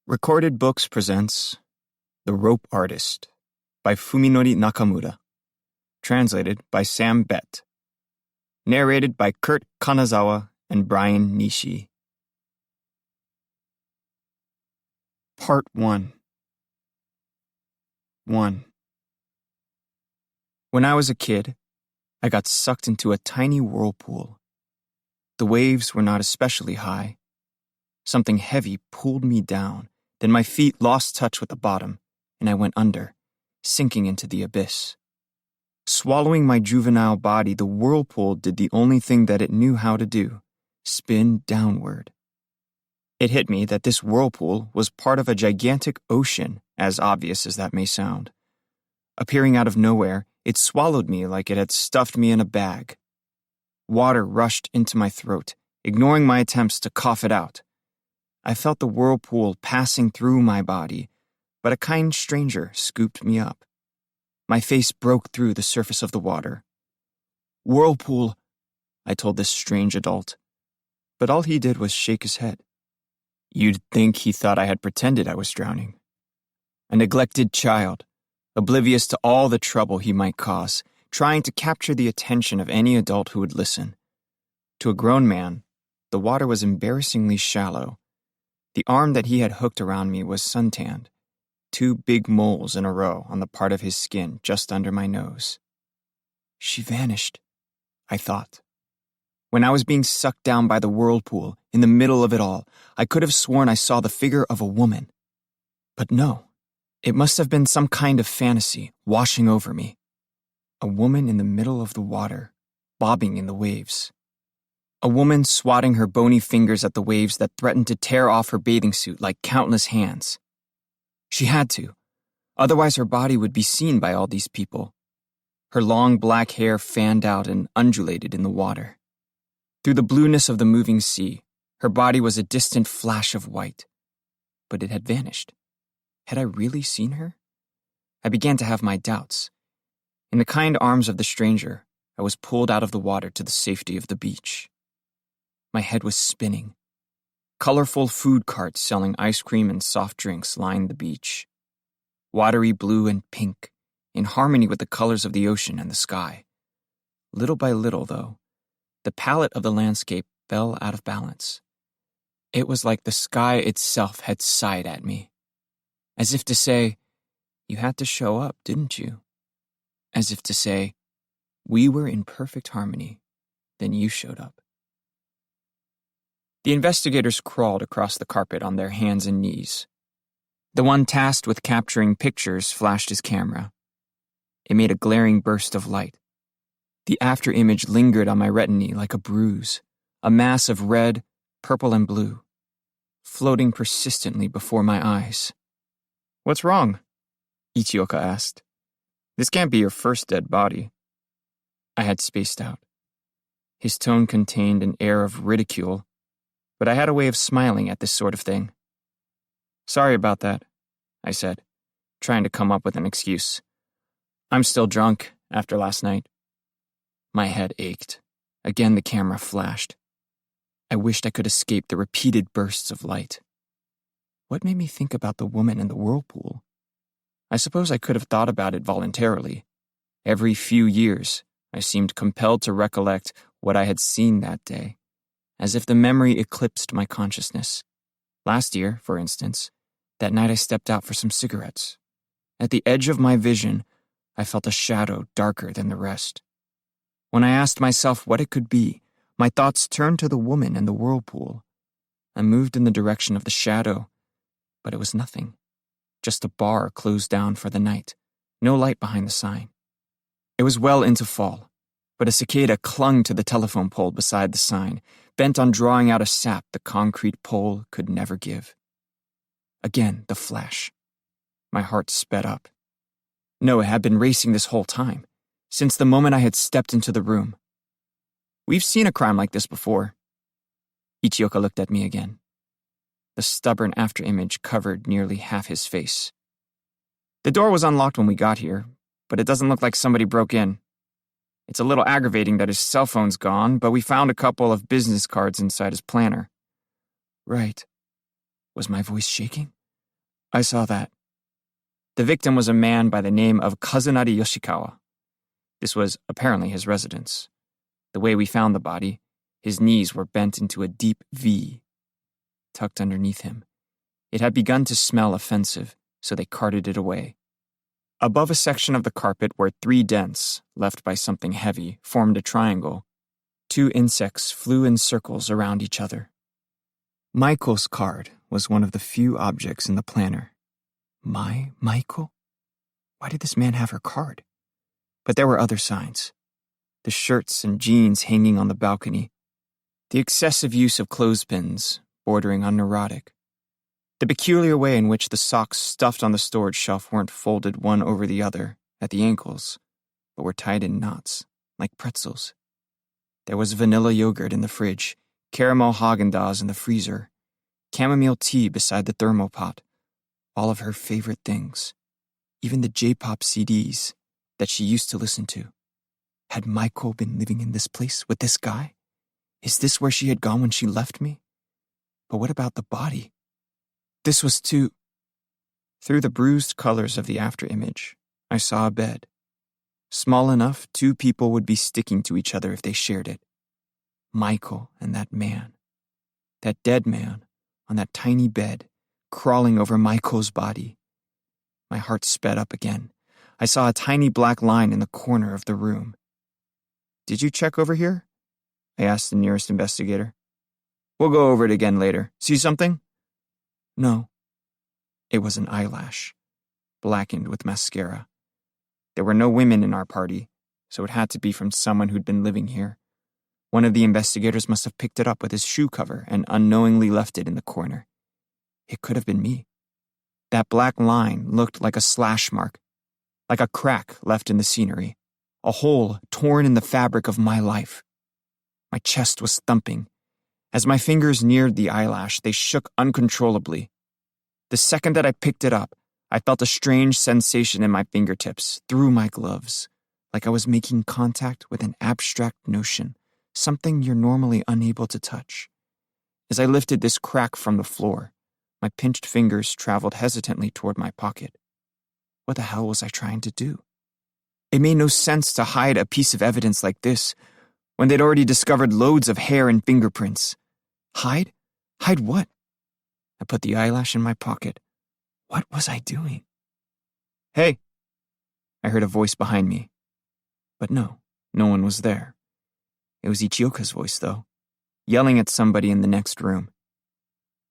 Recorded Books presents The Rope Artist by Fuminori Nakamura. Translated by Sam Bett. Narrated by Kurt Kanazawa and Brian Nishi. Part 1. 1. When I was a kid, I got sucked into a tiny whirlpool. The waves were not especially high. Something heavy pulled me down. Then my feet lost touch with the bottom, and I went under, sinking into the abyss. Swallowing my juvenile body, the whirlpool did the only thing that it knew how to do: spin downward. It hit me that this whirlpool was part of a gigantic ocean, as obvious as that may sound. Appearing out of nowhere, it swallowed me like it had stuffed me in a bag. Water rushed into my throat, ignoring my attempts to cough it out. I felt the whirlpool passing through my body, but a kind stranger scooped me up. My face broke through the surface of the water. "Whirlpool," I told this strange adult, but all he did was shake his head. You'd think he thought I had pretended I was drowning. A neglected child, oblivious to all the trouble he might cause, trying to capture the attention of any adult who would listen. To a grown man, the water was embarrassingly shallow. The arm that he had hooked around me was suntanned, 2 big moles in a row on the part of his skin just under my nose. She vanished, I thought. When I was being sucked down by the whirlpool, in the middle of it all, I could have sworn I saw the figure of a woman. But no, it must have been some kind of fantasy washing over me. A woman in the middle of the water, bobbing in the waves. A woman swatting her bony fingers at the waves that threatened to tear off her bathing suit like countless hands. She had to, otherwise her body would be seen by all these people. Her long black hair fanned out and undulated in the water. Through the blueness of the moving sea, her body was a distant flash of white. But it had vanished. Had I really seen her? I began to have my doubts. In the kind arms of the stranger, I was pulled out of the water to the safety of the beach. My head was spinning. Colorful food carts selling ice cream and soft drinks lined the beach. Watery blue and pink, in harmony with the colors of the ocean and the sky. Little by little, though, the palette of the landscape fell out of balance. It was like the sky itself had sighed at me. As if to say, "You had to show up, didn't you?" As if to say, "We were in perfect harmony, then you showed up." The investigators crawled across the carpet on their hands and knees. The one tasked with capturing pictures flashed his camera. It made a glaring burst of light. The after-image lingered on my retina like a bruise, a mass of red, purple, and blue, floating persistently before my eyes. "What's wrong?" Ichioka asked. "This can't be your first dead body." I had spaced out. His tone contained an air of ridicule, but I had a way of smiling at this sort of thing. "Sorry about that," I said, trying to come up with an excuse. "I'm still drunk after last night." My head ached. Again the camera flashed. I wished I could escape the repeated bursts of light. What made me think about the woman in the whirlpool? I suppose I could have thought about it voluntarily. Every few years, I seemed compelled to recollect what I had seen that day, as if the memory eclipsed my consciousness. Last year, for instance, that night I stepped out for some cigarettes. At the edge of my vision, I felt a shadow darker than the rest. When I asked myself what it could be, my thoughts turned to the woman in the whirlpool. I moved in the direction of the shadow, but it was nothing. Just a bar closed down for the night, no light behind the sign. It was well into fall, but a cicada clung to the telephone pole beside the sign, bent on drawing out a sap the concrete pole could never give. Again, the flash. My heart sped up. No, it had been racing this whole time, since the moment I had stepped into the room. "We've seen a crime like this before." Ichioka looked at me again. The stubborn afterimage covered nearly half his face. "The door was unlocked when we got here, but it doesn't look like somebody broke in. It's a little aggravating that his cell phone's gone, but we found a couple of business cards inside his planner." "Right." Was my voice shaking? I saw that. The victim was a man by the name of Kazunari Yoshikawa. This was apparently his residence. The way we found the body, his knees were bent into a deep V, tucked underneath him. It had begun to smell offensive, so they carted it away. Above a section of the carpet where 3 dents, left by something heavy, formed a triangle. 2 insects flew in circles around each other. Maiko's card was one of the few objects in the planner. My Maiko? Why did this man have her card? But there were other signs. The shirts and jeans hanging on the balcony. The excessive use of clothespins, bordering on neurotic. The peculiar way in which the socks stuffed on the storage shelf weren't folded one over the other at the ankles, but were tied in knots, like pretzels. There was vanilla yogurt in the fridge, caramel Haagen-Dazs in the freezer, chamomile tea beside the thermopot, all of her favorite things, even the J-pop CDs that she used to listen to. Had Maiko been living in this place with this guy? Is this where she had gone when she left me? But what about the body? This was too... Through the bruised colors of the afterimage, I saw a bed. Small enough 2 people would be sticking to each other if they shared it. Maiko and that man. That dead man on that tiny bed, crawling over Maiko's body. My heart sped up again. I saw a tiny black line in the corner of the room. "Did you check over here?" I asked the nearest investigator. "We'll go over it again later. See something?" "No." It was an eyelash, blackened with mascara. There were no women in our party, so it had to be from someone who'd been living here. One of the investigators must have picked it up with his shoe cover and unknowingly left it in the corner. It could have been me. That black line looked like a slash mark, like a crack left in the scenery, a hole torn in the fabric of my life. My chest was thumping. As my fingers neared the eyelash, they shook uncontrollably. The second that I picked it up, I felt a strange sensation in my fingertips, through my gloves, like I was making contact with an abstract notion, something you're normally unable to touch. As I lifted this crack from the floor, my pinched fingers traveled hesitantly toward my pocket. What the hell was I trying to do? It made no sense to hide a piece of evidence like this when they'd already discovered loads of hair and fingerprints. Hide? Hide what? I put the eyelash in my pocket. What was I doing? "Hey!" I heard a voice behind me. But no one was there. It was Ichioka's voice, though, yelling at somebody in the next room.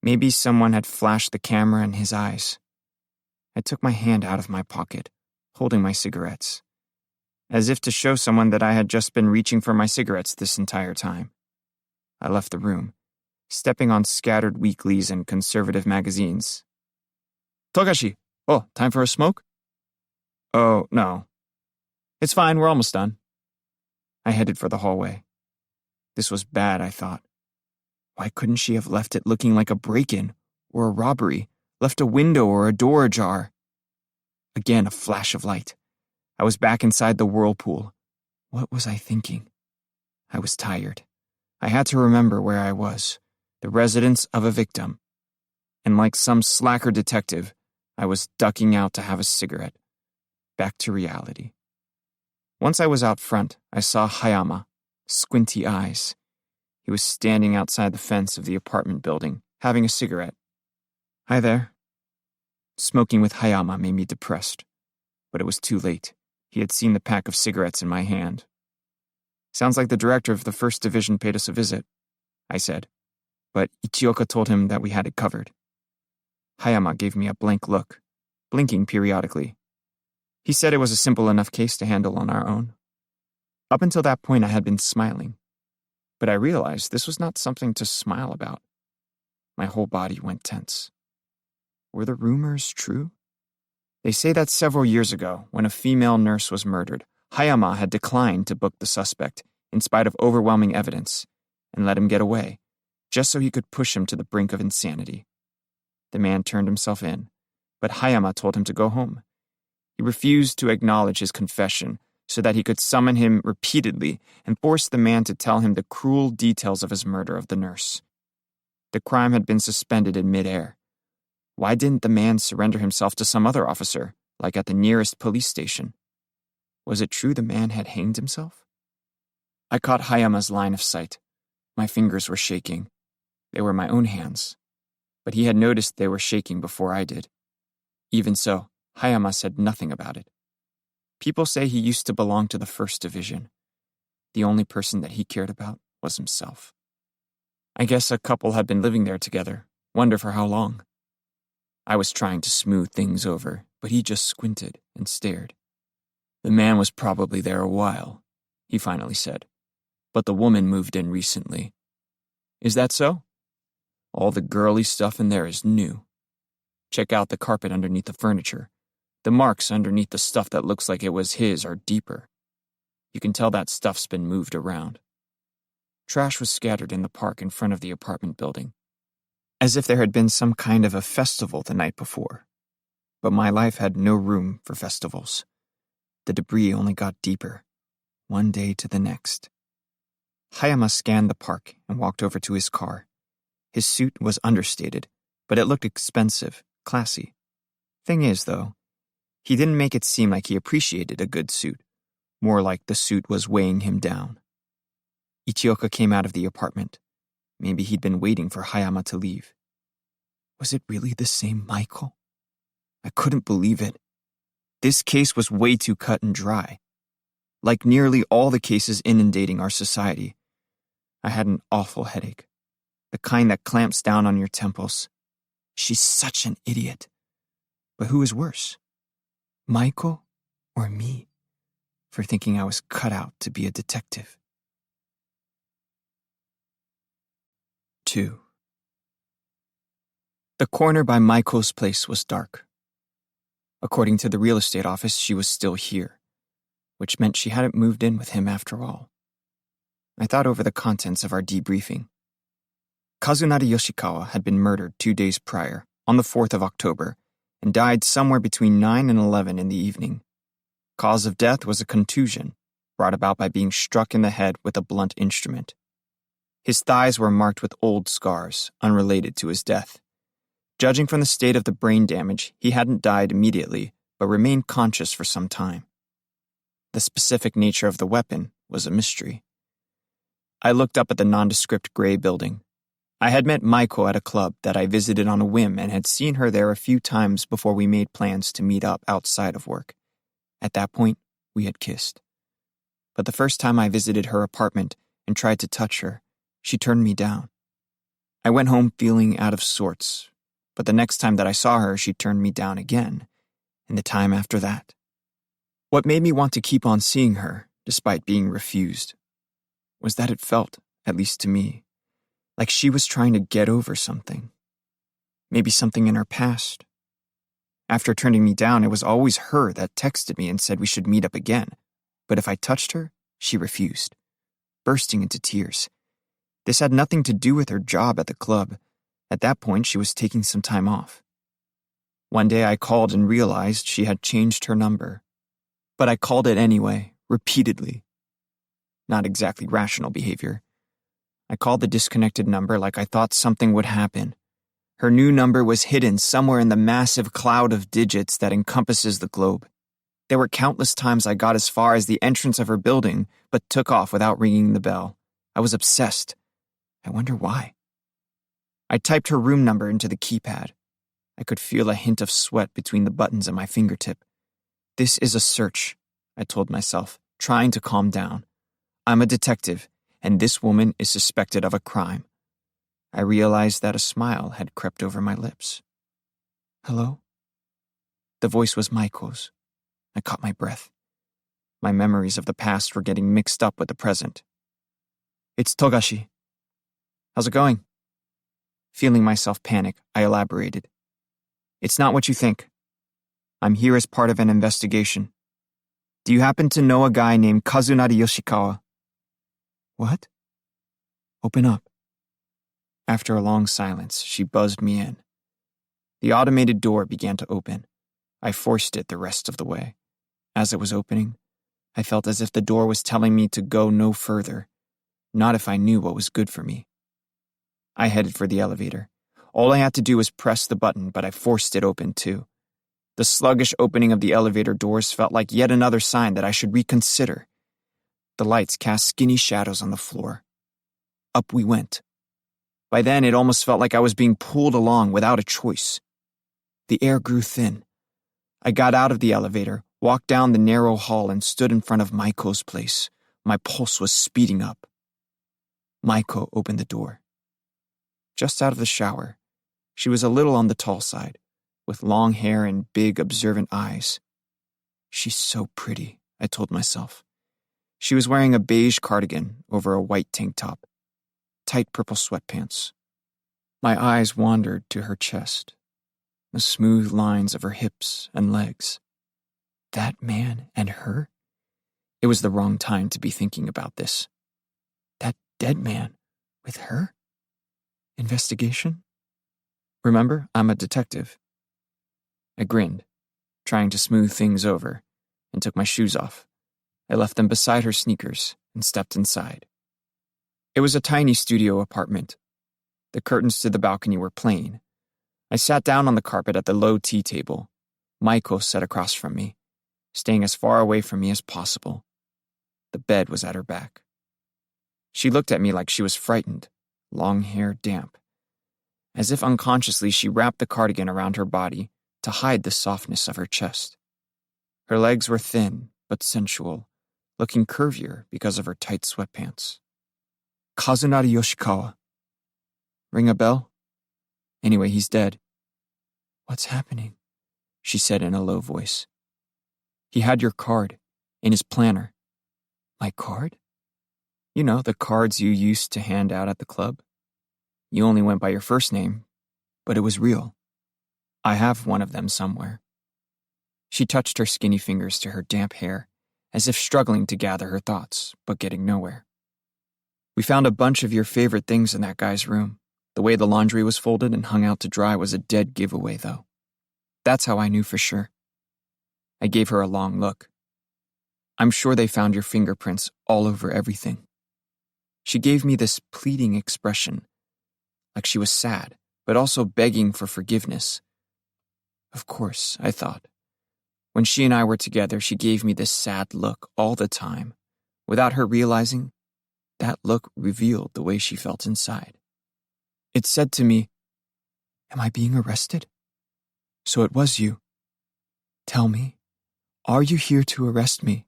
Maybe someone had flashed the camera in his eyes. I took my hand out of my pocket, holding my cigarettes, as if to show someone that I had just been reaching for my cigarettes this entire time. I left the room, stepping on scattered weeklies and conservative magazines. "Togashi, oh, time for a smoke?" "Oh, no. It's fine, we're almost done." I headed for the hallway. This was bad, I thought. Why couldn't she have left it looking like a break-in or a robbery, left a window or a door ajar? Again, a flash of light. I was back inside the whirlpool. What was I thinking? I was tired. I had to remember where I was, the residence of a victim. And like some slacker detective, I was ducking out to have a cigarette. Back to reality. Once I was out front, I saw Hayama, squinty eyes. He was standing outside the fence of the apartment building, having a cigarette. "Hi there." Smoking with Hayama made me depressed, but it was too late. He had seen the pack of cigarettes in my hand. "Sounds like the director of the 1st Division paid us a visit," I said, but Ichioka told him that we had it covered. Hayama gave me a blank look, blinking periodically. He said it was a simple enough case to handle on our own. Up until that point, I had been smiling, but I realized this was not something to smile about. My whole body went tense. Were the rumors true? They say that several years ago, when a female nurse was murdered, Hayama had declined to book the suspect in spite of overwhelming evidence and let him get away, just so he could push him to the brink of insanity. The man turned himself in, but Hayama told him to go home. He refused to acknowledge his confession so that he could summon him repeatedly and force the man to tell him the cruel details of his murder of the nurse. The crime had been suspended in midair. Why didn't the man surrender himself to some other officer, like at the nearest police station? Was it true the man had hanged himself? I caught Hayama's line of sight. My fingers were shaking. They were my own hands. But he had noticed they were shaking before I did. Even so, Hayama said nothing about it. People say he used to belong to the First Division. The only person that he cared about was himself. I guess a couple had been living there together. Wonder for how long. I was trying to smooth things over, but he just squinted and stared. The man was probably there a while, he finally said. But the woman moved in recently. Is that so? All the girly stuff in there is new. Check out the carpet underneath the furniture. The marks underneath the stuff that looks like it was his are deeper. You can tell that stuff's been moved around. Trash was scattered in the park in front of the apartment building, as if there had been some kind of a festival the night before. But my life had no room for festivals. The debris only got deeper, one day to the next. Hayama scanned the park and walked over to his car. His suit was understated, but it looked expensive, classy. Thing is, though, he didn't make it seem like he appreciated a good suit, more like the suit was weighing him down. Ichioka came out of the apartment. Maybe he'd been waiting for Hayama to leave. Was it really the same Michael? I couldn't believe it. This case was way too cut and dry. Like nearly all the cases inundating our society, I had an awful headache. The kind that clamps down on your temples. She's such an idiot. But who is worse? Michael or me? For thinking I was cut out to be a detective. 2. The corner by Michael's place was dark. According to the real estate office, she was still here, which meant she hadn't moved in with him after all. I thought over the contents of our debriefing. Kazunari Yoshikawa had been murdered 2 days prior, on the 4th of October, and died somewhere between 9 and 11 in the evening. Cause of death was a contusion, brought about by being struck in the head with a blunt instrument. His thighs were marked with old scars, unrelated to his death. Judging from the state of the brain damage, he hadn't died immediately, but remained conscious for some time. The specific nature of the weapon was a mystery. I looked up at the nondescript gray building. I had met Maiko at a club that I visited on a whim and had seen her there a few times before we made plans to meet up outside of work. At that point, we had kissed. But the first time I visited her apartment and tried to touch her, she turned me down. I went home feeling out of sorts, but the next time that I saw her, she turned me down again, and the time after that. What made me want to keep on seeing her, despite being refused, was that it felt, at least to me, like she was trying to get over something. Maybe something in her past. After turning me down, it was always her that texted me and said we should meet up again, but if I touched her, she refused, bursting into tears. This had nothing to do with her job at the club. At that point, she was taking some time off. One day I called and realized she had changed her number. But I called it anyway, repeatedly. Not exactly rational behavior. I called the disconnected number like I thought something would happen. Her new number was hidden somewhere in the massive cloud of digits that encompasses the globe. There were countless times I got as far as the entrance of her building, but took off without ringing the bell. I was obsessed. I wonder why. I typed her room number into the keypad. I could feel a hint of sweat between the buttons at my fingertip. This is a search, I told myself, trying to calm down. I'm a detective, and this woman is suspected of a crime. I realized that a smile had crept over my lips. Hello? The voice was Maiko's. I caught my breath. My memories of the past were getting mixed up with the present. It's Togashi. How's it going? Feeling myself panic, I elaborated. It's not what you think. I'm here as part of an investigation. Do you happen to know a guy named Kazunari Yoshikawa? What? Open up. After a long silence, she buzzed me in. The automated door began to open. I forced it the rest of the way. As it was opening, I felt as if the door was telling me to go no further, not if I knew what was good for me. I headed for the elevator. All I had to do was press the button, but I forced it open too. The sluggish opening of the elevator doors felt like yet another sign that I should reconsider. The lights cast skinny shadows on the floor. Up we went. By then, it almost felt like I was being pulled along without a choice. The air grew thin. I got out of the elevator, walked down the narrow hall, and stood in front of Maiko's place. My pulse was speeding up. Maiko opened the door. Just out of the shower, she was a little on the tall side, with long hair and big, observant eyes. She's so pretty, I told myself. She was wearing a beige cardigan over a white tank top, tight purple sweatpants. My eyes wandered to her chest, the smooth lines of her hips and legs. That man and her? It was the wrong time to be thinking about this. That dead man with her? Investigation? Remember, I'm a detective. I grinned, trying to smooth things over, and took my shoes off. I left them beside her sneakers and stepped inside. It was a tiny studio apartment. The curtains to the balcony were plain. I sat down on the carpet at the low tea table. Maiko sat across from me, staying as far away from me as possible. The bed was at her back. She looked at me like she was frightened, long hair damp. As if unconsciously, she wrapped the cardigan around her body to hide the softness of her chest. Her legs were thin but sensual, looking curvier because of her tight sweatpants. Kazunari Yoshikawa. Ring a bell? Anyway, he's dead. What's happening? She said in a low voice. He had your card, in his planner. My card? You know, the cards you used to hand out at the club. You only went by your first name, but it was real. I have one of them somewhere. She touched her skinny fingers to her damp hair, as if struggling to gather her thoughts, but getting nowhere. We found a bunch of your favorite things in that guy's room. The way the laundry was folded and hung out to dry was a dead giveaway, though. That's how I knew for sure. I gave her a long look. I'm sure they found your fingerprints all over everything. She gave me this pleading expression, like she was sad, but also begging for forgiveness. Of course, I thought. When she and I were together, she gave me this sad look all the time. Without her realizing, that look revealed the way she felt inside. It said to me, "Am I being arrested? So it was you. Tell me, are you here to arrest me?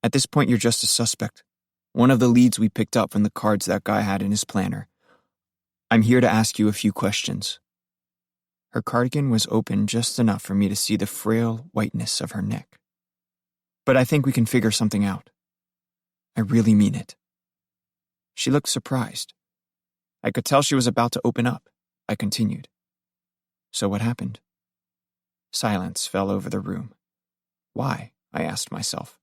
At this point, you're just a suspect. One of the leads we picked up from the cards that guy had in his planner. I'm here to ask you a few questions." Her cardigan was open just enough for me to see the frail whiteness of her neck. "But I think we can figure something out. I really mean it." She looked surprised. I could tell she was about to open up. I continued. "So what happened?" Silence fell over the room. Why? I asked myself.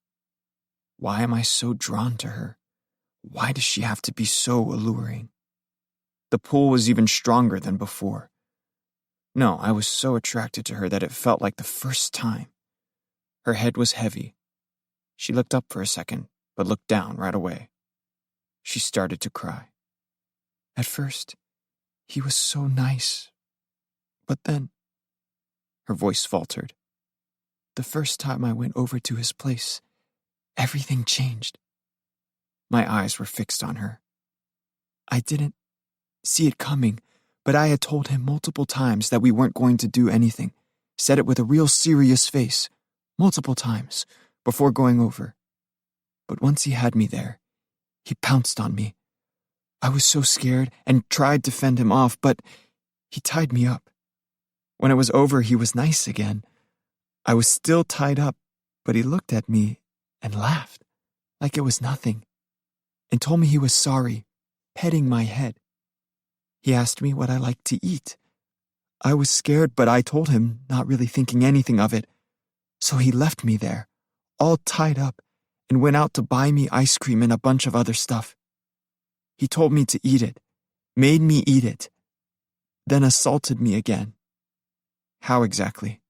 Why am I so drawn to her? Why does she have to be so alluring? The pull was even stronger than before. No, I was so attracted to her that it felt like the first time. Her head was heavy. She looked up for a second, but looked down right away. She started to cry. At first, he was so nice. But then, her voice faltered. The first time I went over to his place, everything changed. My eyes were fixed on her. I didn't see it coming, but I had told him multiple times that we weren't going to do anything, said it with a real serious face, multiple times, before going over. But once he had me there, he pounced on me. I was so scared and tried to fend him off, but he tied me up. When it was over, he was nice again. I was still tied up, but he looked at me and laughed, like it was nothing, and told me he was sorry, petting my head. He asked me what I liked to eat. I was scared, but I told him, not really thinking anything of it. So he left me there, all tied up, and went out to buy me ice cream and a bunch of other stuff. He told me to eat it, made me eat it, then assaulted me again. How exactly?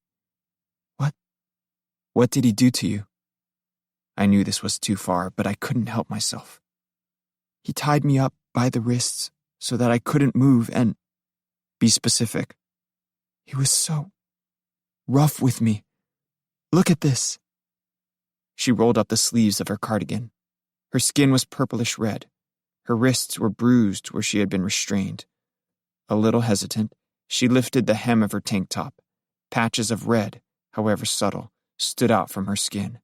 What did he do to you? I knew this was too far, but I couldn't help myself. He tied me up by the wrists so that I couldn't move and Be specific. He was so rough with me. Look at this. She rolled up the sleeves of her cardigan. Her skin was purplish red. Her wrists were bruised where she had been restrained. A little hesitant, she lifted the hem of her tank top. Patches of red, however subtle, stood out from her skin.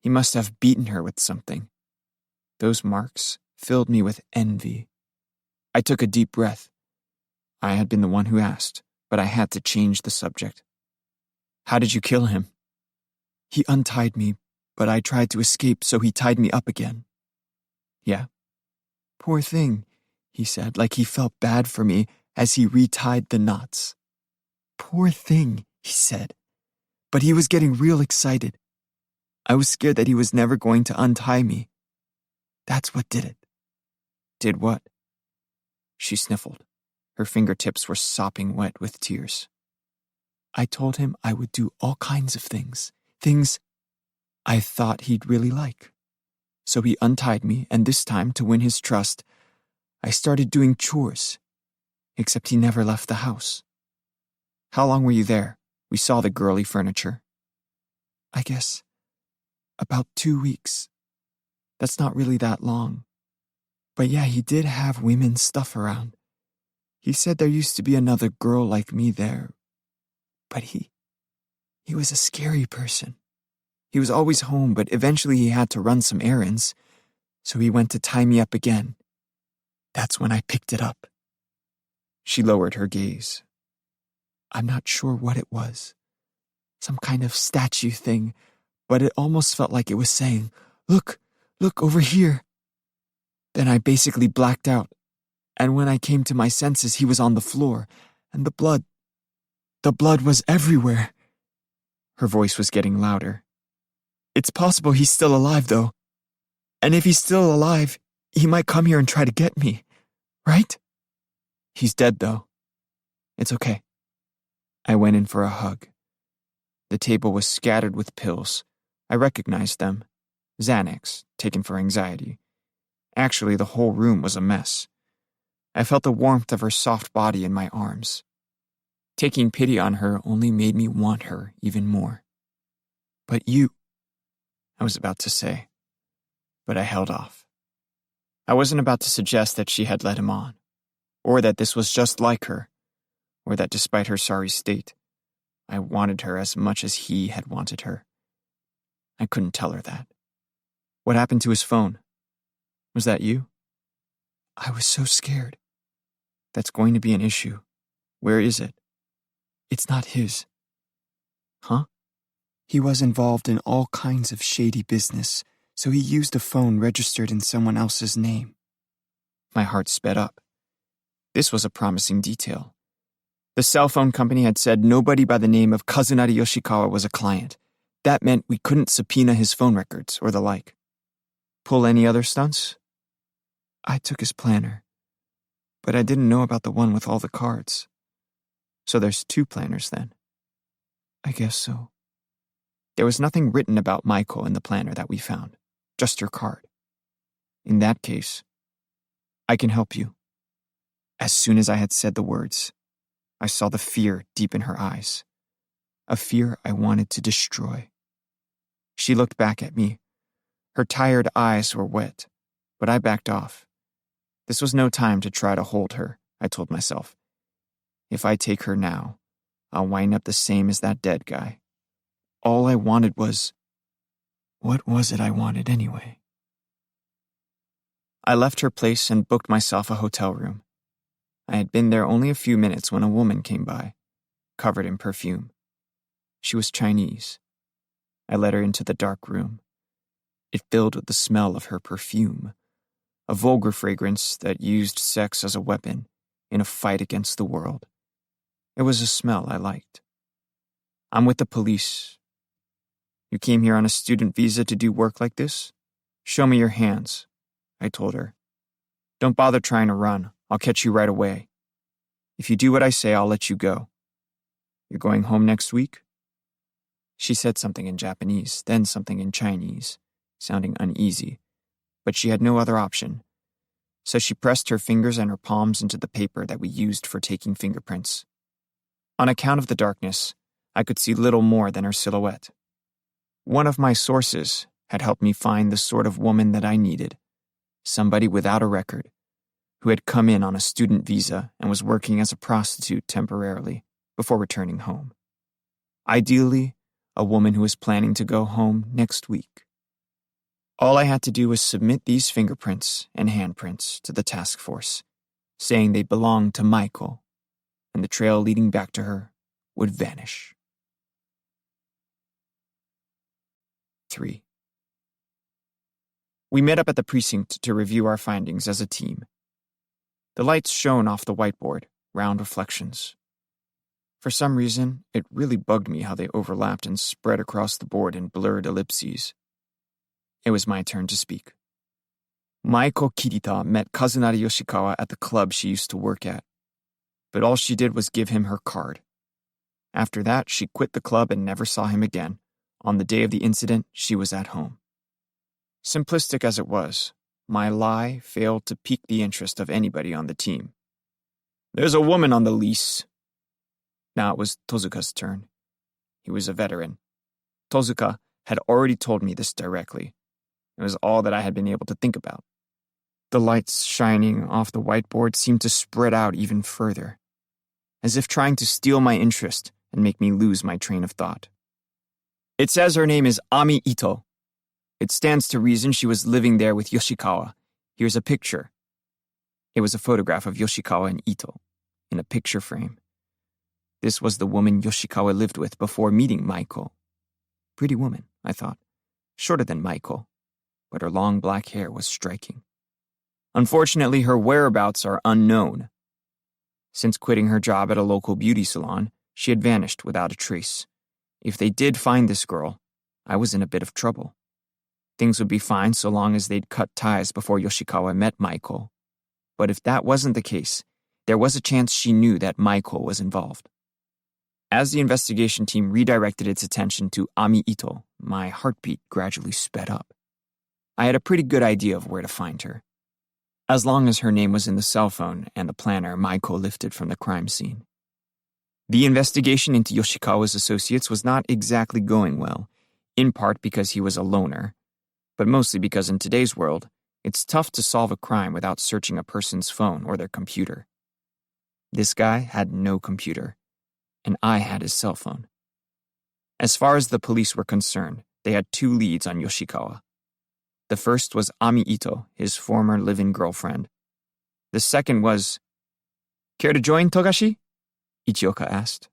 He must have beaten her with something. Those marks filled me with envy. I took a deep breath. I had been the one who asked, but I had to change the subject. How did you kill him? He untied me, but I tried to escape, so he tied me up again. Yeah. Poor thing, he said, like he felt bad for me as he retied the knots. Poor thing, he said. But he was getting real excited. I was scared that he was never going to untie me. That's what did it. Did what? She sniffled. Her fingertips were sopping wet with tears. I told him I would do all kinds of things I thought he'd really like. So he untied me, and this time, to win his trust, I started doing chores. Except he never left the house. How long were you there? We saw the girly furniture. I guess about 2 weeks. That's not really that long. But yeah, he did have women's stuff around. He said there used to be another girl like me there. But he was a scary person. He was always home, but eventually he had to run some errands, so he went to tie me up again. That's when I picked it up. She lowered her gaze. I'm not sure what it was. Some kind of statue thing, but it almost felt like it was saying, look over here. Then I basically blacked out, and when I came to my senses, he was on the floor, and the blood was everywhere. Her voice was getting louder. It's possible he's still alive, though. And if he's still alive, he might come here and try to get me, right? He's dead, though. It's okay. I went in for a hug. The table was scattered with pills. I recognized them. Xanax, taken for anxiety. Actually, the whole room was a mess. I felt the warmth of her soft body in my arms. Taking pity on her only made me want her even more. But you, I was about to say, but I held off. I wasn't about to suggest that she had led him on, or that this was just like her, or that despite her sorry state, I wanted her as much as he had wanted her. I couldn't tell her that. What happened to his phone? Was that you? I was so scared. That's going to be an issue. Where is it? It's not his. Huh? He was involved in all kinds of shady business, so he used a phone registered in someone else's name. My heart sped up. This was a promising detail. The cell phone company had said nobody by the name of Kazunari Yoshikawa was a client. That meant we couldn't subpoena his phone records or the like. Pull any other stunts? I took his planner, but I didn't know about the one with all the cards. So there's 2 planners then. I guess so. There was nothing written about Maiko in the planner that we found, just her card. In that case, I can help you. As soon as I had said the words, I saw the fear deep in her eyes, a fear I wanted to destroy. She looked back at me. Her tired eyes were wet, but I backed off. This was no time to try to hold her, I told myself. If I take her now, I'll wind up the same as that dead guy. All I wanted was... What was it I wanted anyway? I left her place and booked myself a hotel room. I had been there only a few minutes when a woman came by, covered in perfume. She was Chinese. I led her into the dark room. It filled with the smell of her perfume, a vulgar fragrance that used sex as a weapon in a fight against the world. It was a smell I liked. I'm with the police. You came here on a student visa to do work like this? Show me your hands, I told her. Don't bother trying to run. I'll catch you right away. If you do what I say, I'll let you go. You're going home next week? She said something in Japanese, then something in Chinese, sounding uneasy, but she had no other option. so she pressed her fingers and her palms into the paper that we used for taking fingerprints. On account of the darkness, I could see little more than her silhouette. One of my sources had helped me find the sort of woman that I needed, somebody without a record, who had come in on a student visa and was working as a prostitute temporarily before returning home. Ideally, a woman who was planning to go home next week. All I had to do was submit these fingerprints and handprints to the task force, saying they belonged to Michael, and the trail leading back to her would vanish. 3. We met up at the precinct to review our findings as a team. The lights shone off the whiteboard, round reflections. For some reason, it really bugged me how they overlapped and spread across the board in blurred ellipses. It was my turn to speak. Maiko Kirita met Kazunari Yoshikawa at the club she used to work at, but all she did was give him her card. After that, she quit the club and never saw him again. On the day of the incident, she was at home. Simplistic as it was, my lie failed to pique the interest of anybody on the team. There's a woman on the lease. Now it was Tozuka's turn. He was a veteran. Tozuka had already told me this directly. It was all that I had been able to think about. The lights shining off the whiteboard seemed to spread out even further, as if trying to steal my interest and make me lose my train of thought. It says her name is Ami Ito. It stands to reason she was living there with Yoshikawa. Here's a picture. It was a photograph of Yoshikawa and Ito, in a picture frame. This was the woman Yoshikawa lived with before meeting Maiko. Pretty woman, I thought. Shorter than Maiko, but her long black hair was striking. Unfortunately, her whereabouts are unknown. Since quitting her job at a local beauty salon, she had vanished without a trace. If they did find this girl, I was in a bit of trouble. Things would be fine so long as they'd cut ties before Yoshikawa met Maiko. But if that wasn't the case, there was a chance she knew that Maiko was involved. As the investigation team redirected its attention to Ami Ito, my heartbeat gradually sped up. I had a pretty good idea of where to find her. As long as her name was in the cell phone and the planner Maiko lifted from the crime scene. The investigation into Yoshikawa's associates was not exactly going well, in part because he was a loner, but mostly because in today's world, it's tough to solve a crime without searching a person's phone or their computer. This guy had no computer, and I had his cell phone. As far as the police were concerned, they had 2 leads on Yoshikawa. The first was Ami Ito, his former live-in girlfriend. The second was, "Care to join, Togashi?" Ichioka asked.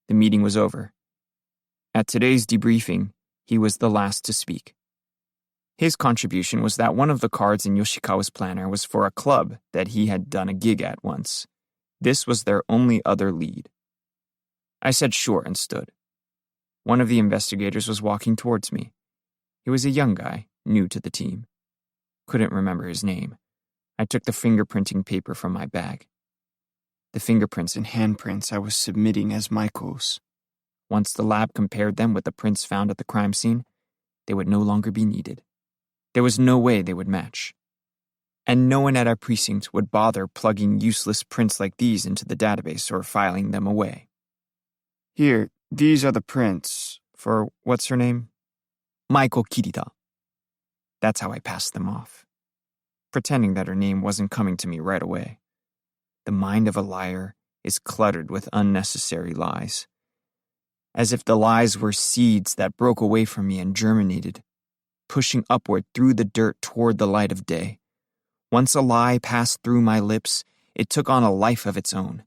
The meeting was over. At today's debriefing, he was the last to speak. His contribution was that one of the cards in Yoshikawa's planner was for a club that he had done a gig at once. This was their only other lead. I said sure and stood. One of the investigators was walking towards me. He was a young guy, new to the team. Couldn't remember his name. I took the fingerprinting paper from my bag. The fingerprints and handprints I was submitting as Maiko's. Once the lab compared them with the prints found at the crime scene, they would no longer be needed. There was no way they would match. And no one at our precinct would bother plugging useless prints like these into the database or filing them away. Here, these are the prints for, what's her name? Maiko Kirita. That's how I passed them off, pretending that her name wasn't coming to me right away. The mind of a liar is cluttered with unnecessary lies. As if the lies were seeds that broke away from me and germinated, pushing upward through the dirt toward the light of day. Once a lie passed through my lips, it took on a life of its own,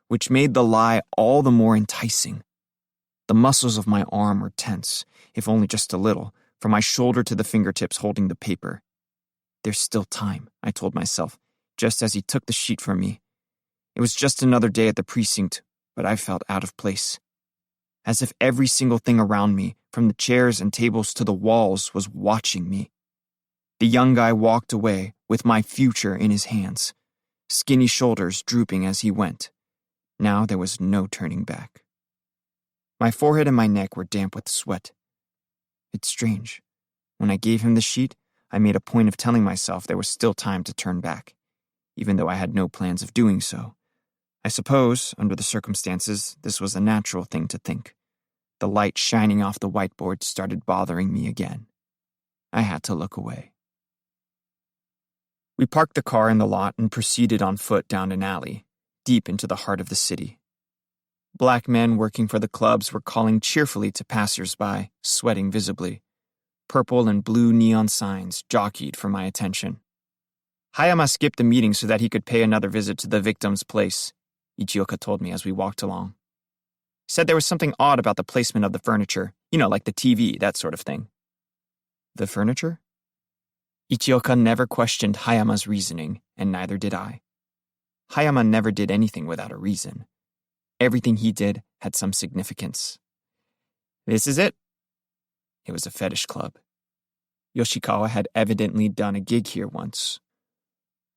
which made the lie all the more enticing. The muscles of my arm were tense, if only just a little, from my shoulder to the fingertips holding the paper. There's still time, I told myself, just as he took the sheet from me. It was just another day at the precinct, but I felt out of place. As if every single thing around me, from the chairs and tables to the walls, was watching me. The young guy walked away with my future in his hands, skinny shoulders drooping as he went. Now there was no turning back. My forehead and my neck were damp with sweat. It's strange. When I gave him the sheet, I made a point of telling myself there was still time to turn back, even though I had no plans of doing so. I suppose, under the circumstances, this was a natural thing to think. The light shining off the whiteboard started bothering me again. I had to look away. We parked the car in the lot and proceeded on foot down an alley, deep into the heart of the city. Black men working for the clubs were calling cheerfully to passers-by, sweating visibly. Purple and blue neon signs jockeyed for my attention. Hayama skipped the meeting so that he could pay another visit to the victim's place, Ichioka told me as we walked along. He said there was something odd about the placement of the furniture, like the TV, that sort of thing. The furniture? Ichioka never questioned Hayama's reasoning, and neither did I. Hayama never did anything without a reason. Everything he did had some significance. This is it. It was a fetish club. Yoshikawa had evidently done a gig here once.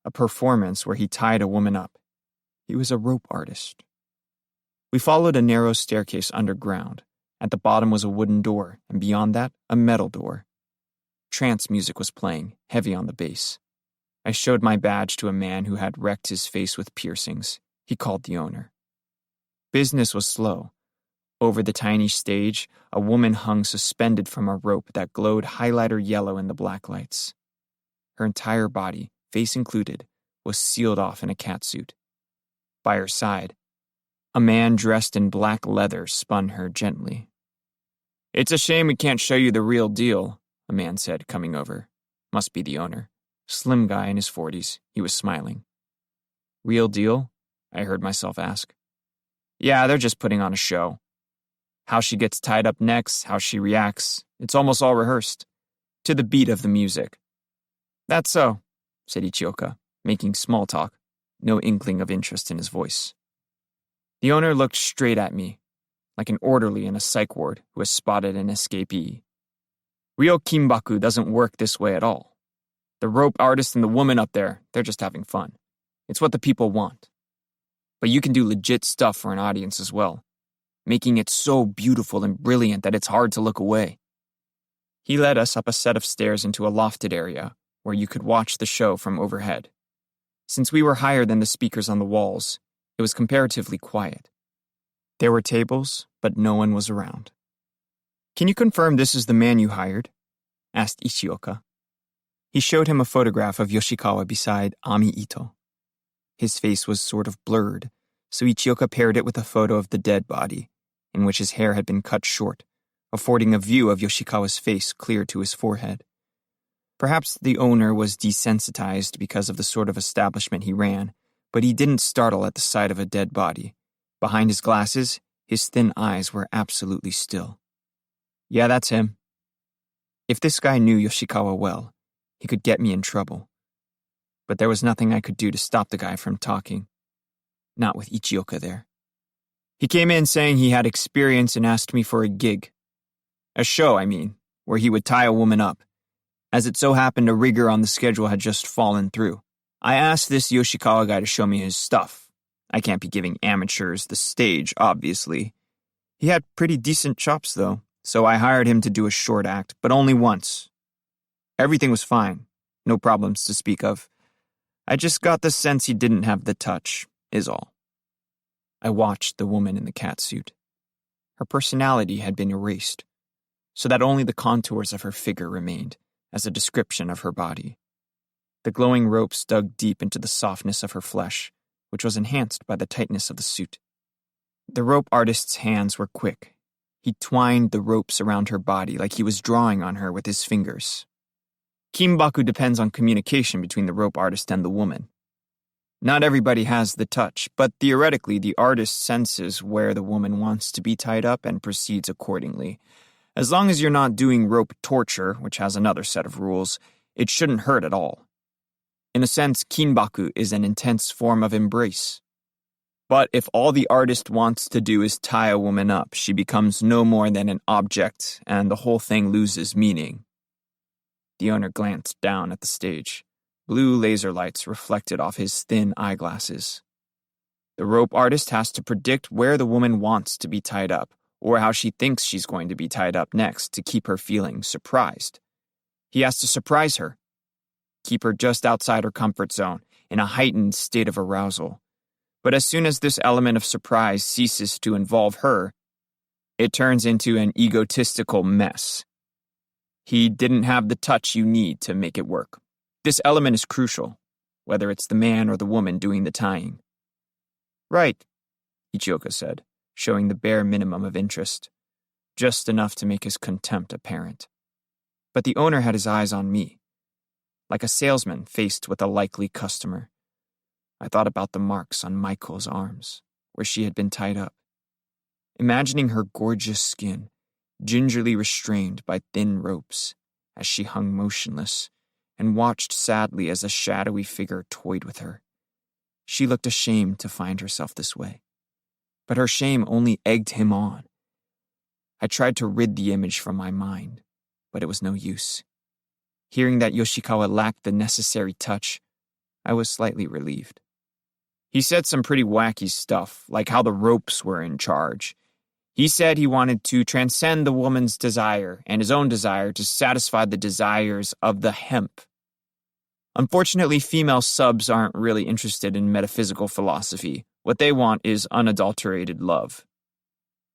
A performance where he tied a woman up. He was a rope artist. We followed a narrow staircase underground. At the bottom was a wooden door, and beyond that, a metal door. Trance music was playing, heavy on the bass. I showed my badge to a man who had wrecked his face with piercings. He called the owner. Business was slow. Over the tiny stage, a woman hung suspended from a rope that glowed highlighter yellow in the black lights. Her entire body, face included, was sealed off in a catsuit. By her side, a man dressed in black leather spun her gently. "It's a shame we can't show you the real deal," a man said, coming over. Must be the owner. Slim guy in his 40s. He was smiling. "Real deal?" I heard myself ask. "Yeah, they're just putting on a show. How she gets tied up next, how she reacts, it's almost all rehearsed. To the beat of the music." "That's so," said Ichioka, making small talk, no inkling of interest in his voice. The owner looked straight at me, like an orderly in a psych ward who has spotted an escapee. "Real Kimbaku doesn't work this way at all. The rope artist and the woman up there, they're just having fun. It's what the people want. But you can do legit stuff for an audience as well, making it so beautiful and brilliant that it's hard to look away." He led us up a set of stairs into a lofted area where you could watch the show from overhead. Since we were higher than the speakers on the walls, it was comparatively quiet. There were tables, but no one was around. "Can you confirm this is the man you hired?" asked Ichioka. He showed him a photograph of Yoshikawa beside Ami Ito. His face was sort of blurred, so Ichioka paired it with a photo of the dead body, in which his hair had been cut short, affording a view of Yoshikawa's face clear to his forehead. Perhaps the owner was desensitized because of the sort of establishment he ran, but he didn't startle at the sight of a dead body. Behind his glasses, his thin eyes were absolutely still. "Yeah, that's him." If this guy knew Yoshikawa well, he could get me in trouble. But there was nothing I could do to stop the guy from talking. Not with Ichioka there. He came in saying he had experience and asked me for a gig. A show, where he would tie a woman up. As it so happened, a rigger on the schedule had just fallen through. I asked this Yoshikawa guy to show me his stuff. I can't be giving amateurs the stage, obviously. He had pretty decent chops, though, so I hired him to do a short act, but only once. Everything was fine. No problems to speak of. I just got the sense he didn't have the touch, is all. I watched the woman in the catsuit. Her personality had been erased, so that only the contours of her figure remained as a description of her body. The glowing ropes dug deep into the softness of her flesh, which was enhanced by the tightness of the suit. The rope artist's hands were quick. He twined the ropes around her body like he was drawing on her with his fingers. Kimbaku depends on communication between the rope artist and the woman. Not everybody has the touch, but theoretically the artist senses where the woman wants to be tied up and proceeds accordingly. As long as you're not doing rope torture, which has another set of rules, it shouldn't hurt at all. In a sense, kinbaku is an intense form of embrace. But if all the artist wants to do is tie a woman up, she becomes no more than an object, and the whole thing loses meaning. The owner glanced down at the stage. Blue laser lights reflected off his thin eyeglasses. The rope artist has to predict where the woman wants to be tied up, or how she thinks she's going to be tied up next to keep her feeling surprised. He has to surprise her, keep her just outside her comfort zone, in a heightened state of arousal. But as soon as this element of surprise ceases to involve her, it turns into an egotistical mess. He didn't have the touch you need to make it work. This element is crucial, whether it's the man or the woman doing the tying. Right, Ichioka said, showing the bare minimum of interest, just enough to make his contempt apparent. But the owner had his eyes on me, like a salesman faced with a likely customer. I thought about the marks on Michael's arms, where she had been tied up. Imagining her gorgeous skin, gingerly restrained by thin ropes, as she hung motionless, and watched sadly as a shadowy figure toyed with her. She looked ashamed to find herself this way, but her shame only egged him on. I tried to rid the image from my mind, but it was no use. Hearing that Yoshikawa lacked the necessary touch, I was slightly relieved. He said some pretty wacky stuff, like how the ropes were in charge. He said he wanted to transcend the woman's desire and his own desire to satisfy the desires of the hemp. Unfortunately, female subs aren't really interested in metaphysical philosophy. What they want is unadulterated love.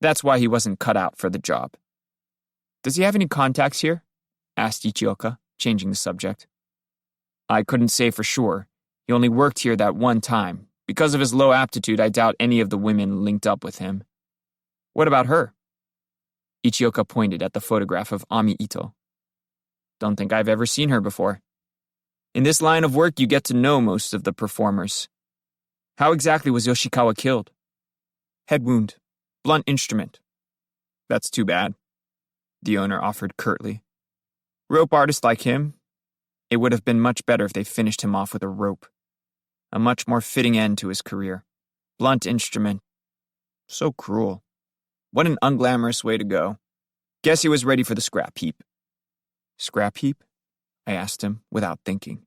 That's why he wasn't cut out for the job. Does he have any contacts here? Asked Ichioka, changing the subject. I couldn't say for sure. He only worked here that one time. Because of his low aptitude, I doubt any of the women linked up with him. What about her? Ichioka pointed at the photograph of Ami Ito. Don't think I've ever seen her before. In this line of work, you get to know most of the performers. How exactly was Yoshikawa killed? Head wound. Blunt instrument. That's too bad, the owner offered curtly. Rope artists like him, it would have been much better if they finished him off with a rope. A much more fitting end to his career. Blunt instrument. So cruel. What an unglamorous way to go. Guess he was ready for the scrap heap. Scrap heap? I asked him, without thinking.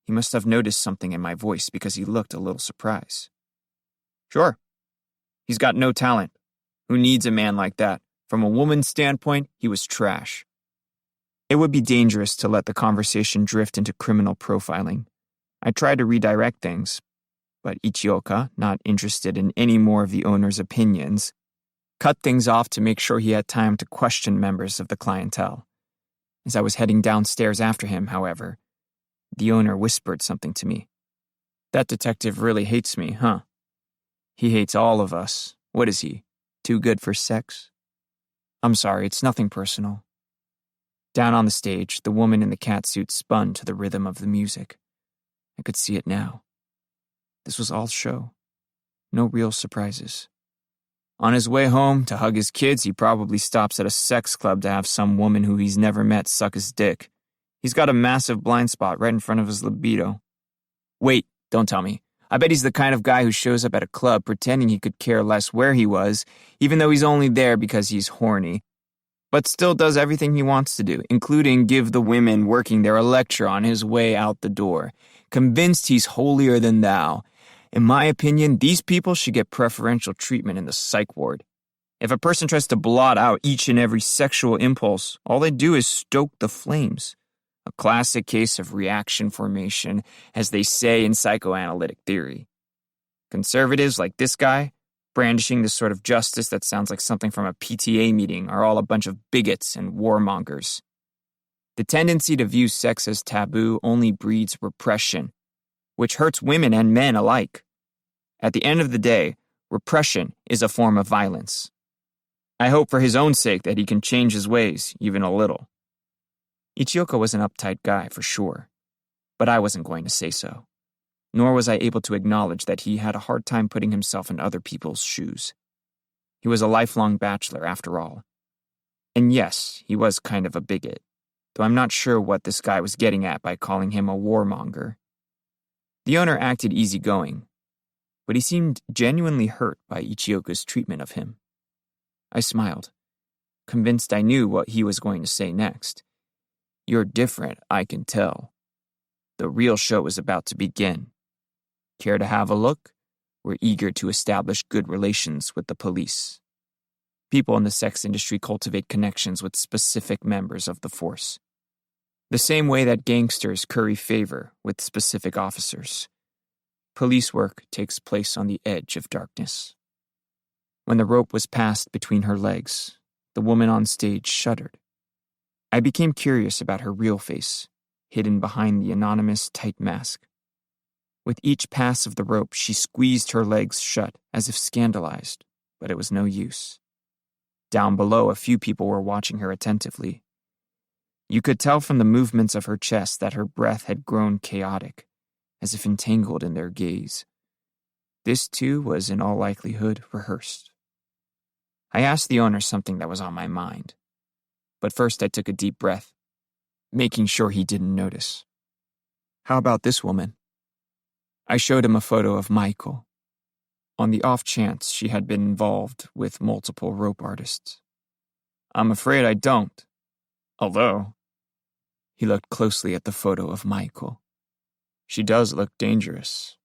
He must have noticed something in my voice because he looked a little surprised. Sure. He's got no talent. Who needs a man like that? From a woman's standpoint, he was trash. It would be dangerous to let the conversation drift into criminal profiling. I tried to redirect things, but Ichioka, not interested in any more of the owner's opinions, cut things off to make sure he had time to question members of the clientele. As I was heading downstairs after him, however, the owner whispered something to me. That detective really hates me, huh? He hates all of us. What is he? Too good for sex? I'm sorry, it's nothing personal. Down on the stage, the woman in the catsuit spun to the rhythm of the music. I could see it now. This was all show. No real surprises. On his way home to hug his kids, he probably stops at a sex club to have some woman who he's never met suck his dick. He's got a massive blind spot right in front of his libido. Wait, don't tell me. I bet he's the kind of guy who shows up at a club pretending he could care less where he was, even though he's only there because he's horny, but still does everything he wants to do, including give the women working there a lecture on his way out the door, convinced he's holier than thou. In my opinion, these people should get preferential treatment in the psych ward. If a person tries to blot out each and every sexual impulse, all they do is stoke the flames. A classic case of reaction formation, as they say in psychoanalytic theory. Conservatives like this guy, brandishing this sort of justice that sounds like something from a PTA meeting, are all a bunch of bigots and warmongers. The tendency to view sex as taboo only breeds repression, which hurts women and men alike. At the end of the day, repression is a form of violence. I hope for his own sake that he can change his ways, even a little. Ichioka was an uptight guy, for sure, but I wasn't going to say so. Nor was I able to acknowledge that he had a hard time putting himself in other people's shoes. He was a lifelong bachelor, after all. And yes, he was kind of a bigot, though I'm not sure what this guy was getting at by calling him a warmonger. The owner acted easygoing, but he seemed genuinely hurt by Ichioka's treatment of him. I smiled, convinced I knew what he was going to say next. You're different, I can tell. The real show is about to begin. Care to have a look? We're eager to establish good relations with the police. People in the sex industry cultivate connections with specific members of the force. The same way that gangsters curry favor with specific officers. Police work takes place on the edge of darkness. When the rope was passed between her legs, the woman on stage shuddered. I became curious about her real face, hidden behind the anonymous tight mask. With each pass of the rope, she squeezed her legs shut, as if scandalized, but it was no use. Down below, a few people were watching her attentively. You could tell from the movements of her chest that her breath had grown chaotic, as if entangled in their gaze. This, too, was in all likelihood rehearsed. I asked the owner something that was on my mind, but first I took a deep breath, making sure he didn't notice. "How about this woman?" I showed him a photo of Maiko, on the off chance she had been involved with multiple rope artists. "I'm afraid I don't. Although," he looked closely at the photo of Maiko, "she does look dangerous."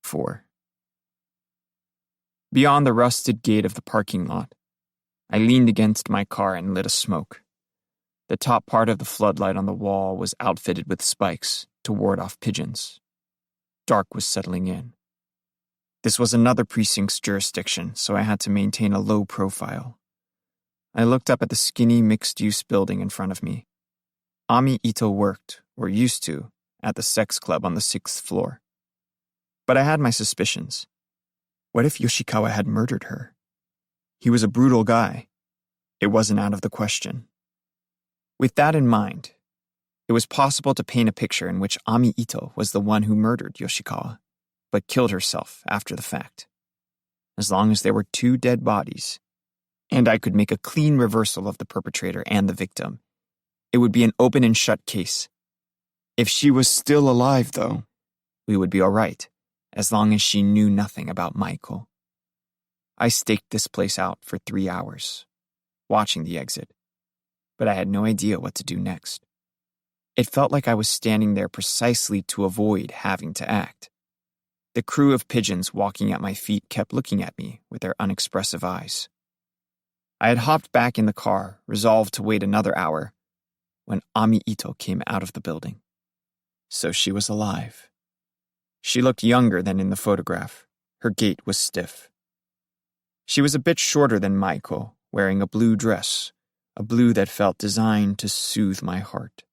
4. Beyond the rusted gate of the parking lot, I leaned against my car and lit a smoke. The top part of the floodlight on the wall was outfitted with spikes to ward off pigeons. Dark was settling in. This was another precinct's jurisdiction, so I had to maintain a low profile. I looked up at the skinny mixed-use building in front of me. Ami Ito worked, or used to, at the sex club on the 6th floor. But I had my suspicions. What if Yoshikawa had murdered her? He was a brutal guy. It wasn't out of the question. With that in mind, it was possible to paint a picture in which Ami Ito was the one who murdered Yoshikawa, but killed herself after the fact. As long as there were 2 dead bodies, and I could make a clean reversal of the perpetrator and the victim, it would be an open and shut case. If she was still alive, though, we would be all right, as long as she knew nothing about Michael. I staked this place out for 3 hours, watching the exit, but I had no idea what to do next. It felt like I was standing there precisely to avoid having to act. The crew of pigeons walking at my feet kept looking at me with their unexpressive eyes. I had hopped back in the car, resolved to wait another hour, when Ami Ito came out of the building. So she was alive. She looked younger than in the photograph. Her gait was stiff. She was a bit shorter than Maiko, wearing a blue dress, a blue that felt designed to soothe my heart.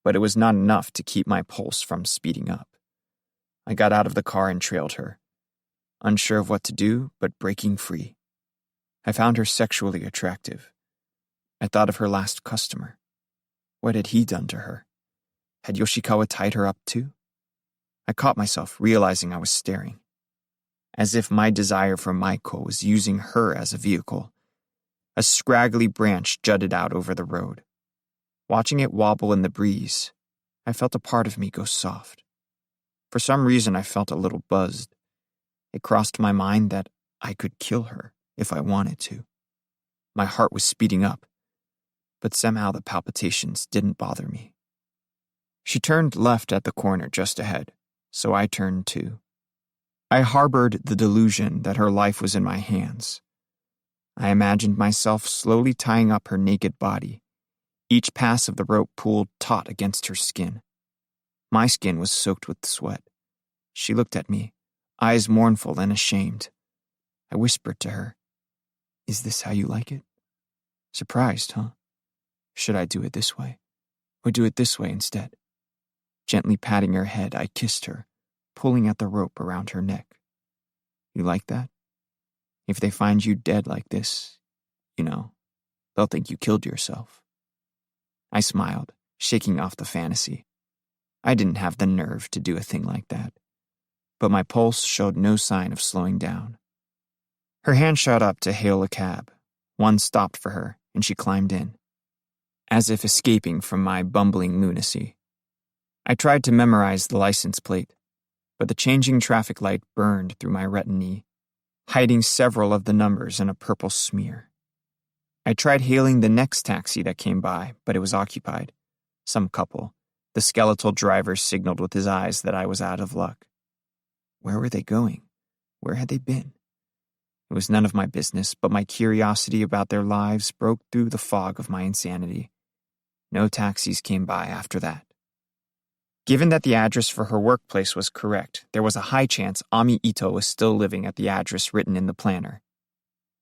But it was not enough to keep my pulse from speeding up. I got out of the car and trailed her, unsure of what to do, but breaking free. I found her sexually attractive. I thought of her last customer. What had he done to her? Had Yoshikawa tied her up too? I caught myself realizing I was staring, as if my desire for Maiko was using her as a vehicle. A scraggly branch jutted out over the road. Watching it wobble in the breeze, I felt a part of me go soft. For some reason, I felt a little buzzed. It crossed my mind that I could kill her if I wanted to. My heart was speeding up, but somehow the palpitations didn't bother me. She turned left at the corner just ahead, so I turned too. I harbored the delusion that her life was in my hands. I imagined myself slowly tying up her naked body, each pass of the rope pulled taut against her skin. My skin was soaked with sweat. She looked at me, eyes mournful and ashamed. I whispered to her, "Is this how you like it? Surprised, huh? Should I do it this way? Or do it this way instead?" Gently patting her head, I kissed her, pulling at the rope around her neck. "You like that? If they find you dead like this, they'll think you killed yourself." I smiled, shaking off the fantasy. I didn't have the nerve to do a thing like that, but my pulse showed no sign of slowing down. Her hand shot up to hail a cab. One stopped for her, and she climbed in, as if escaping from my bumbling lunacy. I tried to memorize the license plate, but the changing traffic light burned through my retina, hiding several of the numbers in a purple smear. I tried hailing the next taxi that came by, but it was occupied. Some couple. The skeletal driver signaled with his eyes that I was out of luck. Where were they going? Where had they been? It was none of my business, but my curiosity about their lives broke through the fog of my insanity. No taxis came by after that. Given that the address for her workplace was correct, there was a high chance Ami Ito was still living at the address written in the planner.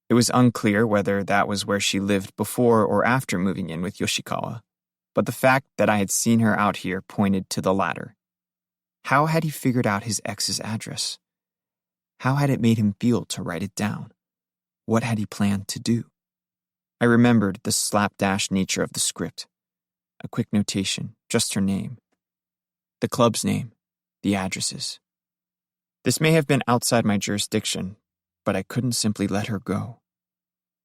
It was unclear whether that was where she lived before or after moving in with Yoshikawa, but the fact that I had seen her out here pointed to the latter. How had he figured out his ex's address? How had it made him feel to write it down? What had he planned to do? I remembered the slapdash nature of the script. A quick notation, just her name. The club's name, the addresses. This may have been outside my jurisdiction, but I couldn't simply let her go.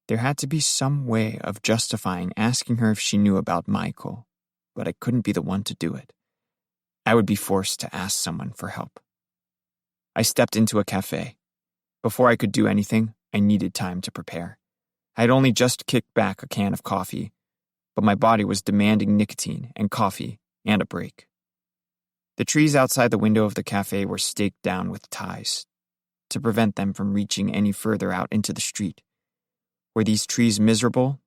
There had to be some way of justifying asking her if she knew about Michael, but I couldn't be the one to do it. I would be forced to ask someone for help. I stepped into a cafe. Before I could do anything, I needed time to prepare. I had only just kicked back a can of coffee, but my body was demanding nicotine and coffee and a break. The trees outside the window of the cafe were staked down with ties to prevent them from reaching any further out into the street. Were these trees miserable,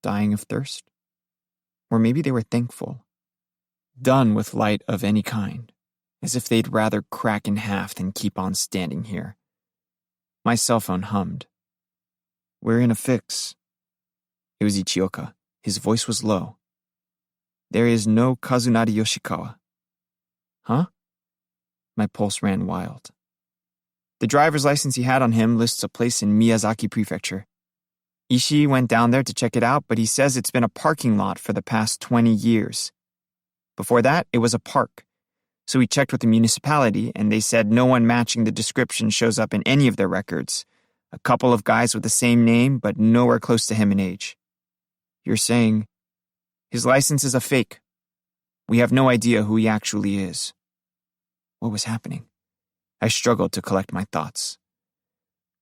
dying of thirst? Or maybe they were thankful, done with light of any kind, as if they'd rather crack in half than keep on standing here. My cell phone hummed. "We're in a fix." It was Ichioka. His voice was low. "There is no Kazunari Yoshikawa." Huh? My pulse ran wild. The driver's license he had on him lists a place in Miyazaki Prefecture. Ishii went down there to check it out, but he says it's been a parking lot for the past 20 years. Before that, it was a park. So he checked with the municipality, and they said no one matching the description shows up in any of their records. A couple of guys with the same name, but nowhere close to him in age. You're saying his license is a fake. We have no idea who he actually is. What was happening? I struggled to collect my thoughts.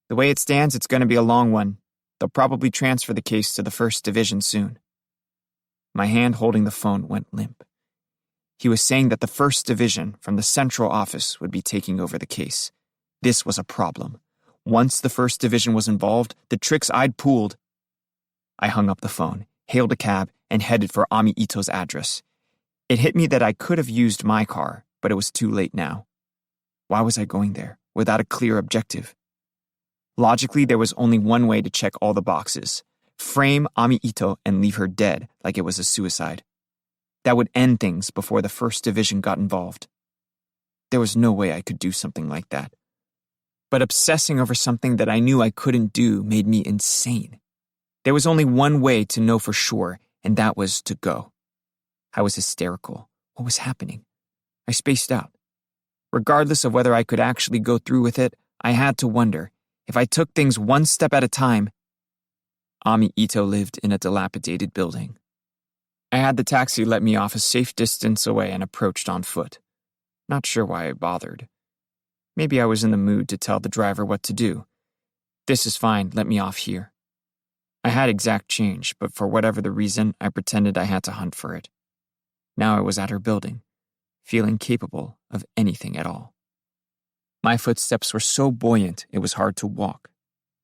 The way it stands, it's going to be a long one. They'll probably transfer the case to the First Division soon. My hand holding the phone went limp. He was saying that the First Division from the central office would be taking over the case. This was a problem. Once the First Division was involved, the tricks I'd pulled. I hung up the phone, hailed a cab, and headed for Ami Ito's address. It hit me that I could have used my car, but it was too late now. Why was I going there, without a clear objective? Logically, there was only one way to check all the boxes. Frame Ami Ito and leave her dead like it was a suicide. That would end things before the First Division got involved. There was no way I could do something like that. But obsessing over something that I knew I couldn't do made me insane. There was only one way to know for sure, and that was to go. I was hysterical. What was happening? I spaced out. Regardless of whether I could actually go through with it, I had to wonder, if I took things one step at a time. Ami Ito lived in a dilapidated building. I had the taxi let me off a safe distance away and approached on foot. Not sure why I bothered. Maybe I was in the mood to tell the driver what to do. "This is fine, let me off here." I had exact change, but for whatever the reason, I pretended I had to hunt for it. Now I was at her building, feeling capable of anything at all. My footsteps were so buoyant it was hard to walk.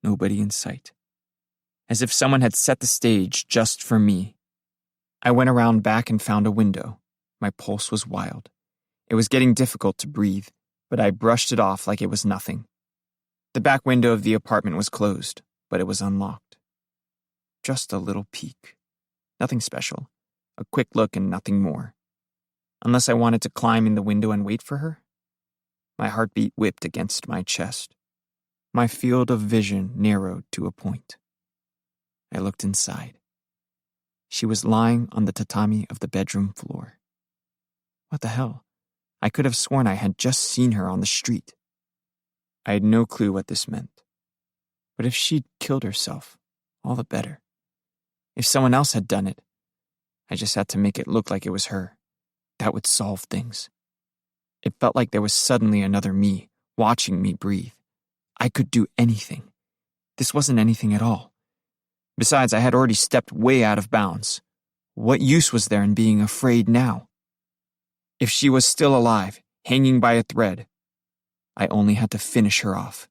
Nobody in sight. As if someone had set the stage just for me. I went around back and found a window. My pulse was wild. It was getting difficult to breathe, but I brushed it off like it was nothing. The back window of the apartment was closed, but it was unlocked. Just a little peek. Nothing special. A quick look and nothing more. Unless I wanted to climb in the window and wait for her? My heartbeat whipped against my chest. My field of vision narrowed to a point. I looked inside. She was lying on the tatami of the bedroom floor. What the hell? I could have sworn I had just seen her on the street. I had no clue what this meant. But if she'd killed herself, all the better. If someone else had done it, I just had to make it look like it was her. That would solve things. It felt like there was suddenly another me, watching me breathe. I could do anything. This wasn't anything at all. Besides, I had already stepped way out of bounds. What use was there in being afraid now? If she was still alive, hanging by a thread, I only had to finish her off.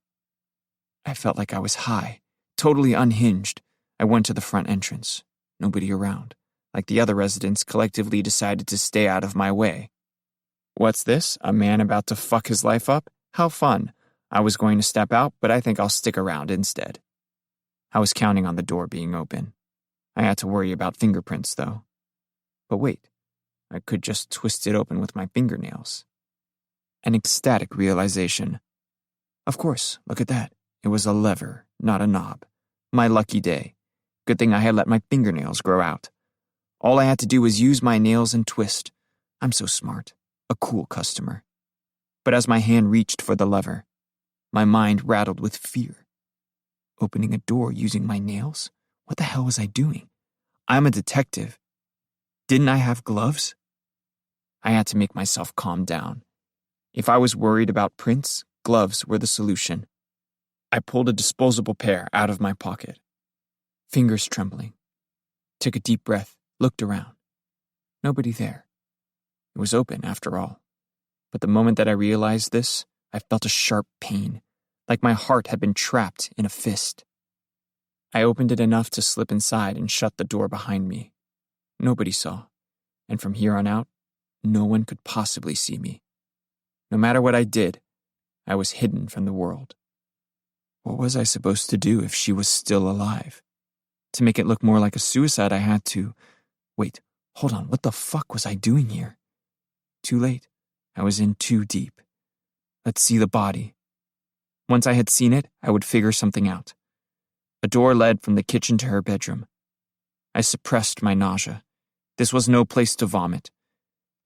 I felt like I was high, totally unhinged. I went to the front entrance. Nobody around. Like the other residents collectively decided to stay out of my way. What's this? A man about to fuck his life up? How fun. I was going to step out, but I think I'll stick around instead. I was counting on the door being open. I had to worry about fingerprints, though. But wait, I could just twist it open with my fingernails. An ecstatic realization. Of course, look at that. It was a lever, not a knob. My lucky day. Good thing I had let my fingernails grow out. All I had to do was use my nails and twist. I'm so smart. A cool customer. But as my hand reached for the lever, my mind rattled with fear. Opening a door using my nails? What the hell was I doing? I'm a detective. Didn't I have gloves? I had to make myself calm down. If I was worried about prints, gloves were the solution. I pulled a disposable pair out of my pocket. Fingers trembling. Took a deep breath, looked around. Nobody there. It was open, after all. But the moment that I realized this, I felt a sharp pain, like my heart had been trapped in a fist. I opened it enough to slip inside and shut the door behind me. Nobody saw, and from here on out, no one could possibly see me. No matter what I did, I was hidden from the world. What was I supposed to do if she was still alive? To make it look more like a suicide, I had to... Wait, hold on, what the fuck was I doing here? Too late. I was in too deep. Let's see the body. Once I had seen it, I would figure something out. A door led from the kitchen to her bedroom. I suppressed my nausea. This was no place to vomit.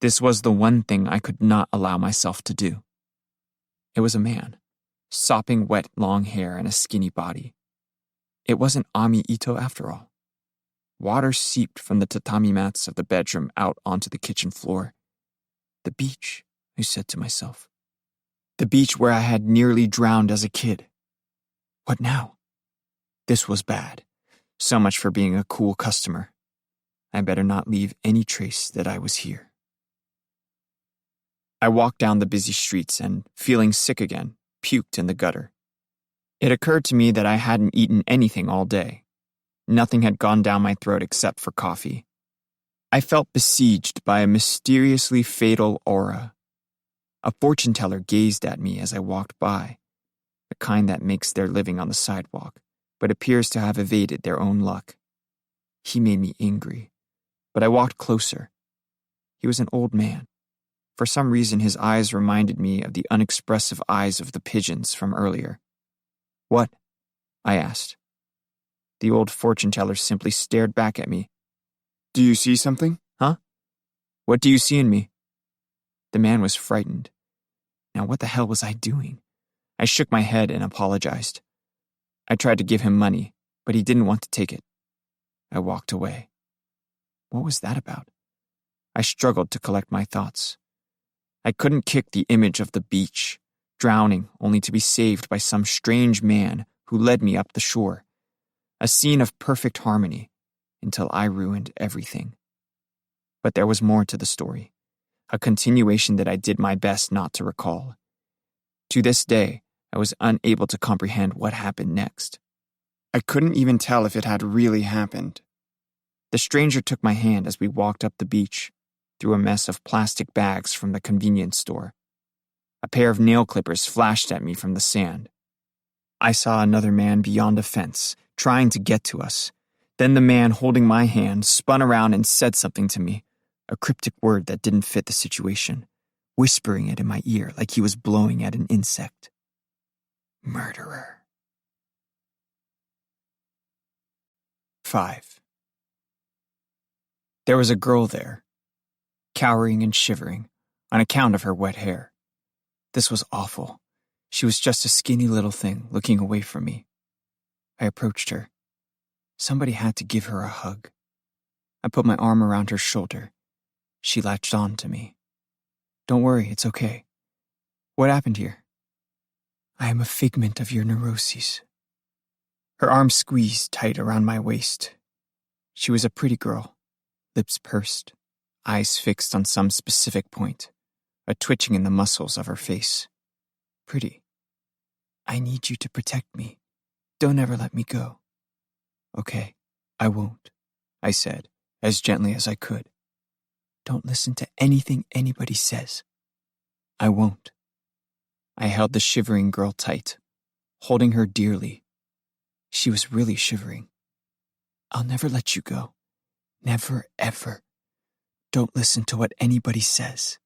This was the one thing I could not allow myself to do. It was a man, sopping wet long hair and a skinny body. It wasn't Ami Ito after all. Water seeped from the tatami mats of the bedroom out onto the kitchen floor. The beach, I said to myself. The beach where I had nearly drowned as a kid. What now? This was bad. So much for being a cool customer. I better not leave any trace that I was here. I walked down the busy streets and, feeling sick again, puked in the gutter. It occurred to me that I hadn't eaten anything all day. Nothing had gone down my throat except for coffee. I felt besieged by a mysteriously fatal aura. A fortune teller gazed at me as I walked by, the kind that makes their living on the sidewalk, but appears to have evaded their own luck. He made me angry, but I walked closer. He was an old man. For some reason, his eyes reminded me of the unexpressive eyes of the pigeons from earlier. What? I asked. The old fortune teller simply stared back at me. Do you see something? Huh? What do you see in me? The man was frightened. Now what the hell was I doing? I shook my head and apologized. I tried to give him money, but he didn't want to take it. I walked away. What was that about? I struggled to collect my thoughts. I couldn't kick the image of the beach, drowning only to be saved by some strange man who led me up the shore. A scene of perfect harmony, until I ruined everything. But there was more to the story, a continuation that I did my best not to recall. To this day, I was unable to comprehend what happened next. I couldn't even tell if it had really happened. The stranger took my hand as we walked up the beach, through a mess of plastic bags from the convenience store. A pair of nail clippers flashed at me from the sand. I saw another man beyond a fence, trying to get to us. Then the man holding my hand spun around and said something to me, a cryptic word that didn't fit the situation, whispering it in my ear like he was blowing at an insect. Murderer. 5. There was a girl there, cowering and shivering, on account of her wet hair. This was awful. She was just a skinny little thing looking away from me. I approached her. Somebody had to give her a hug. I put my arm around her shoulder. She latched on to me. Don't worry, it's okay. What happened here? I am a figment of your neuroses. Her arm squeezed tight around my waist. She was a pretty girl, lips pursed, eyes fixed on some specific point, a twitching in the muscles of her face. Pretty. I need you to protect me, Don't ever let me go. Okay, I won't, I said, as gently as I could. Don't listen to anything anybody says. I won't. I held the shivering girl tight, holding her dearly. She was really shivering. I'll never let you go. Never, ever. Don't listen to what anybody says.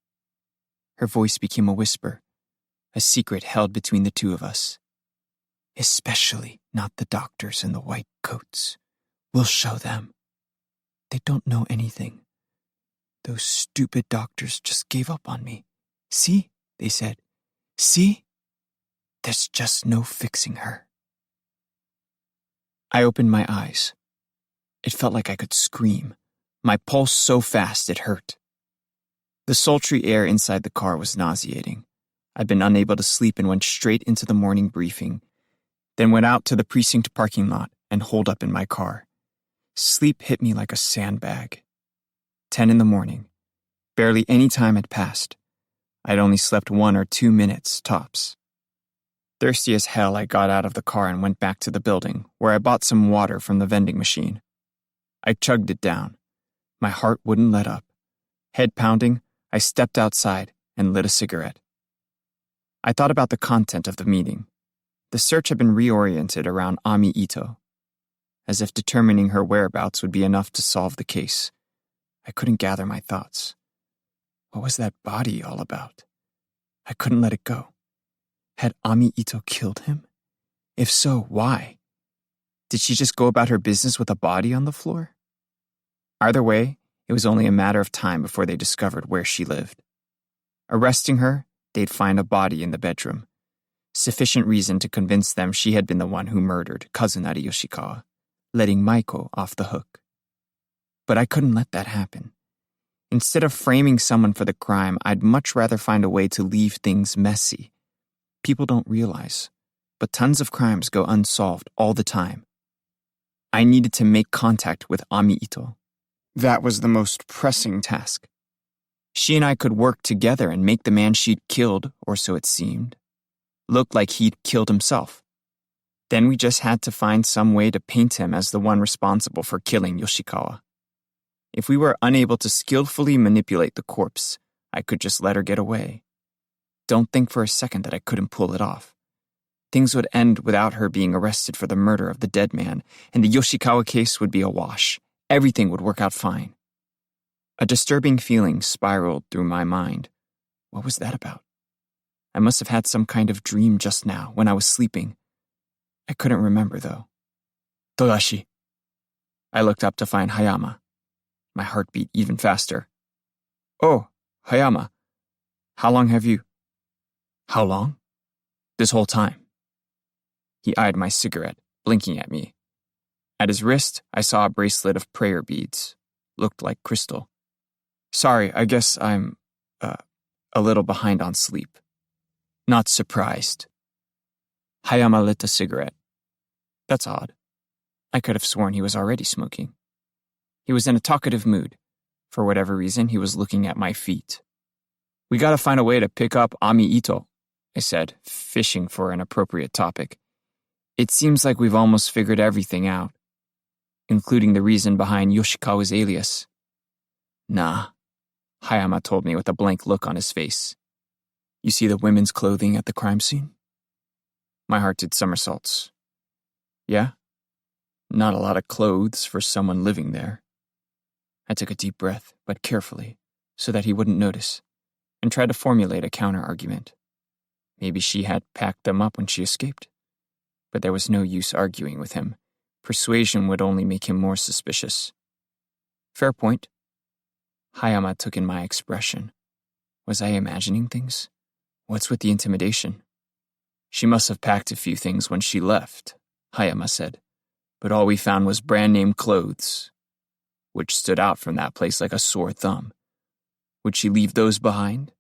Her voice became a whisper, a secret held between the two of us. Especially not the doctors in the white coats. We'll show them. They don't know anything. Those stupid doctors just gave up on me. See, they said. See? There's just no fixing her. I opened my eyes. It felt like I could scream, my pulse so fast it hurt. The sultry air inside the car was nauseating. I'd been unable to sleep and went straight into the morning briefing, then went out to the precinct parking lot and holed up in my car. Sleep hit me like a sandbag. 10 in the morning. Barely any time had passed. I'd only slept 1 or 2 minutes, tops. Thirsty as hell, I got out of the car and went back to the building, where I bought some water from the vending machine. I chugged it down. My heart wouldn't let up. Head pounding, I stepped outside and lit a cigarette. I thought about the content of the meeting. The search had been reoriented around Ami Ito, as if determining her whereabouts would be enough to solve the case. I couldn't gather my thoughts. What was that body all about? I couldn't let it go. Had Ami Ito killed him? If so, why? Did she just go about her business with a body on the floor? Either way, it was only a matter of time before they discovered where she lived. Arresting her, they'd find a body in the bedroom. Sufficient reason to convince them she had been the one who murdered Kazunari Yoshikawa, letting Maiko off the hook. But I couldn't let that happen. Instead of framing someone for the crime, I'd much rather find a way to leave things messy. People don't realize, but tons of crimes go unsolved all the time. I needed to make contact with Ami Ito. That was the most pressing task. She and I could work together and make the man she'd killed, or so it seemed, look like he'd killed himself. Then we just had to find some way to paint him as the one responsible for killing Yoshikawa. If we were unable to skillfully manipulate the corpse, I could just let her get away. Don't think for a second that I couldn't pull it off. Things would end without her being arrested for the murder of the dead man, and the Yoshikawa case would be a wash. Everything would work out fine. A disturbing feeling spiraled through my mind. What was that about? I must have had some kind of dream just now when I was sleeping. I couldn't remember, though. Togashi. I looked up to find Hayama. My heart beat even faster. Oh, Hayama. How long have you... How long? This whole time. He eyed my cigarette, blinking at me. At his wrist, I saw a bracelet of prayer beads. Looked like crystal. Sorry, I guess I'm, a little behind on sleep. Not surprised. Hayama lit a cigarette. That's odd. I could have sworn he was already smoking. He was in a talkative mood. For whatever reason, he was looking at my feet. We gotta find a way to pick up Ami Ito, I said, fishing for an appropriate topic. It seems like we've almost figured everything out, including the reason behind Yoshikawa's alias. Nah, Hayama told me with a blank look on his face. You see the women's clothing at the crime scene? My heart did somersaults. Yeah? Not a lot of clothes for someone living there. I took a deep breath, but carefully, so that he wouldn't notice, and tried to formulate a counter-argument. Maybe she had packed them up when she escaped. But there was no use arguing with him. Persuasion would only make him more suspicious. Fair point. Hayama took in my expression. Was I imagining things? What's with the intimidation? She must have packed a few things when she left, Hayama said. But all we found was brand-name clothes, which stood out from that place like a sore thumb. Would she leave those behind?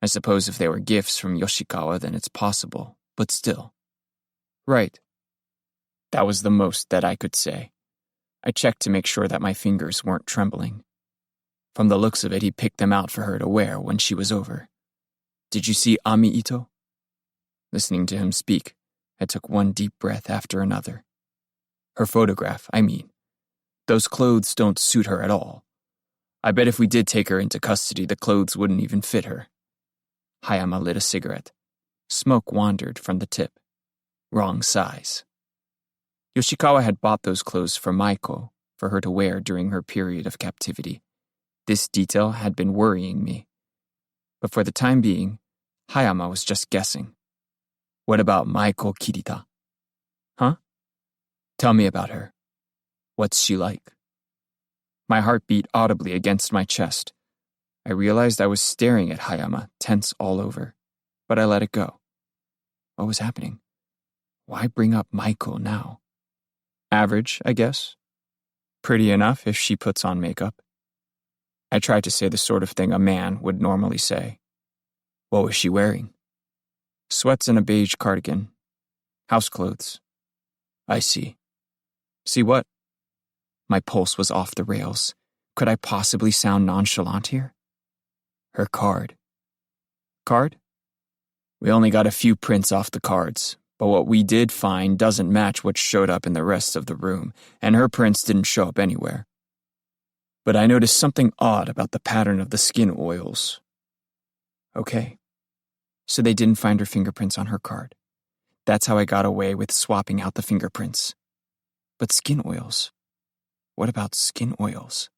I suppose if they were gifts from Yoshikawa, then it's possible, but still. Right. That was the most that I could say. I checked to make sure that my fingers weren't trembling. From the looks of it, he picked them out for her to wear when she was over. Did you see Ami Ito? Listening to him speak, I took one deep breath after another. Her photograph, I mean. Those clothes don't suit her at all. I bet if we did take her into custody, the clothes wouldn't even fit her. Hayama lit a cigarette. Smoke wandered from the tip. Wrong size. Yoshikawa had bought those clothes for Maiko, for her to wear during her period of captivity. This detail had been worrying me. But for the time being, Hayama was just guessing. What about Maiko Kirita? Huh? Tell me about her. What's she like? My heart beat audibly against my chest. I realized I was staring at Hayama, tense all over. But I let it go. What was happening? Why bring up Maiko now? Average, I guess. Pretty enough if she puts on makeup. I tried to say the sort of thing a man would normally say. What was she wearing? Sweats and a beige cardigan. House clothes. I see. See what? My pulse was off the rails. Could I possibly sound nonchalant here? Her card. Card? We only got a few prints off the cards, but what we did find doesn't match what showed up in the rest of the room, and her prints didn't show up anywhere. But I noticed something odd about the pattern of the skin oils. Okay. So they didn't find her fingerprints on her card. That's how I got away with swapping out the fingerprints. But skin oils? What about skin oils?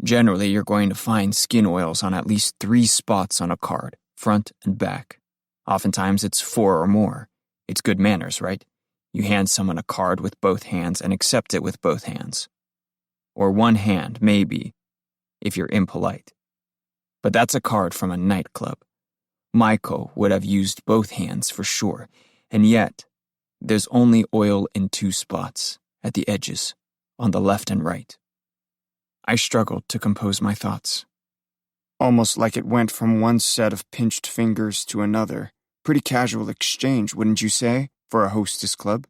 Generally, you're going to find skin oils on at least 3 spots on a card, front and back. Oftentimes, it's 4 or more. It's good manners, right? You hand someone a card with both hands and accept it with both hands. Or one hand, maybe, if you're impolite. But that's a card from a nightclub. Maiko would have used both hands for sure, and yet, there's only oil in 2 spots, at the edges, on the left and right. I struggled to compose my thoughts. Almost like it went from one set of pinched fingers to another. Pretty casual exchange, wouldn't you say, for a hostess club?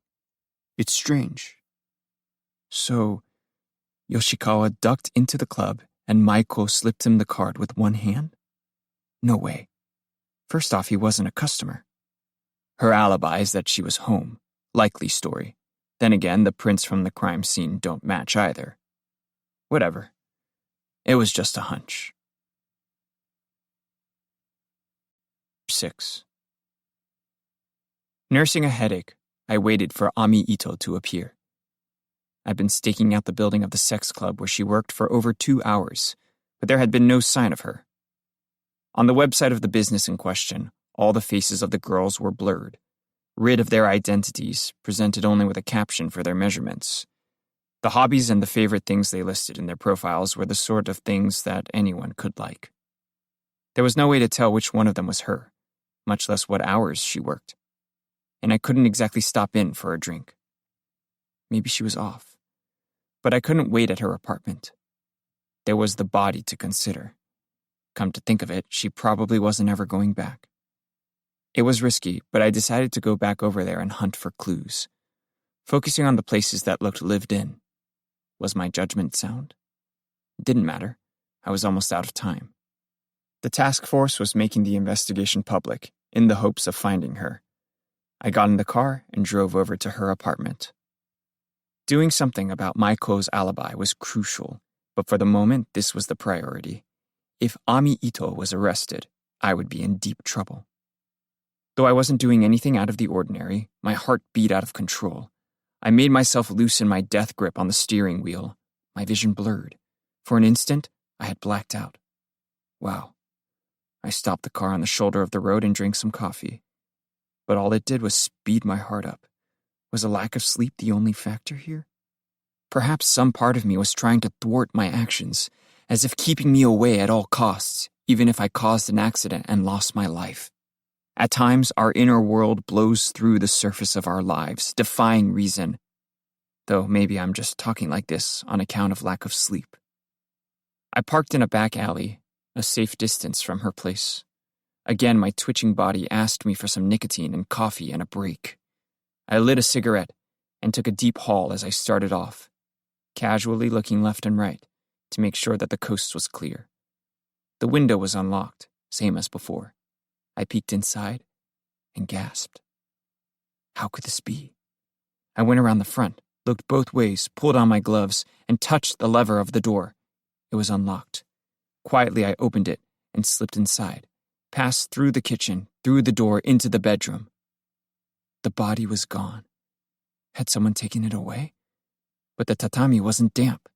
It's strange. So, Yoshikawa ducked into the club and Maiko slipped him the card with one hand? No way. First off, he wasn't a customer. Her alibi is that she was home. Likely story. Then again, the prints from the crime scene don't match either. Whatever. It was just a hunch. 6. Nursing a headache, I waited for Ami Ito to appear. I'd been staking out the building of the sex club where she worked for over 2 hours, but there had been no sign of her. On the website of the business in question, all the faces of the girls were blurred, rid of their identities, presented only with a caption for their measurements. The hobbies and the favorite things they listed in their profiles were the sort of things that anyone could like. There was no way to tell which one of them was her, much less what hours she worked. And I couldn't exactly stop in for a drink. Maybe she was off. But I couldn't wait at her apartment. There was the body to consider. Come to think of it, she probably wasn't ever going back. It was risky, but I decided to go back over there and hunt for clues, focusing on the places that looked lived in. Was my judgment sound? It didn't matter. I was almost out of time. The task force was making the investigation public, in the hopes of finding her. I got in the car and drove over to her apartment. Doing something about Maiko's alibi was crucial, but for the moment, this was the priority. If Ami Ito was arrested, I would be in deep trouble. Though I wasn't doing anything out of the ordinary, my heart beat out of control. I made myself loosen my death grip on the steering wheel. My vision blurred. For an instant, I had blacked out. Wow. I stopped the car on the shoulder of the road and drank some coffee. But all it did was speed my heart up. Was a lack of sleep the only factor here? Perhaps some part of me was trying to thwart my actions, as if keeping me away at all costs, even if I caused an accident and lost my life. At times, our inner world blows through the surface of our lives, defying reason. Though maybe I'm just talking like this on account of lack of sleep. I parked in a back alley, a safe distance from her place. Again, my twitching body asked me for some nicotine and coffee and a break. I lit a cigarette and took a deep haul as I started off, casually looking left and right to make sure that the coast was clear. The window was unlocked, same as before. I peeked inside and gasped. How could this be? I went around the front, looked both ways, pulled on my gloves, and touched the lever of the door. It was unlocked. Quietly, I opened it and slipped inside, passed through the kitchen, through the door, into the bedroom. The body was gone. Had someone taken it away? But the tatami wasn't damp.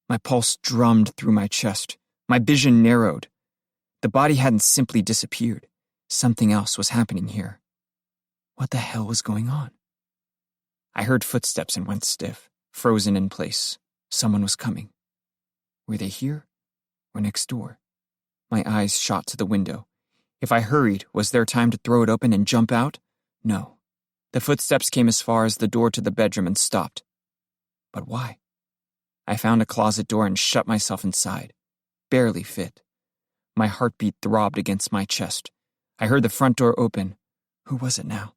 My pulse drummed through my chest. My vision narrowed. The body hadn't simply disappeared. Something else was happening here. What the hell was going on? I heard footsteps and went stiff, frozen in place. Someone was coming. Were they here or next door? My eyes shot to the window. If I hurried, was there time to throw it open and jump out? No. The footsteps came as far as the door to the bedroom and stopped. But why? I found a closet door and shut myself inside. Barely fit. My heartbeat throbbed against my chest. I heard the front door open. Who was it now?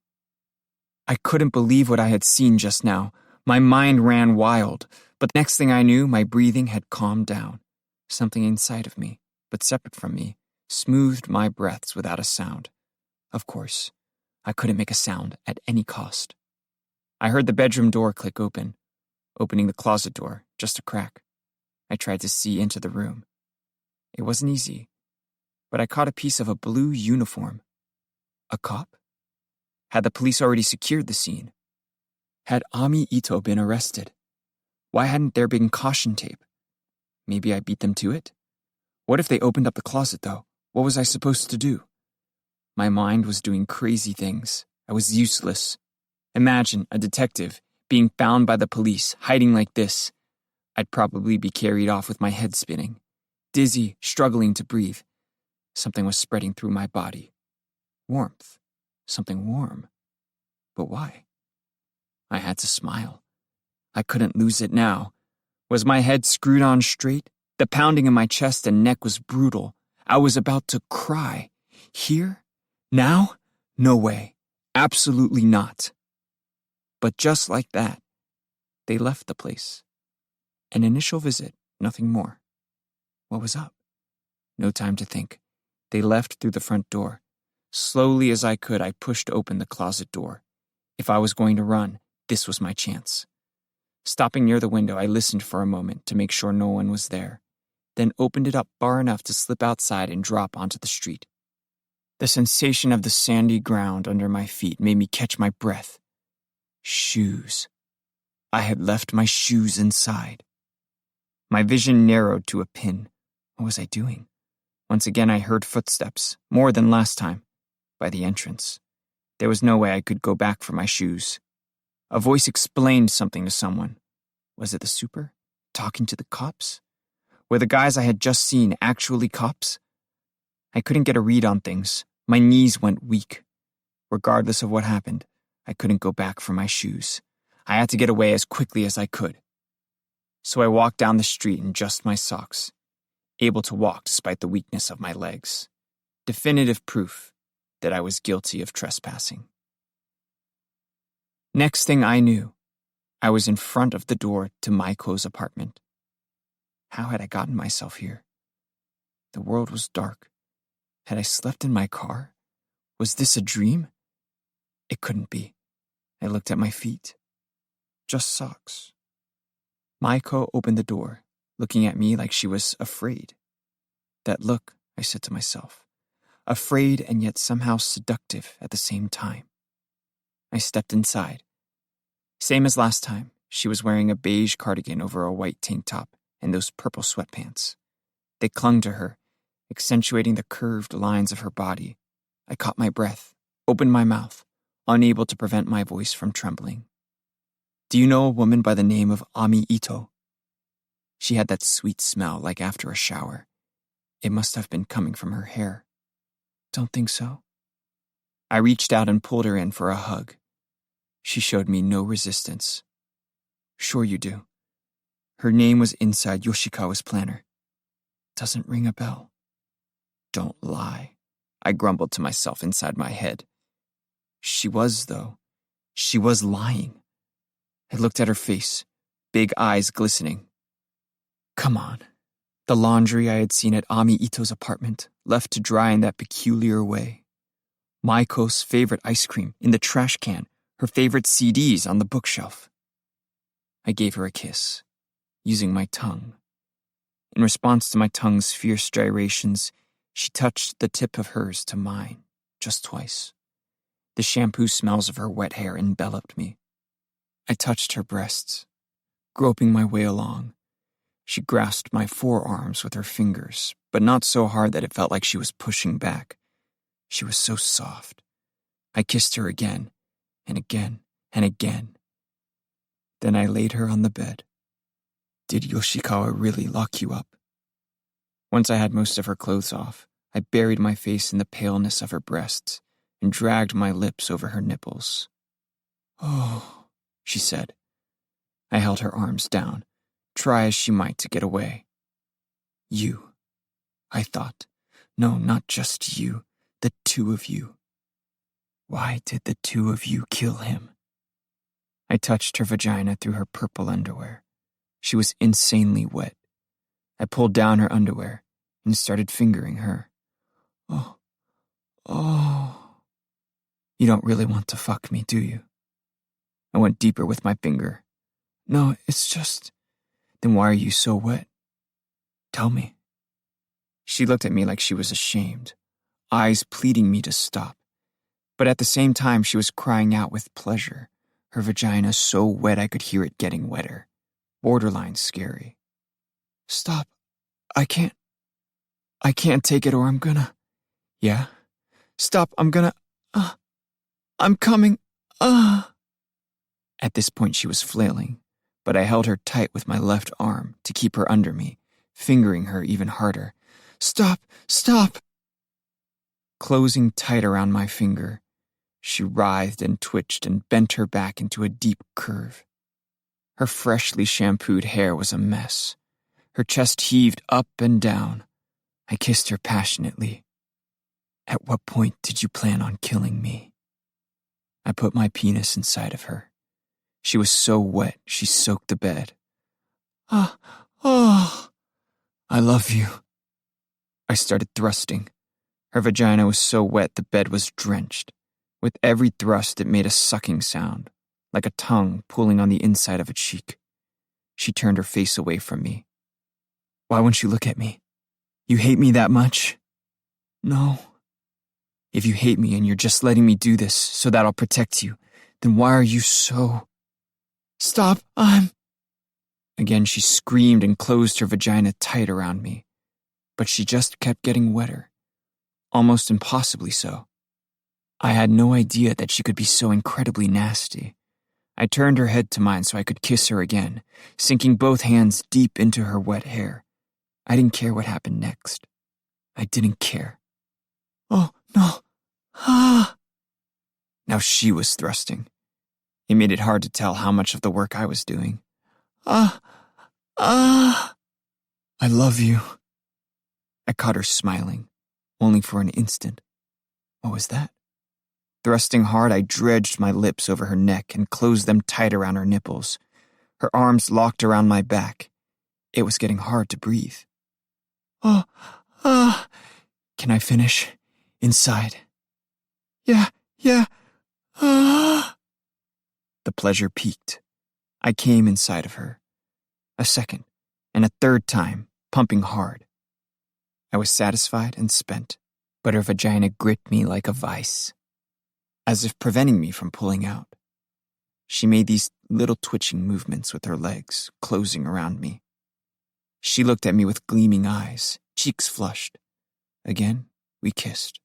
I couldn't believe what I had seen just now. My mind ran wild, but the next thing I knew, my breathing had calmed down. Something inside of me, but separate from me, smoothed my breaths without a sound. Of course, I couldn't make a sound at any cost. I heard the bedroom door click open, opening the closet door, just a crack. I tried to see into the room. It wasn't easy, but I caught a piece of a blue uniform. A cop? Had the police already secured the scene? Had Ami Ito been arrested? Why hadn't there been caution tape? Maybe I beat them to it? What if they opened up the closet, though? What was I supposed to do? My mind was doing crazy things. I was useless. Imagine a detective being found by the police, hiding like this. I'd probably be carried off with my head spinning, dizzy, struggling to breathe. Something was spreading through my body. Warmth. Something warm. But why? I had to smile. I couldn't lose it now. Was my head screwed on straight? The pounding in my chest and neck was brutal. I was about to cry. Here? Now? No way. Absolutely not. But just like that, they left the place. An initial visit, nothing more. What was up? No time to think. They left through the front door. Slowly as I could, I pushed open the closet door. If I was going to run, this was my chance. Stopping near the window, I listened for a moment to make sure no one was there, then opened it up far enough to slip outside and drop onto the street. The sensation of the sandy ground under my feet made me catch my breath. Shoes. I had left my shoes inside. My vision narrowed to a pin. What was I doing? Once again, I heard footsteps, more than last time, by the entrance. There was no way I could go back for my shoes. A voice explained something to someone. Was it the super? Talking to the cops? Were the guys I had just seen actually cops? I couldn't get a read on things. My knees went weak. Regardless of what happened, I couldn't go back for my shoes. I had to get away as quickly as I could. So I walked down the street in just my socks, able to walk despite the weakness of my legs. Definitive proof that I was guilty of trespassing. Next thing I knew, I was in front of the door to Maiko's apartment. How had I gotten myself here? The world was dark. Had I slept in my car? Was this a dream? It couldn't be. I looked at my feet. Just socks. Maiko opened the door, looking at me like she was afraid. That look, I said to myself. Afraid and yet somehow seductive at the same time. I stepped inside. Same as last time, she was wearing a beige cardigan over a white tank top and those purple sweatpants. They clung to her, accentuating the curved lines of her body. I caught my breath, opened my mouth, unable to prevent my voice from trembling. Do you know a woman by the name of Ami Ito? She had that sweet smell like after a shower. It must have been coming from her hair. Don't think so? I reached out and pulled her in for a hug. She showed me no resistance. Sure you do. Her name was inside Yoshikawa's planner. Doesn't ring a bell. Don't lie, I grumbled to myself inside my head. She was, though. She was lying. I looked at her face, big eyes glistening. Come on. The laundry I had seen at Ami Ito's apartment, left to dry in that peculiar way. Maiko's favorite ice cream in the trash can, her favorite CDs on the bookshelf. I gave her a kiss, using my tongue. In response to my tongue's fierce gyrations, she touched the tip of hers to mine, just twice. The shampoo smells of her wet hair enveloped me. I touched her breasts, groping my way along. She grasped my forearms with her fingers, but not so hard that it felt like she was pushing back. She was so soft. I kissed her again, and again, and again. Then I laid her on the bed. Did Yoshikawa really lock you up? Once I had most of her clothes off, I buried my face in the paleness of her breasts and dragged my lips over her nipples. Oh, she said. I held her arms down, try as she might to get away. You, I thought. No, not just you, the two of you. Why did the two of you kill him? I touched her vagina through her purple underwear. She was insanely wet. I pulled down her underwear and started fingering her. Oh. You don't really want to fuck me, do you? I went deeper with my finger. No, it's just... Then why are you so wet? Tell me. She looked at me like she was ashamed, eyes pleading me to stop. But at the same time, she was crying out with pleasure, her vagina so wet I could hear it getting wetter, borderline scary. Stop. I can't take it or I'm gonna... Yeah? Stop, I'm gonna... I'm coming... At this point, she was flailing, but I held her tight with my left arm to keep her under me, fingering her even harder. Stop! Closing tight around my finger, she writhed and twitched and bent her back into a deep curve. Her freshly shampooed hair was a mess. Her chest heaved up and down. I kissed her passionately. At what point did you plan on killing me? I put my penis inside of her. She was so wet, she soaked the bed. I love you. I started thrusting. Her vagina was so wet the bed was drenched. With every thrust, it made a sucking sound, like a tongue pulling on the inside of a cheek. She turned her face away from me. Why won't you look at me? You hate me that much? No. If you hate me and you're just letting me do this so that I'll protect you, then why are you so... Stop, Again, she screamed and closed her vagina tight around me. But she just kept getting wetter. Almost impossibly so. I had no idea that she could be so incredibly nasty. I turned her head to mine so I could kiss her again, sinking both hands deep into her wet hair. I didn't care what happened next. I didn't care. Oh, no. Now she was thrusting. It made it hard to tell how much of the work I was doing. I love you. I caught her smiling, only for an instant. What was that? Thrusting hard, I dredged my lips over her neck and closed them tight around her nipples. Her arms locked around my back. It was getting hard to breathe. Can I finish? Inside? Yeah. The pleasure peaked. I came inside of her. A second, and a third time, pumping hard. I was satisfied and spent, but her vagina gripped me like a vice, as if preventing me from pulling out. She made these little twitching movements with her legs, closing around me. She looked at me with gleaming eyes, cheeks flushed. Again, we kissed.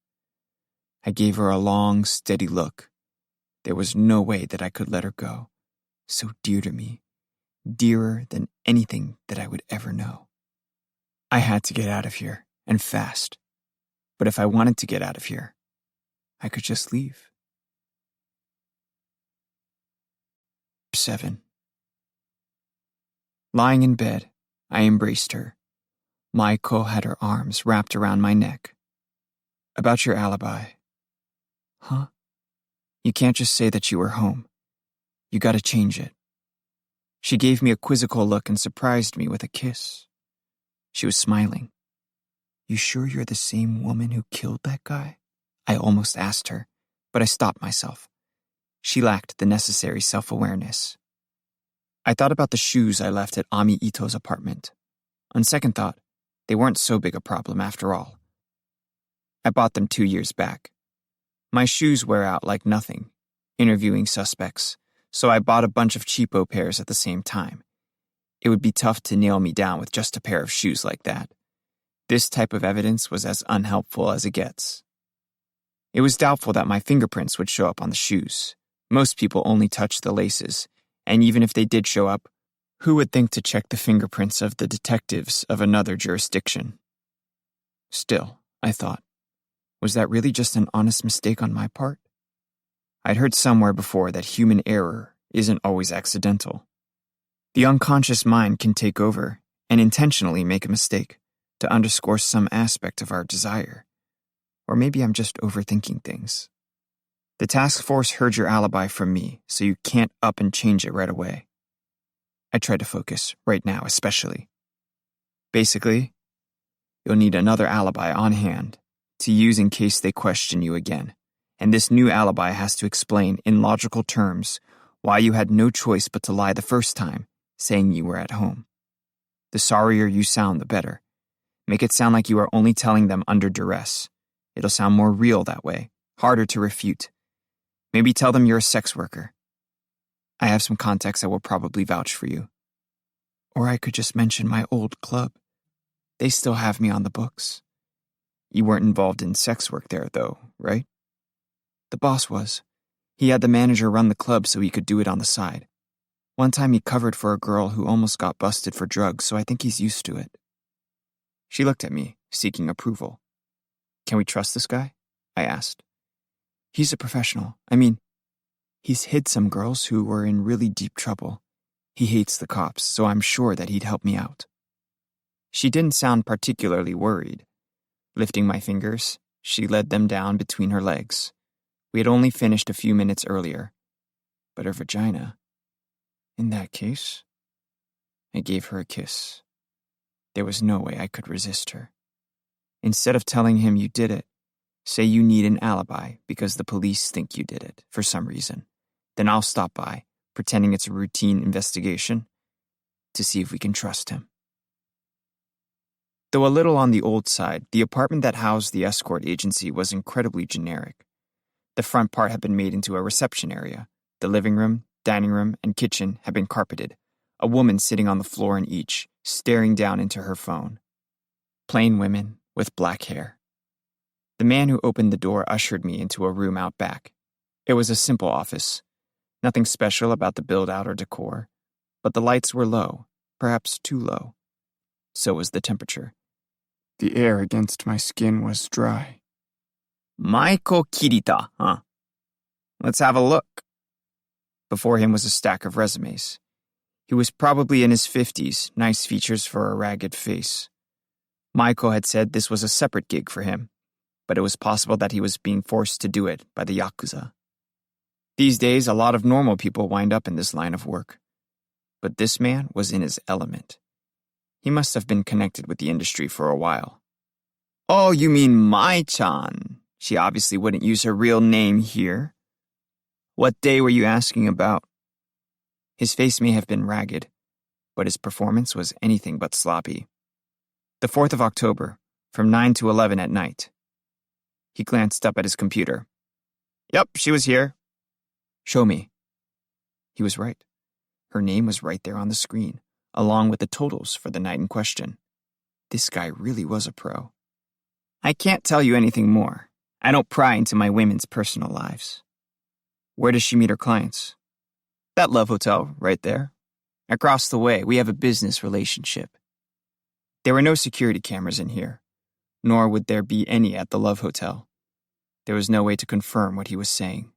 I gave her a long, steady look. There was no way that I could let her go. So dear to me, dearer than anything that I would ever know. I had to get out of here, and fast. But if I wanted to get out of here, I could just leave. 7. Lying in bed, I embraced her. Maiko had her arms wrapped around my neck. About your alibi. Huh? You can't just say that you were home. You gotta change it. She gave me a quizzical look and surprised me with a kiss. She was smiling. You sure you're the same woman who killed that guy? I almost asked her, but I stopped myself. She lacked the necessary self-awareness. I thought about the shoes I left at Ami Ito's apartment. On second thought, they weren't so big a problem after all. I bought them 2 years back. My shoes wear out like nothing, interviewing suspects, so I bought a bunch of cheapo pairs at the same time. It would be tough to nail me down with just a pair of shoes like that. This type of evidence was as unhelpful as it gets. It was doubtful that my fingerprints would show up on the shoes. Most people only touch the laces, and even if they did show up, who would think to check the fingerprints of the detectives of another jurisdiction? Still, I thought, was that really just an honest mistake on my part? I'd heard somewhere before that human error isn't always accidental. The unconscious mind can take over and intentionally make a mistake to underscore some aspect of our desire. Or maybe I'm just overthinking things. The task force heard your alibi from me, so you can't up and change it right away. I tried to focus, right now especially. Basically, you'll need another alibi on hand to use in case they question you again, and this new alibi has to explain in logical terms why you had no choice but to lie the first time, saying you were at home. The sorrier you sound, the better. Make it sound like you are only telling them under duress. It'll sound more real that way, harder to refute. Maybe tell them you're a sex worker. I have some contacts that will probably vouch for you. Or I could just mention my old club. They still have me on the books. You weren't involved in sex work there, though, right? The boss was. He had the manager run the club so he could do it on the side. One time he covered for a girl who almost got busted for drugs, so I think he's used to it. She looked at me, seeking approval. Can we trust this guy? I asked. He's a professional. I mean, he's hid some girls who were in really deep trouble. He hates the cops, so I'm sure that he'd help me out. She didn't sound particularly worried. Lifting my fingers, she led them down between her legs. We had only finished a few minutes earlier. But her vagina... In that case, I gave her a kiss. There was no way I could resist her. Instead of telling him you did it, say you need an alibi because the police think you did it for some reason. Then I'll stop by, pretending it's a routine investigation, to see if we can trust him. Though a little on the old side, the apartment that housed the escort agency was incredibly generic. The front part had been made into a reception area. The living room, dining room, and kitchen had been carpeted, a woman sitting on the floor in each, staring down into her phone. Plain women with black hair. The man who opened the door ushered me into a room out back. It was a simple office. Nothing special about the build-out or decor, but the lights were low, perhaps too low. So was the temperature. The air against my skin was dry. Maiko Kirita, huh? Let's have a look. Before him was a stack of resumes. He was probably in his 50s, nice features for a ragged face. Maiko had said this was a separate gig for him, but it was possible that he was being forced to do it by the Yakuza. These days, a lot of normal people wind up in this line of work. But this man was in his element. He must have been connected with the industry for a while. Oh, you mean Mai-chan. She obviously wouldn't use her real name here. What day were you asking about? His face may have been ragged, but his performance was anything but sloppy. The 4th of October, from 9 to 11 at night. He glanced up at his computer. Yep, she was here. Show me. He was right. Her name was right there on the screen, along with the totals for the night in question. This guy really was a pro. I can't tell you anything more. I don't pry into my women's personal lives. Where does she meet her clients? That Love Hotel, right there. Across the way, we have a business relationship. There were no security cameras in here, nor would there be any at the Love Hotel. There was no way to confirm what he was saying.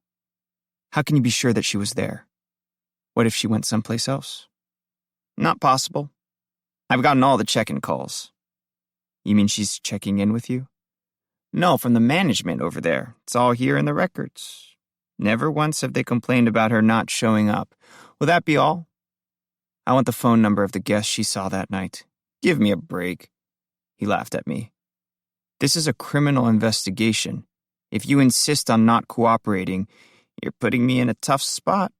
How can you be sure that she was there? What if she went someplace else? Not possible. I've gotten all the check-in calls. You mean she's checking in with you? No, from the management over there. It's all here in the records. Never once have they complained about her not showing up. Will that be all? I want the phone number of the guest she saw that night. Give me a break. He laughed at me. This is a criminal investigation. If you insist on not cooperating, You're putting me in a tough spot.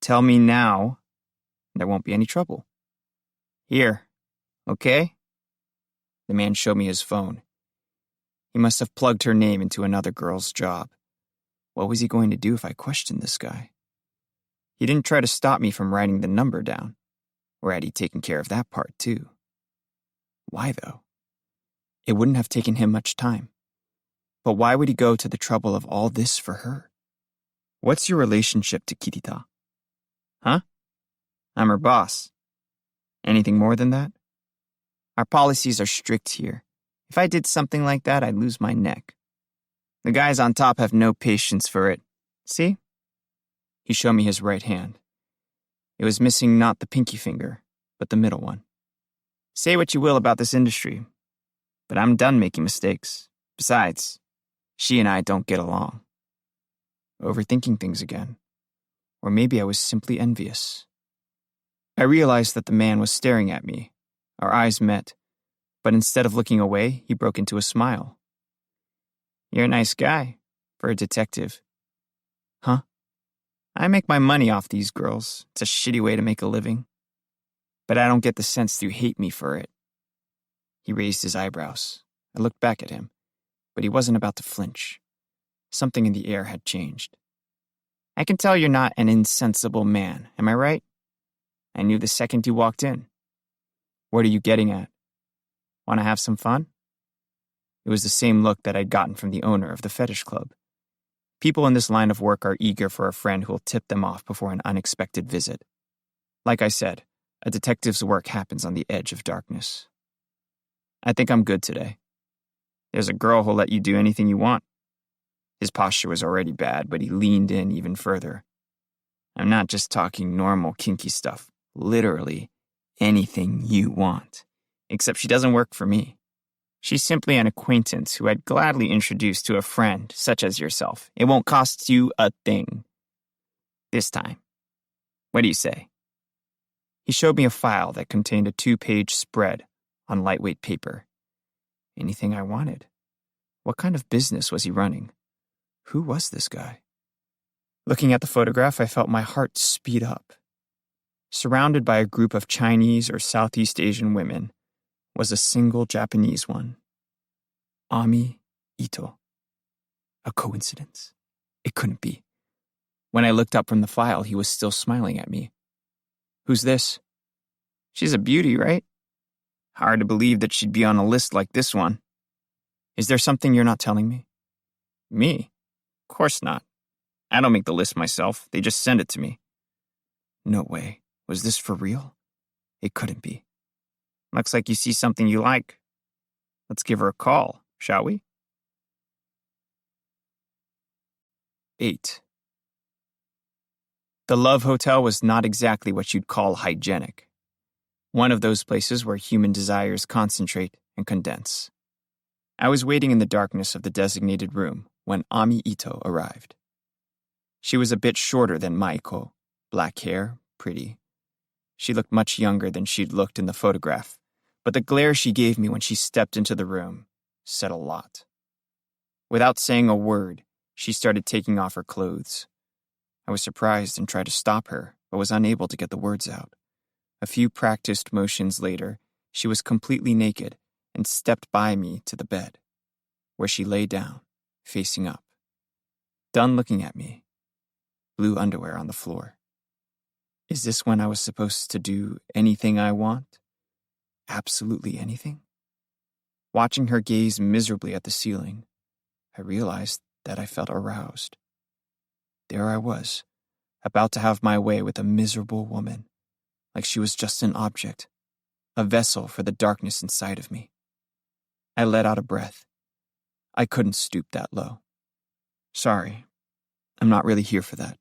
Tell me now, and there won't be any trouble. Here, okay? The man showed me his phone. He must have plugged her name into another girl's job. What was he going to do if I questioned this guy? He didn't try to stop me from writing the number down, or had he taken care of that part too? Why, though? It wouldn't have taken him much time. But why would he go to the trouble of all this for her? What's your relationship to Kirita? Huh? I'm her boss. Anything more than that? Our policies are strict here. If I did something like that, I'd lose my neck. The guys on top have no patience for it. See? He showed me his right hand. It was missing not the pinky finger, but the middle one. Say what you will about this industry, but I'm done making mistakes. Besides, she and I don't get along. Overthinking things again. Or maybe I was simply envious. I realized that the man was staring at me. Our eyes met, but instead of looking away, he broke into a smile. You're a nice guy, for a detective. Huh? I make my money off these girls. It's a shitty way to make a living. But I don't get the sense you hate me for it. He raised his eyebrows. I looked back at him, but he wasn't about to flinch. Something in the air had changed. I can tell you're not an insensible man, am I right? I knew the second you walked in. What are you getting at? Want to have some fun? It was the same look that I'd gotten from the owner of the fetish club. People in this line of work are eager for a friend who'll tip them off before an unexpected visit. Like I said, a detective's work happens on the edge of darkness. I think I'm good today. There's a girl who'll let you do anything you want. His posture was already bad, but he leaned in even further. I'm not just talking normal kinky stuff. Literally anything you want. Except she doesn't work for me. She's simply an acquaintance who I'd gladly introduce to a friend such as yourself. It won't cost you a thing. This time. What do you say? He showed me a file that contained a 2-page spread on lightweight paper. Anything I wanted. What kind of business was he running? Who was this guy? Looking at the photograph, I felt my heart speed up. Surrounded by a group of Chinese or Southeast Asian women was a single Japanese one. Ami Ito. A coincidence? It couldn't be. When I looked up from the file, he was still smiling at me. Who's this? She's a beauty, right? Hard to believe that she'd be on a list like this one. Is there something you're not telling me? Me? Of course not. I don't make the list myself. They just send it to me. No way. Was this for real? It couldn't be. Looks like you see something you like. Let's give her a call, shall we? 8. The Love Hotel was not exactly what you'd call hygienic. One of those places where human desires concentrate and condense. I was waiting in the darkness of the designated room when Ami Ito arrived. She was a bit shorter than Maiko, black hair, pretty. She looked much younger than she'd looked in the photograph, but the glare she gave me when she stepped into the room said a lot. Without saying a word, she started taking off her clothes. I was surprised and tried to stop her, but was unable to get the words out. A few practiced motions later, she was completely naked and stepped by me to the bed, where she lay down, facing up. Done looking at me, blue underwear on the floor. Is this when I was supposed to do anything I want? Absolutely anything? Watching her gaze miserably at the ceiling, I realized that I felt aroused. There I was, about to have my way with a miserable woman, like she was just an object, a vessel for the darkness inside of me. I let out a breath. I couldn't stoop that low. Sorry, I'm not really here for that.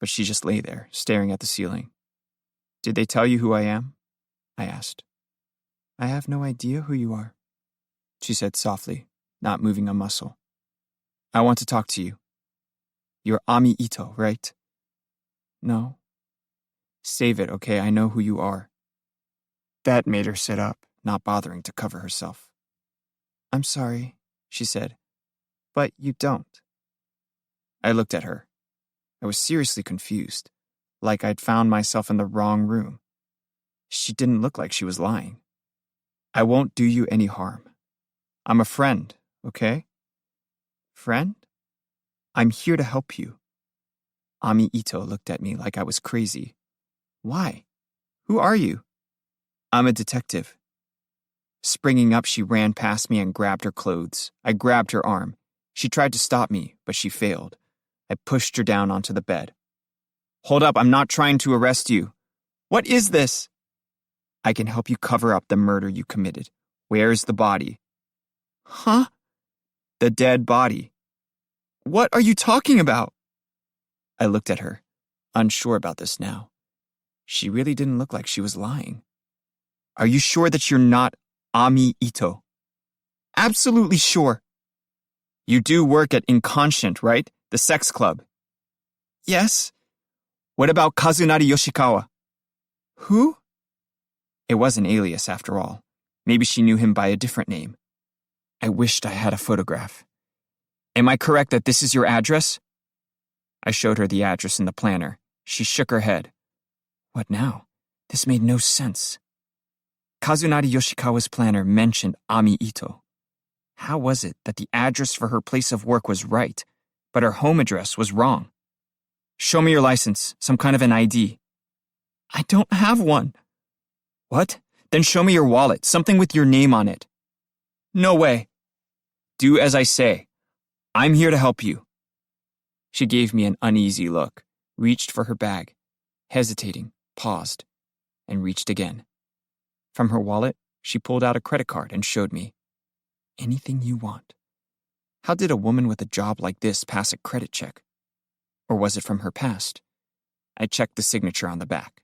But she just lay there, staring at the ceiling. Did they tell you who I am? I asked. I have no idea who you are, she said softly, not moving a muscle. I want to talk to you. You're Ami Ito, right? No. Save it, okay? I know who you are. That made her sit up, not bothering to cover herself. I'm sorry, she said, but you don't. I looked at her. I was seriously confused, like I'd found myself in the wrong room. She didn't look like she was lying. I won't do you any harm. I'm a friend, okay? Friend? I'm here to help you. Ami Ito looked at me like I was crazy. Why? Who are you? I'm a detective. Springing up, she ran past me and grabbed her clothes. I grabbed her arm. She tried to stop me, but she failed. I pushed her down onto the bed. Hold up, I'm not trying to arrest you. What is this? I can help you cover up the murder you committed. Where's the body? Huh? The dead body. What are you talking about? I looked at her, unsure about this now. She really didn't look like she was lying. Are you sure that you're not Ami Ito? Absolutely sure. You do work at Inconscient, right? The sex club. Yes. What about Kazunari Yoshikawa? Who? It was an alias after all. Maybe she knew him by a different name. I wished I had a photograph. Am I correct that this is your address? I showed her the address in the planner. She shook her head. What now? This made no sense. Kazunari Yoshikawa's planner mentioned Ami Ito. How was it that the address for her place of work was right, but her home address was wrong? Show me your license, some kind of an ID. I don't have one. What? Then show me your wallet, something with your name on it. No way. Do as I say. I'm here to help you. She gave me an uneasy look, reached for her bag, hesitating, paused, and reached again. From her wallet, she pulled out a credit card and showed me. Anything you want. How did a woman with a job like this pass a credit check? Or was it from her past? I checked the signature on the back.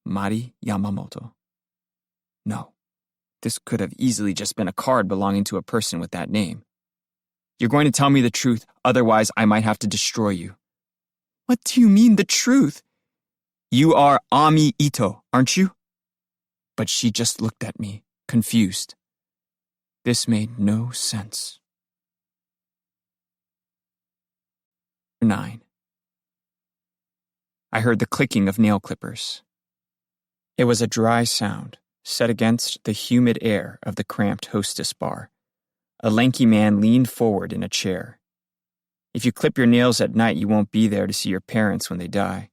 Mari Yamamoto. No, this could have easily just been a card belonging to a person with that name. You're going to tell me the truth, otherwise I might have to destroy you. What do you mean, the truth? You are Ami Ito, aren't you? But she just looked at me, confused. This made no sense. 9. I heard the clicking of nail clippers. It was a dry sound, set against the humid air of the cramped hostess bar. A lanky man leaned forward in a chair. If you clip your nails at night, you won't be there to see your parents when they die,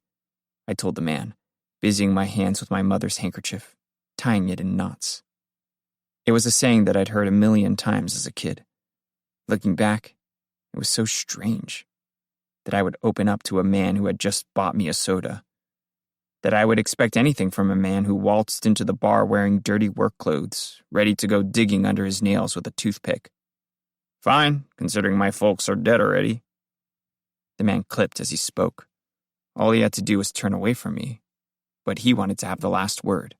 I told the man, busying my hands with my mother's handkerchief, tying it in knots. It was a saying that I'd heard a million times as a kid. Looking back, it was so strange that I would open up to a man who had just bought me a soda, that I would expect anything from a man who waltzed into the bar wearing dirty work clothes, ready to go digging under his nails with a toothpick. Fine, considering my folks are dead already. The man clipped as he spoke. All he had to do was turn away from me, but he wanted to have the last word,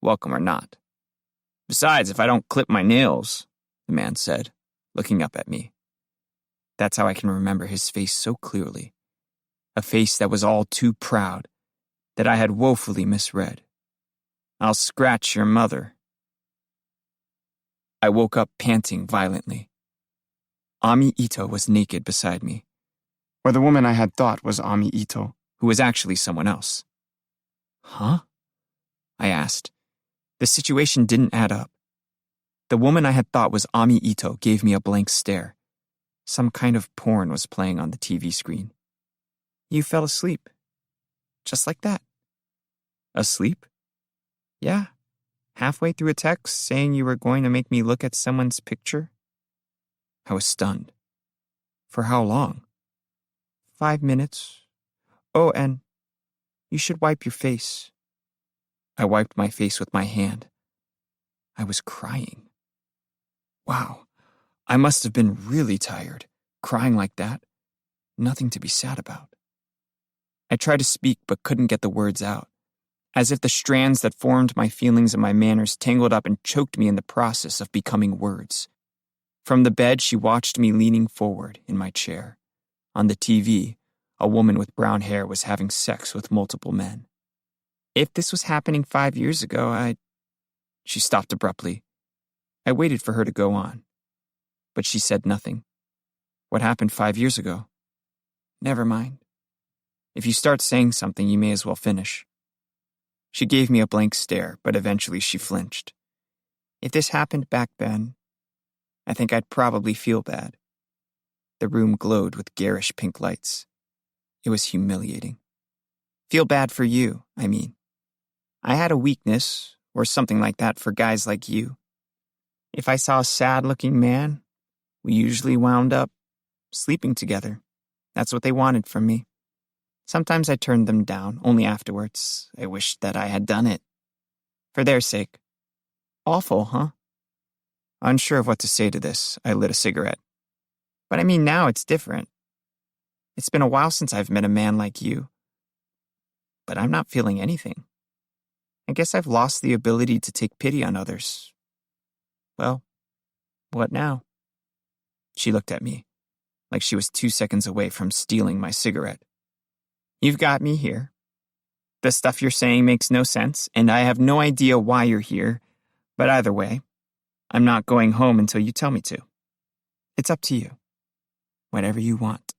welcome or not. Besides, if I don't clip my nails, the man said, looking up at me. That's how I can remember his face so clearly. A face that was all too proud, that I had woefully misread. I'll scratch your mother. I woke up panting violently. Ami Ito was naked beside me. Or the woman I had thought was Ami Ito, who was actually someone else. Huh? I asked. The situation didn't add up. The woman I had thought was Ami Ito gave me a blank stare. Some kind of porn was playing on the TV screen. You fell asleep. Just like that. Asleep? Yeah. Halfway through a text saying you were going to make me look at someone's picture? I was stunned. For how long? 5 minutes. Oh, and you should wipe your face. I wiped my face with my hand. I was crying. Wow, I must have been really tired, crying like that. Nothing to be sad about. I tried to speak but couldn't get the words out, as if the strands that formed my feelings and my manners tangled up and choked me in the process of becoming words. From the bed, she watched me leaning forward in my chair. On the TV, a woman with brown hair was having sex with multiple men. If this was happening 5 years ago, She stopped abruptly. I waited for her to go on, but she said nothing. What happened 5 years ago? Never mind. If you start saying something, you may as well finish. She gave me a blank stare, but eventually she flinched. If this happened back then, I think I'd probably feel bad. The room glowed with garish pink lights. It was humiliating. Feel bad for you, I mean. I had a weakness, or something like that, for guys like you. If I saw a sad-looking man, we usually wound up sleeping together. That's what they wanted from me. Sometimes I turned them down, only afterwards I wished that I had done it. For their sake. Awful, huh? Unsure of what to say to this, I lit a cigarette. But I mean, now it's different. It's been a while since I've met a man like you. But I'm not feeling anything. I guess I've lost the ability to take pity on others. Well, what now? She looked at me, like she was 2 seconds away from stealing my cigarette. You've got me here. The stuff you're saying makes no sense, and I have no idea why you're here, but either way, I'm not going home until you tell me to. It's up to you. Whatever you want.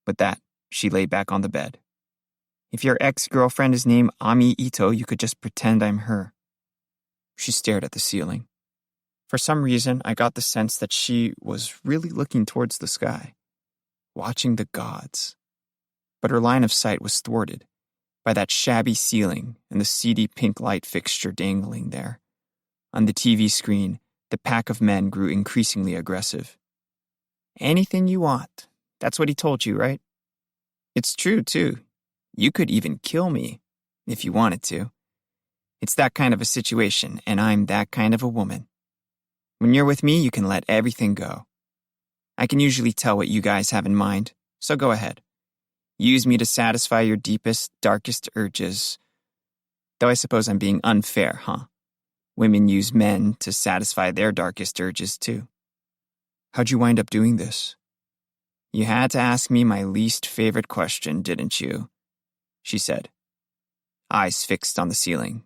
With that, she lay back on the bed. If your ex-girlfriend is named Ami Ito, you could just pretend I'm her. She stared at the ceiling. For some reason, I got the sense that she was really looking towards the sky, watching the gods. But her line of sight was thwarted by that shabby ceiling and the seedy pink light fixture dangling there. On the TV screen, the pack of men grew increasingly aggressive. Anything you want. That's what he told you, right? It's true, too. You could even kill me, if you wanted to. It's that kind of a situation, and I'm that kind of a woman. When you're with me, you can let everything go. I can usually tell what you guys have in mind, so go ahead. Use me to satisfy your deepest, darkest urges. Though I suppose I'm being unfair, huh? Women use men to satisfy their darkest urges, too. How'd you wind up doing this? You had to ask me my least favorite question, didn't you? She said, eyes fixed on the ceiling.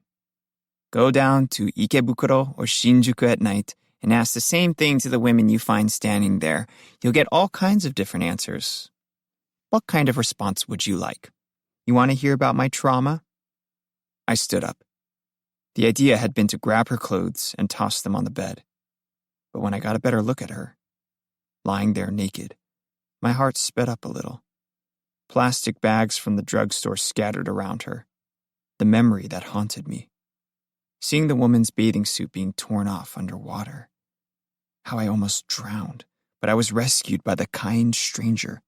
Go down to Ikebukuro or Shinjuku at night and ask the same thing to the women you find standing there. You'll get all kinds of different answers. What kind of response would you like? You want to hear about my trauma? I stood up. The idea had been to grab her clothes and toss them on the bed. But when I got a better look at her, lying there naked, my heart sped up a little. Plastic bags from the drugstore scattered around her. The memory that haunted me. Seeing the woman's bathing suit being torn off underwater. How I almost drowned, but I was rescued by the kind stranger.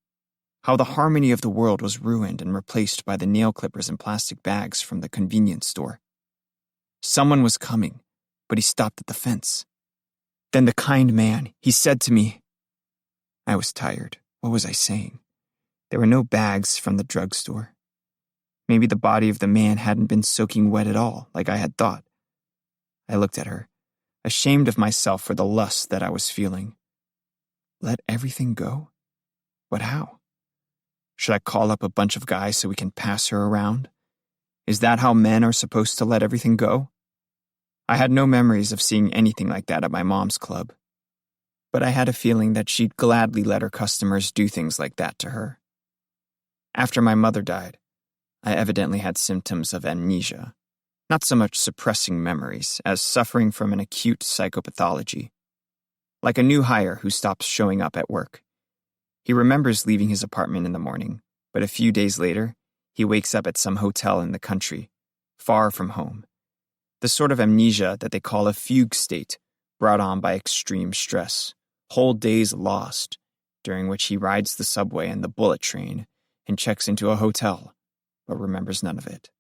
How the harmony of the world was ruined and replaced by the nail clippers and plastic bags from the convenience store. Someone was coming, but he stopped at the fence. Then the kind man, he said to me, I was tired. What was I saying? There were no bags from the drugstore. Maybe the body of the man hadn't been soaking wet at all, like I had thought. I looked at her, ashamed of myself for the lust that I was feeling. Let everything go? But how? Should I call up a bunch of guys so we can pass her around? Is that how men are supposed to let everything go? I had no memories of seeing anything like that at my mom's club. But I had a feeling that she'd gladly let her customers do things like that to her. After my mother died, I evidently had symptoms of amnesia. Not so much suppressing memories as suffering from an acute psychopathology. Like a new hire who stops showing up at work. He remembers leaving his apartment in the morning, but a few days later, he wakes up at some hotel in the country, far from home. The sort of amnesia that they call a fugue state, brought on by extreme stress. Whole days lost, during which he rides the subway and the bullet train and checks into a hotel, but remembers none of it.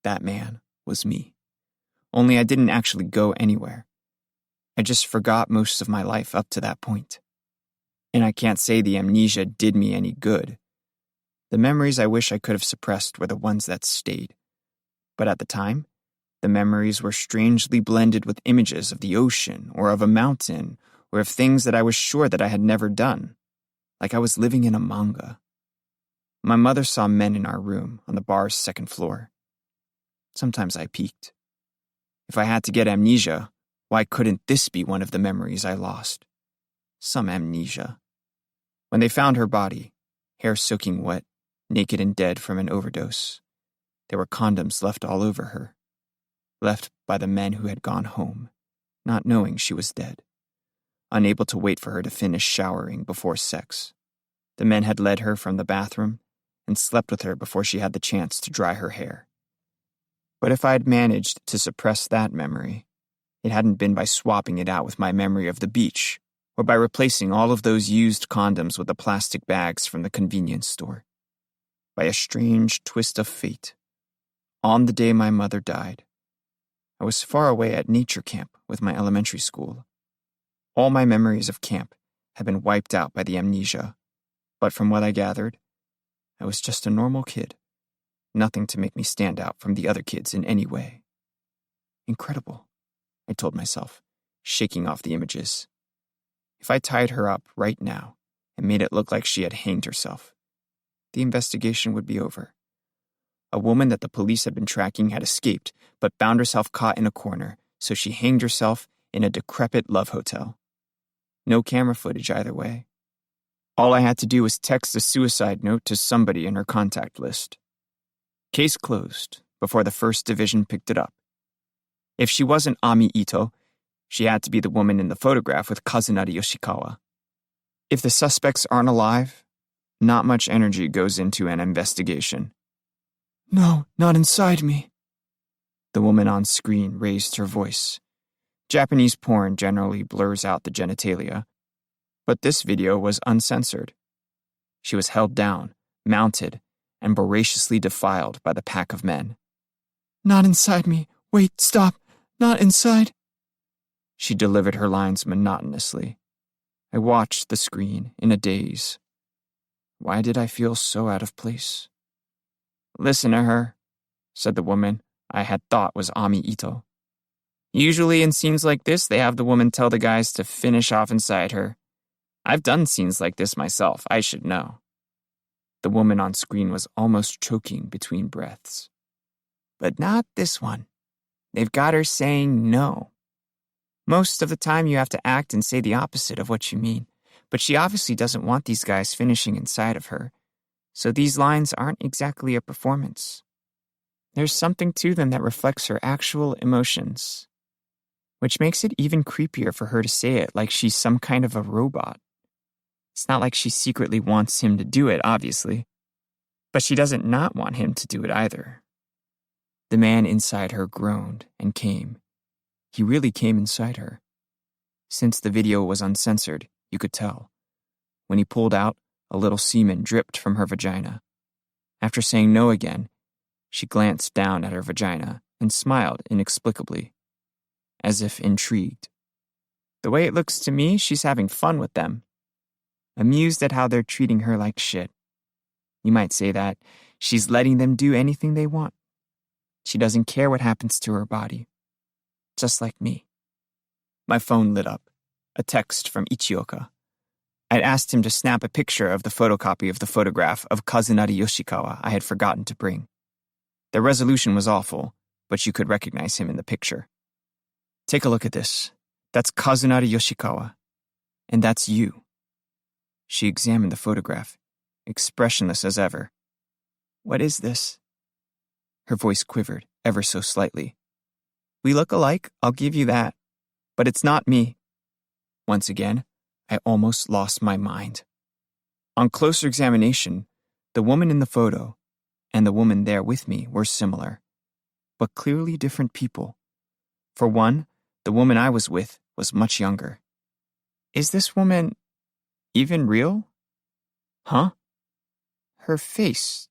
That man was me. Only I didn't actually go anywhere. I just forgot most of my life up to that point. And I can't say the amnesia did me any good. The memories I wish I could have suppressed were the ones that stayed. But at the time, the memories were strangely blended with images of the ocean or of a mountain or of things that I was sure that I had never done, like I was living in a manga. My mother saw men in our room on the bar's second floor. Sometimes I peeked. If I had to get amnesia, why couldn't this be one of the memories I lost? Some amnesia. When they found her body, hair soaking wet, naked and dead from an overdose. There were condoms left all over her, left by the men who had gone home, not knowing she was dead, unable to wait for her to finish showering before sex. The men had led her from the bathroom and slept with her before she had the chance to dry her hair. But if I had managed to suppress that memory, it hadn't been by swapping it out with my memory of the beach, or by replacing all of those used condoms with the plastic bags from the convenience store. By a strange twist of fate, on the day my mother died, I was far away at nature camp with my elementary school. All my memories of camp had been wiped out by the amnesia, but from what I gathered, I was just a normal kid, nothing to make me stand out from the other kids in any way. Incredible, I told myself, shaking off the images. If I tied her up right now and made it look like she had hanged herself, the investigation would be over. A woman that the police had been tracking had escaped, but found herself caught in a corner, so she hanged herself in a decrepit love hotel. No camera footage either way. All I had to do was text a suicide note to somebody in her contact list. Case closed before the First Division picked it up. If she wasn't Ami Ito, she had to be the woman in the photograph with Kazunari Yoshikawa. If the suspects aren't alive, not much energy goes into an investigation. "No, not inside me." The woman on screen raised her voice. Japanese porn generally blurs out the genitalia, but this video was uncensored. She was held down, mounted, and voraciously defiled by the pack of men. "Not inside me. Wait, stop. Not inside." She delivered her lines monotonously. I watched the screen in a daze. Why did I feel so out of place? "Listen to her," said the woman I had thought was Ami Ito. "Usually in scenes like this, they have the woman tell the guys to finish off inside her. I've done scenes like this myself, I should know." The woman on screen was almost choking between breaths. "But not this one. They've got her saying no. Most of the time you have to act and say the opposite of what you mean, but she obviously doesn't want these guys finishing inside of her, so these lines aren't exactly a performance. There's something to them that reflects her actual emotions, which makes it even creepier for her to say it like she's some kind of a robot. It's not like she secretly wants him to do it, obviously, but she doesn't not want him to do it either." The man inside her groaned and came. He really came inside her. Since the video was uncensored, you could tell. When he pulled out, a little semen dripped from her vagina. After saying no again, she glanced down at her vagina and smiled inexplicably, as if intrigued. "The way it looks to me, she's having fun with them. Amused at how they're treating her like shit. You might say that she's letting them do anything they want. She doesn't care what happens to her body. Just like me." My phone lit up. A text from Ichioka. I'd asked him to snap a picture of the photocopy of the photograph of Kazunari Yoshikawa I had forgotten to bring. The resolution was awful, but you could recognize him in the picture. "Take a look at this. That's Kazunari Yoshikawa. And that's you." She examined the photograph, expressionless as ever. "What is this?" Her voice quivered, ever so slightly. "We look alike, I'll give you that. But it's not me." Once again, I almost lost my mind. On closer examination, the woman in the photo and the woman there with me were similar, but clearly different people. For one, the woman I was with was much younger. Is this woman even real? Huh? Her face.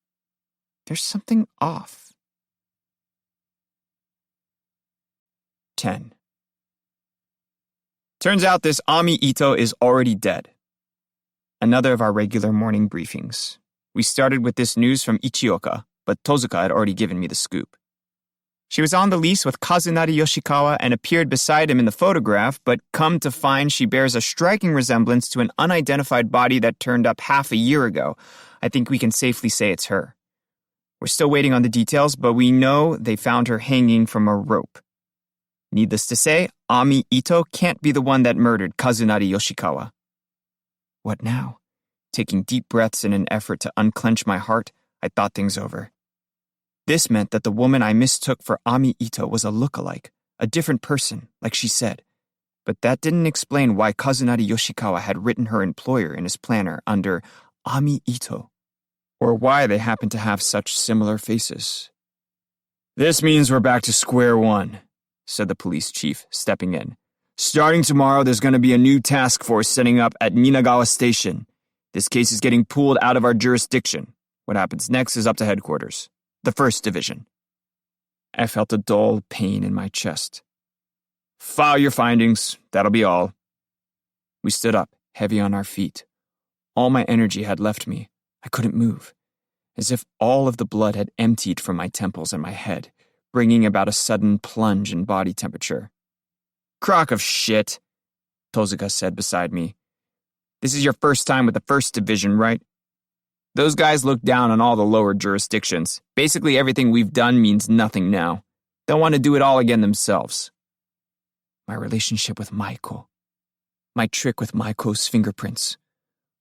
There's something off. 10. Turns out this Ami Ito is already dead. Another of our regular morning briefings. We started with this news from Ichioka, but Tozuka had already given me the scoop. She was on the lease with Kazunari Yoshikawa and appeared beside him in the photograph, but come to find she bears a striking resemblance to an unidentified body that turned up half a year ago. I think we can safely say it's her. We're still waiting on the details, but we know they found her hanging from a rope. Needless to say, Ami Ito can't be the one that murdered Kazunari Yoshikawa. What now? Taking deep breaths in an effort to unclench my heart, I thought things over. This meant that the woman I mistook for Ami Ito was a look-alike, a different person, like she said. But that didn't explain why Kazunari Yoshikawa had written her employer in his planner under Ami Ito, or why they happened to have such similar faces. "This means we're back to square one," said the police chief, stepping in. "Starting tomorrow, there's going to be a new task force setting up at Minagawa Station. This case is getting pulled out of our jurisdiction. What happens next is up to headquarters, the 1st Division." I felt a dull pain in my chest. "File your findings. That'll be all." We stood up, heavy on our feet. All my energy had left me. I couldn't move, as if all of the blood had emptied from my temples and my head, bringing about a sudden plunge in body temperature. "Crock of shit," Tozuka said beside me. "This is your first time with the 1st Division, right? Those guys look down on all the lower jurisdictions. Basically everything we've done means nothing now. They'll want to do it all again themselves." My relationship with Maiko. My trick with Maiko's fingerprints.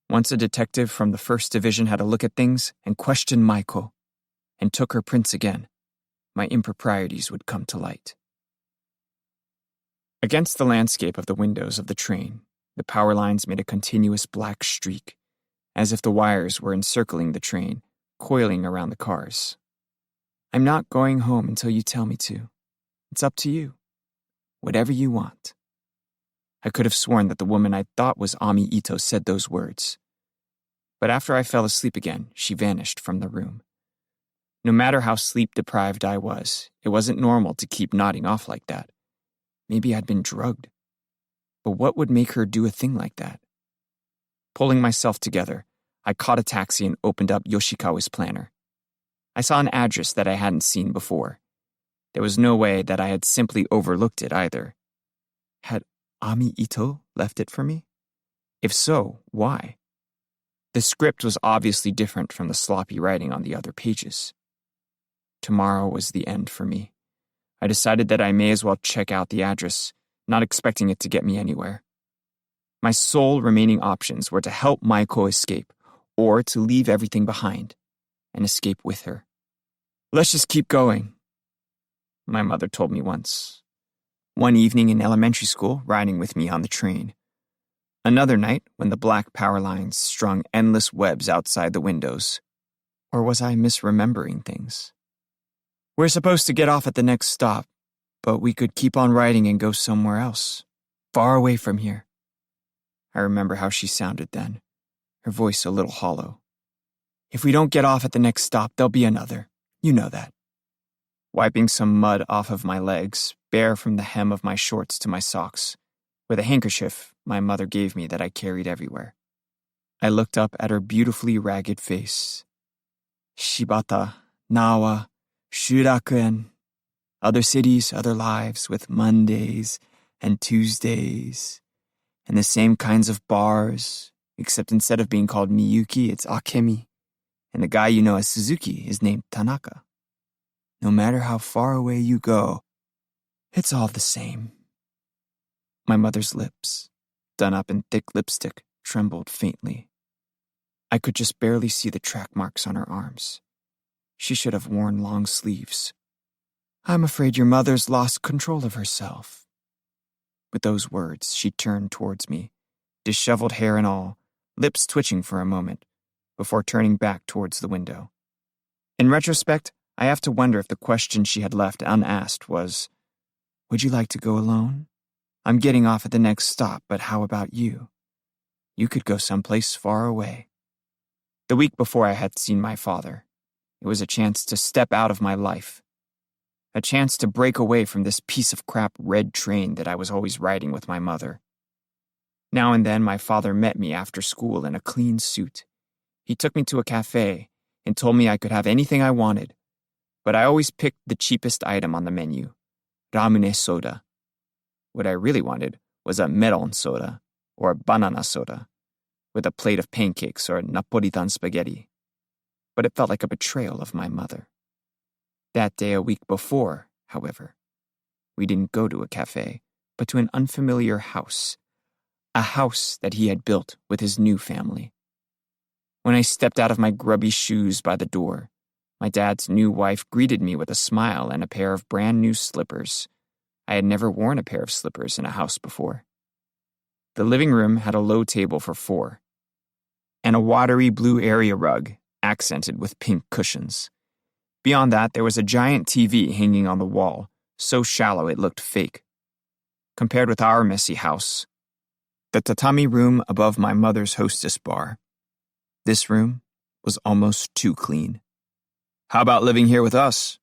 Once a detective from the 1st Division had a look at things and questioned Maiko, and took her prints again, my improprieties would come to light. Against the landscape of the windows of the train, the power lines made a continuous black streak, as if the wires were encircling the train, coiling around the cars. "I'm not going home until you tell me to. It's up to you. Whatever you want." I could have sworn that the woman I thought was Ami Ito said those words. But after I fell asleep again, she vanished from the room. No matter how sleep-deprived I was, it wasn't normal to keep nodding off like that. Maybe I'd been drugged. But what would make her do a thing like that? Pulling myself together, I caught a taxi and opened up Yoshikawa's planner. I saw an address that I hadn't seen before. There was no way that I had simply overlooked it either. Had Ami Ito left it for me? If so, why? The script was obviously different from the sloppy writing on the other pages. Tomorrow was the end for me. I decided that I may as well check out the address, not expecting it to get me anywhere. My sole remaining options were to help Maiko escape, or to leave everything behind and escape with her. "Let's just keep going," my mother told me once. One evening in elementary school, riding with me on the train. Another night when the black power lines strung endless webs outside the windows. Or was I misremembering things? "We're supposed to get off at the next stop, but we could keep on riding and go somewhere else, far away from here." I remember how she sounded then, her voice a little hollow. "If we don't get off at the next stop, there'll be another. You know that." Wiping some mud off of my legs, bare from the hem of my shorts to my socks, with a handkerchief my mother gave me that I carried everywhere. I looked up at her beautifully ragged face. Shibata, Nawa, Shurakuen. Other cities, other lives, with Mondays and Tuesdays, and the same kinds of bars, except instead of being called Miyuki, it's Akemi, and the guy you know as Suzuki is named Tanaka. No matter how far away you go, it's all the same. My mother's lips, done up in thick lipstick, trembled faintly. I could just barely see the track marks on her arms. She should have worn long sleeves. "I'm afraid your mother's lost control of herself." With those words, she turned towards me, disheveled hair and all, lips twitching for a moment, before turning back towards the window. In retrospect, I have to wonder if the question she had left unasked was, "Would you like to go alone? I'm getting off at the next stop, but how about you? You could go someplace far away." The week before I had seen my father. It was a chance to step out of my life. A chance to break away from this piece of crap red train that I was always riding with my mother. Now and then my father met me after school in a clean suit. He took me to a cafe and told me I could have anything I wanted, but I always picked the cheapest item on the menu, ramune soda. What I really wanted was a melon soda or a banana soda with a plate of pancakes or Napolitan spaghetti. But it felt like a betrayal of my mother. That day a week before, however, we didn't go to a cafe, but to an unfamiliar house, a house that he had built with his new family. When I stepped out of my grubby shoes by the door, my dad's new wife greeted me with a smile and a pair of brand new slippers. I had never worn a pair of slippers in a house before. The living room had a low table for 4, and a watery blue area rug accented with pink cushions. Beyond that, there was a giant TV hanging on the wall, so shallow it looked fake. Compared with our messy house, the tatami room above my mother's hostess bar, this room was almost too clean. "How about living here with us?"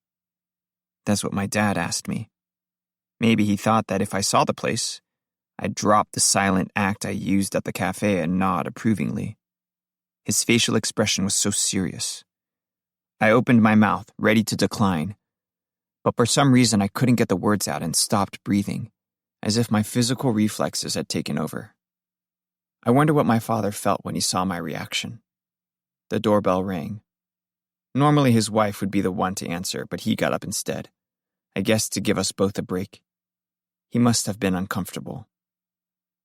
That's what my dad asked me. Maybe he thought that if I saw the place, I'd drop the silent act I used at the cafe and nod approvingly. His facial expression was so serious. I opened my mouth, ready to decline, but for some reason I couldn't get the words out and stopped breathing, as if my physical reflexes had taken over. I wonder what my father felt when he saw my reaction. The doorbell rang. Normally his wife would be the one to answer, but he got up instead, I guess to give us both a break. He must have been uncomfortable.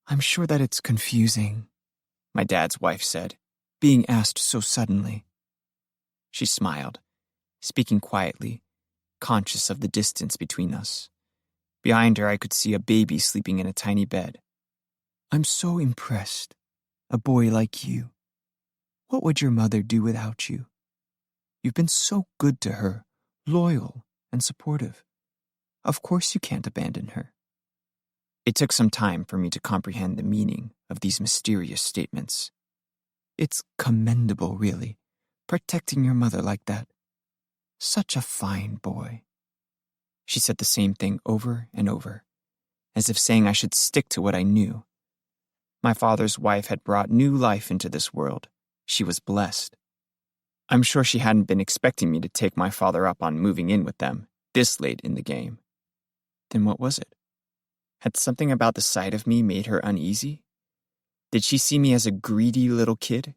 "I'm sure that it's confusing," my dad's wife said, being asked so suddenly. She smiled, speaking quietly, conscious of the distance between us. Behind her, I could see a baby sleeping in a tiny bed. "I'm so impressed. A boy like you. What would your mother do without you? You've been so good to her, loyal and supportive. Of course you can't abandon her." It took some time for me to comprehend the meaning of these mysterious statements. "It's commendable, really, protecting your mother like that. Such a fine boy." She said the same thing over and over, as if saying I should stick to what I knew. My father's wife had brought new life into this world. She was blessed. I'm sure she hadn't been expecting me to take my father up on moving in with them, this late in the game. Then what was it? Had something about the sight of me made her uneasy? Did she see me as a greedy little kid?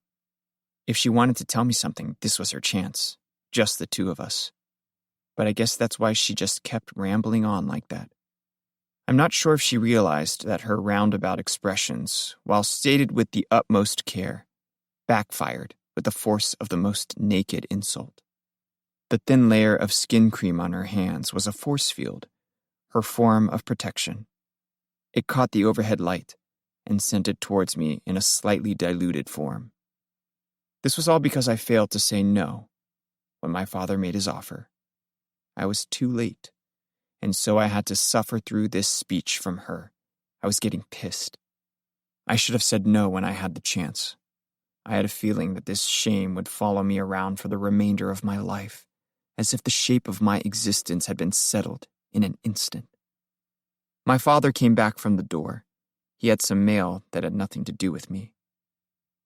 If she wanted to tell me something, this was her chance. Just the two of us. But I guess that's why she just kept rambling on like that. I'm not sure if she realized that her roundabout expressions, while stated with the utmost care, backfired with the force of the most naked insult. The thin layer of skin cream on her hands was a force field, her form of protection. It caught the overhead light and sent it towards me in a slightly diluted form. This was all because I failed to say no when my father made his offer. I was too late, and so I had to suffer through this speech from her. I was getting pissed. I should have said no when I had the chance. I had a feeling that this shame would follow me around for the remainder of my life, as if the shape of my existence had been settled in an instant. My father came back from the door. He had some mail that had nothing to do with me.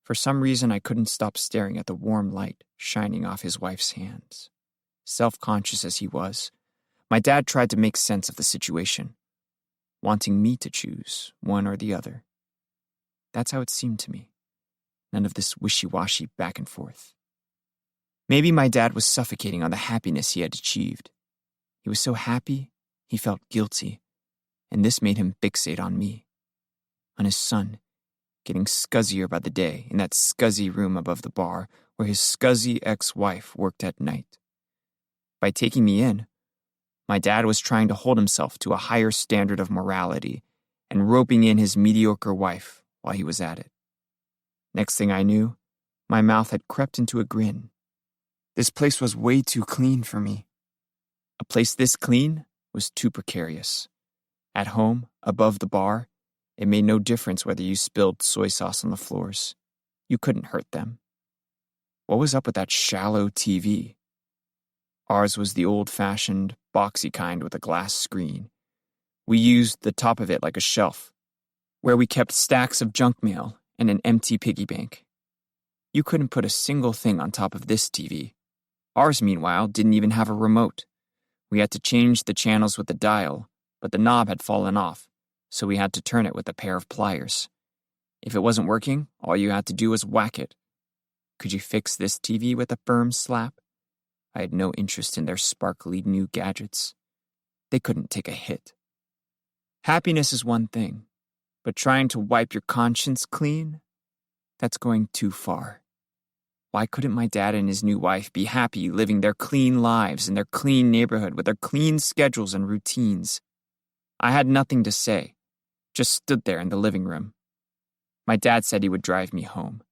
For some reason, I couldn't stop staring at the warm light shining off his wife's hands. Self-conscious as he was, my dad tried to make sense of the situation, wanting me to choose one or the other. That's how it seemed to me. None of this wishy-washy back and forth. Maybe my dad was suffocating on the happiness he had achieved. He was so happy, he felt guilty, and this made him fixate on me, on his son, getting scuzzier by the day in that scuzzy room above the bar where his scuzzy ex-wife worked at night. By taking me in, my dad was trying to hold himself to a higher standard of morality and roping in his mediocre wife while he was at it. Next thing I knew, my mouth had crept into a grin. This place was way too clean for me. A place this clean was too precarious. At home, above the bar, it made no difference whether you spilled soy sauce on the floors. You couldn't hurt them. What was up with that shallow TV? Ours was the old-fashioned, boxy kind with a glass screen. We used the top of it like a shelf, where we kept stacks of junk mail and an empty piggy bank. You couldn't put a single thing on top of this TV. Ours, meanwhile, didn't even have a remote. We had to change the channels with the dial, but the knob had fallen off, so we had to turn it with a pair of pliers. If it wasn't working, all you had to do was whack it. Could you fix this TV with a firm slap? I had no interest in their sparkly new gadgets. They couldn't take a hit. Happiness is one thing, but trying to wipe your conscience clean? That's going too far. Why couldn't my dad and his new wife be happy living their clean lives in their clean neighborhood with their clean schedules and routines? I had nothing to say, just stood there in the living room. My dad said he would drive me home.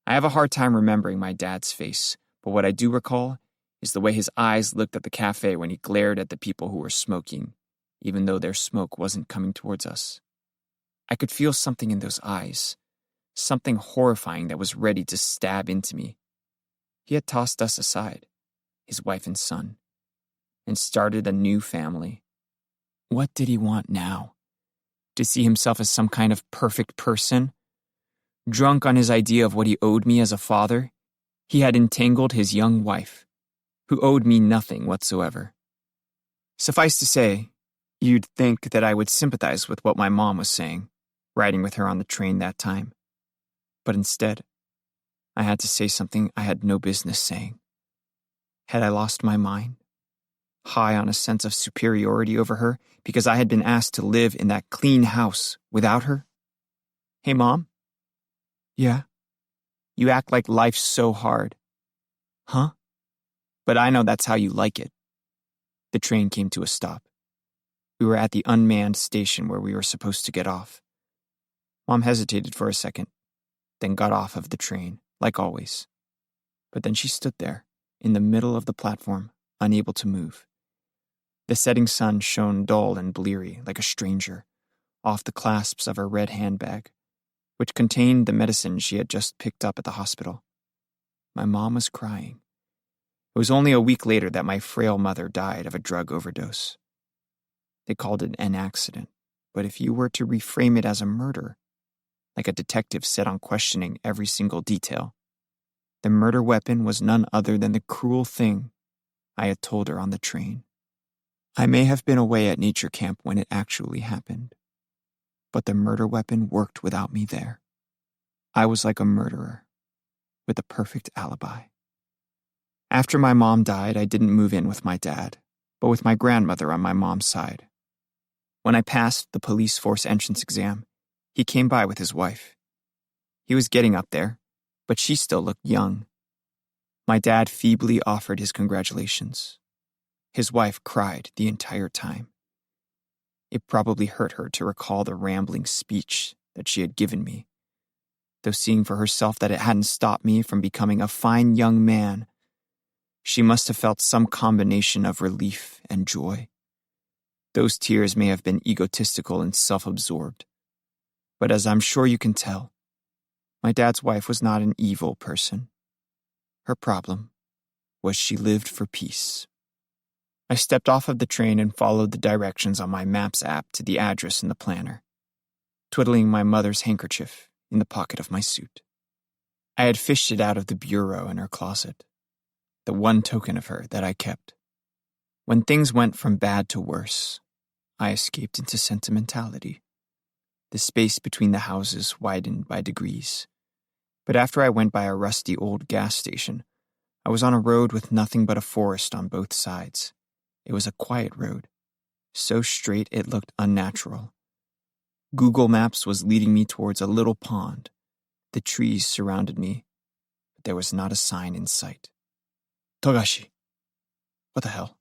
I have a hard time remembering my dad's face, but what I do recall is the way his eyes looked at the cafe when he glared at the people who were smoking, even though their smoke wasn't coming towards us. I could feel something in those eyes, something horrifying that was ready to stab into me. He had tossed us aside, his wife and son, and started a new family. What did he want now? To see himself as some kind of perfect person? Drunk on his idea of what he owed me as a father, he had entangled his young wife, who owed me nothing whatsoever. Suffice to say, you'd think that I would sympathize with what my mom was saying, riding with her on the train that time. But instead, I had to say something I had no business saying. Had I lost my mind? High on a sense of superiority over her because I had been asked to live in that clean house without her? Hey, Mom? Yeah? You act like life's so hard. Huh? But I know that's how you like it. The train came to a stop. We were at the unmanned station where we were supposed to get off. Mom hesitated for a second, then got off of the train, like always. But then she stood there, in the middle of the platform, unable to move. The setting sun shone dull and bleary, like a stranger, off the clasps of her red handbag, which contained the medicine she had just picked up at the hospital. My mom was crying. It was only a week later that my frail mother died of a drug overdose. They called it an accident, but if you were to reframe it as a murder, like a detective set on questioning every single detail, the murder weapon was none other than the cruel thing I had told her on the train. I may have been away at nature camp when it actually happened, but the murder weapon worked without me there. I was like a murderer, with a perfect alibi. After my mom died, I didn't move in with my dad, but with my grandmother on my mom's side. When I passed the police force entrance exam, he came by with his wife. He was getting up there, but she still looked young. My dad feebly offered his congratulations. His wife cried the entire time. It probably hurt her to recall the rambling speech that she had given me, though seeing for herself that it hadn't stopped me from becoming a fine young man, she must have felt some combination of relief and joy. Those tears may have been egotistical and self-absorbed, but as I'm sure you can tell, my dad's wife was not an evil person. Her problem was she lived for peace. I stepped off of the train and followed the directions on my Maps app to the address in the planner, twiddling my mother's handkerchief in the pocket of my suit. I had fished it out of the bureau in her closet, the one token of her that I kept. When things went from bad to worse, I escaped into sentimentality. The space between the houses widened by degrees. But after I went by a rusty old gas station, I was on a road with nothing but a forest on both sides. It was a quiet road, so straight it looked unnatural. Google Maps was leading me towards a little pond. The trees surrounded me, but there was not a sign in sight. Togashi. What the hell?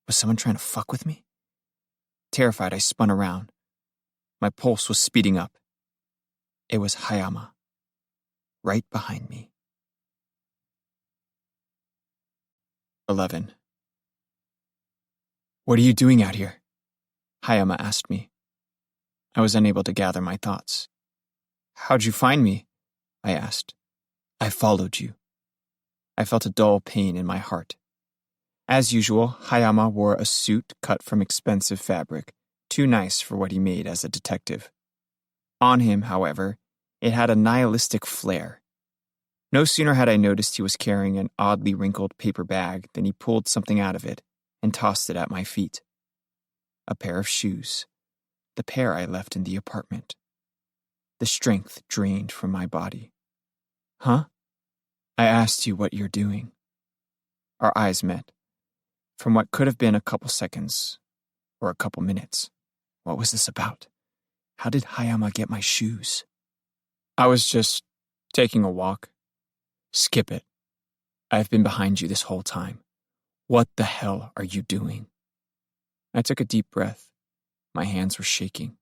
Was someone trying to fuck with me? Terrified, I spun around. My pulse was speeding up. It was Hayama, right behind me. 11. What are you doing out here? Hayama asked me. I was unable to gather my thoughts. How'd you find me? I asked. I followed you. I felt a dull pain in my heart. As usual, Hayama wore a suit cut from expensive fabric, too nice for what he made as a detective. On him, however, it had a nihilistic flair. No sooner had I noticed he was carrying an oddly wrinkled paper bag than he pulled something out of it and tossed it at my feet. A pair of shoes, the pair I left in the apartment. The strength drained from my body. Huh? I asked you what you're doing. Our eyes met. From what could have been a couple seconds, or a couple minutes. What was this about? How did Hayama get my shoes? I was just taking a walk. Skip it. I have been behind you this whole time. What the hell are you doing? I took a deep breath. My hands were shaking.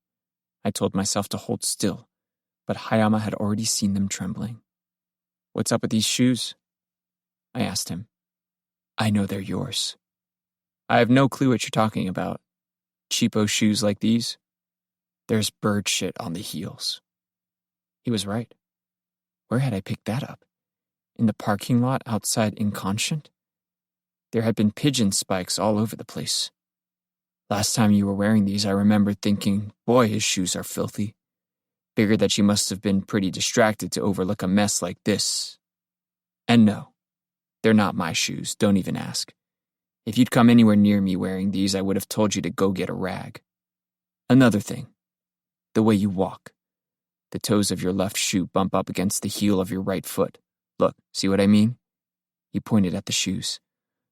I told myself to hold still, but Hayama had already seen them trembling. What's up with these shoes? I asked him. I know they're yours. I have no clue what you're talking about. Cheapo shoes like these? There's bird shit on the heels. He was right. Where had I picked that up? In the parking lot outside Inconscient? There had been pigeon spikes all over the place. Last time you were wearing these, I remember thinking, boy, his shoes are filthy. Figured that you must have been pretty distracted to overlook a mess like this. And no, they're not my shoes, don't even ask. If you'd come anywhere near me wearing these, I would have told you to go get a rag. Another thing, the way you walk. The toes of your left shoe bump up against the heel of your right foot. Look, see what I mean? He pointed at the shoes.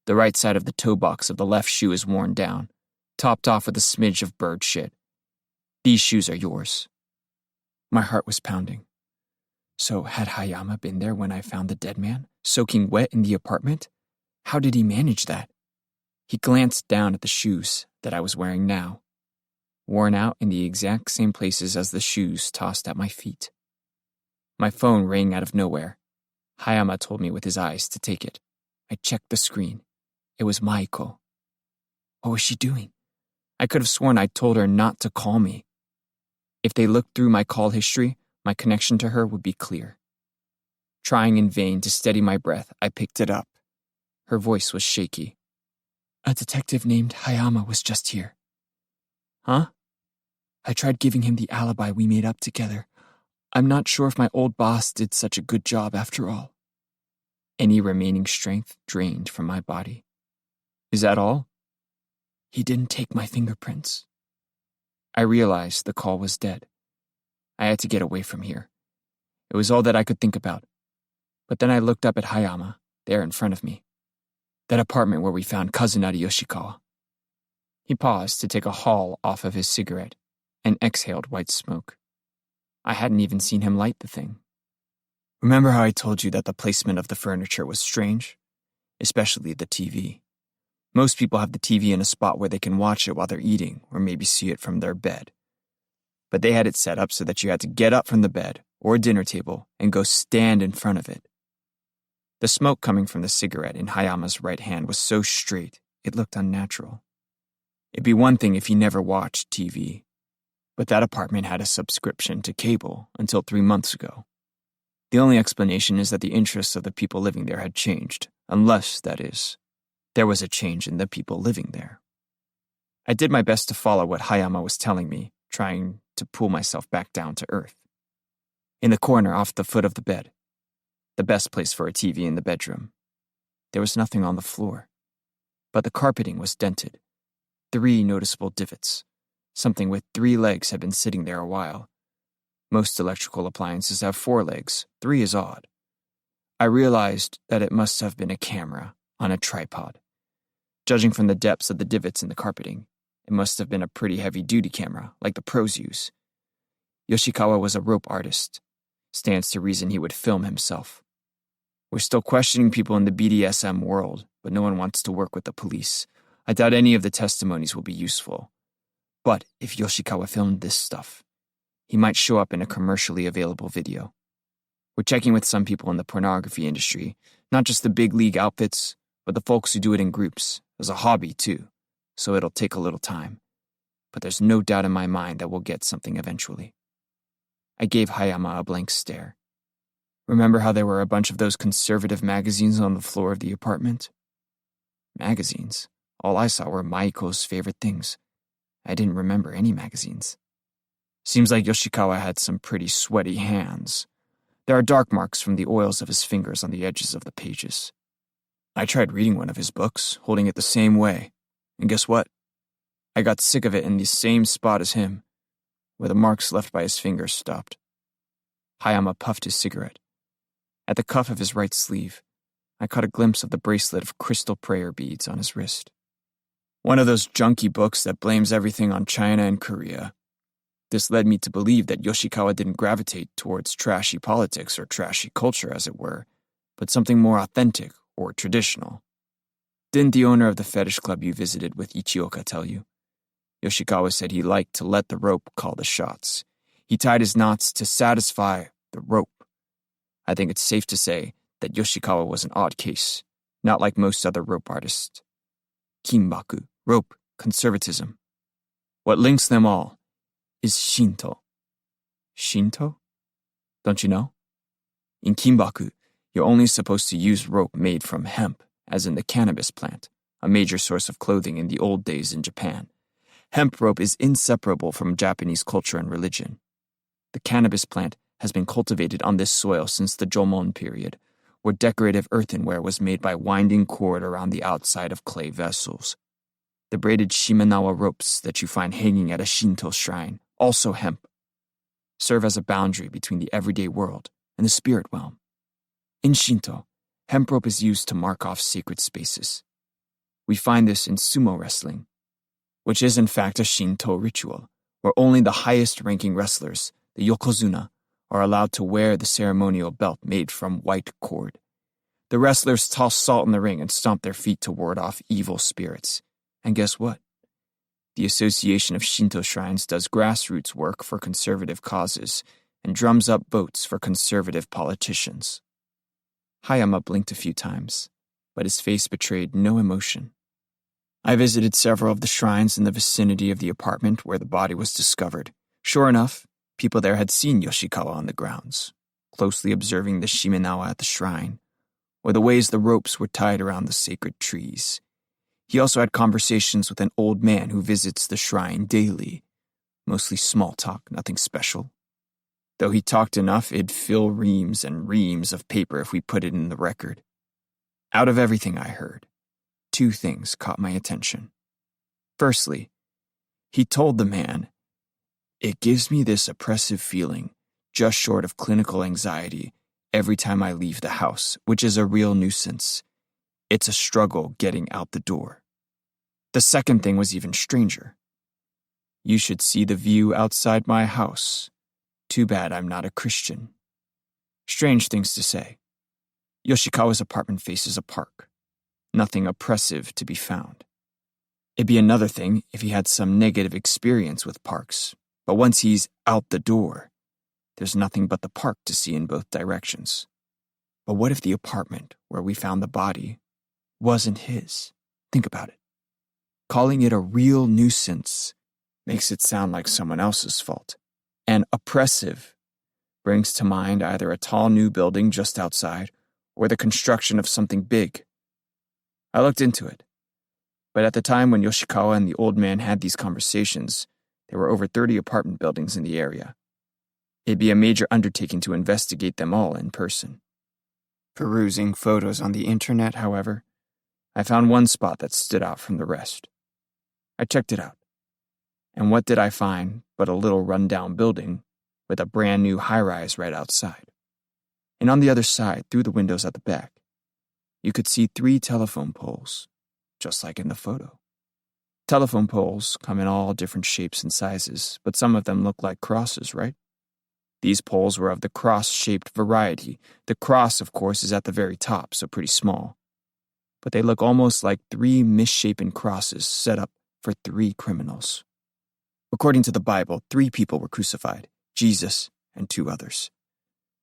The right side of the toe box of the left shoe is worn down, topped off with a smidge of bird shit. These shoes are yours. My heart was pounding. So had Hayama been there when I found the dead man, soaking wet in the apartment? How did he manage that? He glanced down at the shoes that I was wearing now, worn out in the exact same places as the shoes tossed at my feet. My phone rang out of nowhere. Hayama told me with his eyes to take it. I checked the screen. It was Maiko. What was she doing? I could have sworn I'd told her not to call me. If they looked through my call history, my connection to her would be clear. Trying in vain to steady my breath, I picked it up. Her voice was shaky. A detective named Hayama was just here. Huh? I tried giving him the alibi we made up together. I'm not sure if my old boss did such a good job after all. Any remaining strength drained from my body. Is that all? He didn't take my fingerprints. I realized the call was dead. I had to get away from here. It was all that I could think about. But then I looked up at Hayama, there in front of me. That apartment where we found Kazunari Yoshikawa. He paused to take a haul off of his cigarette and exhaled white smoke. I hadn't even seen him light the thing. Remember how I told you that the placement of the furniture was strange? Especially the TV. Most people have the TV in a spot where they can watch it while they're eating or maybe see it from their bed. But they had it set up so that you had to get up from the bed or dinner table and go stand in front of it. The smoke coming from the cigarette in Hayama's right hand was so straight, it looked unnatural. It'd be one thing if he never watched TV, but that apartment had a subscription to cable until 3 months ago. The only explanation is that the interests of the people living there had changed, unless, that is, there was a change in the people living there. I did my best to follow what Hayama was telling me, trying to pull myself back down to earth. In the corner off the foot of the bed, the best place for a TV in the bedroom, there was nothing on the floor, but the carpeting was dented. 3 noticeable divots. Something with 3 legs had been sitting there a while. Most electrical appliances have 4 legs. 3 is odd. I realized that it must have been a camera on a tripod. Judging from the depths of the divots in the carpeting, it must have been a pretty heavy-duty camera, like the pros use. Yoshikawa was a rope artist. Stands to reason he would film himself. We're still questioning people in the BDSM world, but no one wants to work with the police. I doubt any of the testimonies will be useful. But if Yoshikawa filmed this stuff, he might show up in a commercially available video. We're checking with some people in the pornography industry, not just the big league outfits, but the folks who do it in groups, as a hobby too, so it'll take a little time. But there's no doubt in my mind that we'll get something eventually. I gave Hayama a blank stare. Remember how there were a bunch of those conservative magazines on the floor of the apartment? Magazines? All I saw were Maiko's favorite things. I didn't remember any magazines. Seems like Yoshikawa had some pretty sweaty hands. There are dark marks from the oils of his fingers on the edges of the pages. I tried reading one of his books, holding it the same way, and guess what? I got sick of it in the same spot as him, where the marks left by his fingers stopped. Hayama puffed his cigarette. At the cuff of his right sleeve, I caught a glimpse of the bracelet of crystal prayer beads on his wrist. One of those junky books that blames everything on China and Korea. This led me to believe that Yoshikawa didn't gravitate towards trashy politics or trashy culture, as it were, but something more authentic or traditional. Didn't the owner of the fetish club you visited with Ichioka tell you? Yoshikawa said he liked to let the rope call the shots. He tied his knots to satisfy the rope. I think it's safe to say that Yoshikawa was an odd case, not like most other rope artists. Kinbaku, rope, conservatism. What links them all is Shinto. Shinto? Don't you know? In Kinbaku, you're only supposed to use rope made from hemp, as in the cannabis plant, a major source of clothing in the old days in Japan. Hemp rope is inseparable from Japanese culture and religion. The cannabis plant has been cultivated on this soil since the Jomon period, where decorative earthenware was made by winding cord around the outside of clay vessels. The braided shimenawa ropes that you find hanging at a Shinto shrine, also hemp, serve as a boundary between the everyday world and the spirit realm. In Shinto, hemp rope is used to mark off sacred spaces. We find this in sumo wrestling, which is in fact a Shinto ritual, where only the highest-ranking wrestlers, the yokozuna, are allowed to wear the ceremonial belt made from white cord. The wrestlers toss salt in the ring and stomp their feet to ward off evil spirits. And guess what? The Association of Shinto Shrines does grassroots work for conservative causes and drums up votes for conservative politicians. Hayama blinked a few times, but his face betrayed no emotion. I visited several of the shrines in the vicinity of the apartment where the body was discovered. Sure enough, people there had seen Yoshikawa on the grounds, closely observing the shimenawa at the shrine, or the ways the ropes were tied around the sacred trees. He also had conversations with an old man who visits the shrine daily. Mostly small talk, nothing special. Though he talked enough, it'd fill reams and reams of paper if we put it in the record. Out of everything I heard, two things caught my attention. Firstly, he told the man, "It gives me this oppressive feeling, just short of clinical anxiety, every time I leave the house, which is a real nuisance. It's a struggle getting out the door." The second thing was even stranger. "You should see the view outside my house. Too bad I'm not a Christian." Strange things to say. Yoshikawa's apartment faces a park. Nothing oppressive to be found. It'd be another thing if he had some negative experience with parks, but once he's out the door, there's nothing but the park to see in both directions. But what if the apartment where we found the body wasn't his? Think about it. Calling it a real nuisance makes it sound like someone else's fault. And oppressive brings to mind either a tall new building just outside or the construction of something big. I looked into it, but at the time when Yoshikawa and the old man had these conversations, there were over 30 apartment buildings in the area. It'd be a major undertaking to investigate them all in person. Perusing photos on the internet, however, I found one spot that stood out from the rest. I checked it out. And what did I find but a little rundown building with a brand new high-rise right outside. And on the other side, through the windows at the back, you could see 3 telephone poles, just like in the photo. Telephone poles come in all different shapes and sizes, but some of them look like crosses, right? These poles were of the cross-shaped variety. The cross, of course, is at the very top, so pretty small. But they look almost like 3 misshapen crosses set up for 3 criminals. According to the Bible, 3 people were crucified, Jesus and 2 others.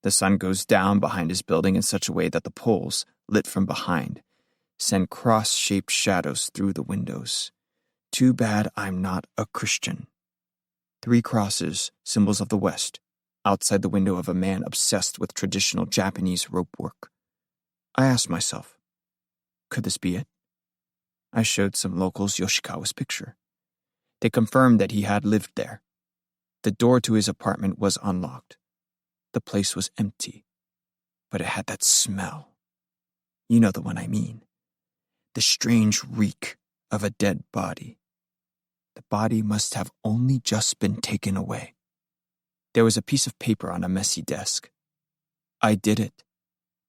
The sun goes down behind his building in such a way that the poles, lit from behind, send cross-shaped shadows through the windows. Too bad I'm not a Christian. 3 crosses, symbols of the West, outside the window of a man obsessed with traditional Japanese rope work. I asked myself, could this be it? I showed some locals Yoshikawa's picture. They confirmed that he had lived there. The door to his apartment was unlocked. The place was empty, but it had that smell. You know the one I mean. The strange reek of a dead body. The body must have only just been taken away. There was a piece of paper on a messy desk. I did it.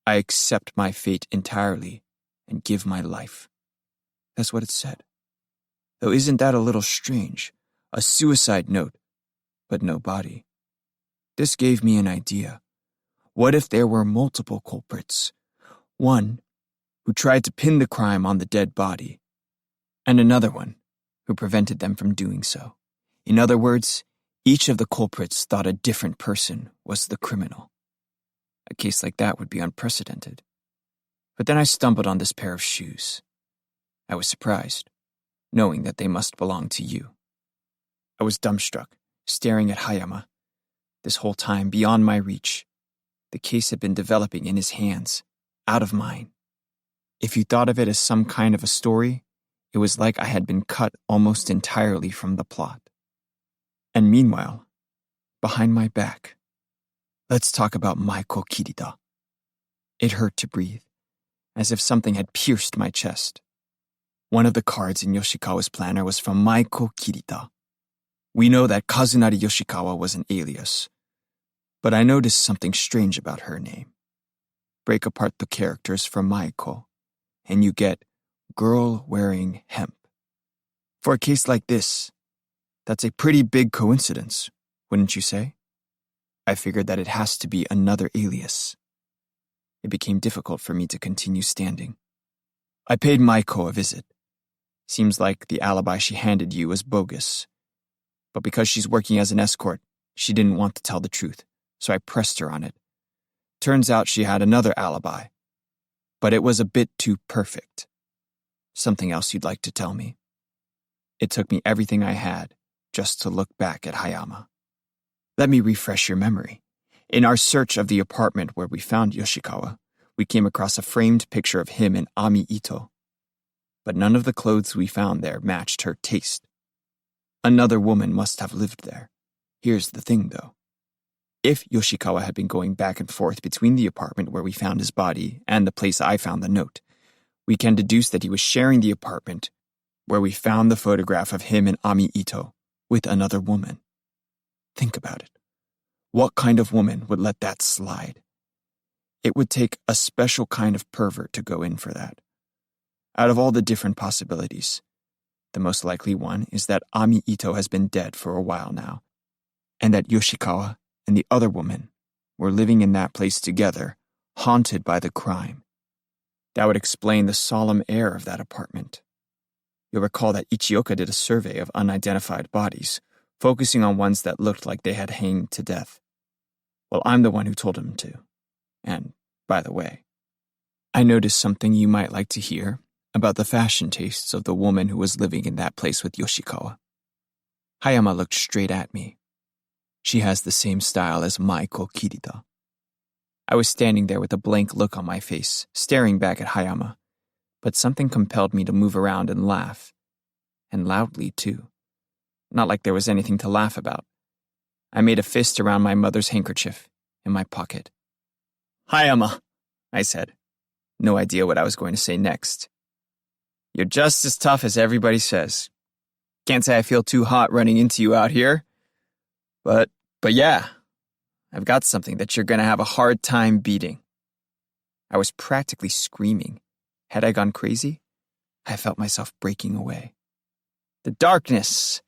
I accept my fate entirely and give my life. That's what it said. Though isn't that a little strange? A suicide note, but no body. This gave me an idea. What if there were multiple culprits? One who tried to pin the crime on the dead body, and another one who prevented them from doing so. In other words, each of the culprits thought a different person was the criminal. A case like that would be unprecedented. But then I stumbled on this pair of shoes. I was surprised, knowing that they must belong to you. I was dumbstruck, staring at Hayama. This whole time, beyond my reach, the case had been developing in his hands, out of mine. If you thought of it as some kind of a story, it was like I had been cut almost entirely from the plot. And meanwhile, behind my back, let's talk about Maiko Kirita. It hurt to breathe, as if something had pierced my chest. One of the cards in Yoshikawa's planner was from Maiko Kirita. We know that Kazunari Yoshikawa was an alias, but I noticed something strange about her name. Break apart the characters for Maiko, and you get girl wearing hemp. For a case like this, that's a pretty big coincidence, wouldn't you say? I figured that it has to be another alias. It became difficult for me to continue standing. I paid Maiko a visit. Seems like the alibi she handed you was bogus. But because she's working as an escort, she didn't want to tell the truth, so I pressed her on it. Turns out she had another alibi, but it was a bit too perfect. Something else you'd like to tell me? It took me everything I had just to look back at Hayama. Let me refresh your memory. In our search of the apartment where we found Yoshikawa, we came across a framed picture of him and Ami Ito. But none of the clothes we found there matched her taste. Another woman must have lived there. Here's the thing, though. If Yoshikawa had been going back and forth between the apartment where we found his body and the place I found the note, we can deduce that he was sharing the apartment where we found the photograph of him and Ami Ito with another woman. Think about it. What kind of woman would let that slide? It would take a special kind of pervert to go in for that. Out of all the different possibilities, the most likely one is that Ami Ito has been dead for a while now, and that Yoshikawa and the other woman were living in that place together, haunted by the crime. That would explain the solemn air of that apartment. You'll recall that Ichioka did a survey of unidentified bodies, focusing on ones that looked like they had hanged to death. Well, I'm the one who told him to. And, by the way, I noticed something you might like to hear about the fashion tastes of the woman who was living in that place with Yoshikawa. Hayama looked straight at me. She has the same style as Maiko Kirita. I was standing there with a blank look on my face, staring back at Hayama, but something compelled me to move around and laugh. And loudly, too. Not like there was anything to laugh about. I made a fist around my mother's handkerchief in my pocket. Hayama, I said. No idea what I was going to say next. You're just as tough as everybody says. Can't say I feel too hot running into you out here. But yeah, I've got something that you're going to have a hard time beating. I was practically screaming. Had I gone crazy? I felt myself breaking away. The darkness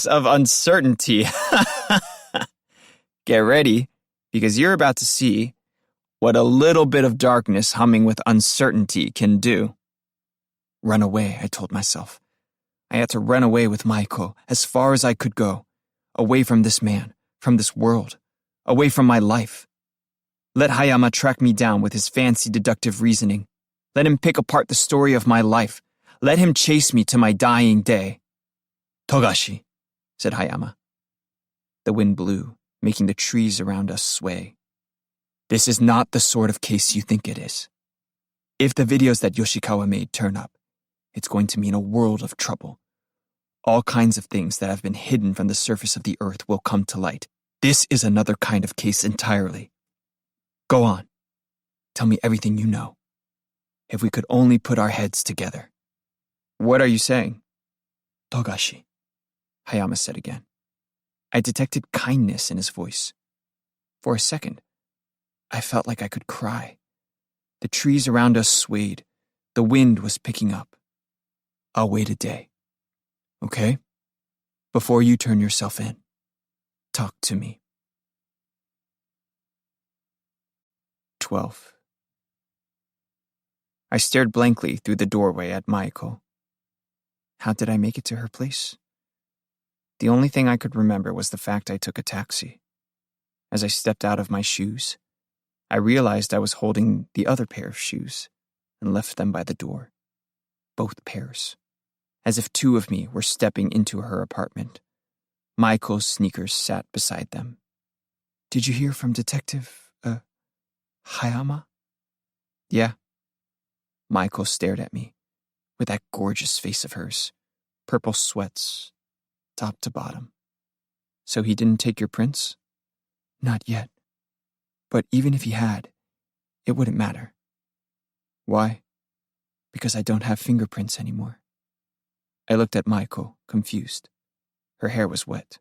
of uncertainty. Get ready, because you're about to see what a little bit of darkness humming with uncertainty can do. Run away, I told myself. I had to run away with Maiko as far as I could go, away from this man, from this world, away from my life. Let Hayama track me down with his fancy deductive reasoning. Let him pick apart the story of my life. Let him chase me to my dying day. Togashi, said Hayama. The wind blew, making the trees around us sway. This is not the sort of case you think it is. If the videos that Yoshikawa made turn up, it's going to mean a world of trouble. All kinds of things that have been hidden from the surface of the earth will come to light. This is another kind of case entirely. Go on. Tell me everything you know. If we could only put our heads together. What are you saying? Togashi, Hayama said again. I detected kindness in his voice. For a second, I felt like I could cry. The trees around us swayed. The wind was picking up. I'll wait a day. Okay? Before you turn yourself in, talk to me. 12. I stared blankly through the doorway at Maiko. How did I make it to her place? The only thing I could remember was the fact I took a taxi. As I stepped out of my shoes, I realized I was holding the other pair of shoes and left them by the door. Both pairs. As if two of me were stepping into her apartment. Maiko's sneakers sat beside them. Did you hear from Detective, Hayama? Yeah. Maiko stared at me, with that gorgeous face of hers, purple sweats, top to bottom. So he didn't take your prints? Not yet. But even if he had, it wouldn't matter. Why? Because I don't have fingerprints anymore. I looked at Maiko, confused. Her hair was wet.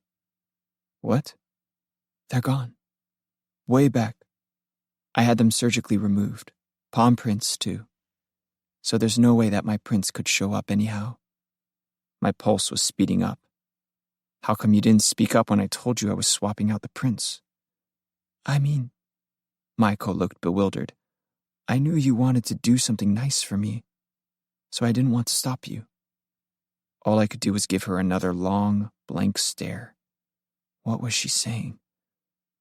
What? They're gone. Way back. I had them surgically removed. Palm prints, too. So there's no way that my prints could show up anyhow. My pulse was speeding up. How come you didn't speak up when I told you I was swapping out the prints? I mean, Maiko looked bewildered. I knew you wanted to do something nice for me, so I didn't want to stop you. All I could do was give her another long, blank stare. What was she saying?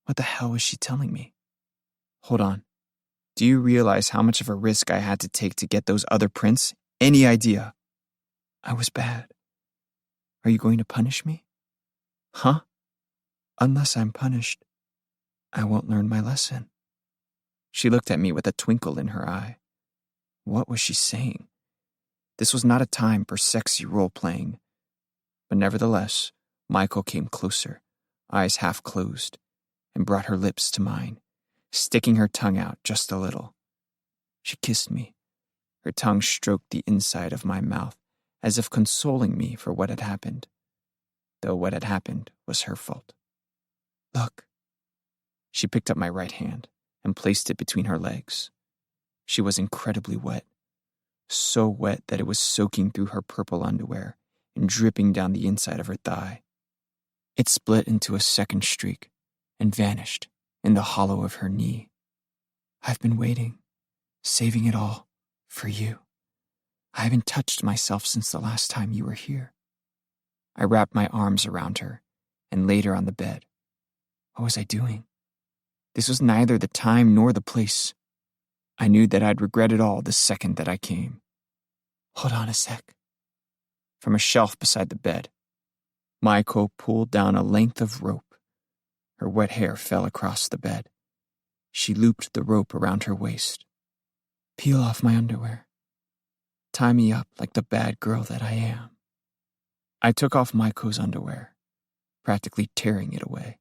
What the hell was she telling me? Hold on. Do you realize how much of a risk I had to take to get those other prints? Any idea? I was bad. Are you going to punish me? Huh? Unless I'm punished, I won't learn my lesson. She looked at me with a twinkle in her eye. What was she saying? This was not a time for sexy role-playing. But nevertheless, Maiko came closer, eyes half closed, and brought her lips to mine, sticking her tongue out just a little. She kissed me. Her tongue stroked the inside of my mouth, as if consoling me for what had happened, though what had happened was her fault. Look. She picked up my right hand and placed it between her legs. She was incredibly wet, so wet that it was soaking through her purple underwear and dripping down the inside of her thigh. It split into a second streak and vanished in the hollow of her knee. I've been waiting, saving it all, for you. I haven't touched myself since the last time you were here. I wrapped my arms around her and laid her on the bed. What was I doing? This was neither the time nor the place. I knew that I'd regret it all the second that I came. Hold on a sec. From a shelf beside the bed, Maiko pulled down a length of rope. Her wet hair fell across the bed. She looped the rope around her waist. Peel off my underwear. Tie me up like the bad girl that I am. I took off Maiko's underwear, practically tearing it away.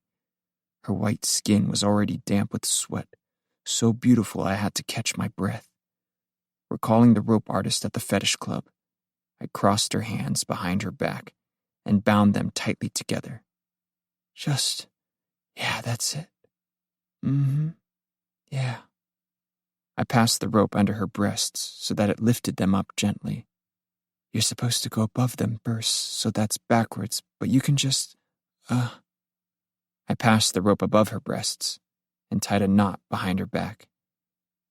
Her white skin was already damp with sweat, so beautiful I had to catch my breath. Recalling the rope artist at the fetish club, I crossed her hands behind her back and bound them tightly together. Yeah, that's it. Yeah. I passed the rope under her breasts so that it lifted them up gently. You're supposed to go above them first, so that's backwards, but you can just, I passed the rope above her breasts and tied a knot behind her back.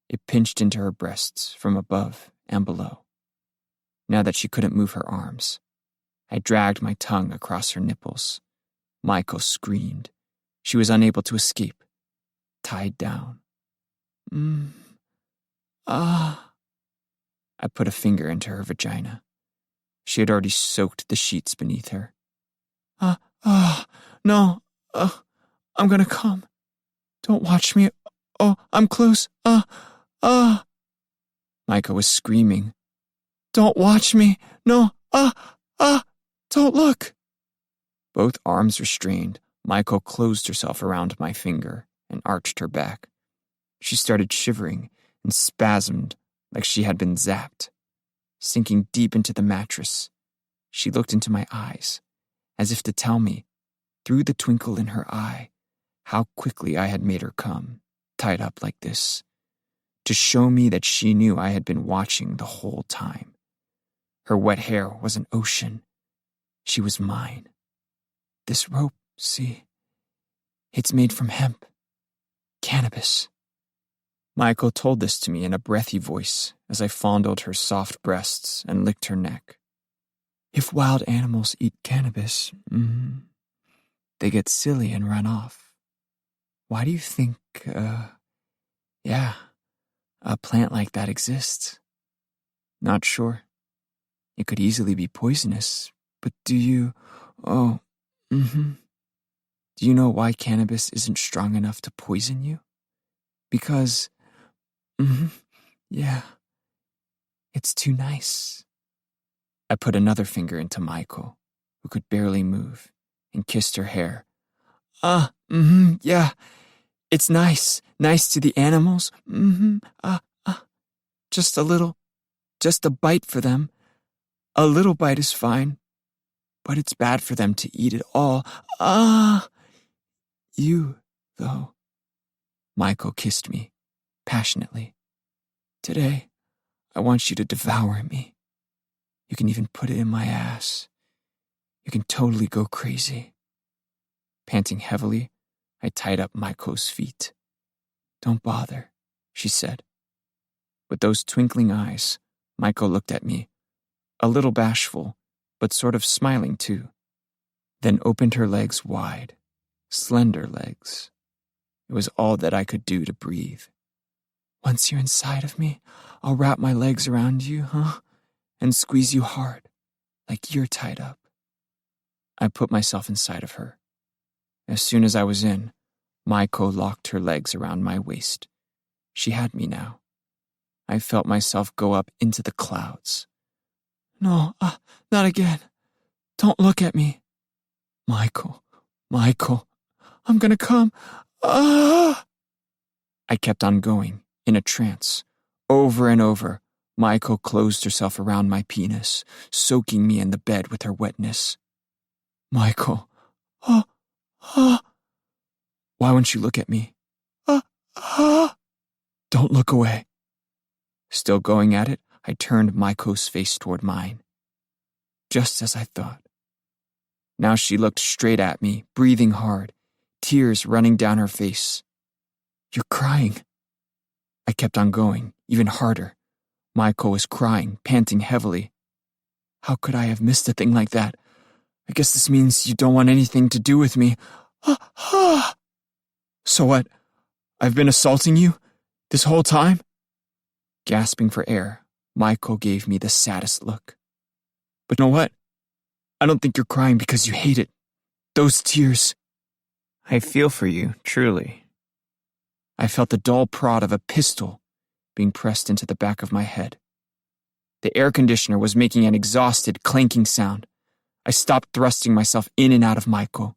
It pinched into her breasts from above and below. Now that she couldn't move her arms, I dragged my tongue across her nipples. Maiko screamed. She was unable to escape, tied down. I put a finger into her vagina. She had already soaked the sheets beneath her. No, I'm gonna come. Don't watch me. Oh, I'm close. Maiko was screaming. Don't watch me. No, don't look. Both arms restrained, Maiko closed herself around my finger and arched her back. She started shivering and spasmed like she had been zapped. Sinking deep into the mattress, she looked into my eyes, as if to tell me, through the twinkle in her eye, how quickly I had made her come, tied up like this, to show me that she knew I had been watching the whole time. Her wet hair was an ocean. She was mine. This rope, see, it's made from hemp, cannabis. Maiko told this to me in a breathy voice as I fondled her soft breasts and licked her neck. If wild animals eat cannabis, they get silly and run off. Why do you think, a plant like that exists? Not sure. It could easily be poisonous, but do you know why cannabis isn't strong enough to poison you? Because, it's too nice. I put another finger into Maiko, who could barely move, and kissed her hair. It's nice. Nice to the animals. Just a little. Just a bite for them. A little bite is fine. But it's bad for them to eat it all. You, though. Maiko kissed me, passionately. Today, I want you to devour me. You can even put it in my ass. You can totally go crazy. Panting heavily, I tied up Maiko's feet. Don't bother, she said. With those twinkling eyes, Maiko looked at me, a little bashful, but sort of smiling too, then opened her legs wide, slender legs. It was all that I could do to breathe. Once you're inside of me, I'll wrap my legs around you, and squeeze you hard, like you're tied up. I put myself inside of her. As soon as I was in, Maiko locked her legs around my waist. She had me now. I felt myself go up into the clouds. No, not again. Don't look at me. Maiko, I'm gonna come. I kept on going, in a trance. Over and over, Maiko closed herself around my penis, soaking me in the bed with her wetness. Maiko, why won't you look at me? Don't look away. Still going at it, I turned Maiko's face toward mine. Just as I thought. Now she looked straight at me, breathing hard, tears running down her face. You're crying. I kept on going, even harder. Maiko was crying, panting heavily. How could I have missed a thing like that? I guess this means you don't want anything to do with me. So what? I've been assaulting you? This whole time? Gasping for air, Maiko gave me the saddest look. But you know what? I don't think you're crying because you hate it. Those tears. I feel for you, truly. I felt the dull prod of a pistol being pressed into the back of my head. The air conditioner was making an exhausted, clanking sound. I stopped thrusting myself in and out of Maiko.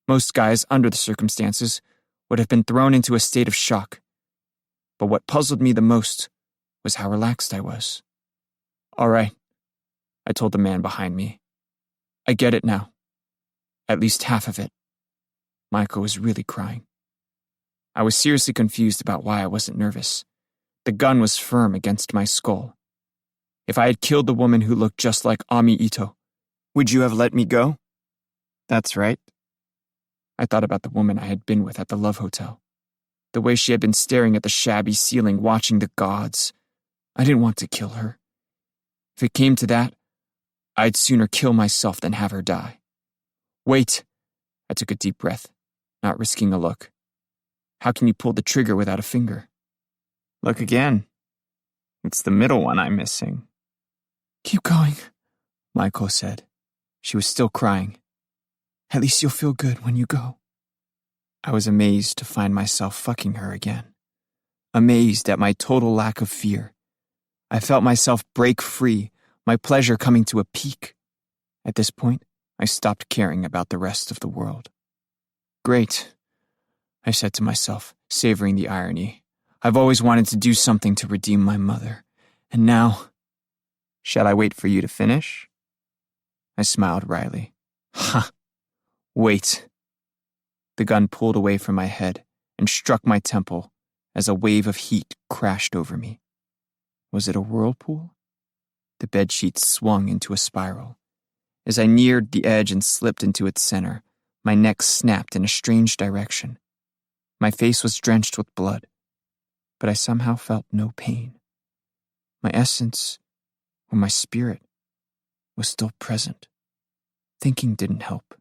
Most guys, under the circumstances, would have been thrown into a state of shock. But what puzzled me the most was how relaxed I was. All right, I told the man behind me. I get it now. At least half of it. Maiko was really crying. I was seriously confused about why I wasn't nervous. The gun was firm against my skull. If I had killed the woman who looked just like Ami Ito, would you have let me go? That's right. I thought about the woman I had been with at the Love Hotel. The way she had been staring at the shabby ceiling, watching the gods. I didn't want to kill her. If it came to that, I'd sooner kill myself than have her die. Wait. I took a deep breath, not risking a look. How can you pull the trigger without a finger? Look again. It's the middle one I'm missing. Keep going, Maiko said. She was still crying. At least you'll feel good when you go. I was amazed to find myself fucking her again. Amazed at my total lack of fear. I felt myself break free, my pleasure coming to a peak. At this point, I stopped caring about the rest of the world. Great, I said to myself, savoring the irony. I've always wanted to do something to redeem my mother. And now... Shall I wait for you to finish? I smiled wryly. Ha! Wait. The gun pulled away from my head and struck my temple as a wave of heat crashed over me. Was it a whirlpool? The bedsheet swung into a spiral. As I neared the edge and slipped into its center, my neck snapped in a strange direction. My face was drenched with blood. but I somehow felt no pain. My essence, or my spirit, was still present. Thinking didn't help.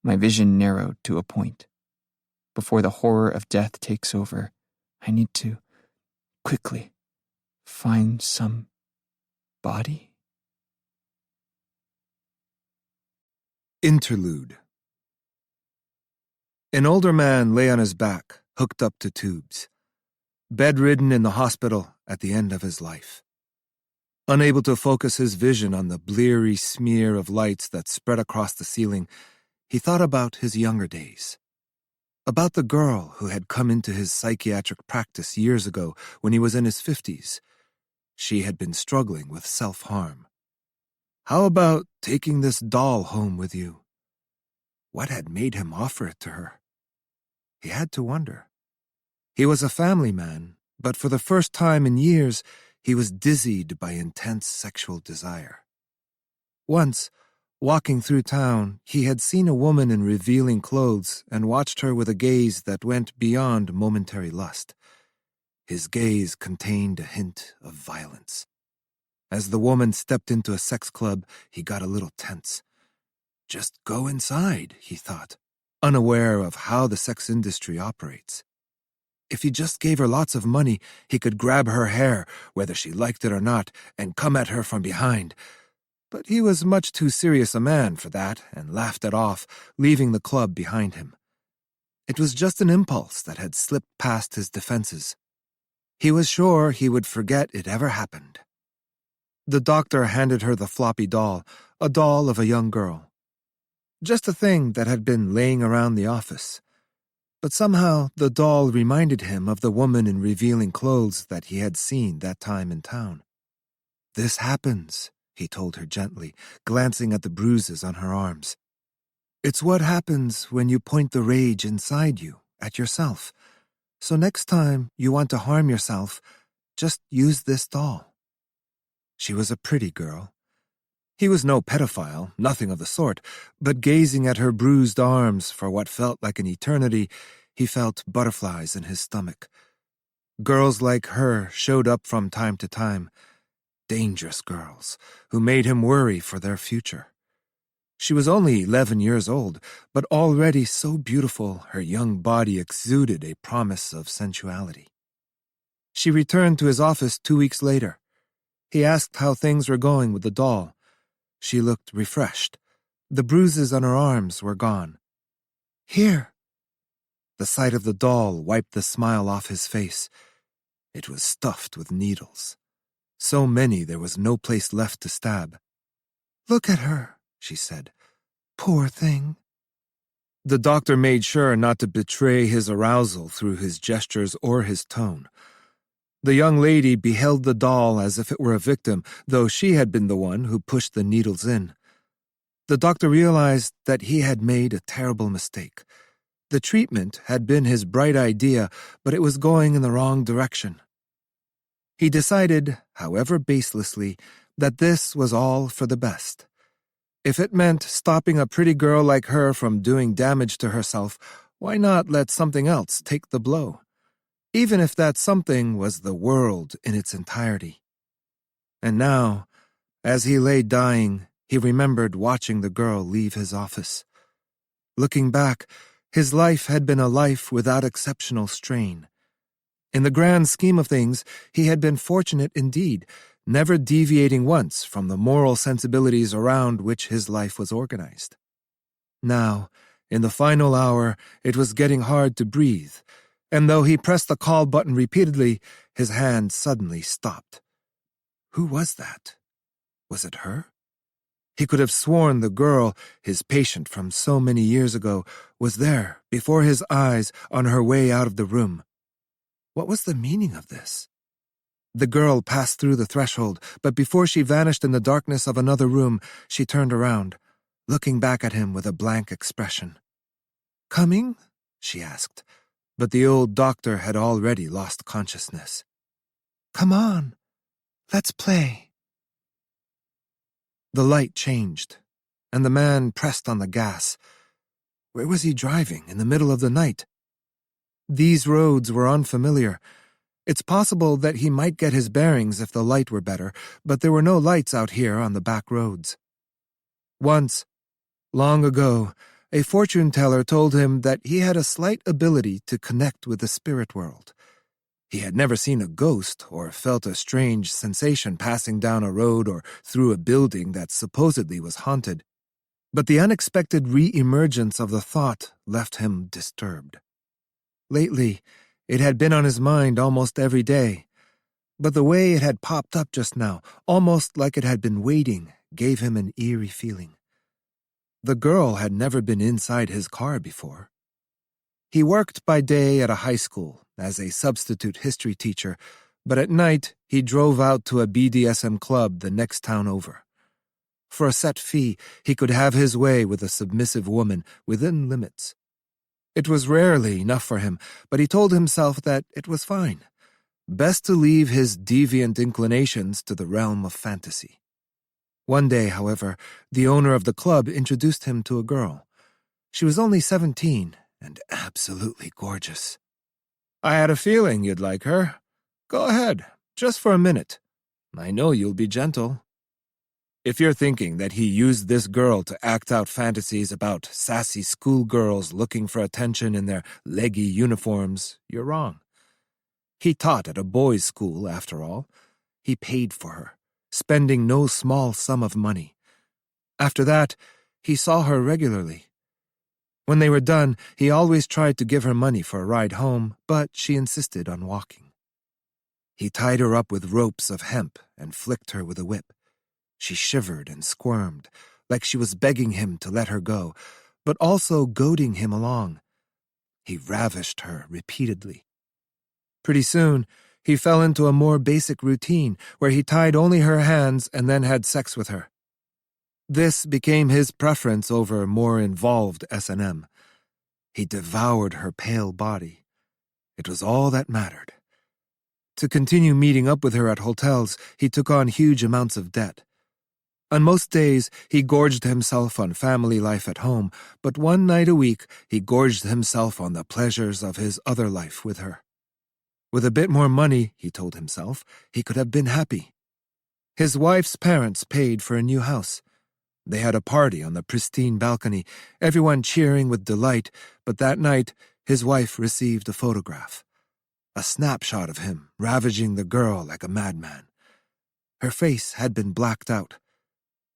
My vision narrowed to a point. Before the horror of death takes over, I need to, quickly, find some body. Interlude. An older man lay on his back, hooked up to tubes, bedridden in the hospital at the end of his life. Unable to focus his vision on the bleary smear of lights that spread across the ceiling, he thought about his younger days. About the girl who had come into his psychiatric practice years ago when he was in his 50s. She had been struggling with self-harm. How about taking this doll home with you? What had made him offer it to her? He had to wonder. He was a family man, but for the first time in years, he was dizzied by intense sexual desire. Once, walking through town, he had seen a woman in revealing clothes and watched her with a gaze that went beyond momentary lust. His gaze contained a hint of violence. As the woman stepped into a sex club, he got a little tense. Just go inside, he thought, unaware of how the sex industry operates. If he just gave her lots of money, he could grab her hair, whether she liked it or not, and come at her from behind. But he was much too serious a man for that and laughed it off, leaving the club behind him. It was just an impulse that had slipped past his defenses. He was sure he would forget it ever happened. The doctor handed her the floppy doll, a doll of a young girl. Just a thing that had been laying around the office. But somehow the doll reminded him of the woman in revealing clothes that he had seen that time in town. "This happens," he told her gently, glancing at the bruises on her arms. "It's what happens when you point the rage inside you, at yourself. So next time you want to harm yourself, just use this doll." She was a pretty girl. He was no pedophile, nothing of the sort, but gazing at her bruised arms for what felt like an eternity, he felt butterflies in his stomach. Girls like her showed up from time to time, dangerous girls who made him worry for their future. She was only 11 years old, but already so beautiful her young body exuded a promise of sensuality. She returned to his office 2 weeks later. He asked how things were going with the doll. She looked refreshed. The bruises on her arms were gone. "Here." The sight of the doll wiped the smile off his face. It was stuffed with needles. So many there was no place left to stab. "Look at her," she said. "Poor thing." The doctor made sure not to betray his arousal through his gestures or his tone. The young lady beheld the doll as if it were a victim, though she had been the one who pushed the needles in. The doctor realized that he had made a terrible mistake. The treatment had been his bright idea, but it was going in the wrong direction. He decided, however baselessly, that this was all for the best. If it meant stopping a pretty girl like her from doing damage to herself, why not let something else take the blow? Even if that something was the world in its entirety. And now, as he lay dying, he remembered watching the girl leave his office. Looking back, his life had been a life without exceptional strain. In the grand scheme of things, he had been fortunate indeed, never deviating once from the moral sensibilities around which his life was organized. Now, in the final hour, it was getting hard to breathe, and though he pressed the call button repeatedly, his hand suddenly stopped. Who was that? Was it her? He could have sworn the girl, his patient from so many years ago, was there, before his eyes, on her way out of the room. What was the meaning of this? The girl passed through the threshold, but before she vanished in the darkness of another room, she turned around, looking back at him with a blank expression. "Coming?" she asked, but the old doctor had already lost consciousness. "Come on, let's play." The light changed, and the man pressed on the gas. Where was he driving in the middle of the night? These roads were unfamiliar. It's possible that he might get his bearings if the light were better, but there were no lights out here on the back roads. Once, long ago, a fortune-teller told him that he had a slight ability to connect with the spirit world. He had never seen a ghost or felt a strange sensation passing down a road or through a building that supposedly was haunted, but the unexpected re-emergence of the thought left him disturbed. Lately, it had been on his mind almost every day, but the way it had popped up just now, almost like it had been waiting, gave him an eerie feeling. The girl had never been inside his car before. He worked by day at a high school as a substitute history teacher, but at night he drove out to a BDSM club the next town over. For a set fee, he could have his way with a submissive woman within limits. It was rarely enough for him, but he told himself that it was fine. Best to leave his deviant inclinations to the realm of fantasy. One day, however, the owner of the club introduced him to a girl. She was only 17 and absolutely gorgeous. "I had a feeling you'd like her. Go ahead, just for a minute. I know you'll be gentle." If you're thinking that he used this girl to act out fantasies about sassy schoolgirls looking for attention in their leggy uniforms, you're wrong. He taught at a boys' school, after all. He paid for her, spending no small sum of money. After that, he saw her regularly. When they were done, he always tried to give her money for a ride home, but she insisted on walking. He tied her up with ropes of hemp and flicked her with a whip. She shivered and squirmed, like she was begging him to let her go, but also goading him along. He ravished her repeatedly. Pretty soon, he fell into a more basic routine where he tied only her hands and then had sex with her. This became his preference over more involved S&M. He devoured her pale body. It was all that mattered. To continue meeting up with her at hotels, he took on huge amounts of debt. On most days, he gorged himself on family life at home, but one night a week, he gorged himself on the pleasures of his other life with her. With a bit more money, he told himself, he could have been happy. His wife's parents paid for a new house. They had a party on the pristine balcony, everyone cheering with delight, but that night, his wife received a photograph. A snapshot of him ravaging the girl like a madman. Her face had been blacked out.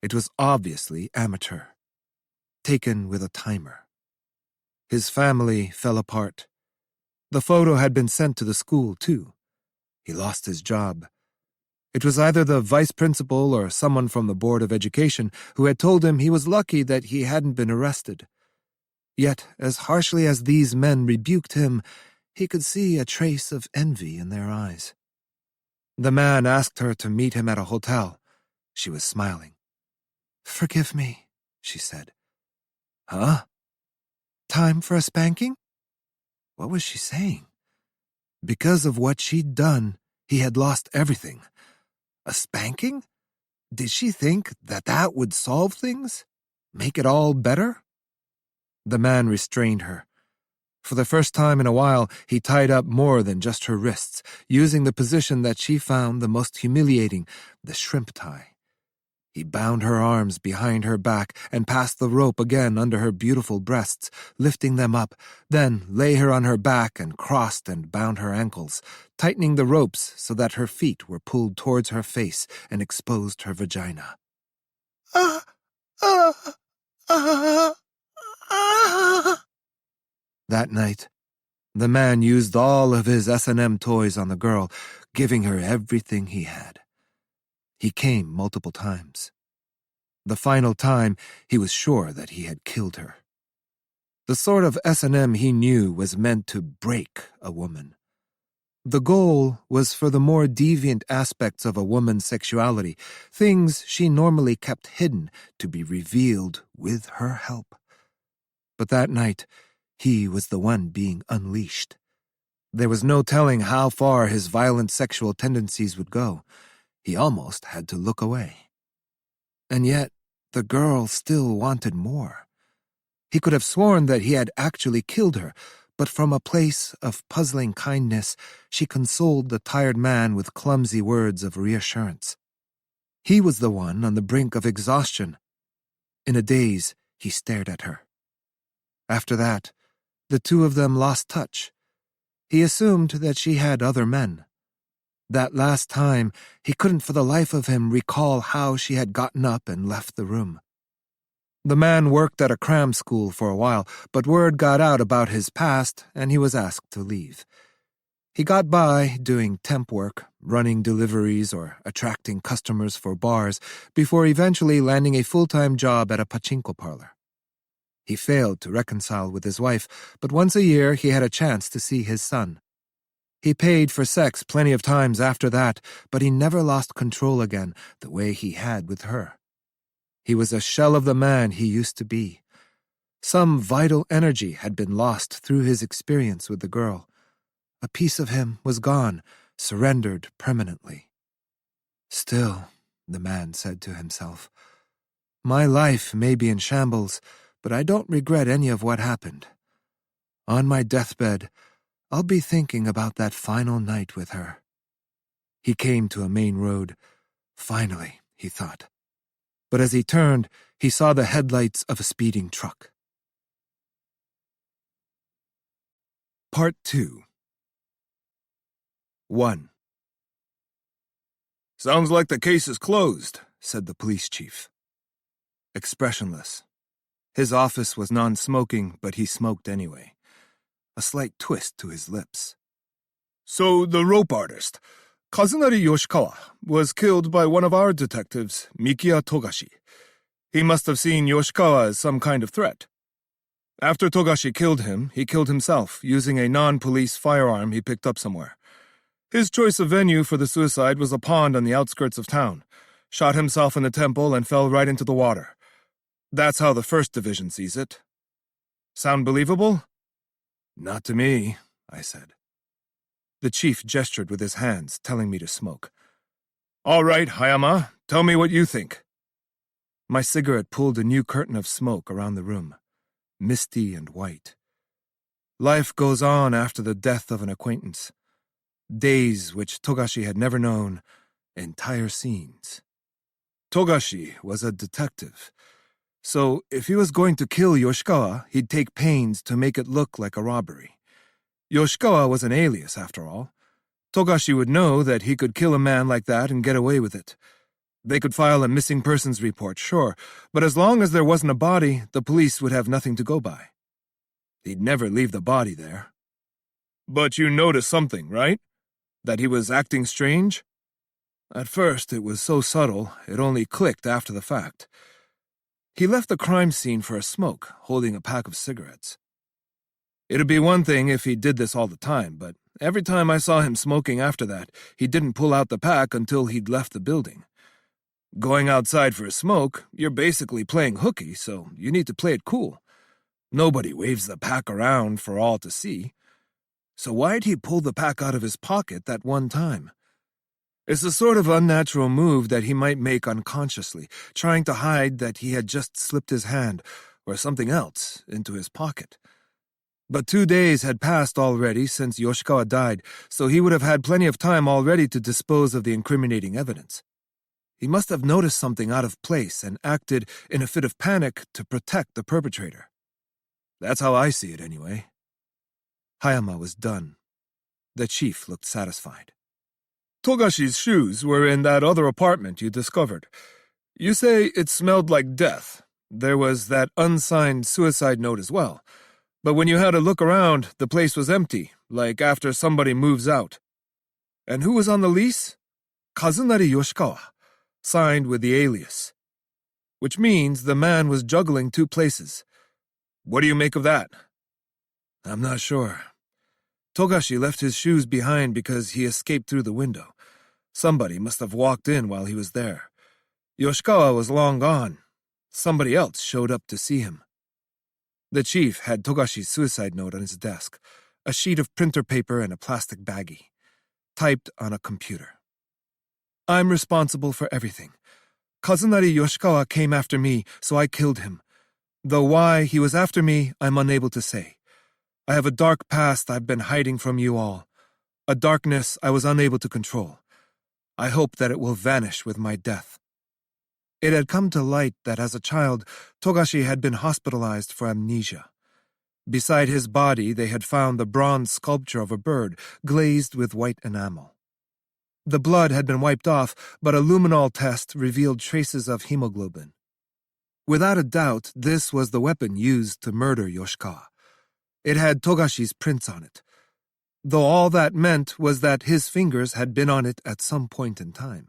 It was obviously amateur, taken with a timer. His family fell apart. The photo had been sent to the school, too. He lost his job. It was either the vice principal or someone from the Board of Education who had told him he was lucky that he hadn't been arrested. Yet, as harshly as these men rebuked him, he could see a trace of envy in their eyes. The man asked her to meet him at a hotel. She was smiling. "Forgive me," she said. "Huh? Time for a spanking?" What was she saying? Because of what she'd done, he had lost everything. A spanking? Did she think that that would solve things? Make it all better? The man restrained her. For the first time in a while, he tied up more than just her wrists, using the position that she found the most humiliating, the shrimp tie. He bound her arms behind her back and passed the rope again under her beautiful breasts, lifting them up, then lay her on her back and crossed and bound her ankles, tightening the ropes so that her feet were pulled towards her face and exposed her vagina. That night, the man used all of his S&M toys on the girl, giving her everything he had. He came multiple times. The final time, he was sure that he had killed her. The sort of S&M he knew was meant to break a woman. The goal was for the more deviant aspects of a woman's sexuality, things she normally kept hidden, to be revealed with her help. But that night, he was the one being unleashed. There was no telling how far his violent sexual tendencies would go. He almost had to look away. And yet, the girl still wanted more. He could have sworn that he had actually killed her, but from a place of puzzling kindness, she consoled the tired man with clumsy words of reassurance. He was the one on the brink of exhaustion. In a daze, he stared at her. After that, the two of them lost touch. He assumed that she had other men. That last time, he couldn't for the life of him recall how she had gotten up and left the room. The man worked at a cram school for a while, but word got out about his past, and he was asked to leave. He got by doing temp work, running deliveries or attracting customers for bars, before eventually landing a full-time job at a pachinko parlor. He failed to reconcile with his wife, but once a year he had a chance to see his son. He paid for sex plenty of times after that, but he never lost control again the way he had with her. He was a shell of the man he used to be. Some vital energy had been lost through his experience with the girl. A piece of him was gone, surrendered permanently. Still, the man said to himself, my life may be in shambles, but I don't regret any of what happened. On my deathbed, I'll be thinking about that final night with her. He came to a main road. Finally, he thought. But as he turned, he saw the headlights of a speeding truck. Part 2. 1. Sounds like the case is closed, said the police chief. Expressionless. His office was non-smoking, but he smoked anyway. A slight twist to his lips. So the rope artist, Kazunari Yoshikawa, was killed by one of our detectives, Mikiya Togashi. He must have seen Yoshikawa as some kind of threat. After Togashi killed him, he killed himself, using a non-police firearm he picked up somewhere. His choice of venue for the suicide was a pond on the outskirts of town. Shot himself in the temple and fell right into the water. That's how the First Division sees it. Sound believable? Not to me, I said. The chief gestured with his hands, telling me to smoke. All right, Hayama, tell me what you think. My cigarette pulled a new curtain of smoke around the room, misty and white. Life goes on after the death of an acquaintance. Days which Togashi had never known, entire scenes. Togashi was a detective, so if he was going to kill Yoshikawa, he'd take pains to make it look like a robbery. Yoshikawa was an alias, after all. Togashi would know that he could kill a man like that and get away with it. They could file a missing persons report, sure, but as long as there wasn't a body, the police would have nothing to go by. He'd never leave the body there. But you noticed something, right? That he was acting strange? At first, it was so subtle, it only clicked after the fact. He left the crime scene for a smoke, holding a pack of cigarettes. It'd be one thing if he did this all the time, but every time I saw him smoking after that, he didn't pull out the pack until he'd left the building. Going outside for a smoke, you're basically playing hooky, so you need to play it cool. Nobody waves the pack around for all to see. So why'd he pull the pack out of his pocket that one time? It's the sort of unnatural move that he might make unconsciously, trying to hide that he had just slipped his hand, or something else, into his pocket. But 2 days had passed already since Yoshikawa died, so he would have had plenty of time already to dispose of the incriminating evidence. He must have noticed something out of place and acted in a fit of panic to protect the perpetrator. That's how I see it, anyway. Hayama was done. The chief looked satisfied. Togashi's shoes were in that other apartment you discovered. You say it smelled like death. There was that unsigned suicide note as well. But when you had a look around, the place was empty, like after somebody moves out. And who was on the lease? Kazunari Yoshikawa, signed with the alias. Which means the man was juggling 2 places. What do you make of that? I'm not sure. Togashi left his shoes behind because he escaped through the window. Somebody must have walked in while he was there. Yoshikawa was long gone. Somebody else showed up to see him. The chief had Togashi's suicide note on his desk, a sheet of printer paper and a plastic baggie, typed on a computer. I'm responsible for everything. Kazunari Yoshikawa came after me, so I killed him. Though why he was after me, I'm unable to say. I have a dark past I've been hiding from you all, a darkness I was unable to control. I hope that it will vanish with my death. It had come to light that as a child, Togashi had been hospitalized for amnesia. Beside his body, they had found the bronze sculpture of a bird, glazed with white enamel. The blood had been wiped off, but a luminol test revealed traces of hemoglobin. Without a doubt, this was the weapon used to murder Yoshikawa. It had Togashi's prints on it, though all that meant was that his fingers had been on it at some point in time.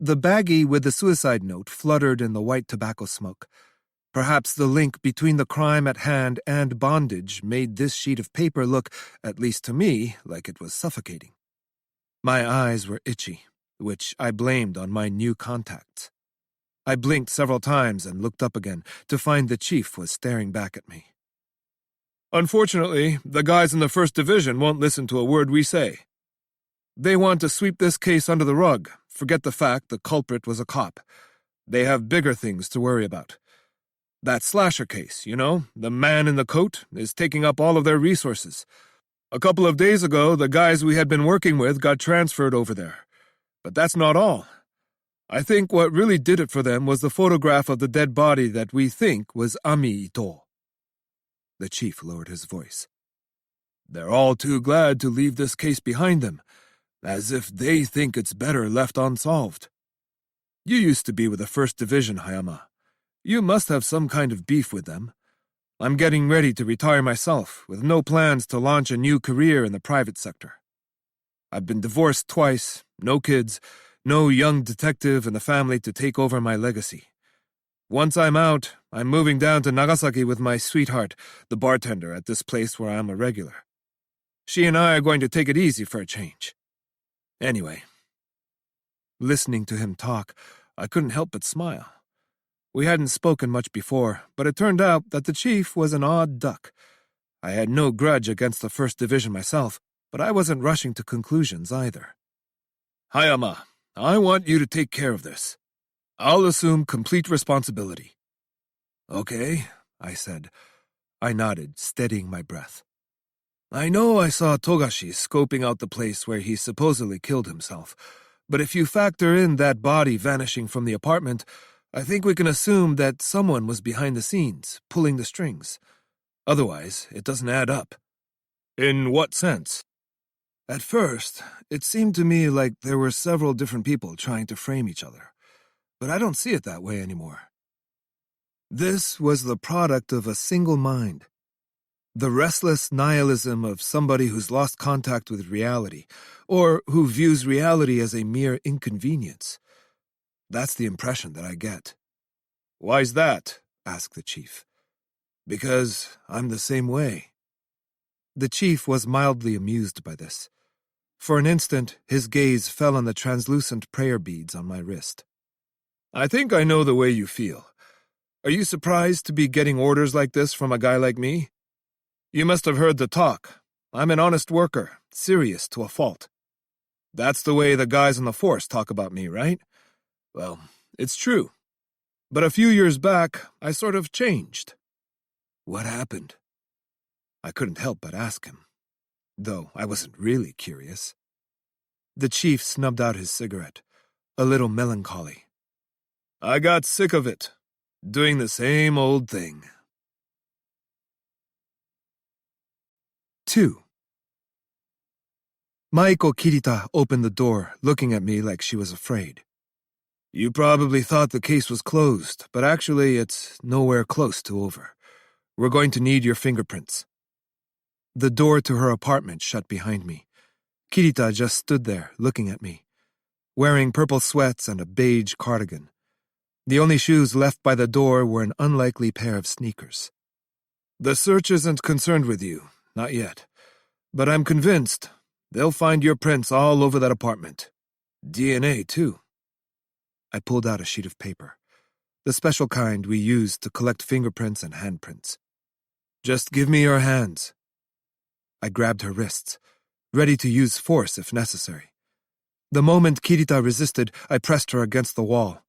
The baggie with the suicide note fluttered in the white tobacco smoke. Perhaps the link between the crime at hand and bondage made this sheet of paper look, at least to me, like it was suffocating. My eyes were itchy, which I blamed on my new contacts. I blinked several times and looked up again to find the chief was staring back at me. Unfortunately, the guys in the First Division won't listen to a word we say. They want to sweep this case under the rug, forget the fact the culprit was a cop. They have bigger things to worry about. That slasher case, you know, the man in the coat, is taking up all of their resources. A couple of days ago, the guys we had been working with got transferred over there. But that's not all. I think what really did it for them was the photograph of the dead body that we think was Ami Ito. The chief lowered his voice. They're all too glad to leave this case behind them, as if they think it's better left unsolved. You used to be with the First Division, Hayama. You must have some kind of beef with them. I'm getting ready to retire myself, with no plans to launch a new career in the private sector. I've been divorced twice, no kids, no young detective in the family to take over my legacy. Once I'm out, I'm moving down to Nagasaki with my sweetheart, the bartender at this place where I'm a regular. She and I are going to take it easy for a change. Anyway, listening to him talk, I couldn't help but smile. We hadn't spoken much before, but it turned out that the chief was an odd duck. I had no grudge against the First Division myself, but I wasn't rushing to conclusions either. Hayama, I want you to take care of this. I'll assume complete responsibility. Okay, I said. I nodded, steadying my breath. I know I saw Togashi scoping out the place where he supposedly killed himself, but if you factor in that body vanishing from the apartment, I think we can assume that someone was behind the scenes, pulling the strings. Otherwise, it doesn't add up. In what sense? At first, it seemed to me like there were several different people trying to frame each other. But I don't see it that way anymore. This was the product of a single mind. The restless nihilism of somebody who's lost contact with reality, or who views reality as a mere inconvenience. That's the impression that I get. Why's that? Asked the chief. Because I'm the same way. The chief was mildly amused by this. For an instant, his gaze fell on the translucent prayer beads on my wrist. I think I know the way you feel. Are you surprised to be getting orders like this from a guy like me? You must have heard the talk. I'm an honest worker, serious to a fault. That's the way the guys on the force talk about me, right? Well, it's true. But a few years back, I sort of changed. What happened? I couldn't help but ask him, though I wasn't really curious. The chief snubbed out his cigarette, a little melancholy. I got sick of it, doing the same old thing. 2. Maiko Kirita opened the door, looking at me like she was afraid. You probably thought the case was closed, but actually it's nowhere close to over. We're going to need your fingerprints. The door to her apartment shut behind me. Kirita just stood there, looking at me, wearing purple sweats and a beige cardigan. The only shoes left by the door were an unlikely pair of sneakers. The search isn't concerned with you, not yet. But I'm convinced they'll find your prints all over that apartment. DNA, too. I pulled out a sheet of paper, the special kind we use to collect fingerprints and handprints. Just give me your hands. I grabbed her wrists, ready to use force if necessary. The moment Kirita resisted, I pressed her against the wall.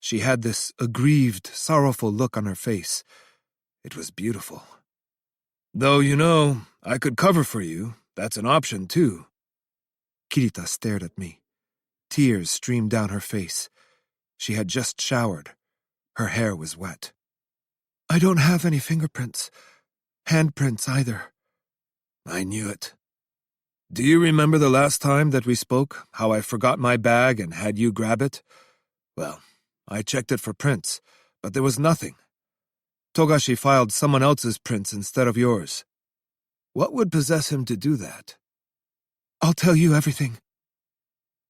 She had this aggrieved, sorrowful look on her face. It was beautiful. Though, I could cover for you. That's an option, too. Kirita stared at me. Tears streamed down her face. She had just showered. Her hair was wet. I don't have any fingerprints. Handprints either. I knew it. Do you remember the last time that we spoke, how I forgot my bag and had you grab it? Well, I checked it for prints, but there was nothing. Togashi filed someone else's prints instead of yours. What would possess him to do that? I'll tell you everything.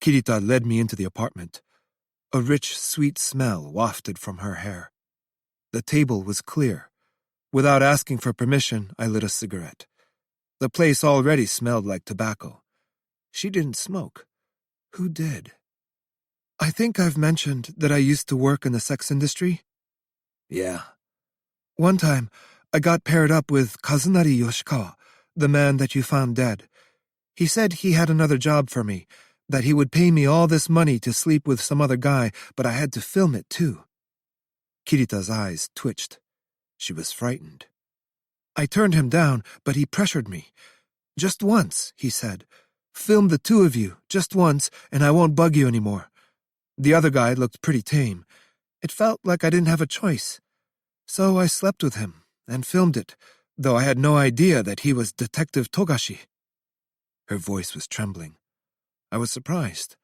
Kirita led me into the apartment. A rich, sweet smell wafted from her hair. The table was clear. Without asking for permission, I lit a cigarette. The place already smelled like tobacco. She didn't smoke. Who did? I think I've mentioned that I used to work in the sex industry. Yeah. One time, I got paired up with Kazunari Yoshikawa, the man that you found dead. He said he had another job for me, that he would pay me all this money to sleep with some other guy, but I had to film it too. Kirita's eyes twitched. She was frightened. I turned him down, but he pressured me. Just once, he said. Film the two of you, just once, and I won't bug you anymore. The other guy looked pretty tame. It felt like I didn't have a choice. So I slept with him and filmed it, though I had no idea that he was Detective Togashi. Her voice was trembling. I was surprised.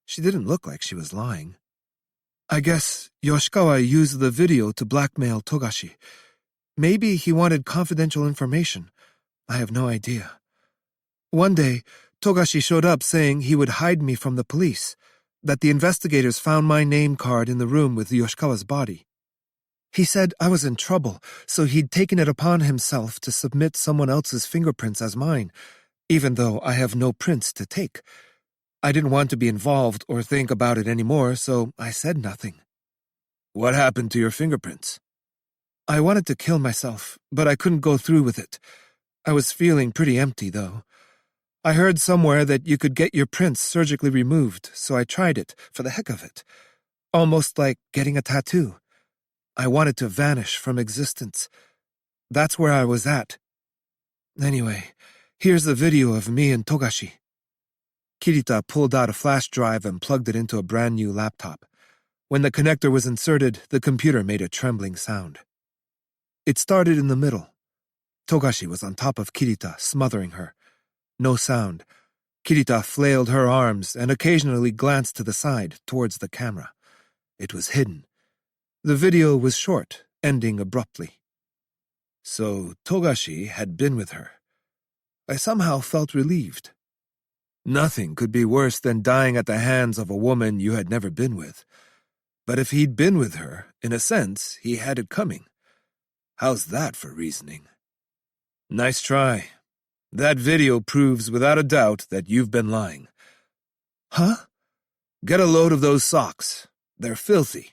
She didn't look like she was lying. I guess Yoshikawa used the video to blackmail Togashi. Maybe he wanted confidential information. I have no idea. One day, Togashi showed up saying he would hide me from the police, that the investigators found my name card in the room with Yoshikawa's body. He said I was in trouble, so he'd taken it upon himself to submit someone else's fingerprints as mine, even though I have no prints to take. I didn't want to be involved or think about it anymore, so I said nothing. What happened to your fingerprints? I wanted to kill myself, but I couldn't go through with it. I was feeling pretty empty, though. I heard somewhere that you could get your prints surgically removed, so I tried it, for the heck of it. Almost like getting a tattoo. I wanted to vanish from existence. That's where I was at. Anyway, here's the video of me and Togashi. Kirita pulled out a flash drive and plugged it into a brand new laptop. When the connector was inserted, the computer made a trembling sound. It started in the middle. Togashi was on top of Kirita, smothering her. No sound. Kirita flailed her arms and occasionally glanced to the side, towards the camera. It was hidden. The video was short, ending abruptly. So Togashi had been with her. I somehow felt relieved. Nothing could be worse than dying at the hands of a woman you had never been with. But if he'd been with her, in a sense, he had it coming. How's that for reasoning? Nice try. That video proves without a doubt that you've been lying. Huh? Get a load of those socks. They're filthy.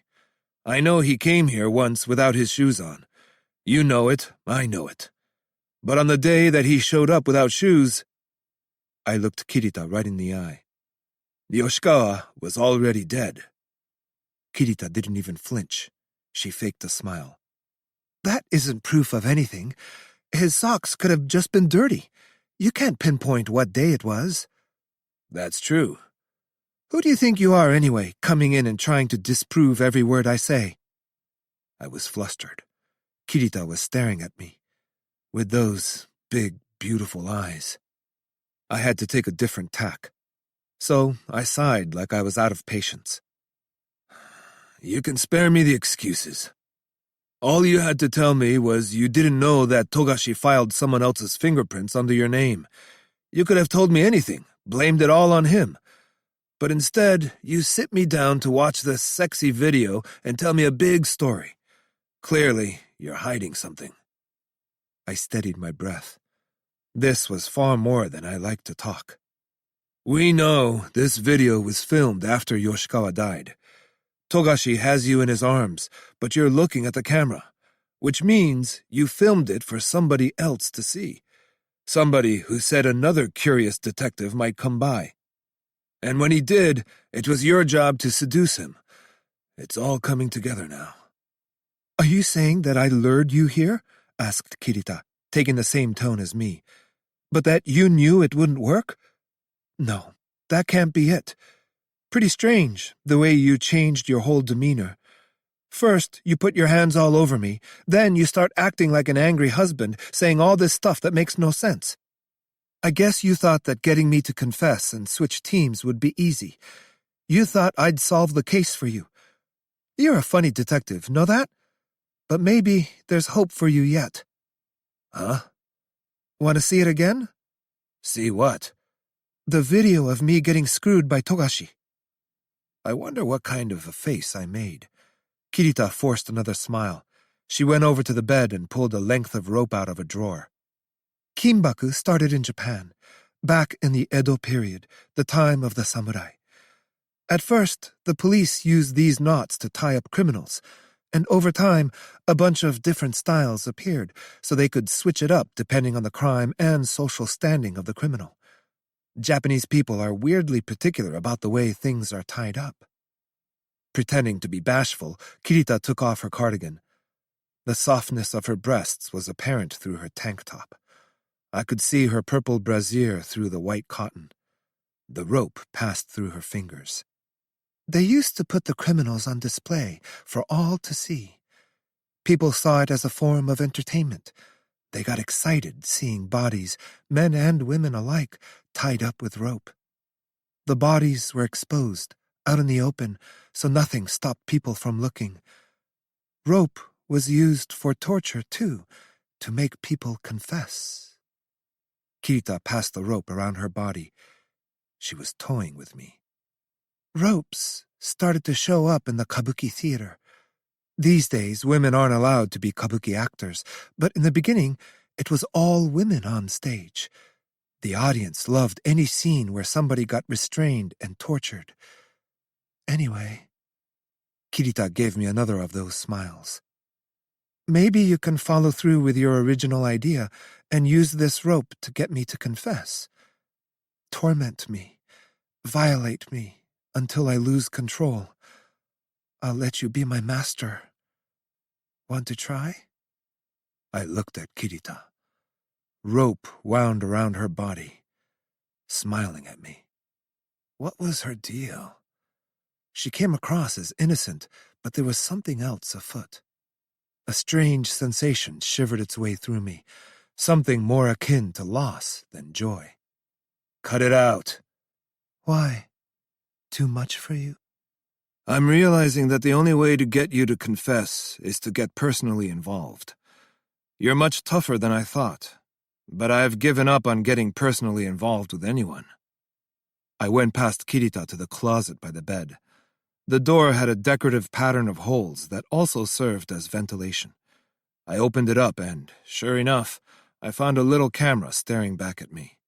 I know he came here once without his shoes on. You know it, I know it. But on the day that he showed up without shoes, I looked Kirita right in the eye. Yoshikawa was already dead. Kirita didn't even flinch. She faked a smile. That isn't proof of anything. His socks could have just been dirty. You can't pinpoint what day it was. That's true. Who do you think you are anyway, coming in and trying to disprove every word I say? I was flustered. Kirita was staring at me, with those big, beautiful eyes. I had to take a different tack. So I sighed like I was out of patience. You can spare me the excuses. All you had to tell me was you didn't know that Togashi filed someone else's fingerprints under your name. You could have told me anything, blamed it all on him. But instead, you sit me down to watch this sexy video and tell me a big story. Clearly, you're hiding something. I steadied my breath. This was far more than I liked to talk. We know this video was filmed after Yoshikawa died. Togashi has you in his arms, but you're looking at the camera, which means you filmed it for somebody else to see. Somebody who said another curious detective might come by. And when he did, it was your job to seduce him. It's all coming together now. Are you saying that I lured you here? Asked Kirita. taking the same tone as me. But that you knew it wouldn't work? No, that can't be it. Pretty strange, the way you changed your whole demeanor. First, you put your hands all over me, then you start acting like an angry husband, saying all this stuff that makes no sense. I guess you thought that getting me to confess and switch teams would be easy. You thought I'd solve the case for you. You're a funny detective, know that? But maybe there's hope for you yet. Huh? Want to see it again? See what? The video of me getting screwed by Togashi. I wonder what kind of a face I made. Kirita forced another smile. She went over to the bed and pulled a length of rope out of a drawer. Kinbaku started in Japan, back in the Edo period, the time of the samurai. At first, the police used these knots to tie up criminals, and over time, a bunch of different styles appeared, so they could switch it up depending on the crime and social standing of the criminal. Japanese people are weirdly particular about the way things are tied up. Pretending to be bashful, Kirita took off her cardigan. The softness of her breasts was apparent through her tank top. I could see her purple brassiere through the white cotton. The rope passed through her fingers. They used to put the criminals on display for all to see. People saw it as a form of entertainment. They got excited seeing bodies, men and women alike, tied up with rope. The bodies were exposed, out in the open, so nothing stopped people from looking. Rope was used for torture, too, to make people confess. Kirita passed the rope around her body. She was toying with me. Ropes started to show up in the kabuki theater. These days, women aren't allowed to be kabuki actors, but in the beginning, it was all women on stage. The audience loved any scene where somebody got restrained and tortured. Anyway, Kirita gave me another of those smiles. Maybe you can follow through with your original idea and use this rope to get me to confess. Torment me, violate me, until I lose control. I'll let you be my master. Want to try? I looked at Kirita. Rope wound around her body, smiling at me. What was her deal? She came across as innocent, but there was something else afoot. A strange sensation shivered its way through me, something more akin to loss than joy. Cut it out. Why? Too much for you? I'm realizing that the only way to get you to confess is to get personally involved. You're much tougher than I thought, but I've given up on getting personally involved with anyone. I went past Kirita to the closet by the bed. The door had a decorative pattern of holes that also served as ventilation. I opened it up and, sure enough, I found a little camera staring back at me.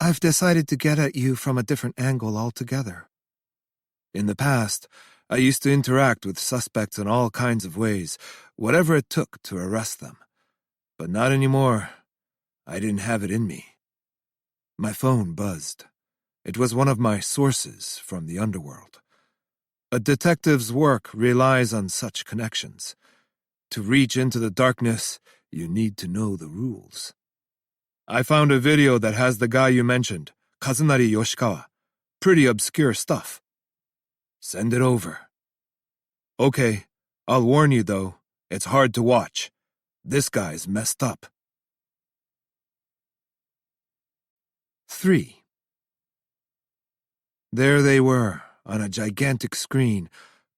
I've decided to get at you from a different angle altogether. In the past, I used to interact with suspects in all kinds of ways, whatever it took to arrest them. But not anymore. I didn't have it in me. My phone buzzed. It was one of my sources from the underworld. A detective's work relies on such connections. To reach into the darkness, you need to know the rules. I found a video that has the guy you mentioned, Kazunari Yoshikawa. Pretty obscure stuff. Send it over. Okay, I'll warn you though, it's hard to watch. This guy's messed up. 3. There they were, on a gigantic screen,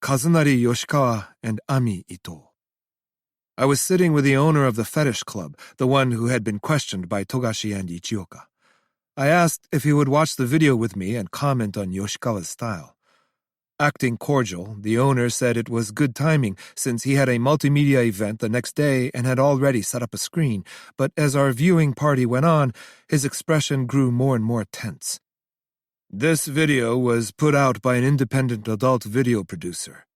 Kazunari Yoshikawa and Ami Ito. I was sitting with the owner of the fetish club, the one who had been questioned by Togashi and Ichioka. I asked if he would watch the video with me and comment on Yoshikawa's style. Acting cordial, the owner said it was good timing since he had a multimedia event the next day and had already set up a screen, but as our viewing party went on, his expression grew more and more tense. This video was put out by an independent adult video producer.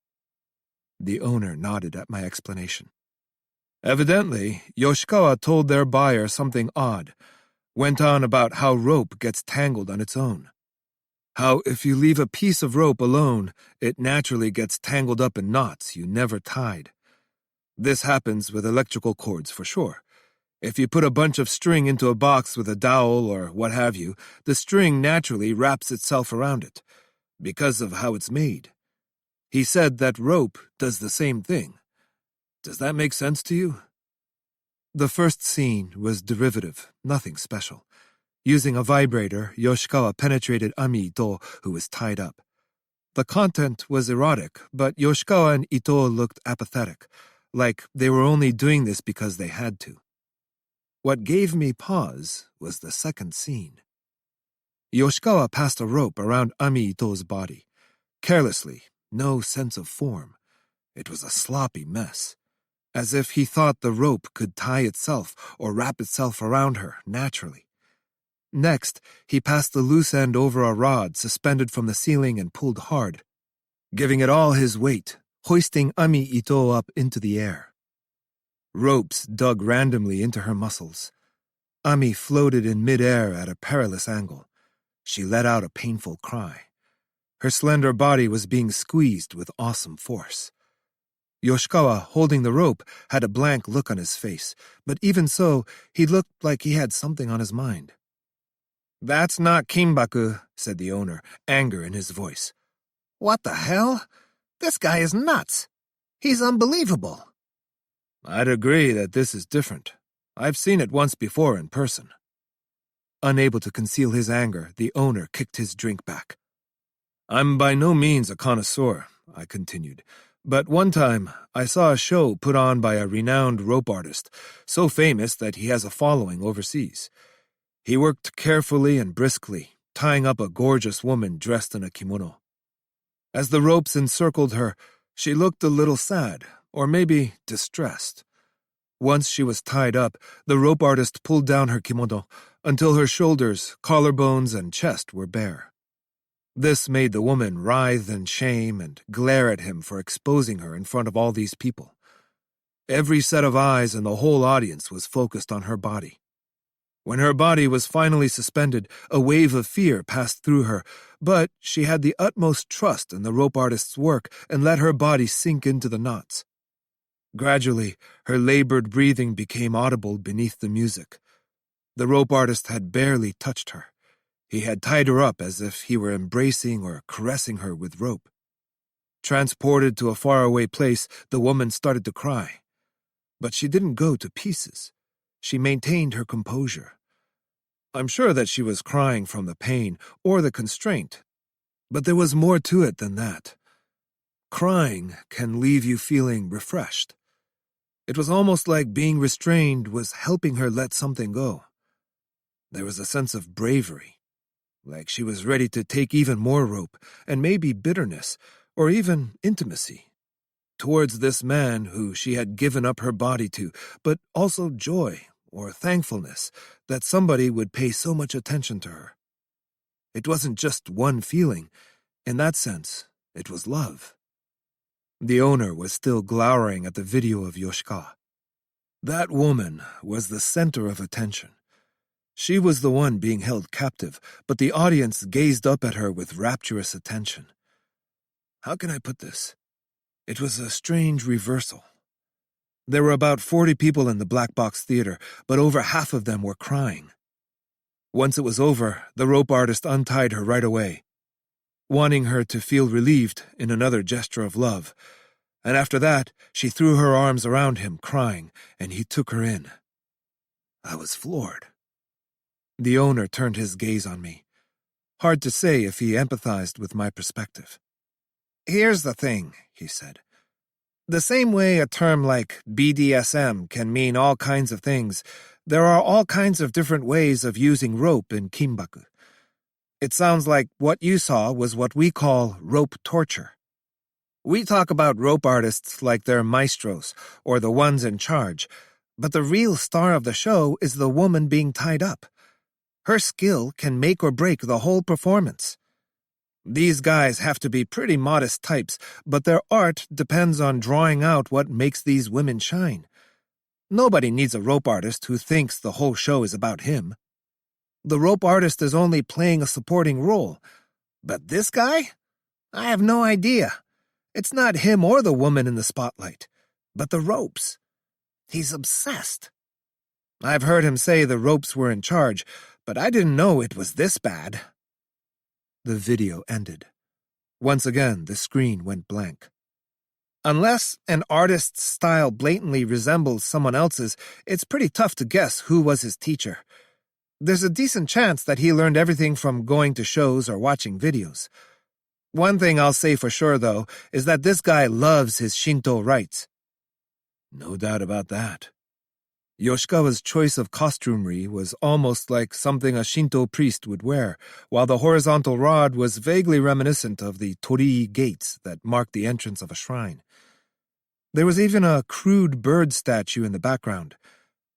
The owner nodded at my explanation. Evidently, Yoshikawa told their buyer something odd, went on about how rope gets tangled on its own. How if you leave a piece of rope alone, it naturally gets tangled up in knots you never tied. This happens with electrical cords for sure. If you put a bunch of string into a box with a dowel or what have you, the string naturally wraps itself around it, because of how it's made. He said that rope does the same thing. Does that make sense to you? The first scene was derivative, nothing special. Using a vibrator, Yoshikawa penetrated Ami Ito, who was tied up. The content was erotic, but Yoshikawa and Ito looked apathetic, like they were only doing this because they had to. What gave me pause was the second scene. Yoshikawa passed a rope around Ami Ito's body. Carelessly, no sense of form. It was a sloppy mess. As if he thought the rope could tie itself or wrap itself around her naturally. Next, he passed the loose end over a rod suspended from the ceiling and pulled hard, giving it all his weight, hoisting Ami Ito up into the air. Ropes dug randomly into her muscles. Ami floated in midair at a perilous angle. She let out a painful cry. Her slender body was being squeezed with awesome force. Yoshikawa, holding the rope, had a blank look on his face, but even so, he looked like he had something on his mind. "That's not Kimbaku," said the owner, anger in his voice. "What the hell? This guy is nuts. He's unbelievable." "I'd agree that this is different. I've seen it once before in person." Unable to conceal his anger, the owner kicked his drink back. "I'm by no means a connoisseur," I continued, "but one time I saw a show put on by a renowned rope artist, so famous that he has a following overseas. He worked carefully and briskly, tying up a gorgeous woman dressed in a kimono. As the ropes encircled her, she looked a little sad, or maybe distressed. Once she was tied up, the rope artist pulled down her kimono until her shoulders, collarbones, and chest were bare. This made the woman writhe in shame and glare at him for exposing her in front of all these people. Every set of eyes in the whole audience was focused on her body. When her body was finally suspended, a wave of fear passed through her, but she had the utmost trust in the rope artist's work and let her body sink into the knots. Gradually, her labored breathing became audible beneath the music. The rope artist had barely touched her. He had tied her up as if he were embracing or caressing her with rope. Transported to a faraway place, the woman started to cry. But she didn't go to pieces. She maintained her composure. I'm sure that she was crying from the pain or the constraint, but there was more to it than that. Crying can leave you feeling refreshed. It was almost like being restrained was helping her let something go. There was a sense of bravery, like she was ready to take even more rope, and maybe bitterness, or even intimacy, towards this man who she had given up her body to, but also joy or thankfulness that somebody would pay so much attention to her. It wasn't just one feeling. In that sense, it was love. The owner was still glowering at the video of Yoshikawa. That woman was the center of attention. She was the one being held captive, but the audience gazed up at her with rapturous attention. How can I put this? It was a strange reversal. There were about 40 people in the black box theater, but over half of them were crying. Once it was over, the rope artist untied her right away, wanting her to feel relieved in another gesture of love. And after that, she threw her arms around him, crying, and he took her in. I was floored. The owner turned his gaze on me. Hard to say if he empathized with my perspective. "Here's the thing," he said. "The same way a term like BDSM can mean all kinds of things, there are all kinds of different ways of using rope in Kimbaku. It sounds like what you saw was what we call rope torture. We talk about rope artists like they're maestros or the ones in charge, but the real star of the show is the woman being tied up. Her skill can make or break the whole performance. These guys have to be pretty modest types, but their art depends on drawing out what makes these women shine. Nobody needs a rope artist who thinks the whole show is about him. The rope artist is only playing a supporting role. But this guy? I have no idea. It's not him or the woman in the spotlight, but the ropes. He's obsessed." I've heard him say the ropes were in charge, but I didn't know it was this bad." The video ended. Once again, the screen went blank. Unless an artist's style blatantly resembles someone else's, it's pretty tough to guess who was his teacher. There's a decent chance that he learned everything from going to shows or watching videos. One thing I'll say for sure, though, is that this guy loves his Shinto rites. No doubt about that. Yoshikawa's choice of costumery was almost like something a Shinto priest would wear, while the horizontal rod was vaguely reminiscent of the torii gates that marked the entrance of a shrine. There was even a crude bird statue in the background.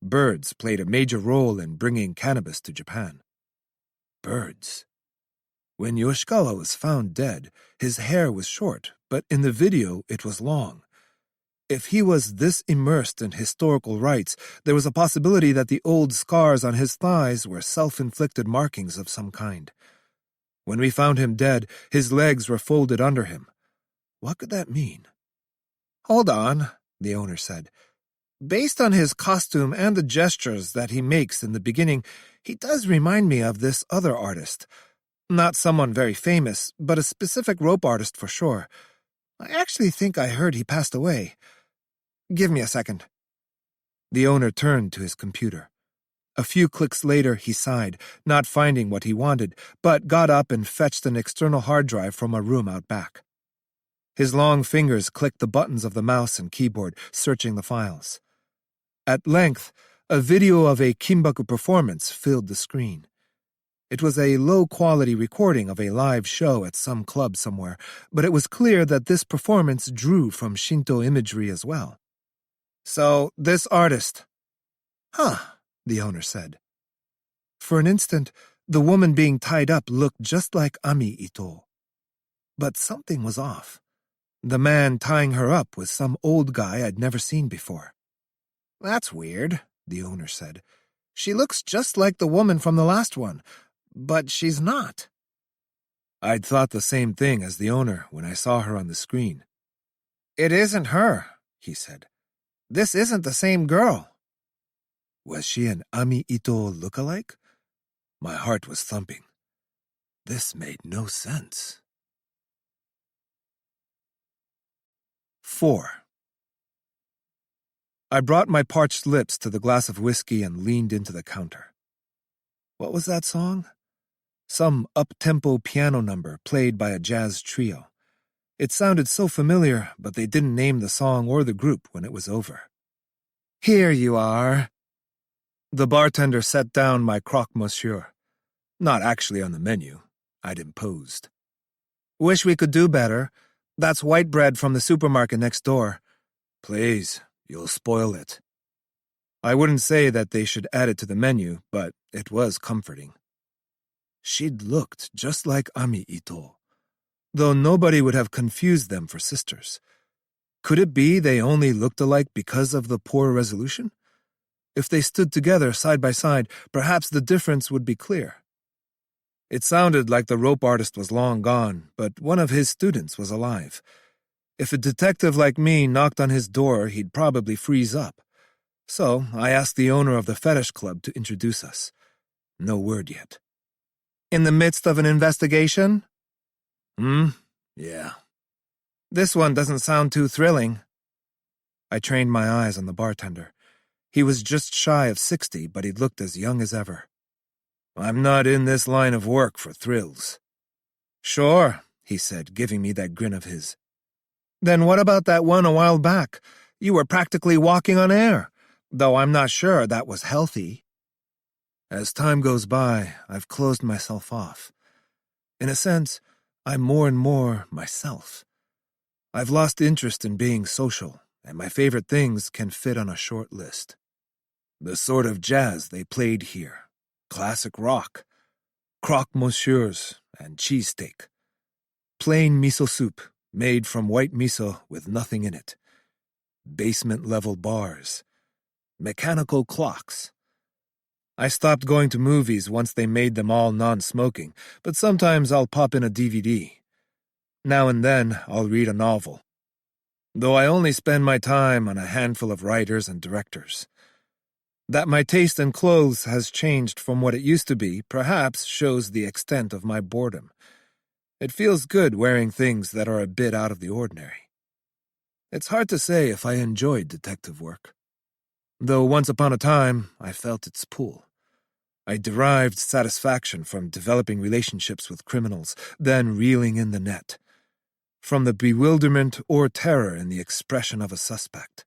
Birds played a major role in bringing cannabis to Japan. Birds. When Yoshikawa was found dead, his hair was short, but in the video it was long. If he was this immersed in historical rites, there was a possibility that the old scars on his thighs were self-inflicted markings of some kind. When we found him dead, his legs were folded under him. What could that mean? "Hold on," the owner said. "Based on his costume and the gestures that he makes in the beginning, he does remind me of this other artist. Not someone very famous, but a specific rope artist for sure. I actually think I heard he passed away. Give me a second." The owner turned to his computer. A few clicks later, he sighed, not finding what he wanted, but got up and fetched an external hard drive from a room out back. His long fingers clicked the buttons of the mouse and keyboard, searching the files. At length, a video of a Kimbaku performance filled the screen. It was a low-quality recording of a live show at some club somewhere, but it was clear that this performance drew from Shinto imagery as well. "So, this artist." "Huh," the owner said. For an instant, the woman being tied up looked just like Ami Ito. But something was off. The man tying her up was some old guy I'd never seen before. "That's weird," the owner said. "She looks just like the woman from the last one, but she's not." I'd thought the same thing as the owner when I saw her on the screen. "It isn't her," he said. "This isn't the same girl." Was she an Ami Ito look-alike? My heart was thumping. This made no sense. 4. I brought my parched lips to the glass of whiskey and leaned into the counter. What was that song? Some up-tempo piano number played by a jazz trio. It sounded so familiar, but they didn't name the song or the group when it was over. "Here you are." The bartender set down my croque monsieur. Not actually on the menu. I'd imposed. "Wish we could do better. That's white bread from the supermarket next door." "Please, you'll spoil it." I wouldn't say that they should add it to the menu, but it was comforting. She'd looked just like Ami Ito, though nobody would have confused them for sisters. Could it be they only looked alike because of the poor resolution? If they stood together side by side, perhaps the difference would be clear. It sounded like the rope artist was long gone, but one of his students was alive. If a detective like me knocked on his door, he'd probably freeze up. So I asked the owner of the fetish club to introduce us. No word yet. "In the midst of an investigation?" Yeah. "This one doesn't sound too thrilling." I trained my eyes on the bartender. He was just shy of 60, but he looked as young as ever. I'm not in this line of work for thrills. "Sure," he said, giving me that grin of his. "Then what about that one a while back? You were practically walking on air, though I'm not sure that was healthy." As time goes by, I've closed myself off. In a sense, I'm more and more myself. I've lost interest in being social, and my favorite things can fit on a short list. The sort of jazz they played here, classic rock, croque monsieurs, and cheesesteak. Plain miso soup, made from white miso with nothing in it. Basement-level bars. Mechanical clocks. I stopped going to movies once they made them all non-smoking, but sometimes I'll pop in a DVD. Now and then, I'll read a novel. Though I only spend my time on a handful of writers and directors. That my taste in clothes has changed from what it used to be perhaps shows the extent of my boredom. It feels good wearing things that are a bit out of the ordinary. It's hard to say if I enjoyed detective work. Though once upon a time, I felt its pull. I derived satisfaction from developing relationships with criminals, then reeling in the net. From the bewilderment or terror in the expression of a suspect.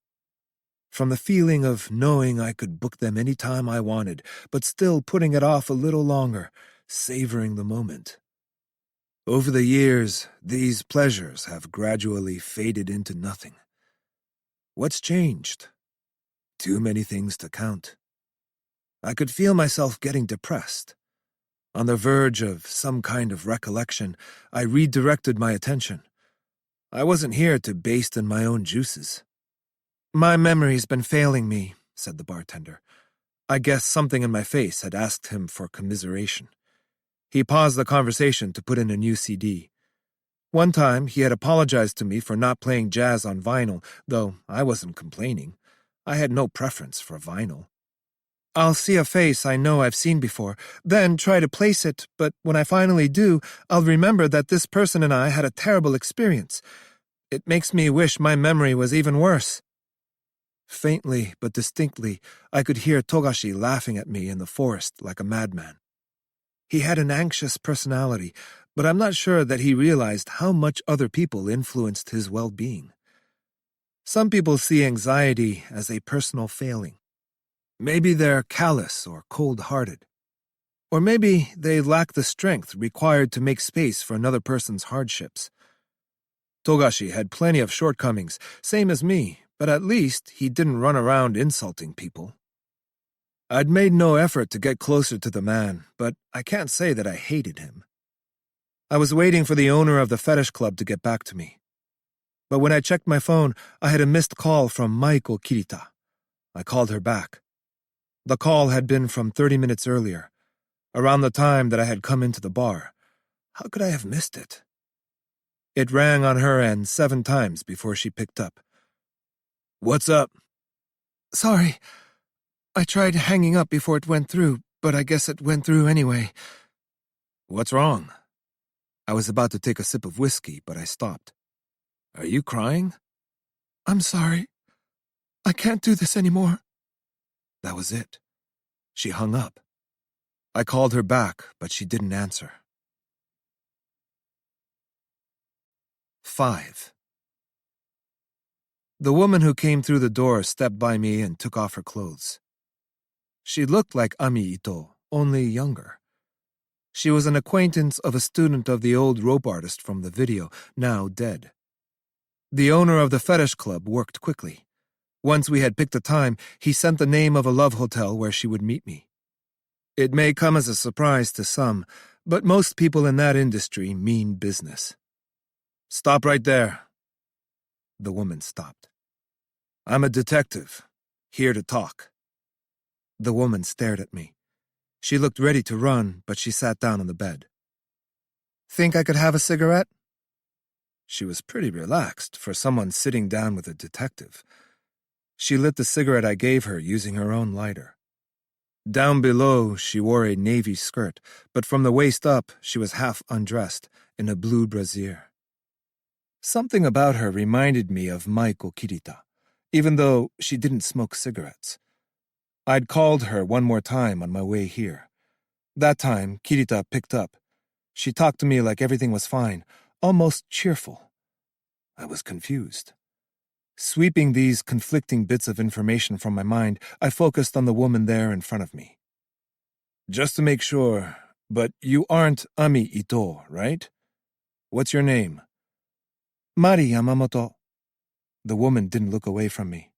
From the feeling of knowing I could book them any time I wanted, but still putting it off a little longer, savoring the moment. Over the years, these pleasures have gradually faded into nothing. What's changed? Too many things to count. I could feel myself getting depressed. On the verge of some kind of recollection, I redirected my attention. I wasn't here to baste in my own juices. "My memory's been failing me," said the bartender. I guess something in my face had asked him for commiseration. He paused the conversation to put in a new CD. One time, he had apologized to me for not playing jazz on vinyl, though I wasn't complaining. I had no preference for vinyl. I'll see a face I know I've seen before, then try to place it, but when I finally do, I'll remember that this person and I had a terrible experience. It makes me wish my memory was even worse. Faintly but distinctly, I could hear Togashi laughing at me in the forest like a madman. He had an anxious personality, but I'm not sure that he realized how much other people influenced his well-being. Some people see anxiety as a personal failing. Maybe they're callous or cold-hearted. Or maybe they lack the strength required to make space for another person's hardships. Togashi had plenty of shortcomings, same as me, but at least he didn't run around insulting people. I'd made no effort to get closer to the man, but I can't say that I hated him. I was waiting for the owner of the fetish club to get back to me. But when I checked my phone, I had a missed call from Maiko Kirita. I called her back. The call had been from 30 minutes earlier, around the time that I had come into the bar. How could I have missed it? It rang on her end 7 times before she picked up. "What's up?" "Sorry. I tried hanging up before it went through, but I guess it went through anyway." "What's wrong?" I was about to take a sip of whiskey, but I stopped. "Are you crying?" "I'm sorry. I can't do this anymore." That was it. She hung up. I called her back, but she didn't answer. 5. The woman who came through the door stepped by me and took off her clothes. She looked like Ami Ito, only younger. She was an acquaintance of a student of the old rope artist from the video, now dead. The owner of the fetish club worked quickly. Once we had picked a time, he sent the name of a love hotel where she would meet me. It may come as a surprise to some, but most people in that industry mean business. "Stop right there." The woman stopped. "I'm a detective, here to talk." The woman stared at me. She looked ready to run, but she sat down on the bed. "Think I could have a cigarette?" She was pretty relaxed for someone sitting down with a detective. She lit the cigarette I gave her using her own lighter. Down below, she wore a navy skirt, but from the waist up, she was half undressed in a blue brassiere. Something about her reminded me of Maiko Kirita, even though she didn't smoke cigarettes. I'd called her one more time on my way here. That time, Kirita picked up. She talked to me like everything was fine, almost cheerful. I was confused. Sweeping these conflicting bits of information from my mind, I focused on the woman there in front of me. "Just to make sure, but you aren't Ami Ito, right? What's your name?" "Mari Yamamoto." The woman didn't look away from me.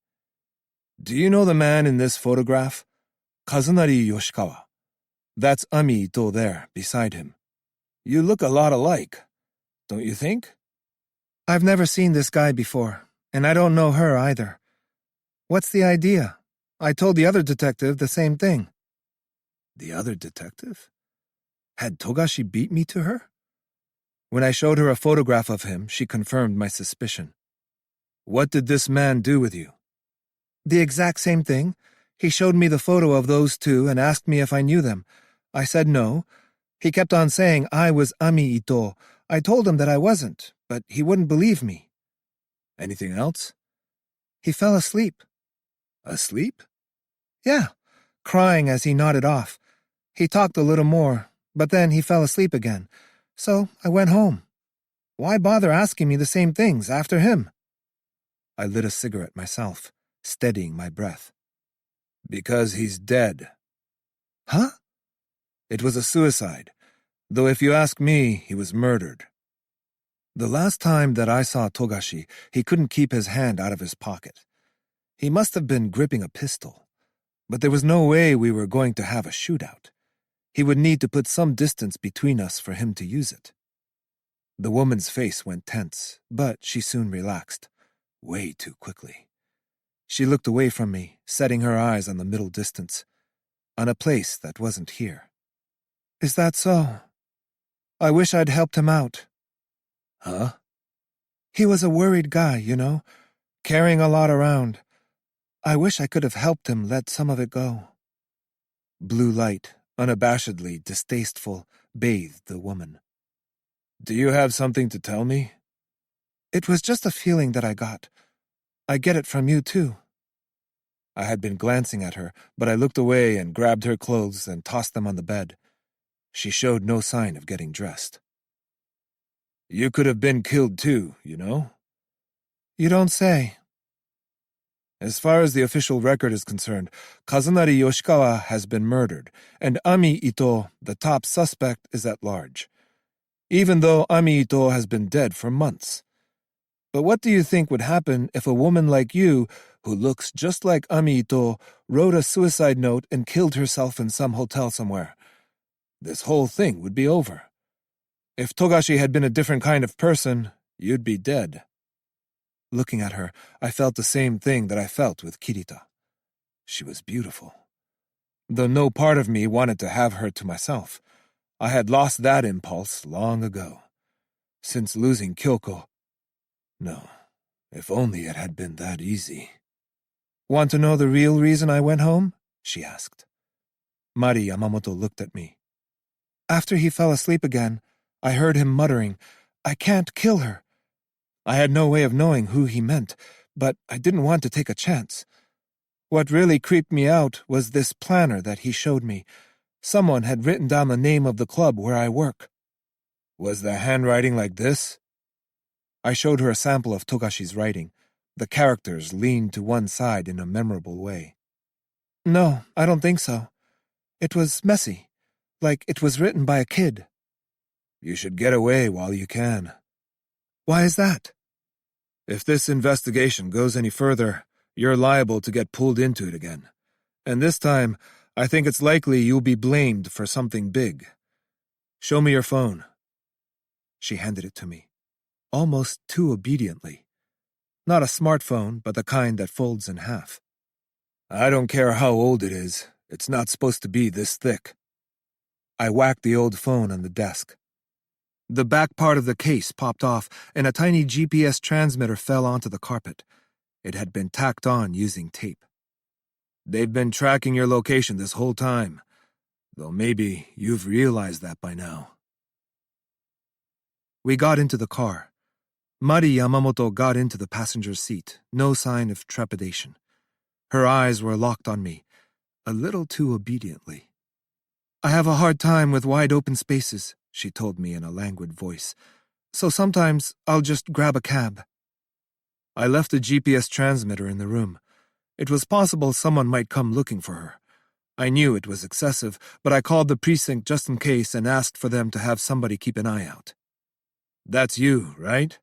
"Do you know the man in this photograph? Kazunari Yoshikawa. That's Ami Ito there, beside him. You look a lot alike, don't you think?" "I've never seen this guy before, and I don't know her either. What's the idea? I told the other detective the same thing." The other detective? Had Togashi beat me to her? When I showed her a photograph of him, she confirmed my suspicion. "What did this man do with you?" "The exact same thing. He showed me the photo of those two and asked me if I knew them. I said no. He kept on saying I was Ami Ito. I told him that I wasn't, but he wouldn't believe me. Anything else? He fell asleep. Asleep? Yeah, crying as he nodded off. He talked a little more, but then he fell asleep again. So I went home. Why bother asking me the same things after him? I lit a cigarette myself, steadying my breath. Because he's dead. Huh? It was a suicide, though if you ask me, he was murdered. The last time that I saw Togashi, he couldn't keep his hand out of his pocket. He must have been gripping a pistol, but there was no way we were going to have a shootout. He would need to put some distance between us for him to use it. The woman's face went tense, but she soon relaxed, way too quickly. She looked away from me, setting her eyes on the middle distance, on a place that wasn't here. Is that so? I wish I'd helped him out. Huh? He was a worried guy, carrying a lot around. I wish I could have helped him let some of it go. Blue light, unabashedly distasteful, bathed the woman. Do you have something to tell me? It was just a feeling that I got. I get it from you, too. I had been glancing at her, but I looked away and grabbed her clothes and tossed them on the bed. She showed no sign of getting dressed. You could have been killed too, You don't say. As far as the official record is concerned, Kazunari Yoshikawa has been murdered, and Ami Ito, the top suspect, is at large. Even though Ami Ito has been dead for months. But what do you think would happen if a woman like you, who looks just like Ami Ito, wrote a suicide note and killed herself in some hotel somewhere? This whole thing would be over. If Togashi had been a different kind of person, you'd be dead. Looking at her, I felt the same thing that I felt with Kirita. She was beautiful. Though no part of me wanted to have her to myself, I had lost that impulse long ago. Since losing Kyoko. No, if only it had been that easy. Want to know the real reason I went home? She asked. Mari Yamamoto looked at me. After he fell asleep again, I heard him muttering, "I can't kill her." I had no way of knowing who he meant, but I didn't want to take a chance. What really creeped me out was this planner that he showed me. Someone had written down the name of the club where I work. Was the handwriting like this? I showed her a sample of Togashi's writing. The characters leaned to one side in a memorable way. No, I don't think so. It was messy, like it was written by a kid. You should get away while you can. Why is that? If this investigation goes any further, you're liable to get pulled into it again. And this time, I think it's likely you'll be blamed for something big. Show me your phone. She handed it to me, almost too obediently. Not a smartphone, but the kind that folds in half. I don't care how old it is. It's not supposed to be this thick. I whacked the old phone on the desk. The back part of the case popped off, and a tiny GPS transmitter fell onto the carpet. It had been tacked on using tape. They've been tracking your location this whole time, though maybe you've realized that by now. We got into the car. Mari Yamamoto got into the passenger's seat, no sign of trepidation. Her eyes were locked on me, a little too obediently. I have a hard time with wide-open spaces, she told me in a languid voice, so sometimes I'll just grab a cab. I left the GPS transmitter in the room. It was possible someone might come looking for her. I knew it was excessive, but I called the precinct just in case and asked for them to have somebody keep an eye out. That's you, right?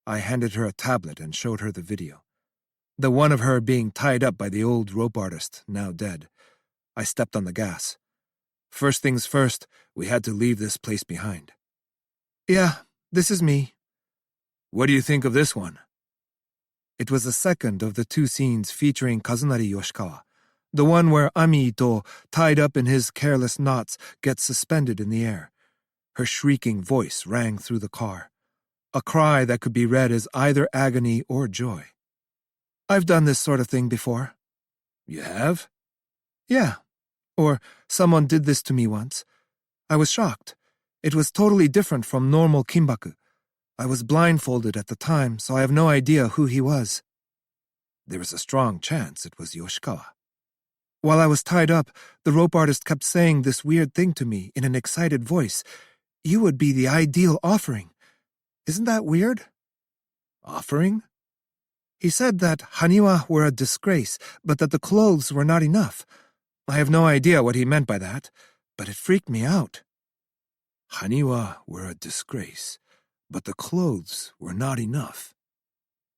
I handed her a tablet and showed her the video. The one of her being tied up by the old rope artist, now dead. I stepped on the gas. First things first, we had to leave this place behind. Yeah, this is me. What do you think of this one? It was the second of the two scenes featuring Kazunari Yoshikawa, the one where Ami Ito, tied up in his careless knots, gets suspended in the air. Her shrieking voice rang through the car, a cry that could be read as either agony or joy. I've done this sort of thing before. You have? Yeah. Or someone did this to me once. I was shocked. It was totally different from normal Kimbaku. I was blindfolded at the time, so I have no idea who he was. There was a strong chance it was Yoshikawa. While I was tied up, the rope artist kept saying this weird thing to me in an excited voice. You would be the ideal offering. Isn't that weird? Offering? He said that haniwa were a disgrace, but that the clothes were not enough. I have no idea what he meant by that, but it freaked me out. Haniwa were a disgrace, but the clothes were not enough.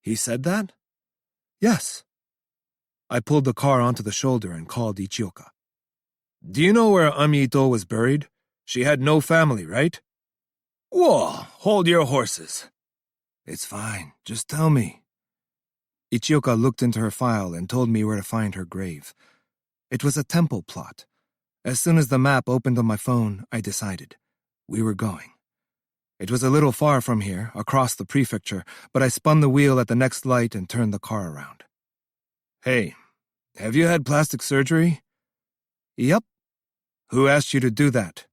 He said that? Yes. I pulled the car onto the shoulder and called Ichioka. Do you know where Ami-ito was buried? She had no family, right? Whoa, hold your horses. It's fine, just tell me. Ichioka looked into her file and told me where to find her grave. It was a temple plot. As soon as the map opened on my phone, I decided. We were going. It was a little far from here, across the prefecture, but I spun the wheel at the next light and turned the car around. Hey, have you had plastic surgery? Yep. Who asked you to do that?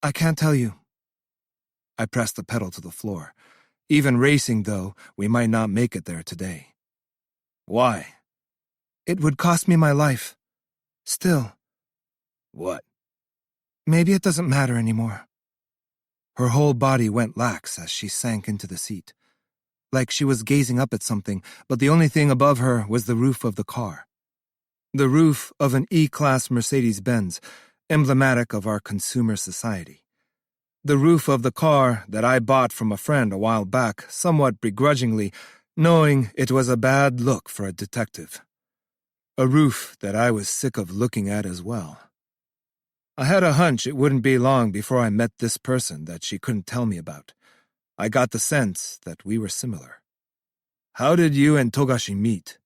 I can't tell you. I pressed the pedal to the floor. Even racing, though, we might not make it there today. Why? It would cost me my life. Still. What? Maybe it doesn't matter anymore. Her whole body went lax as she sank into the seat. Like she was gazing up at something, but the only thing above her was the roof of the car. The roof of an E-Class Mercedes-Benz, emblematic of our consumer society. The roof of the car that I bought from a friend a while back, somewhat begrudgingly, knowing it was a bad look for a detective. A roof that I was sick of looking at as well. I had a hunch it wouldn't be long before I met this person that she couldn't tell me about. I got the sense that we were similar. How did you and Togashi meet?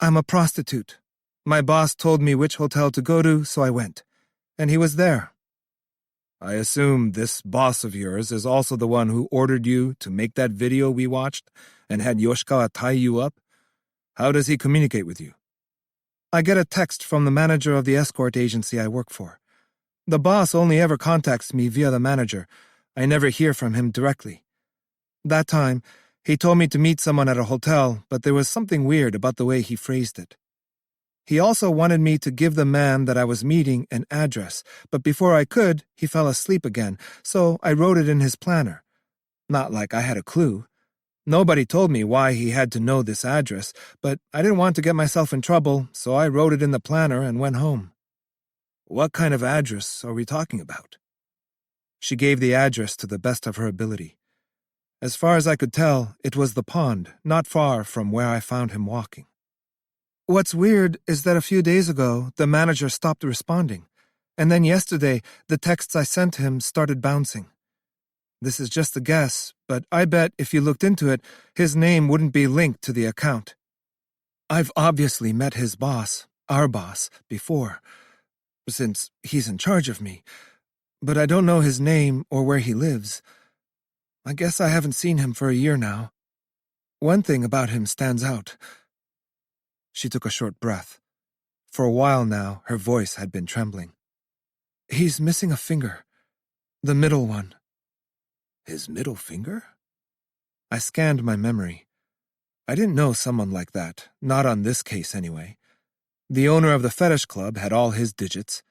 I'm a prostitute. My boss told me which hotel to go to, so I went. And he was there. I assume this boss of yours is also the one who ordered you to make that video we watched and had Yoshikawa tie you up? How does he communicate with you? I get a text from the manager of the escort agency I work for. The boss only ever contacts me via the manager. I never hear from him directly. That time, he told me to meet someone at a hotel, but there was something weird about the way he phrased it. He also wanted me to give the man that I was meeting an address, but before I could, he fell asleep again, so I wrote it in his planner. Not like I had a clue. Nobody told me why he had to know this address, but I didn't want to get myself in trouble, so I wrote it in the planner and went home. What kind of address are we talking about? She gave the address to the best of her ability. As far as I could tell, it was the pond, not far from where I found him walking. What's weird is that a few days ago, the manager stopped responding, and then yesterday, the texts I sent him started bouncing. This is just a guess, but I bet if you looked into it, his name wouldn't be linked to the account. I've obviously met his boss, our boss, before, since he's in charge of me, but I don't know his name or where he lives. I guess I haven't seen him for a year now. One thing about him stands out. She took a short breath. For a while now, her voice had been trembling. He's missing a finger. The middle one. His middle finger? I scanned my memory. I didn't know someone like that, not on this case anyway. The owner of the fetish club had all his digits,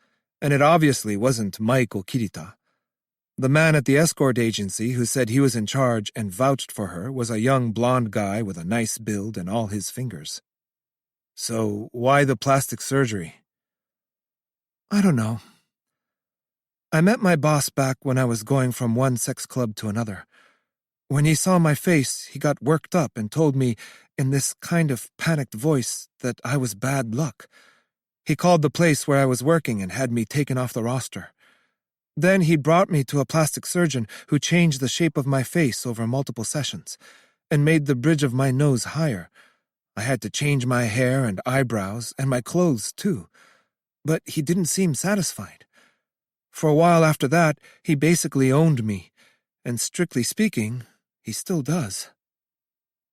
and it obviously wasn't Maiko Kirita. The man at the escort agency who said he was in charge and vouched for her was a young blonde guy with a nice build and all his fingers. So why the plastic surgery? I don't know. I met my boss back when I was going from one sex club to another. When he saw my face, he got worked up and told me, in this kind of panicked voice, that I was bad luck. He called the place where I was working and had me taken off the roster. Then he brought me to a plastic surgeon who changed the shape of my face over multiple sessions and made the bridge of my nose higher. I had to change my hair and eyebrows and my clothes, too. But he didn't seem satisfied. For a while after that, he basically owned me, and strictly speaking, he still does.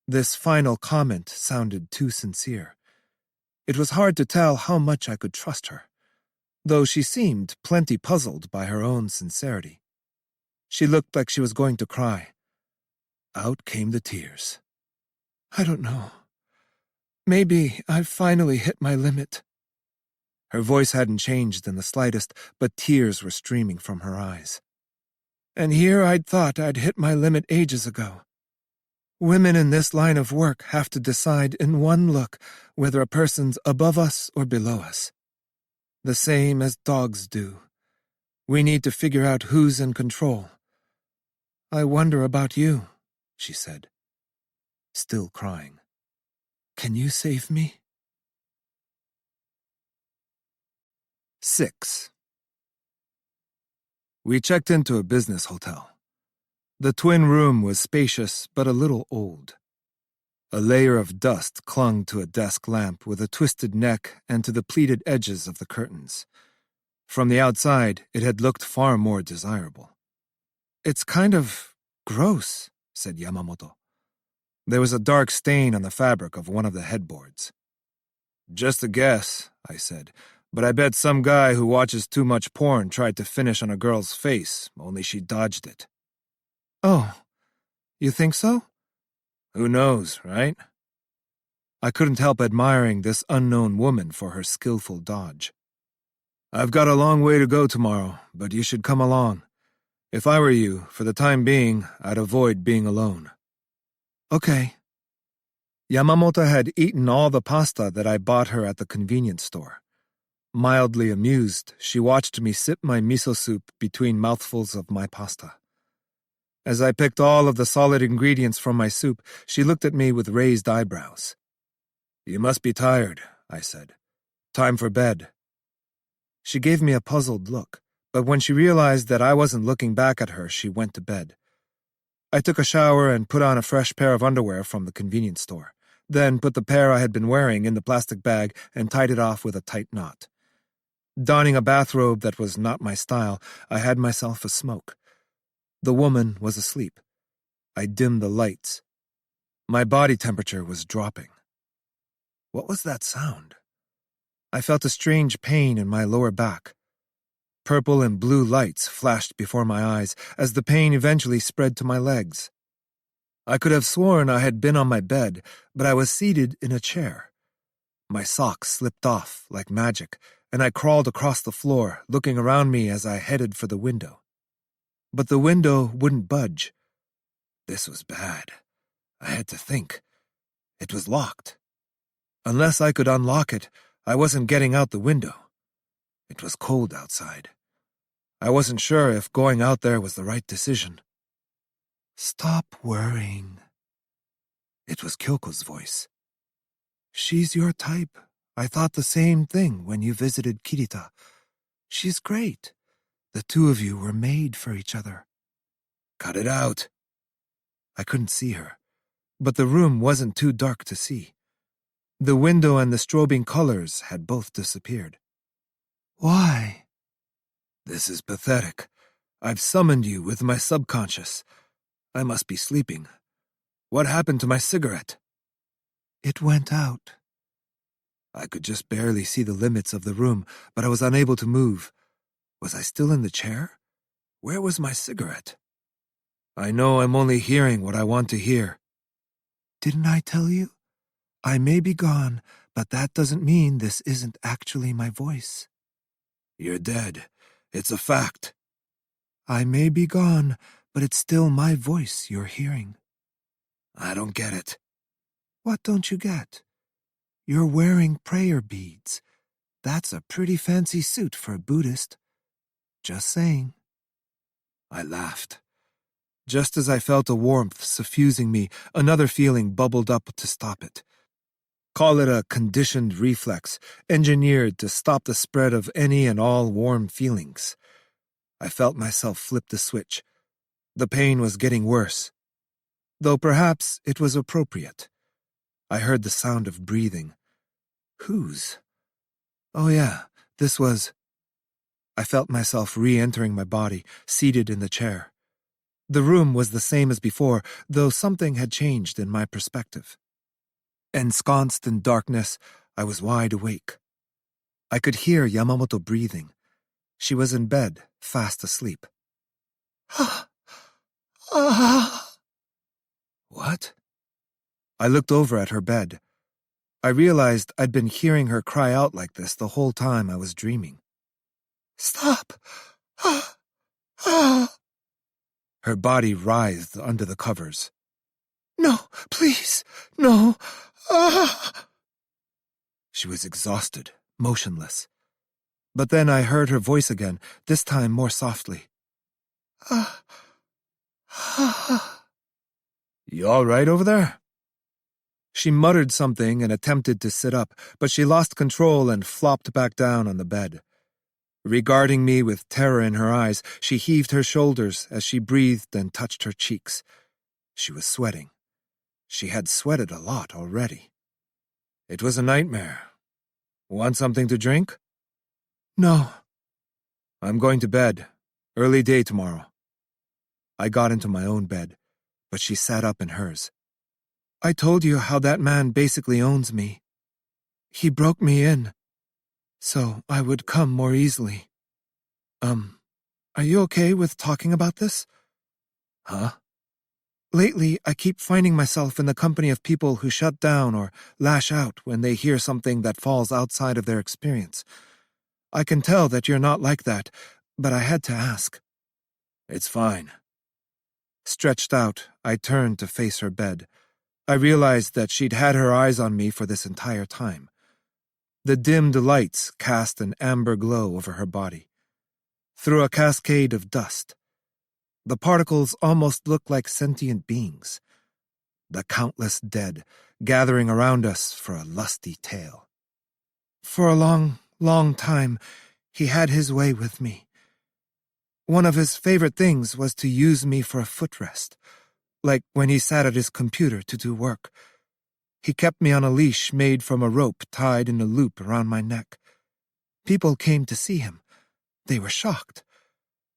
This final comment sounded too sincere. It was hard to tell how much I could trust her, though she seemed plenty puzzled by her own sincerity. She looked like she was going to cry. Out came the tears. I don't know. Maybe I've finally hit my limit. Her voice hadn't changed in the slightest, but tears were streaming from her eyes. And here I'd thought I'd hit my limit ages ago. Women in this line of work have to decide in one look whether a person's above us or below us. The same as dogs do. We need to figure out who's in control. I wonder about you, she said, still crying. Can you save me? 6. We checked into a business hotel. The twin room was spacious but a little old. A layer of dust clung to a desk lamp with a twisted neck and to the pleated edges of the curtains. From the outside, it had looked far more desirable. It's kind of gross, said Yamamoto. There was a dark stain on the fabric of one of the headboards. Just a guess, I said, but I bet some guy who watches too much porn tried to finish on a girl's face, only she dodged it. Oh, you think so? Who knows, right? I couldn't help admiring this unknown woman for her skillful dodge. I've got a long way to go tomorrow, but you should come along. If I were you, for the time being, I'd avoid being alone. Okay. Yamamoto had eaten all the pasta that I bought her at the convenience store. Mildly amused, she watched me sip my miso soup between mouthfuls of my pasta. As I picked all of the solid ingredients from my soup, she looked at me with raised eyebrows. You must be tired, I said. Time for bed. She gave me a puzzled look, but when she realized that I wasn't looking back at her, she went to bed. I took a shower and put on a fresh pair of underwear from the convenience store, then put the pair I had been wearing in the plastic bag and tied it off with a tight knot. Donning a bathrobe that was not my style, I had myself a smoke. The woman was asleep. I dimmed the lights. My body temperature was dropping. What was that sound? I felt a strange pain in my lower back. Purple and blue lights flashed before my eyes as the pain eventually spread to my legs. I could have sworn I had been on my bed, but I was seated in a chair. My socks slipped off like magic, and I crawled across the floor, looking around me as I headed for the window. But the window wouldn't budge. This was bad. I had to think. It was locked. Unless I could unlock it, I wasn't getting out the window. It was cold outside. I wasn't sure if going out there was the right decision. Stop worrying. It was Kyoko's voice. She's your type. I thought the same thing when you visited Kirita. She's great. The two of you were made for each other. Cut it out. I couldn't see her, but the room wasn't too dark to see. The window and the strobing colors had both disappeared. Why? This is pathetic. I've summoned you with my subconscious. I must be sleeping. What happened to my cigarette? It went out. I could just barely see the limits of the room, but I was unable to move. Was I still in the chair? Where was my cigarette? I know I'm only hearing what I want to hear. Didn't I tell you? I may be gone, but that doesn't mean this isn't actually my voice. You're dead. It's a fact. I may be gone, but it's still my voice you're hearing. I don't get it. What don't you get? You're wearing prayer beads. That's a pretty fancy suit for a Buddhist. Just saying. I laughed. Just as I felt a warmth suffusing me, another feeling bubbled up to stop it. Call it a conditioned reflex, engineered to stop the spread of any and all warm feelings. I felt myself flip the switch. The pain was getting worse. Though perhaps it was appropriate. I heard the sound of breathing. Whose? Oh yeah, this was... I felt myself re-entering my body, seated in the chair. The room was the same as before, though something had changed in my perspective. Ensconced in darkness, I was wide awake. I could hear Yamamoto breathing. She was in bed, fast asleep. What? I looked over at her bed. I realized I'd been hearing her cry out like this the whole time I was dreaming. Stop! Her body writhed under the covers. No, please, no. She was exhausted, motionless. But then I heard her voice again, this time more softly. You all right over there? She muttered something and attempted to sit up, but she lost control and flopped back down on the bed. Regarding me with terror in her eyes, she heaved her shoulders as she breathed and touched her cheeks. She was sweating. She had sweated a lot already. It was a nightmare. Want something to drink? No. I'm going to bed. Early day tomorrow. I got into my own bed, but she sat up in hers. I told you how that man basically owns me. He broke me in, so I would come more easily. Are you okay with talking about this? Huh? Lately, I keep finding myself in the company of people who shut down or lash out when they hear something that falls outside of their experience. I can tell that you're not like that, but I had to ask. It's fine. Stretched out, I turned to face her bed. I realized that she'd had her eyes on me for this entire time. The dimmed lights cast an amber glow over her body. Through a cascade of dust, the particles almost looked like sentient beings. The countless dead gathering around us for a lusty tale. For a long, long time, he had his way with me. One of his favorite things was to use me for a footrest, like when he sat at his computer to do work. He kept me on a leash made from a rope tied in a loop around my neck. People came to see him. They were shocked.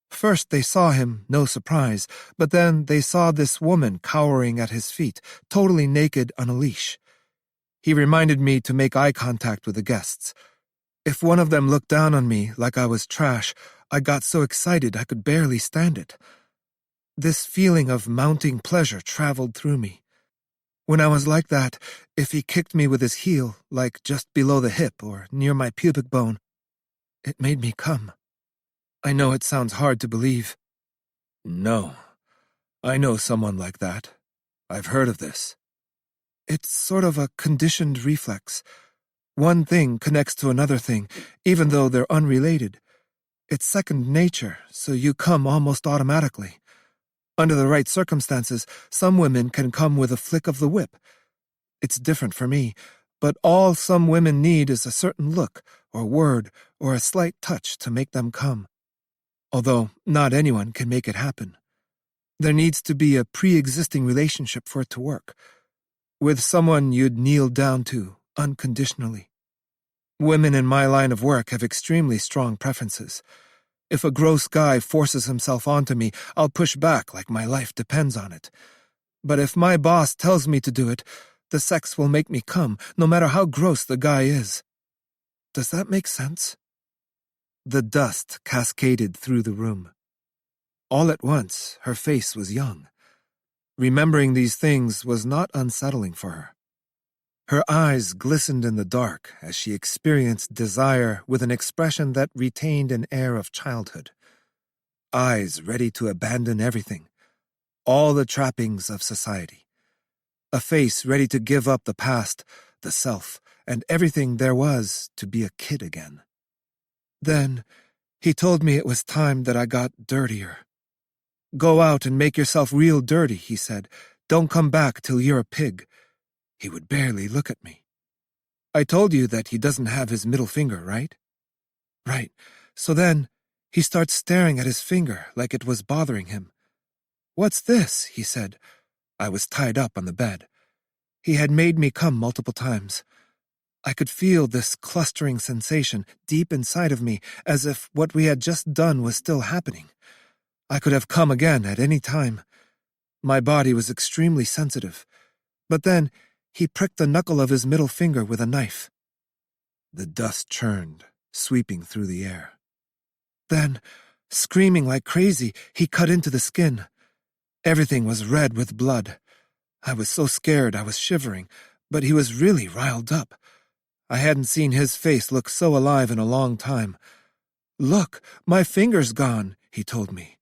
First they saw him, no surprise, but then they saw this woman cowering at his feet, totally naked on a leash. He reminded me to make eye contact with the guests. If one of them looked down on me like I was trash, I got so excited I could barely stand it. This feeling of mounting pleasure traveled through me. When I was like that, if he kicked me with his heel, like just below the hip or near my pubic bone, it made me come. I know it sounds hard to believe. No, I know someone like that. I've heard of this. It's sort of a conditioned reflex. One thing connects to another thing, even though they're unrelated. It's second nature, so you come almost automatically. Under the right circumstances, some women can come with a flick of the whip. It's different for me, but all some women need is a certain look, or word, or a slight touch to make them come. Although not anyone can make it happen. There needs to be a pre-existing relationship for it to work, with someone you'd kneel down to, unconditionally. Women in my line of work have extremely strong preferences. If a gross guy forces himself onto me, I'll push back like my life depends on it. But if my boss tells me to do it, the sex will make me come, no matter how gross the guy is. Does that make sense? The dust cascaded through the room. All at once, her face was young. Remembering these things was not unsettling for her. Her eyes glistened in the dark as she experienced desire with an expression that retained an air of childhood. Eyes ready to abandon everything, all the trappings of society. A face ready to give up the past, the self, and everything there was to be a kid again. Then, he told me it was time that I got dirtier. Go out and make yourself real dirty, he said. Don't come back till you're a pig. He would barely look at me. I told you that he doesn't have his middle finger, right? Right. So then, he starts staring at his finger like it was bothering him. What's this? He said. I was tied up on the bed. He had made me come multiple times. I could feel this clustering sensation deep inside of me, as if what we had just done was still happening. I could have come again at any time. My body was extremely sensitive. But then, he pricked the knuckle of his middle finger with a knife. The dust churned, sweeping through the air. Then, screaming like crazy, he cut into the skin. Everything was red with blood. I was so scared I was shivering, but he was really riled up. I hadn't seen his face look so alive in a long time. "Look, my finger's gone," he told me.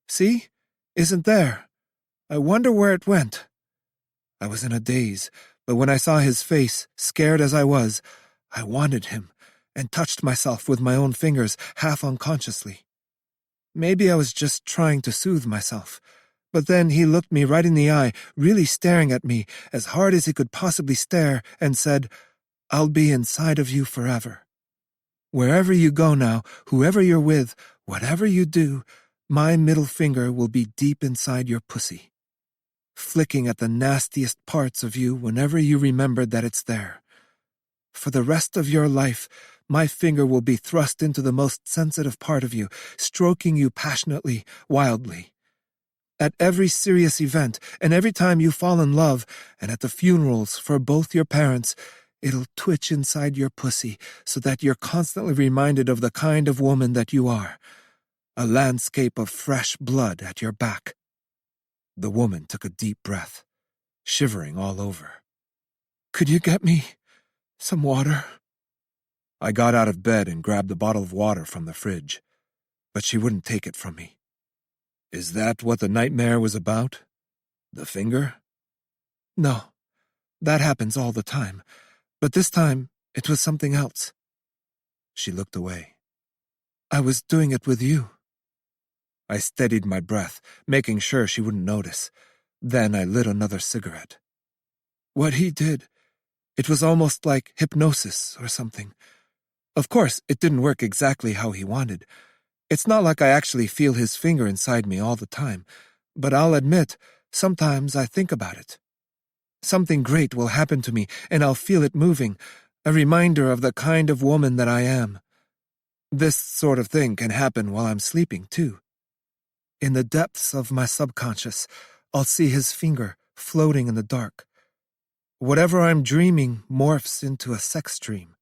"See? Isn't there? I wonder where it went." I was in a daze, but when I saw his face, scared as I was, I wanted him and touched myself with my own fingers, half unconsciously. Maybe I was just trying to soothe myself. But then he looked me right in the eye, really staring at me as hard as he could possibly stare, and said, "I'll be inside of you forever. Wherever you go now, whoever you're with, whatever you do, my middle finger will be deep inside your pussy, flicking at the nastiest parts of you whenever you remember that it's there. For the rest of your life, my finger will be thrust into the most sensitive part of you, stroking you passionately, wildly. At every serious event, and every time you fall in love, and at the funerals for both your parents, it'll twitch inside your pussy so that you're constantly reminded of the kind of woman that you are. A landscape of fresh blood at your back." The woman took a deep breath, shivering all over. "Could you get me some water?" I got out of bed and grabbed a bottle of water from the fridge, but she wouldn't take it from me. "Is that what the nightmare was about? The finger?" "No, that happens all the time, but this time it was something else." She looked away. "I was doing it with you." I steadied my breath, making sure she wouldn't notice. Then I lit another cigarette. "What he did, it was almost like hypnosis or something. Of course, it didn't work exactly how he wanted. It's not like I actually feel his finger inside me all the time, but I'll admit, sometimes I think about it. Something great will happen to me, and I'll feel it moving, a reminder of the kind of woman that I am. This sort of thing can happen while I'm sleeping, too. In the depths of my subconscious, I'll see his finger floating in the dark. Whatever I'm dreaming morphs into a sex dream.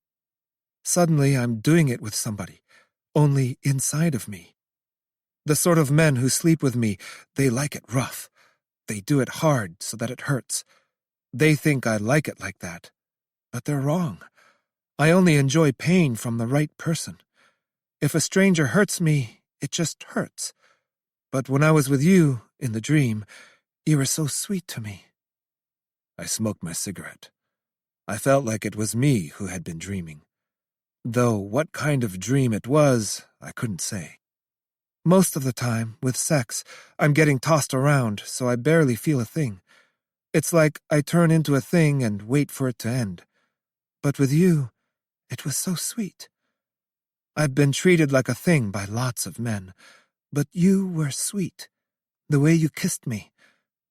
Suddenly, I'm doing it with somebody, only inside of me. The sort of men who sleep with me, they like it rough. They do it hard so that it hurts. They think I like it like that. But they're wrong. I only enjoy pain from the right person. If a stranger hurts me, it just hurts. But when I was with you, in the dream, you were so sweet to me." I smoked my cigarette. I felt like it was me who had been dreaming. Though what kind of dream it was, I couldn't say. Most of the time, with sex, I'm getting tossed around, so I barely feel a thing. It's like I turn into a thing and wait for it to end. But with you, it was so sweet. I've been treated like a thing by lots of men, but you were sweet. The way you kissed me,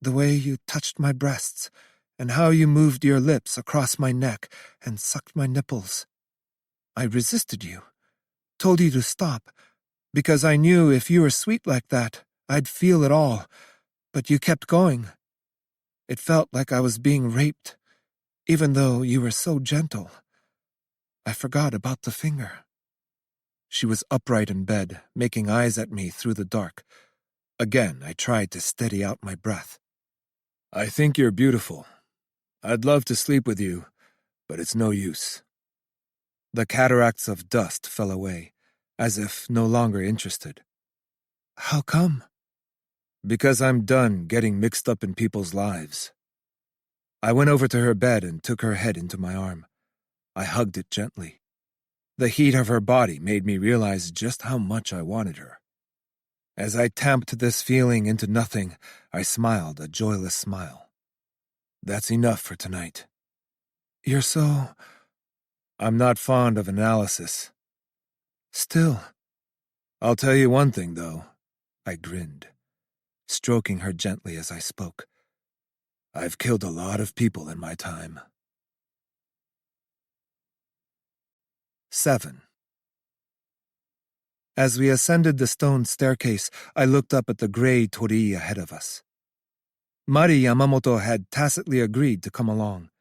the way you touched my breasts, and how you moved your lips across my neck and sucked my nipples. I resisted you, told you to stop, because I knew if you were sweet like that, I'd feel it all, but you kept going. It felt like I was being raped, even though you were so gentle. I forgot about the finger." She was upright in bed, making eyes at me through the dark. Again, I tried to steady out my breath. "I think you're beautiful. I'd love to sleep with you, but it's no use." The cataracts of dust fell away, as if no longer interested. "How come?" "Because I'm done getting mixed up in people's lives." I went over to her bed and took her head into my arm. I hugged it gently. The heat of her body made me realize just how much I wanted her. As I tamped this feeling into nothing, I smiled a joyless smile. "That's enough for tonight." "You're so—" "I'm not fond of analysis." "Still." "I'll tell you one thing, though." I grinned, stroking her gently as I spoke. "I've killed a lot of people in my time." 7. As we ascended the stone staircase, I looked up at the gray torii ahead of us. Mari Yamamoto had tacitly agreed to come along.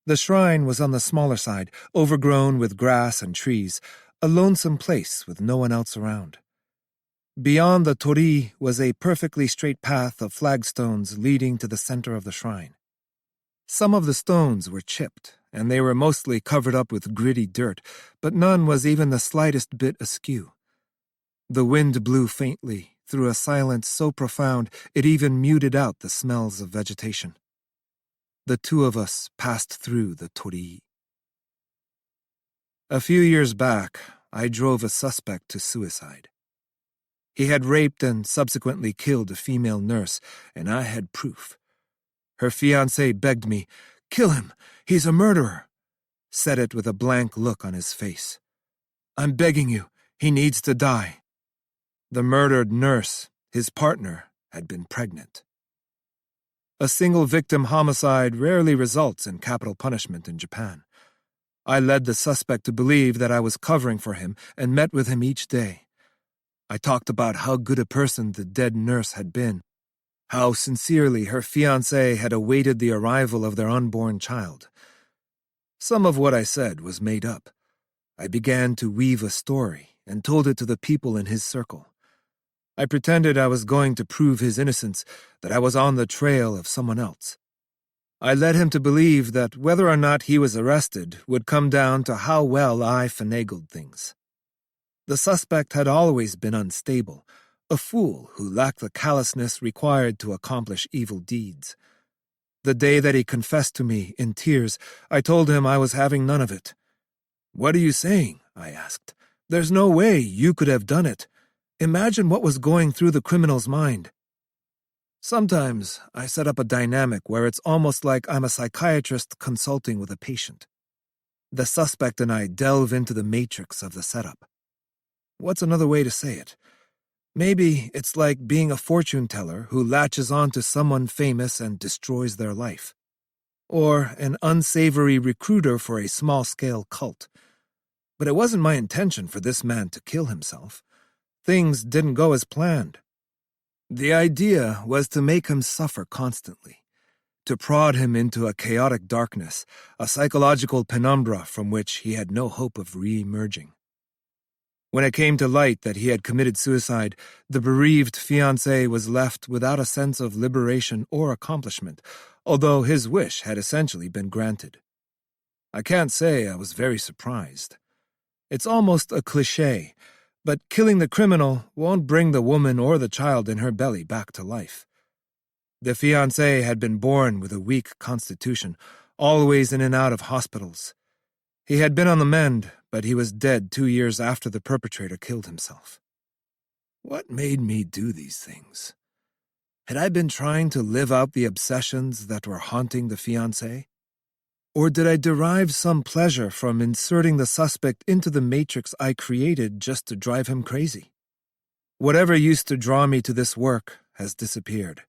The shrine was on the smaller side, overgrown with grass and trees, a lonesome place with no one else around. Beyond the torii was a perfectly straight path of flagstones leading to the center of the shrine. Some of the stones were chipped, and they were mostly covered up with gritty dirt, but none was even the slightest bit askew. The wind blew faintly, through a silence so profound it even muted out the smells of vegetation. The two of us passed through the torii. A few years back, I drove a suspect to suicide. He had raped and subsequently killed a female nurse, and I had proof. Her fiancé begged me, "Kill him, he's a murderer," said it with a blank look on his face. "I'm begging you, he needs to die." The murdered nurse, his partner, had been pregnant. A single-victim homicide rarely results in capital punishment in Japan. I led the suspect to believe that I was covering for him and met with him each day. I talked about how good a person the dead nurse had been, how sincerely her fiancé had awaited the arrival of their unborn child. Some of what I said was made up. I began to weave a story and told it to the people in his circle. I pretended I was going to prove his innocence, that I was on the trail of someone else. I led him to believe that whether or not he was arrested would come down to how well I finagled things. The suspect had always been unstable, a fool who lacked the callousness required to accomplish evil deeds. The day that he confessed to me, in tears, I told him I was having none of it. "What are you saying?" I asked. "There's no way you could have done it. Imagine what was going through the criminal's mind." Sometimes I set up a dynamic where it's almost like I'm a psychiatrist consulting with a patient. The suspect and I delve into the matrix of the setup. What's another way to say it? Maybe it's like being a fortune teller who latches on to someone famous and destroys their life. Or an unsavory recruiter for a small-scale cult. But it wasn't my intention for this man to kill himself. Things didn't go as planned. The idea was to make him suffer constantly, to prod him into a chaotic darkness, a psychological penumbra from which he had no hope of re-emerging. When it came to light that he had committed suicide, the bereaved fiancé was left without a sense of liberation or accomplishment, although his wish had essentially been granted. I can't say I was very surprised. It's almost a cliché, but killing the criminal won't bring the woman or the child in her belly back to life. The fiancé had been born with a weak constitution, always in and out of hospitals. He had been on the mend, but he was dead 2 years after the perpetrator killed himself. What made me do these things? Had I been trying to live out the obsessions that were haunting the fiancé? Or did I derive some pleasure from inserting the suspect into the matrix I created just to drive him crazy? Whatever used to draw me to this work has disappeared.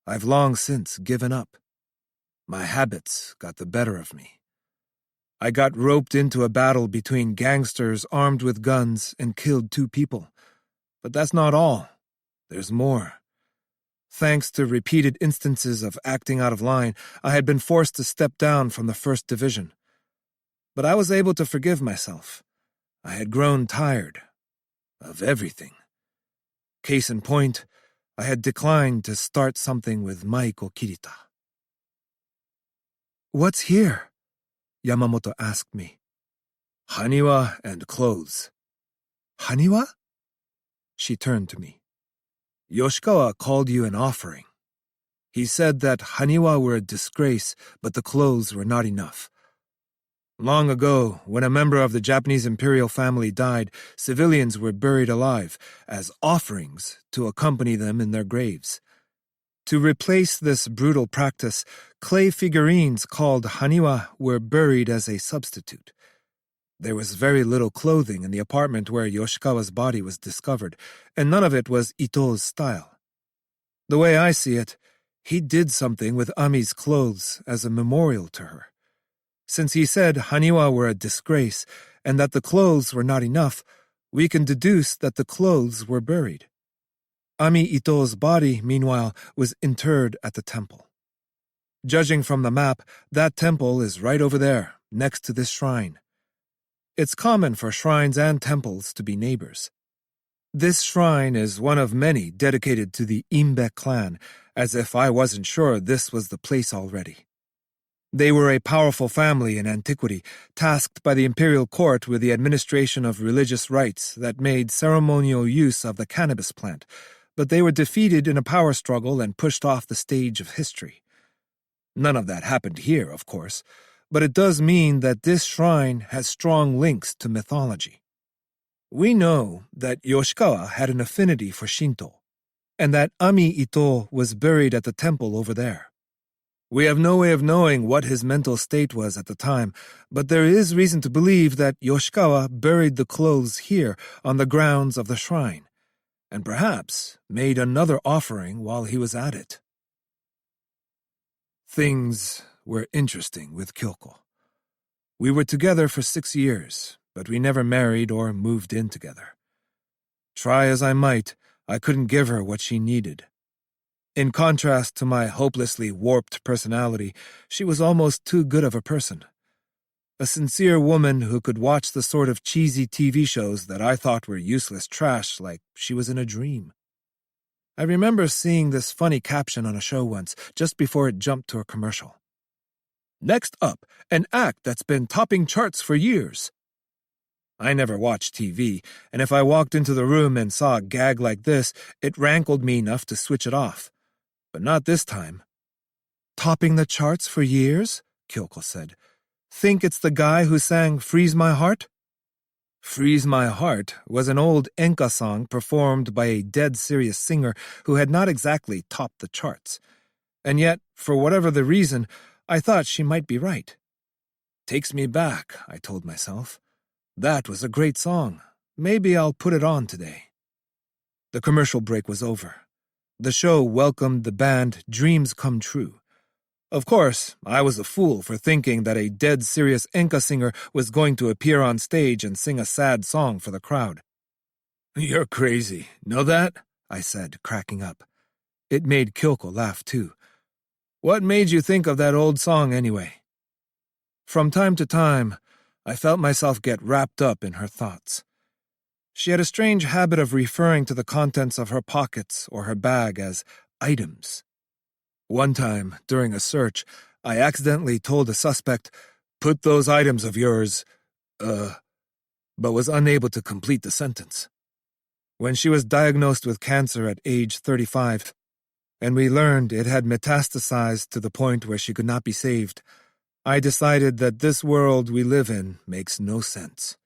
I've long since given up. My habits got the better of me. I got roped into a battle between gangsters armed with guns and killed 2 people. But that's not all. There's more. Thanks to repeated instances of acting out of line, I had been forced to step down from the 1st Division. But I was able to forgive myself. I had grown tired of everything. Case in point, I had declined to start something with Maiko Kirita. "What's here?" Yamamoto asked me. "Haniwa and clothes." "Haniwa?" She turned to me. "Yoshikawa called you an offering. He said that haniwa were a disgrace, but the clothes were not enough. Long ago, when a member of the Japanese imperial family died, civilians were buried alive as offerings to accompany them in their graves. To replace this brutal practice, clay figurines called haniwa were buried as a substitute. There was very little clothing in the apartment where Yoshikawa's body was discovered, and none of it was Ito's style. The way I see it, he did something with Ami's clothes as a memorial to her. Since he said haniwa were a disgrace and that the clothes were not enough, we can deduce that the clothes were buried. Ami Ito's body, meanwhile, was interred at the temple. Judging from the map, that temple is right over there, next to this shrine. It's common for shrines and temples to be neighbors. This shrine is one of many dedicated to the Imbe clan, as if I wasn't sure this was the place already. They were a powerful family in antiquity, tasked by the imperial court with the administration of religious rites that made ceremonial use of the cannabis plant, but they were defeated in a power struggle and pushed off the stage of history. None of that happened here, of course, but it does mean that this shrine has strong links to mythology. We know that Yoshikawa had an affinity for Shinto, and that Ami Ito was buried at the temple over there. We have no way of knowing what his mental state was at the time, but there is reason to believe that Yoshikawa buried the clothes here on the grounds of the shrine, and perhaps made another offering while he was at it. Things were interesting with Kyoko. We were together for 6 years, but we never married or moved in together. Try as I might, I couldn't give her what she needed. In contrast to my hopelessly warped personality, she was almost too good of a person. A sincere woman who could watch the sort of cheesy TV shows that I thought were useless trash like she was in a dream. I remember seeing this funny caption on a show once, just before it jumped to a commercial. Next up, an act that's been topping charts for years. I never watched TV, and if I walked into the room and saw a gag like this, it rankled me enough to switch it off. But not this time. Topping the charts for years? Kyoko said. Think it's the guy who sang Freeze My Heart? Freeze My Heart was an old enka song performed by a dead-serious singer who had not exactly topped the charts. And yet, for whatever the reason, I thought she might be right. Takes me back, I told myself. That was a great song. Maybe I'll put it on today. The commercial break was over. The show welcomed the band Dreams Come True. Of course, I was a fool for thinking that a dead-serious enka singer was going to appear on stage and sing a sad song for the crowd. You're crazy. Know that? I said, cracking up. It made Kyoko laugh, too. What made you think of that old song, anyway? From time to time, I felt myself get wrapped up in her thoughts. She had a strange habit of referring to the contents of her pockets or her bag as items. One time, during a search, I accidentally told a suspect, "Put those items of yours, but was unable to complete the sentence. When she was diagnosed with cancer at age 35, and we learned it had metastasized to the point where she could not be saved, I decided that this world we live in makes no sense.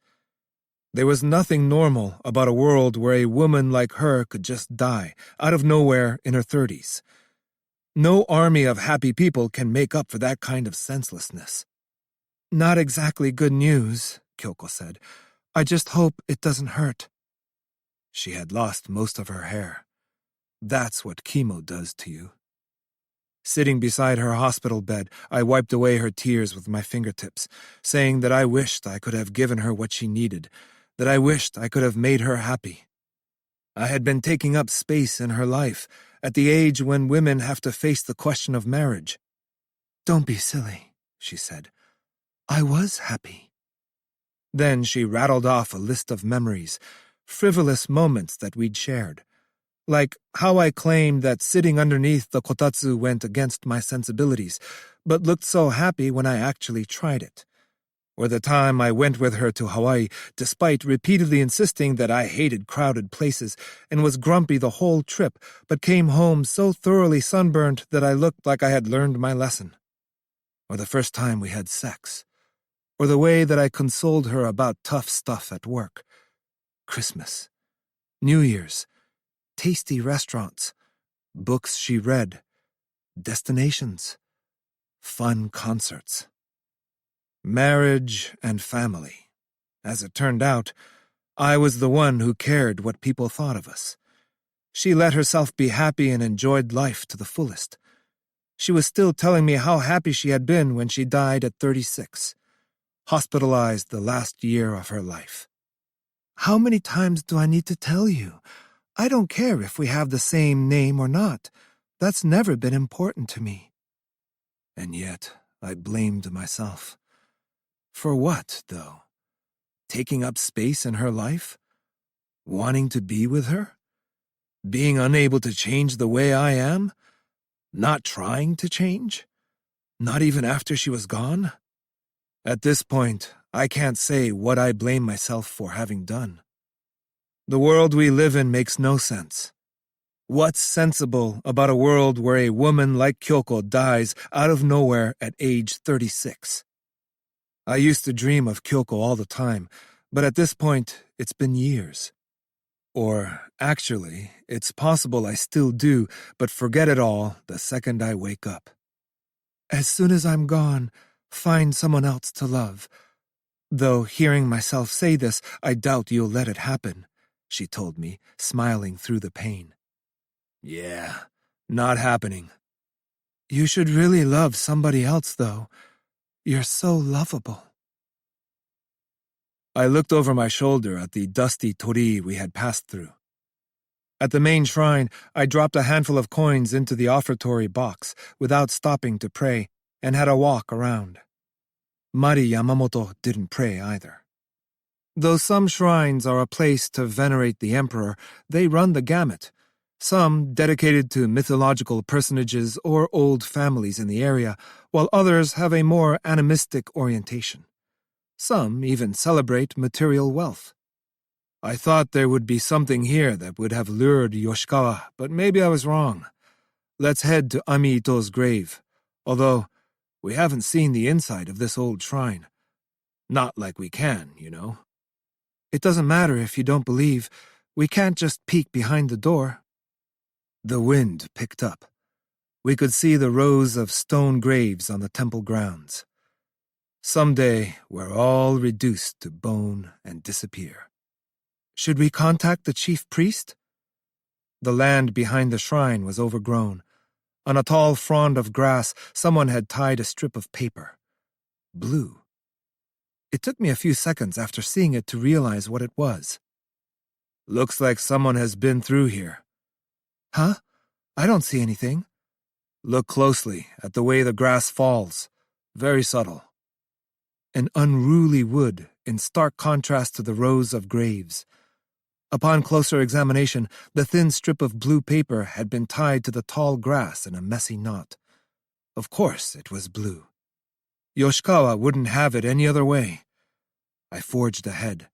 There was nothing normal about a world where a woman like her could just die, out of nowhere in her 30s. No army of happy people can make up for that kind of senselessness." Not exactly good news, Kyoko said. I just hope it doesn't hurt. She had lost most of her hair. That's what chemo does to you. Sitting beside her hospital bed, I wiped away her tears with my fingertips, saying that I wished I could have given her what she needed, that I wished I could have made her happy. I had been taking up space in her life, at the age when women have to face the question of marriage. Don't be silly, she said. I was happy. Then she rattled off a list of memories, frivolous moments that we'd shared. Like how I claimed that sitting underneath the kotatsu went against my sensibilities, but looked so happy when I actually tried it. Or the time I went with her to Hawaii, despite repeatedly insisting that I hated crowded places and was grumpy the whole trip, but came home so thoroughly sunburned that I looked like I had learned my lesson. Or the first time we had sex. Or the way that I consoled her about tough stuff at work. Christmas. New Year's. Tasty restaurants. Books she read. Destinations. Fun concerts. Marriage and family. As it turned out, I was the one who cared what people thought of us. She let herself be happy and enjoyed life to the fullest. She was still telling me how happy she had been when she died at 36, hospitalized the last year of her life. How many times do I need to tell you? I don't care if we have the same name or not. That's never been important to me. And yet, I blamed myself. For what, though? Taking up space in her life? Wanting to be with her? Being unable to change the way I am? Not trying to change? Not even after she was gone? At this point, I can't say what I blame myself for having done. The world we live in makes no sense. What's sensible about a world where a woman like Kyoko dies out of nowhere at age 36? I used to dream of Kyoko all the time, but at this point, it's been years. Or, actually, it's possible I still do, but forget it all the second I wake up. As soon as I'm gone, find someone else to love. Though hearing myself say this, I doubt you'll let it happen, she told me, smiling through the pain. Yeah, not happening. You should really love somebody else, though. You're so lovable. I looked over my shoulder at the dusty torii we had passed through. At the main shrine, I dropped a handful of coins into the offertory box without stopping to pray and had a walk around. Mari Yamamoto didn't pray either. Though some shrines are a place to venerate the emperor, they run the gamut. Some dedicated to mythological personages or old families in the area, while others have a more animistic orientation. Some even celebrate material wealth. I thought there would be something here that would have lured Yoshikawa, but maybe I was wrong. Let's head to Ami Ito's grave, although we haven't seen the inside of this old shrine. Not like we can, you know. It doesn't matter if you don't believe. We can't just peek behind the door. The wind picked up. We could see the rows of stone graves on the temple grounds. Someday, we're all reduced to bone and disappear. Should we contact the chief priest? The land behind the shrine was overgrown. On a tall frond of grass, someone had tied a strip of paper. Blue. It took me a few seconds after seeing it to realize what it was. Looks like someone has been through here. Huh? I don't see anything. Look closely at the way the grass falls. Very subtle. An unruly wood in stark contrast to the rows of graves. Upon closer examination, the thin strip of blue paper had been tied to the tall grass in a messy knot. Of course it was blue. Yoshikawa wouldn't have it any other way. I forged ahead.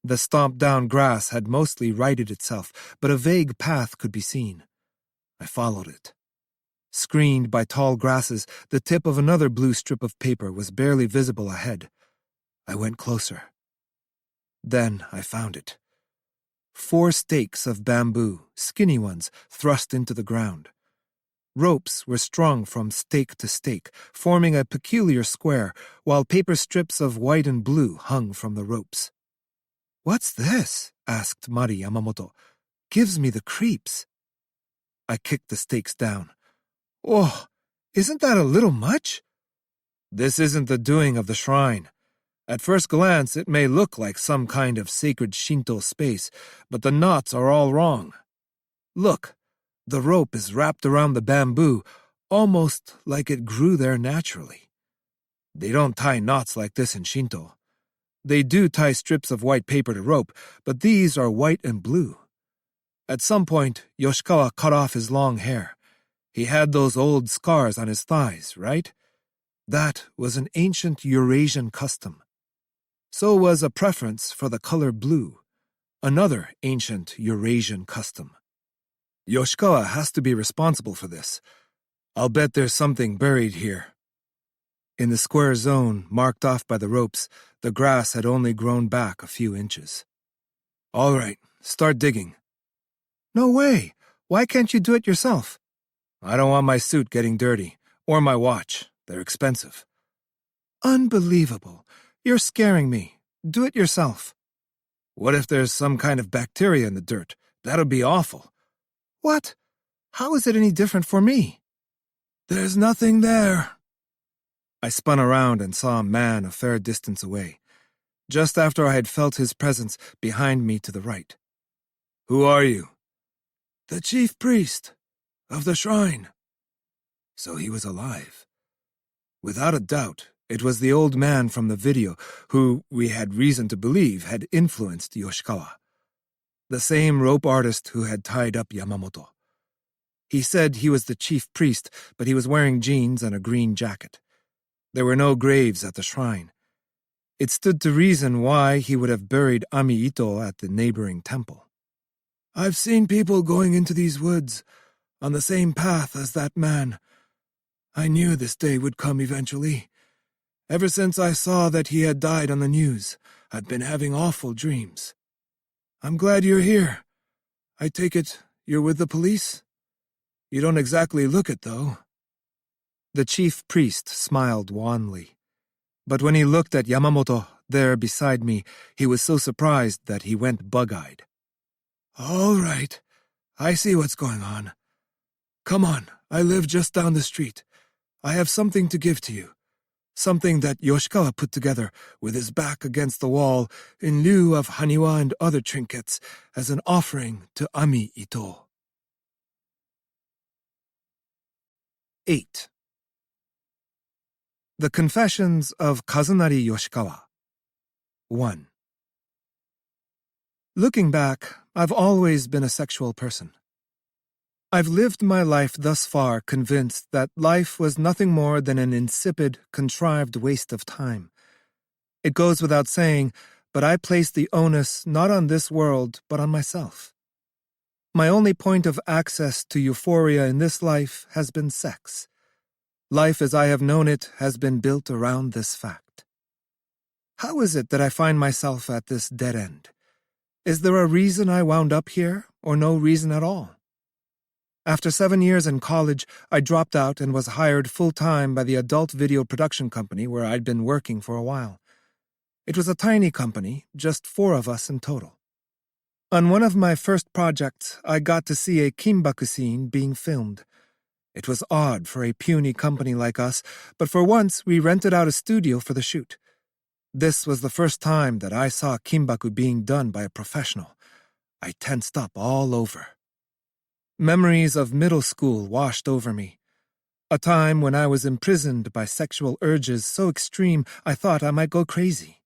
The stomped-down grass had mostly righted itself, but a vague path could be seen. I followed it. Screened by tall grasses, the tip of another blue strip of paper was barely visible ahead. I went closer. Then I found it. 4 stakes of bamboo, skinny ones, thrust into the ground. Ropes were strung from stake to stake, forming a peculiar square, while paper strips of white and blue hung from the ropes. "What's this?" asked Mari Yamamoto. "Gives me the creeps." I kicked the stakes down. "Oh, isn't that a little much?" "This isn't the doing of the shrine. At first glance, it may look like some kind of sacred Shinto space, but the knots are all wrong. Look, the rope is wrapped around the bamboo, almost like it grew there naturally. They don't tie knots like this in Shinto. They do tie strips of white paper to rope, but these are white and blue. At some point, Yoshikawa cut off his long hair. He had those old scars on his thighs, right? That was an ancient Eurasian custom. So was a preference for the color blue, another ancient Eurasian custom. Yoshikawa has to be responsible for this. I'll bet there's something buried here." In the square zone marked off by the ropes, the grass had only grown back a few inches. "All right, start digging." "No way! Why can't you do it yourself?" "I don't want my suit getting dirty, or my watch. They're expensive." "Unbelievable. You're scaring me. Do it yourself." "What if there's some kind of bacteria in the dirt? That'd be awful." "What? How is it any different for me?" "There's nothing there." I spun around and saw a man a fair distance away, just after I had felt his presence behind me to the right. "Who are you?" "The chief priest of the shrine." So he was alive. Without a doubt, it was the old man from the video who, we had reason to believe, had influenced Yoshikawa. The same rope artist who had tied up Yamamoto. He said he was the chief priest, but he was wearing jeans and a green jacket. There were no graves at the shrine. It stood to reason why he would have buried Ami Ito at the neighboring temple. I've seen people going into these woods, on the same path as that man. I knew this day would come eventually. Ever since I saw that he had died on the news, I've been having awful dreams. I'm glad you're here. I take it you're with the police? You don't exactly look it, though. The chief priest smiled wanly. But when he looked at Yamamoto there beside me, he was so surprised that he went bug-eyed. All right, I see what's going on. Come on, I live just down the street. I have something to give to you. Something that Yoshikawa put together with his back against the wall in lieu of haniwa and other trinkets as an offering to Ami Ito. 8. The Confessions of Kazunari Yoshikawa. 1. Looking back, I've always been a sexual person. I've lived my life thus far convinced that life was nothing more than an insipid, contrived waste of time. It goes without saying, but I place the onus not on this world, but on myself. My only point of access to euphoria in this life has been sex. Life as I have known it has been built around this fact. How is it that I find myself at this dead end? Is there a reason I wound up here, or no reason at all? After 7 years in college, I dropped out and was hired full-time by the adult video production company where I'd been working for a while. It was a tiny company, just 4 of us in total. On one of my first projects, I got to see a kimbaku scene being filmed. It was odd for a puny company like us, but for once we rented out a studio for the shoot. This was the first time that I saw kimbaku being done by a professional. I tensed up all over. Memories of middle school washed over me. A time when I was imprisoned by sexual urges so extreme I thought I might go crazy.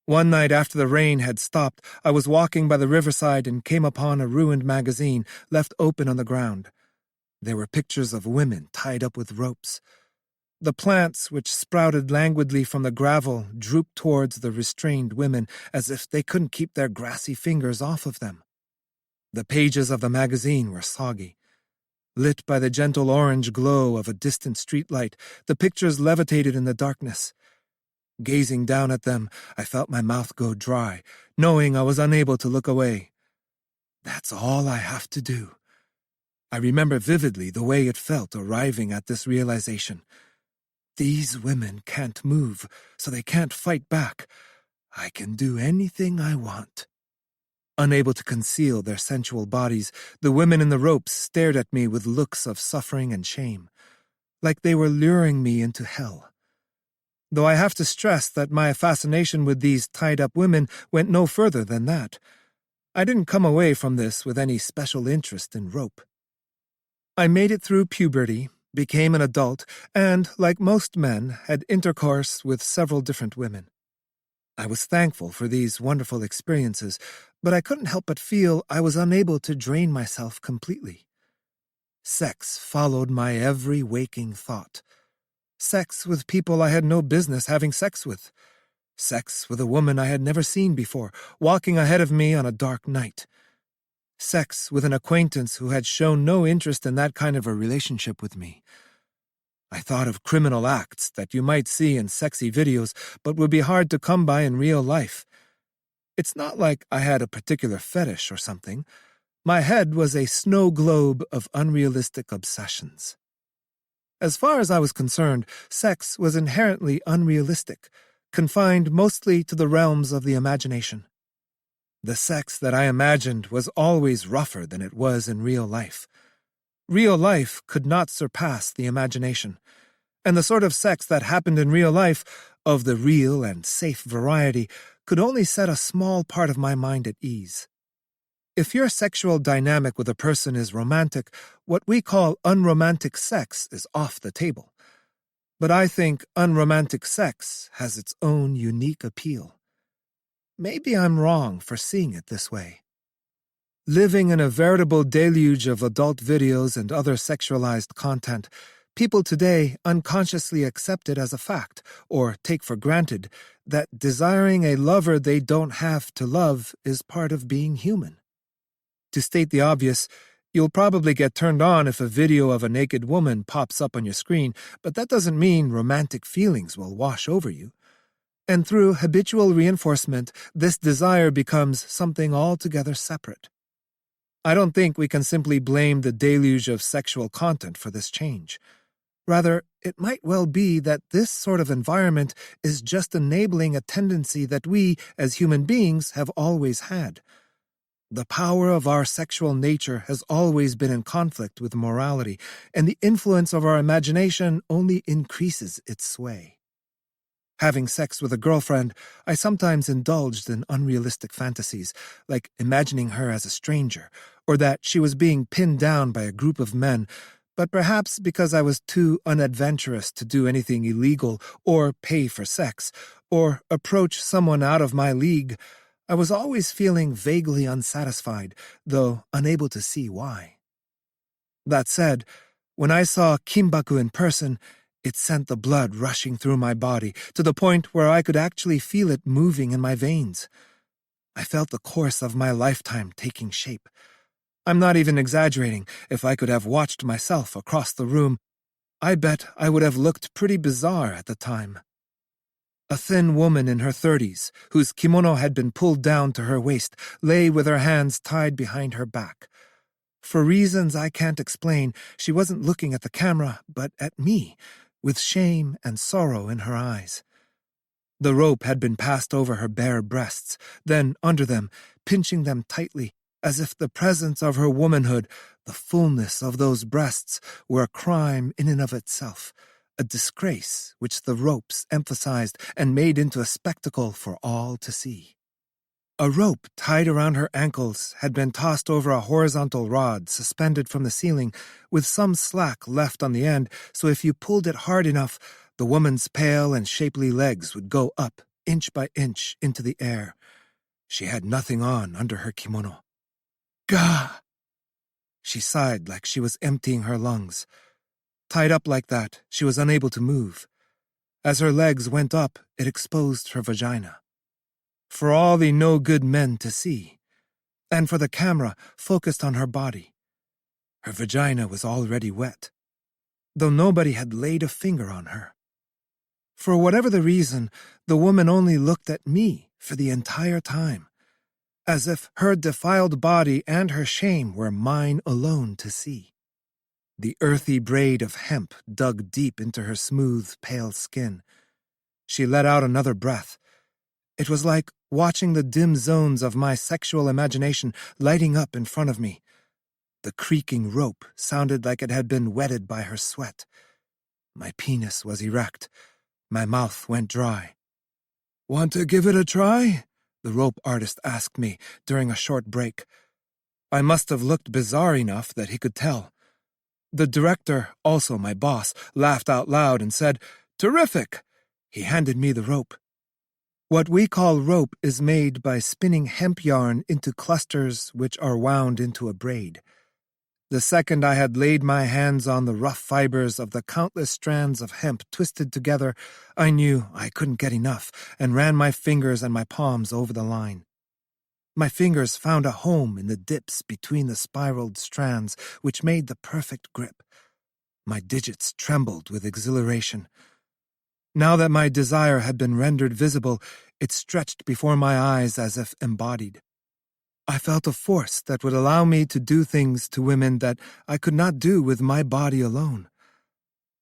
One night after the rain had stopped, I was walking by the riverside and came upon a ruined magazine left open on the ground. There were pictures of women tied up with ropes. The plants which sprouted languidly from the gravel drooped towards the restrained women as if they couldn't keep their grassy fingers off of them. The pages of the magazine were soggy. Lit by the gentle orange glow of a distant streetlight, the pictures levitated in the darkness. Gazing down at them, I felt my mouth go dry, knowing I was unable to look away. That's all I have to do. I remember vividly the way it felt arriving at this realization. These women can't move, so they can't fight back. I can do anything I want. Unable to conceal their sensual bodies, the women in the ropes stared at me with looks of suffering and shame, like they were luring me into hell. Though I have to stress that my fascination with these tied-up women went no further than that. I didn't come away from this with any special interest in rope. I made it through puberty, became an adult, and, like most men, had intercourse with several different women. I was thankful for these wonderful experiences, but I couldn't help but feel I was unable to drain myself completely. Sex followed my every waking thought. Sex with people I had no business having sex with. Sex with a woman I had never seen before, walking ahead of me on a dark night. Sex with an acquaintance who had shown no interest in that kind of a relationship with me. I thought of criminal acts that you might see in sexy videos, but would be hard to come by in real life. It's not like I had a particular fetish or something. My head was a snow globe of unrealistic obsessions. As far as I was concerned, sex was inherently unrealistic, confined mostly to the realms of the imagination. The sex that I imagined was always rougher than it was in real life. Real life could not surpass the imagination, and the sort of sex that happened in real life, of the real and safe variety, could only set a small part of my mind at ease. If your sexual dynamic with a person is romantic, what we call unromantic sex is off the table. But I think unromantic sex has its own unique appeal. Maybe I'm wrong for seeing it this way. Living in a veritable deluge of adult videos and other sexualized content, people today unconsciously accept it as a fact, or take for granted, that desiring a lover they don't have to love is part of being human. To state the obvious, you'll probably get turned on if a video of a naked woman pops up on your screen, but that doesn't mean romantic feelings will wash over you. And through habitual reinforcement, this desire becomes something altogether separate. I don't think we can simply blame the deluge of sexual content for this change. Rather, it might well be that this sort of environment is just enabling a tendency that we, as human beings, have always had. The power of our sexual nature has always been in conflict with morality, and the influence of our imagination only increases its sway. Having sex with a girlfriend, I sometimes indulged in unrealistic fantasies, like imagining her as a stranger, or that she was being pinned down by a group of men, but perhaps because I was too unadventurous to do anything illegal, or pay for sex, or approach someone out of my league, I was always feeling vaguely unsatisfied, though unable to see why. That said, when I saw Kimbaku in person, it sent the blood rushing through my body, to the point where I could actually feel it moving in my veins. I felt the course of my lifetime taking shape. I'm not even exaggerating. If I could have watched myself across the room, I bet I would have looked pretty bizarre at the time. A thin woman in her 30s, whose kimono had been pulled down to her waist, lay with her hands tied behind her back. For reasons I can't explain, she wasn't looking at the camera, but at me, with shame and sorrow in her eyes. The rope had been passed over her bare breasts, then under them, pinching them tightly, as if the presence of her womanhood, the fullness of those breasts, were a crime in and of itself, a disgrace which the ropes emphasized and made into a spectacle for all to see. A rope tied around her ankles had been tossed over a horizontal rod suspended from the ceiling, with some slack left on the end, so if you pulled it hard enough, the woman's pale and shapely legs would go up, inch by inch, into the air. She had nothing on under her kimono. Gah! She sighed like she was emptying her lungs. Tied up like that, she was unable to move. As her legs went up, it exposed her vagina. For all the no-good men to see, and for the camera focused on her body. Her vagina was already wet, though nobody had laid a finger on her. For whatever the reason, the woman only looked at me for the entire time, as if her defiled body and her shame were mine alone to see. The earthy braid of hemp dug deep into her smooth, pale skin. She let out another breath. It was like watching the dim zones of my sexual imagination lighting up in front of me. The creaking rope sounded like it had been wetted by her sweat. My penis was erect. My mouth went dry. "Want to give it a try?" the rope artist asked me during a short break. I must have looked bizarre enough that he could tell. The director, also my boss, laughed out loud and said, "Terrific!" He handed me the rope. What we call rope is made by spinning hemp yarn into clusters which are wound into a braid. The second I had laid my hands on the rough fibers of the countless strands of hemp twisted together, I knew I couldn't get enough and ran my fingers and my palms over the line. My fingers found a home in the dips between the spiraled strands, which made the perfect grip. My digits trembled with exhilaration. Now that my desire had been rendered visible, it stretched before my eyes as if embodied. I felt a force that would allow me to do things to women that I could not do with my body alone.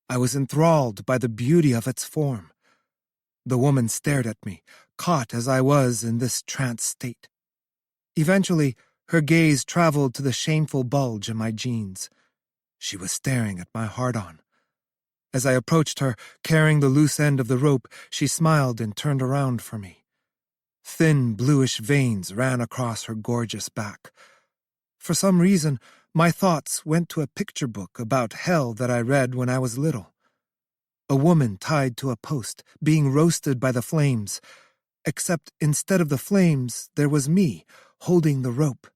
I was enthralled by the beauty of its form. The woman stared at me, caught as I was in this trance state. Eventually, her gaze traveled to the shameful bulge in my jeans. She was staring at my hard-on. As I approached her, carrying the loose end of the rope, she smiled and turned around for me. Thin, bluish veins ran across her gorgeous back. For some reason, my thoughts went to a picture book about hell that I read when I was little. A woman tied to a post, being roasted by the flames. Except instead of the flames, there was me, holding the rope.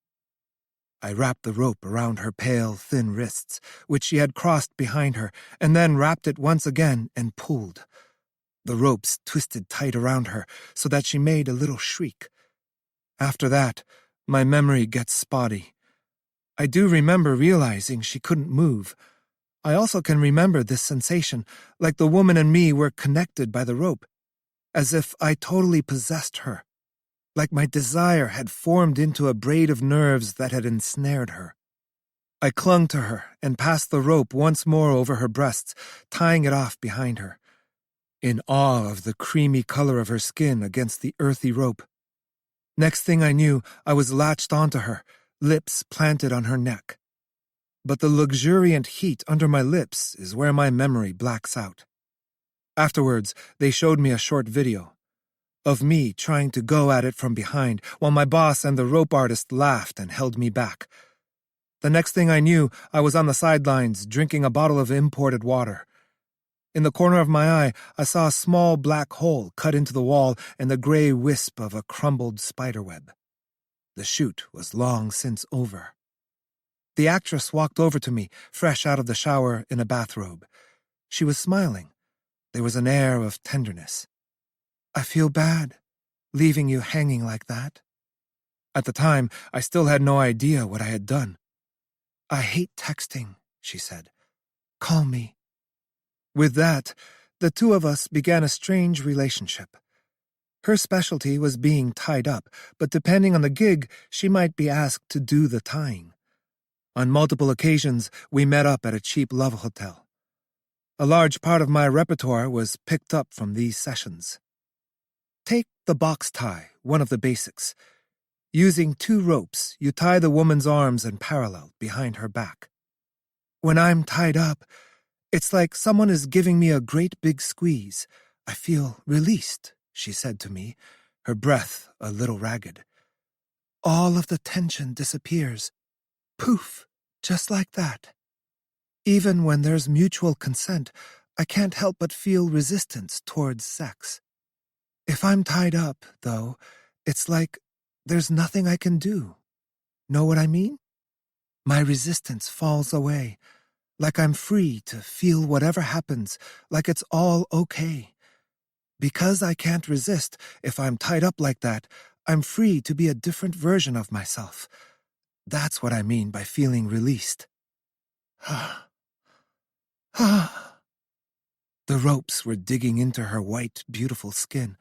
I wrapped the rope around her pale, thin wrists, which she had crossed behind her, and then wrapped it once again and pulled. The ropes twisted tight around her so that she made a little shriek. After that, my memory gets spotty. I do remember realizing she couldn't move. I also can remember this sensation, like the woman and me were connected by the rope, as if I totally possessed her, like my desire had formed into a braid of nerves that had ensnared her. I clung to her and passed the rope once more over her breasts, tying it off behind her, in awe of the creamy color of her skin against the earthy rope. Next thing I knew, I was latched onto her, lips planted on her neck. But the luxuriant heat under my lips is where my memory blacks out. Afterwards, they showed me a short video of me trying to go at it from behind while my boss and the rope artist laughed and held me back. The next thing I knew, I was on the sidelines drinking a bottle of imported water. In the corner of my eye, I saw a small black hole cut into the wall and the gray wisp of a crumbled spiderweb. The shoot was long since over. The actress walked over to me, fresh out of the shower in a bathrobe. She was smiling. There was an air of tenderness. "I feel bad, leaving you hanging like that." At the time, I still had no idea what I had done. "I hate texting," she said. "Call me." With that, the two of us began a strange relationship. Her specialty was being tied up, but depending on the gig, she might be asked to do the tying. On multiple occasions, we met up at a cheap love hotel. A large part of my repertoire was picked up from these sessions. Take the box tie, one of the basics. Using 2 ropes, you tie the woman's arms in parallel behind her back. When I'm tied up, it's like someone is giving me a great big squeeze. I feel released, she said to me, her breath a little ragged. All of the tension disappears. Poof, just like that. Even when there's mutual consent, I can't help but feel resistance towards sex. If I'm tied up, though, it's like there's nothing I can do. Know what I mean? My resistance falls away, like I'm free to feel whatever happens, like it's all okay. Because I can't resist, if I'm tied up like that, I'm free to be a different version of myself. That's what I mean by feeling released. The ropes were digging into her white, beautiful skin.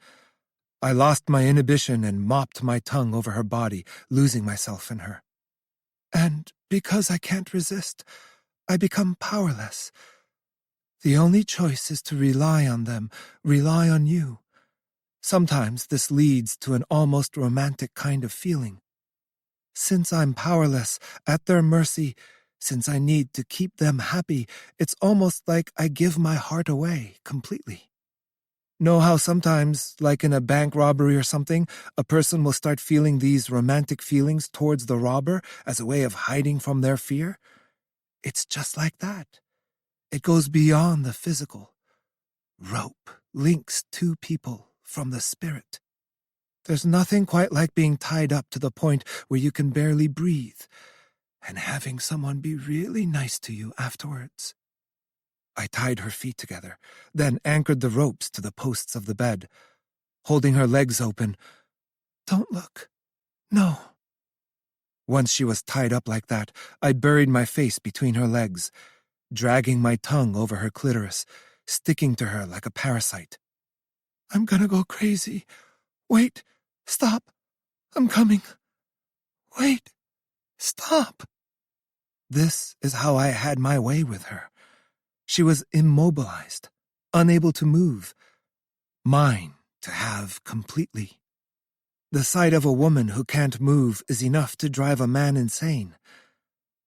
I lost my inhibition and mopped my tongue over her body, losing myself in her. And because I can't resist, I become powerless. The only choice is to rely on them, rely on you. Sometimes this leads to an almost romantic kind of feeling. Since I'm powerless, at their mercy, since I need to keep them happy, it's almost like I give my heart away completely. Know how sometimes, like in a bank robbery or something, a person will start feeling these romantic feelings towards the robber as a way of hiding from their fear? It's just like that. It goes beyond the physical. Rope links 2 people from the spirit. There's nothing quite like being tied up to the point where you can barely breathe, and having someone be really nice to you afterwards. I tied her feet together, then anchored the ropes to the posts of the bed, holding her legs open. Don't look. No. Once she was tied up like that, I buried my face between her legs, dragging my tongue over her clitoris, sticking to her like a parasite. I'm gonna go crazy. Wait. Stop. I'm coming. Wait. Stop. This is how I had my way with her. She was immobilized, unable to move. Mine to have completely. The sight of a woman who can't move is enough to drive a man insane.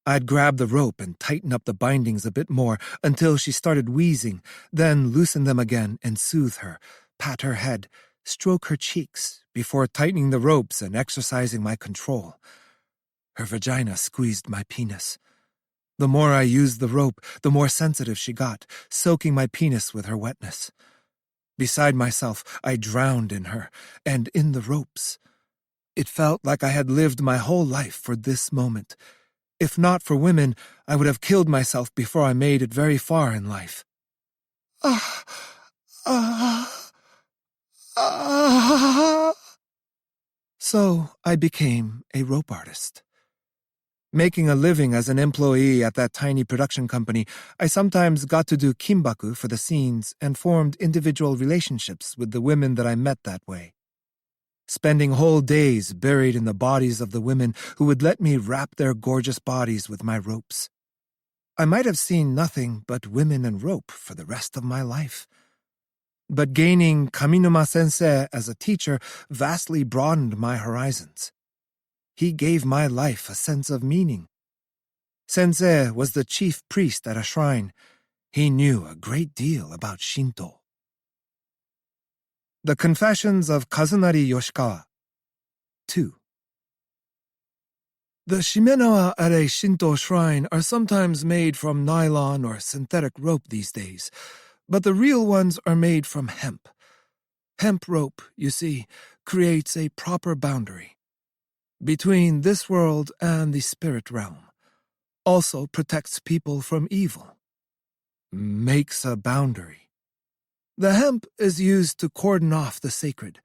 I'd grab the rope and tighten up the bindings a bit more until she started wheezing, then loosen them again and soothe her, pat her head, stroke her cheeks, before tightening the ropes and exercising my control. Her vagina squeezed my penis. The more I used the rope, the more sensitive she got, soaking my penis with her wetness. Beside myself, I drowned in her, and in the ropes. It felt like I had lived my whole life for this moment. If not for women, I would have killed myself before I made it very far in life. Ah, ah, ah. So I became a rope artist. Making a living as an employee at that tiny production company, I sometimes got to do kimbaku for the scenes and formed individual relationships with the women that I met that way. Spending whole days buried in the bodies of the women who would let me wrap their gorgeous bodies with my ropes. I might have seen nothing but women and rope for the rest of my life. But gaining Kaminuma Sensei as a teacher vastly broadened my horizons. He gave my life a sense of meaning. Sensei was the chief priest at a shrine. He knew a great deal about Shinto. The Confessions of Kazunari Yoshikawa 2. The shimenawa at a Shinto shrine are sometimes made from nylon or synthetic rope these days, but the real ones are made from hemp. Hemp rope, you see, creates a proper boundary between this world and the spirit realm. Also protects people from evil. Makes a boundary. The hemp is used to cordon off the sacred.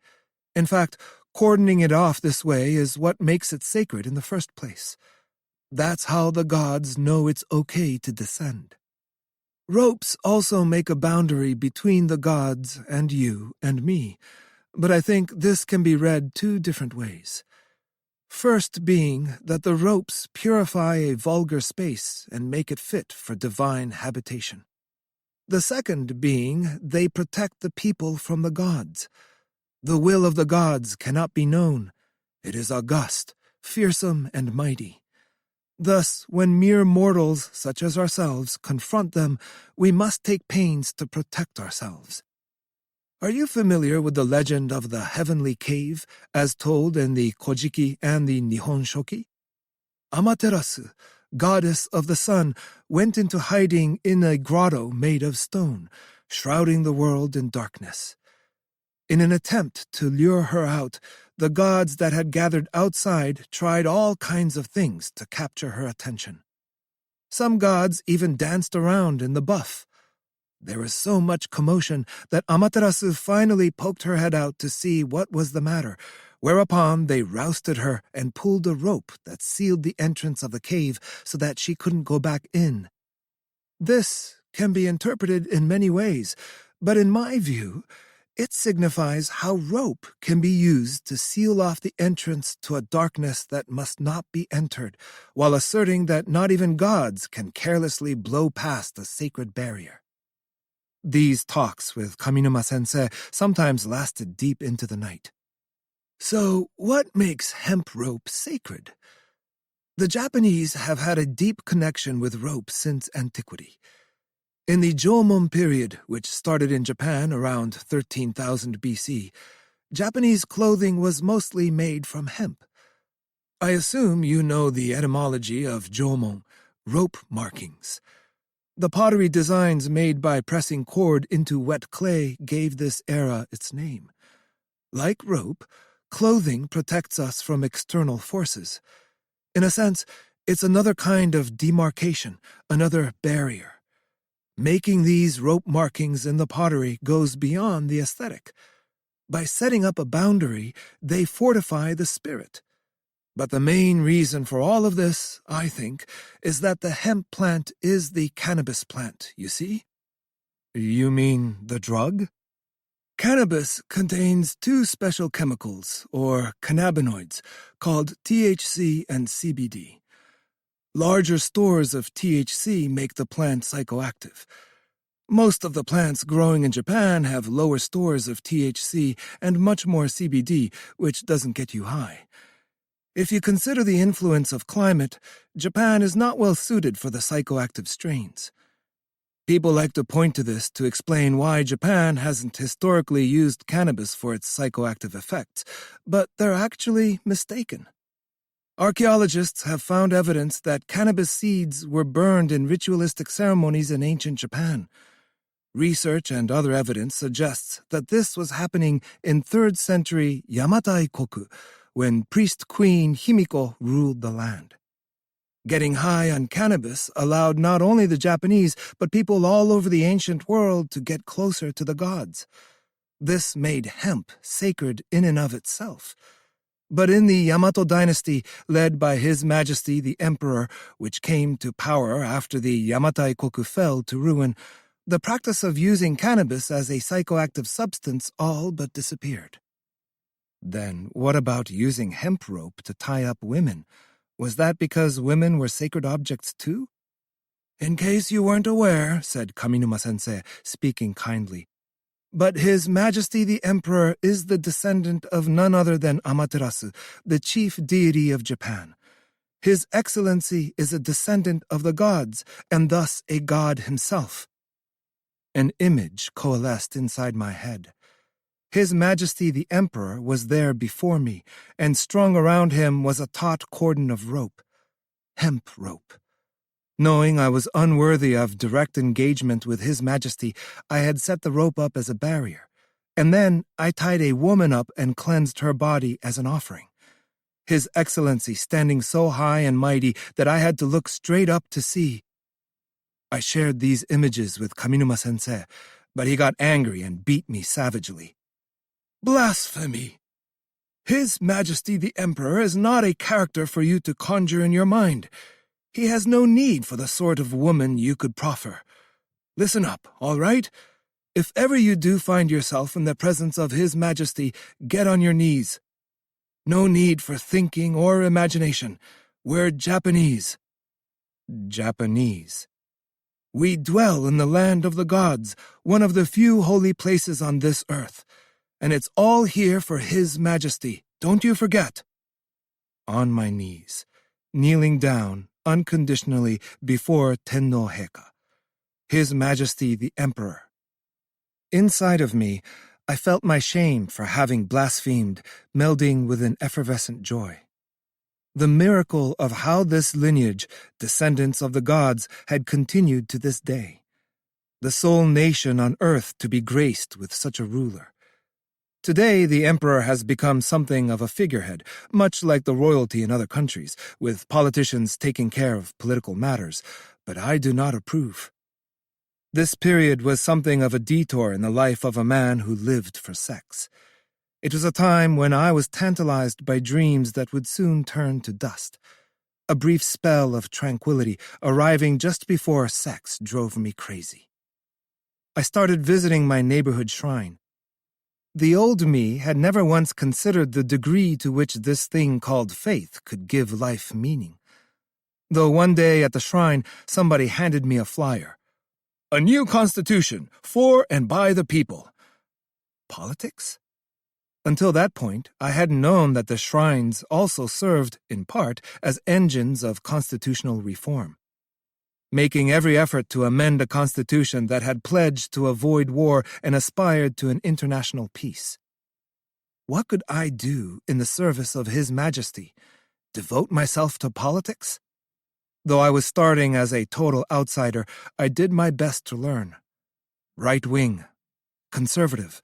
In fact, cordoning it off this way is what makes it sacred in the first place. That's how the gods know it's okay to descend. Ropes also make a boundary between the gods and you and me, but I think this can be read two different ways. First being that the ropes purify a vulgar space and make it fit for divine habitation. The second being they protect the people from the gods. The will of the gods cannot be known. It is august, fearsome, and mighty. Thus, when mere mortals such as ourselves confront them, we must take pains to protect ourselves. Are you familiar with the legend of the heavenly cave, as told in the Kojiki and the Nihon Shoki? Amaterasu, goddess of the sun, went into hiding in a grotto made of stone, shrouding the world in darkness. In an attempt to lure her out, the gods that had gathered outside tried all kinds of things to capture her attention. Some gods even danced around in the buff. There was so much commotion that Amaterasu finally poked her head out to see what was the matter, whereupon they rousted her and pulled a rope that sealed the entrance of the cave so that she couldn't go back in. This can be interpreted in many ways, but in my view, it signifies how rope can be used to seal off the entrance to a darkness that must not be entered, while asserting that not even gods can carelessly blow past a sacred barrier. These talks with Kaminuma Sensei sometimes lasted deep into the night. So, what makes hemp rope sacred? The Japanese have had a deep connection with rope since antiquity. In the Jomon period, which started in Japan around 13,000 BC, Japanese clothing was mostly made from hemp. I assume you know the etymology of Jomon, rope markings. The pottery designs made by pressing cord into wet clay gave this era its name. Like rope, clothing protects us from external forces. In a sense, it's another kind of demarcation, another barrier. Making these rope markings in the pottery goes beyond the aesthetic. By setting up a boundary, they fortify the spirit. But the main reason for all of this, I think, is that the hemp plant is the cannabis plant, you see? You mean the drug? Cannabis contains two special chemicals, or cannabinoids, called THC and CBD. Larger stores of THC make the plant psychoactive. Most of the plants growing in Japan have lower stores of THC and much more CBD, which doesn't get you high. If you consider the influence of climate, Japan is not well suited for the psychoactive strains. People like to point to this to explain why Japan hasn't historically used cannabis for its psychoactive effects, but they're actually mistaken. Archaeologists have found evidence that cannabis seeds were burned in ritualistic ceremonies in ancient Japan. Research and other evidence suggests that this was happening in 3rd century Yamatai-koku, when priest queen Himiko ruled the land. Getting high on cannabis allowed not only the Japanese, but people all over the ancient world to get closer to the gods. This made hemp sacred in and of itself. But in the Yamato dynasty, led by His Majesty the Emperor, which came to power after the Yamatai-koku fell to ruin, the practice of using cannabis as a psychoactive substance all but disappeared. Then what about using hemp rope to tie up women? Was that because women were sacred objects too? In case you weren't aware, said Kaminuma-sensei, speaking kindly, but His Majesty the Emperor is the descendant of none other than Amaterasu, the chief deity of Japan. His Excellency is a descendant of the gods, and thus a god himself. An image coalesced inside my head. His Majesty the Emperor was there before me, and strung around him was a taut cordon of rope. Hemp rope. Knowing I was unworthy of direct engagement with His Majesty, I had set the rope up as a barrier, and then I tied a woman up and cleansed her body as an offering. His Excellency standing so high and mighty that I had to look straight up to see. I shared these images with Kaminuma-sensei, but he got angry and beat me savagely. Blasphemy! His Majesty the Emperor is not a character for you to conjure in your mind. He has no need for the sort of woman you could proffer. Listen up, all right? If ever you do find yourself in the presence of His Majesty, get on your knees. No need for thinking or imagination. We're Japanese. Japanese. We dwell in the land of the gods, one of the few holy places on this earth. And it's all here for His Majesty. Don't you forget. On my knees, kneeling down unconditionally before Tenno Heika, His Majesty the Emperor. Inside of me, I felt my shame for having blasphemed, melding with an effervescent joy. The miracle of how this lineage, descendants of the gods, had continued to this day. The sole nation on earth to be graced with such a ruler. Today, the emperor has become something of a figurehead, much like the royalty in other countries, with politicians taking care of political matters, but I do not approve. This period was something of a detour in the life of a man who lived for sex. It was a time when I was tantalized by dreams that would soon turn to dust. A brief spell of tranquility arriving just before sex drove me crazy. I started visiting my neighborhood shrine. The old me had never once considered the degree to which this thing called faith could give life meaning. Though one day at the shrine, somebody handed me a flyer. A new constitution, for and by the people. Politics? Until that point, I hadn't known that the shrines also served, in part, as engines of constitutional reform. Making every effort to amend a constitution that had pledged to avoid war and aspired to an international peace. What could I do in the service of His Majesty? Devote myself to politics? Though I was starting as a total outsider, I did my best to learn. Right-wing, conservative,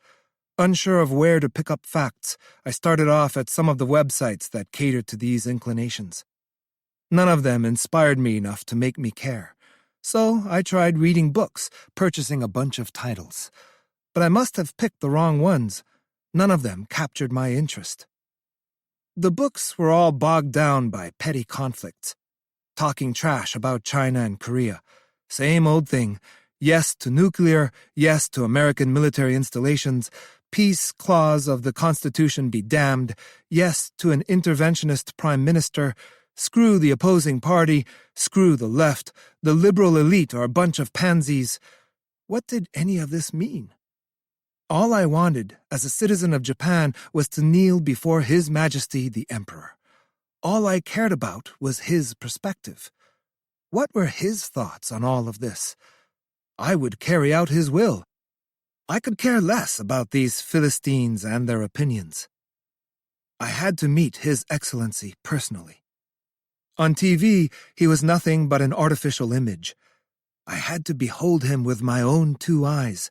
unsure of where to pick up facts, I started off at some of the websites that catered to these inclinations. None of them inspired me enough to make me care. So I tried reading books, purchasing a bunch of titles. But I must have picked the wrong ones. None of them captured my interest. The books were all bogged down by petty conflicts. Talking trash about China and Korea. Same old thing. Yes to nuclear, yes to American military installations, peace clause of the Constitution be damned, yes to an interventionist prime minister, screw the opposing party, screw the left, the liberal elite are a bunch of pansies. What did any of this mean? All I wanted, as a citizen of Japan, was to kneel before His Majesty the Emperor. All I cared about was his perspective. What were his thoughts on all of this? I would carry out his will. I could care less about these Philistines and their opinions. I had to meet His Excellency personally. On TV, he was nothing but an artificial image. I had to behold him with my own 2 eyes.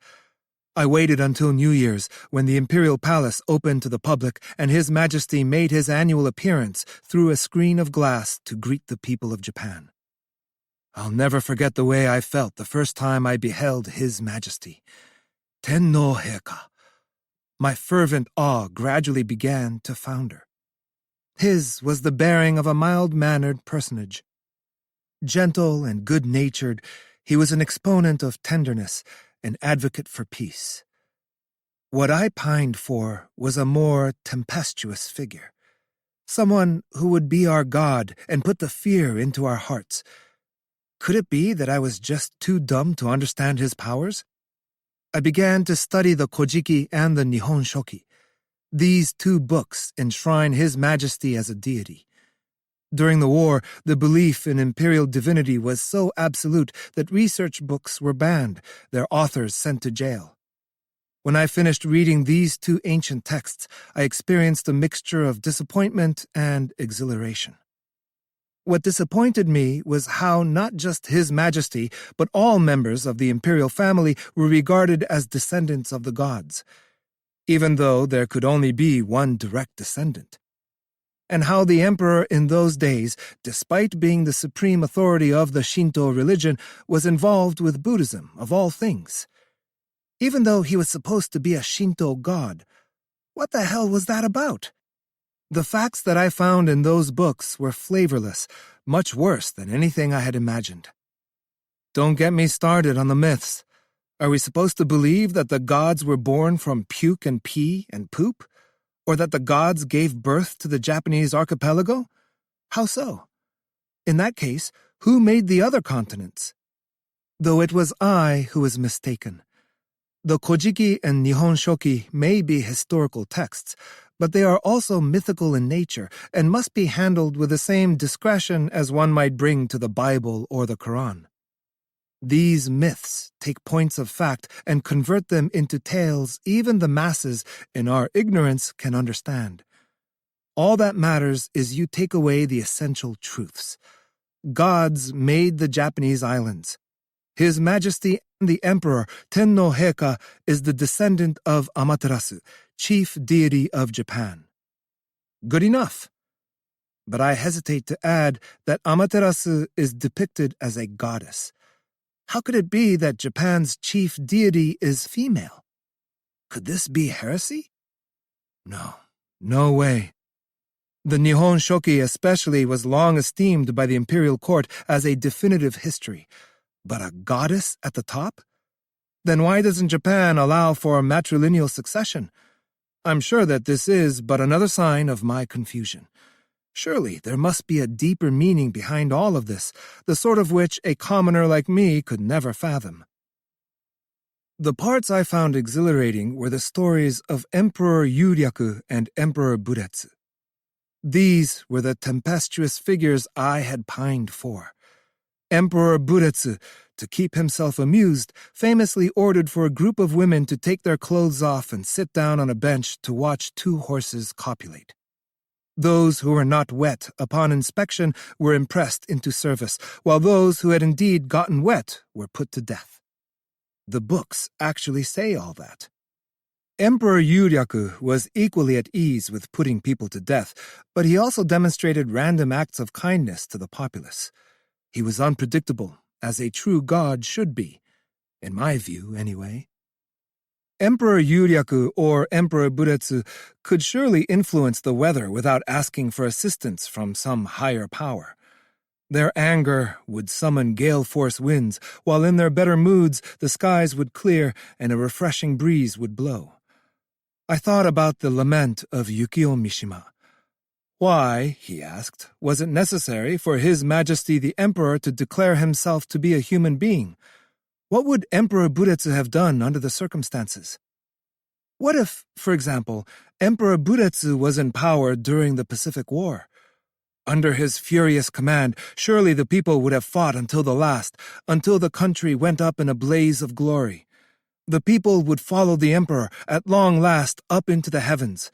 I waited until New Year's, when the Imperial Palace opened to the public and His Majesty made his annual appearance through a screen of glass to greet the people of Japan. I'll never forget the way I felt the first time I beheld His Majesty. Tenno Heika. My fervent awe gradually began to founder. His was the bearing of a mild-mannered personage. Gentle and good-natured, he was an exponent of tenderness, an advocate for peace. What I pined for was a more tempestuous figure, someone who would be our God and put the fear into our hearts. Could it be that I was just too dumb to understand his powers? I began to study the Kojiki and the Nihon Shoki. These 2 books enshrine His Majesty as a deity. During the war, the belief in imperial divinity was so absolute that research books were banned, their authors sent to jail. When I finished reading these 2 ancient texts, I experienced a mixture of disappointment and exhilaration. What disappointed me was how not just His Majesty, but all members of the imperial family were regarded as descendants of the gods, even though there could only be one direct descendant. And how the emperor in those days, despite being the supreme authority of the Shinto religion, was involved with Buddhism, of all things. Even though he was supposed to be a Shinto god, what the hell was that about? The facts that I found in those books were flavorless, much worse than anything I had imagined. Don't get me started on the myths. Are we supposed to believe that the gods were born from puke and pee and poop? Or that the gods gave birth to the Japanese archipelago? How so? In that case, who made the other continents? Though it was I who was mistaken. The Kojiki and Nihon Shoki may be historical texts, but they are also mythical in nature and must be handled with the same discretion as one might bring to the Bible or the Quran. These myths take points of fact and convert them into tales even the masses, in our ignorance, can understand. All that matters is you take away the essential truths. Gods made the Japanese islands. His Majesty and the Emperor Tenno Heika is the descendant of Amaterasu, chief deity of Japan. Good enough. But I hesitate to add that Amaterasu is depicted as a goddess. How could it be that Japan's chief deity is female? Could this be heresy? No way. The Nihon Shoki especially was long esteemed by the imperial court as a definitive history. But a goddess at the top? Then why doesn't Japan allow for matrilineal succession? I'm sure that this is but another sign of my confusion. Surely there must be a deeper meaning behind all of this, the sort of which a commoner like me could never fathom. The parts I found exhilarating were the stories of Emperor Yuryaku and Emperor Buretsu. These were the tempestuous figures I had pined for. Emperor Buretsu, to keep himself amused, famously ordered for a group of women to take their clothes off and sit down on a bench to watch 2 horses copulate. Those who were not wet upon inspection were impressed into service, while those who had indeed gotten wet were put to death. The books actually say all that. Emperor Yuryaku was equally at ease with putting people to death, but he also demonstrated random acts of kindness to the populace. He was unpredictable, as a true god should be, in my view anyway. Emperor Yuryaku or Emperor Buretsu could surely influence the weather without asking for assistance from some higher power. Their anger would summon gale-force winds, while in their better moods the skies would clear and a refreshing breeze would blow. I thought about the lament of Yukio Mishima. Why, he asked, was it necessary for His Majesty the Emperor to declare himself to be a human being? What would Emperor Buretsu have done under the circumstances? What if, for example, Emperor Buretsu was in power during the Pacific War? Under his furious command, surely the people would have fought until the last, until the country went up in a blaze of glory. The people would follow the emperor at long last up into the heavens.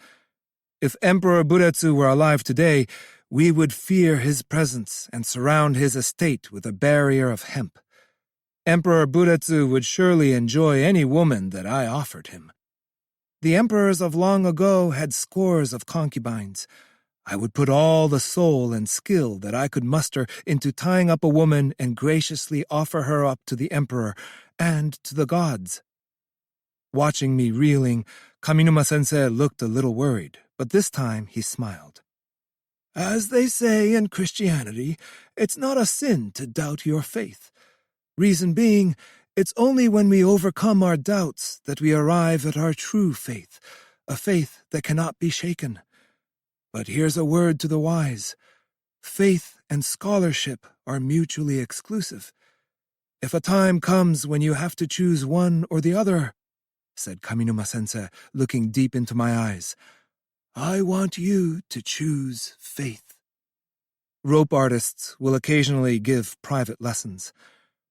If Emperor Buretsu were alive today, We would fear his presence and surround his estate with a barrier of hemp. Emperor Buretsu would surely enjoy any woman that I offered him. The emperors of long ago had scores of concubines. I would put all the soul and skill that I could muster into tying up a woman and graciously offer her up to the emperor and to the gods. Watching me reeling, Kaminuma-sensei looked a little worried, but this time he smiled. As they say in Christianity, it's not a sin to doubt your faith. Reason being, it's only when we overcome our doubts that we arrive at our true faith, a faith that cannot be shaken. But here's a word to the wise. Faith and scholarship are mutually exclusive. If a time comes when you have to choose one or the other, said Kaminuma-sensei, looking deep into my eyes, I want you to choose faith. Rope artists will occasionally give private lessons,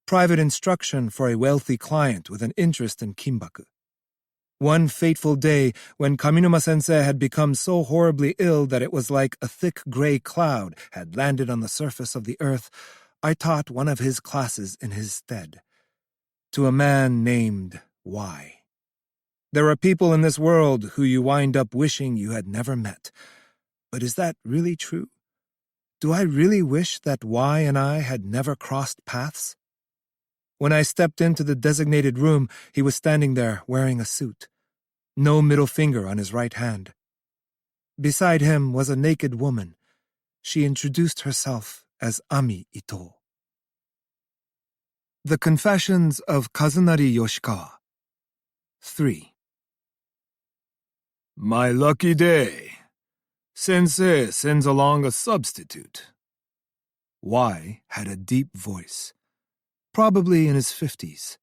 private instruction for a wealthy client with an interest in kimbaku. One fateful day, when Kaminuma-sensei had become so horribly ill that it was like a thick gray cloud had landed on the surface of the earth, I taught one of his classes in his stead, to a man named Y. There are people in this world who you wind up wishing you had never met. But is that really true? Do I really wish that Y and I had never crossed paths? When I stepped into the designated room, he was standing there wearing a suit. No middle finger on his right hand. Beside him was a naked woman. She introduced herself as Ami Ito. The Confessions of Kazunari Yoshikawa. 3. My lucky day. Sensei sends along a substitute. Y had a deep voice, probably in his 50s.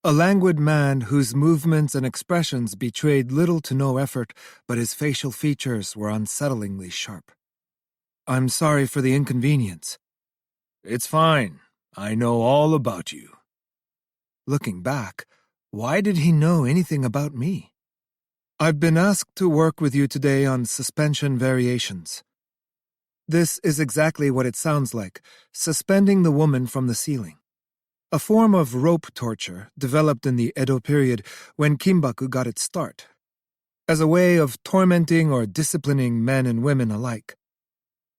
A languid man whose movements and expressions betrayed little to no effort, but his facial features were unsettlingly sharp. I'm sorry for the inconvenience. It's fine. I know all about you. Looking back, why did he know anything about me? I've been asked to work with you today on suspension variations. This is exactly what it sounds like, suspending the woman from the ceiling. A form of rope torture developed in the Edo period when kimbaku got its start, as a way of tormenting or disciplining men and women alike.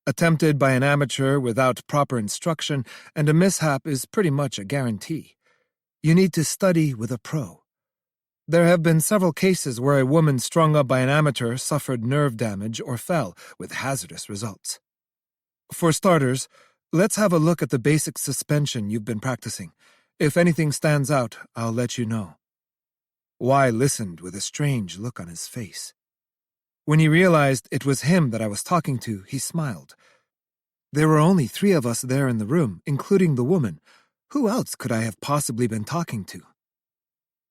Attempted by an amateur without proper instruction, and a mishap is pretty much a guarantee. You need to study with a pro. There have been several cases where a woman strung up by an amateur suffered nerve damage or fell, with hazardous results. For starters, let's have a look at the basic suspension you've been practicing. If anything stands out, I'll let you know. Y listened with a strange look on his face. When he realized it was him that I was talking to, he smiled. There were only 3 of us there in the room, including the woman. Who else could I have possibly been talking to?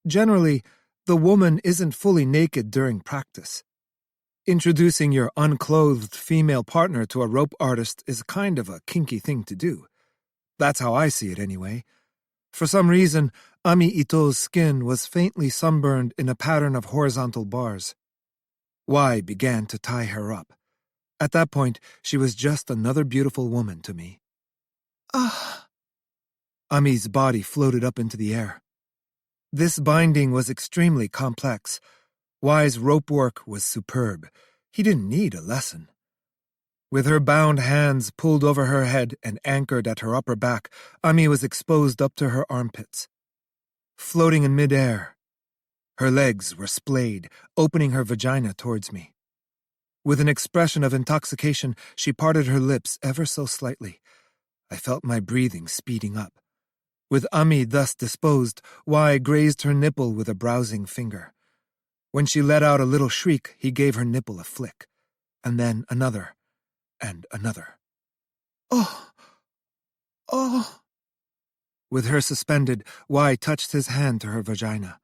Generally, the woman isn't fully naked during practice. Introducing your unclothed female partner to a rope artist is kind of a kinky thing to do. That's how I see it anyway. For some reason, Ami Ito's skin was faintly sunburned in a pattern of horizontal bars. Y began to tie her up. At that point, she was just another beautiful woman to me. Ah! Ami's body floated up into the air. This binding was extremely complex. Y's rope work was superb. He didn't need a lesson. With her bound hands pulled over her head and anchored at her upper back, Ami was exposed up to her armpits. Floating in midair, her legs were splayed, opening her vagina towards me. With an expression of intoxication, she parted her lips ever so slightly. I felt my breathing speeding up. With Ami thus disposed, Y grazed her nipple with a browsing finger. When she let out a little shriek, he gave her nipple a flick, and then another, and another. Oh! Oh! With her suspended, Y touched his hand to her vagina.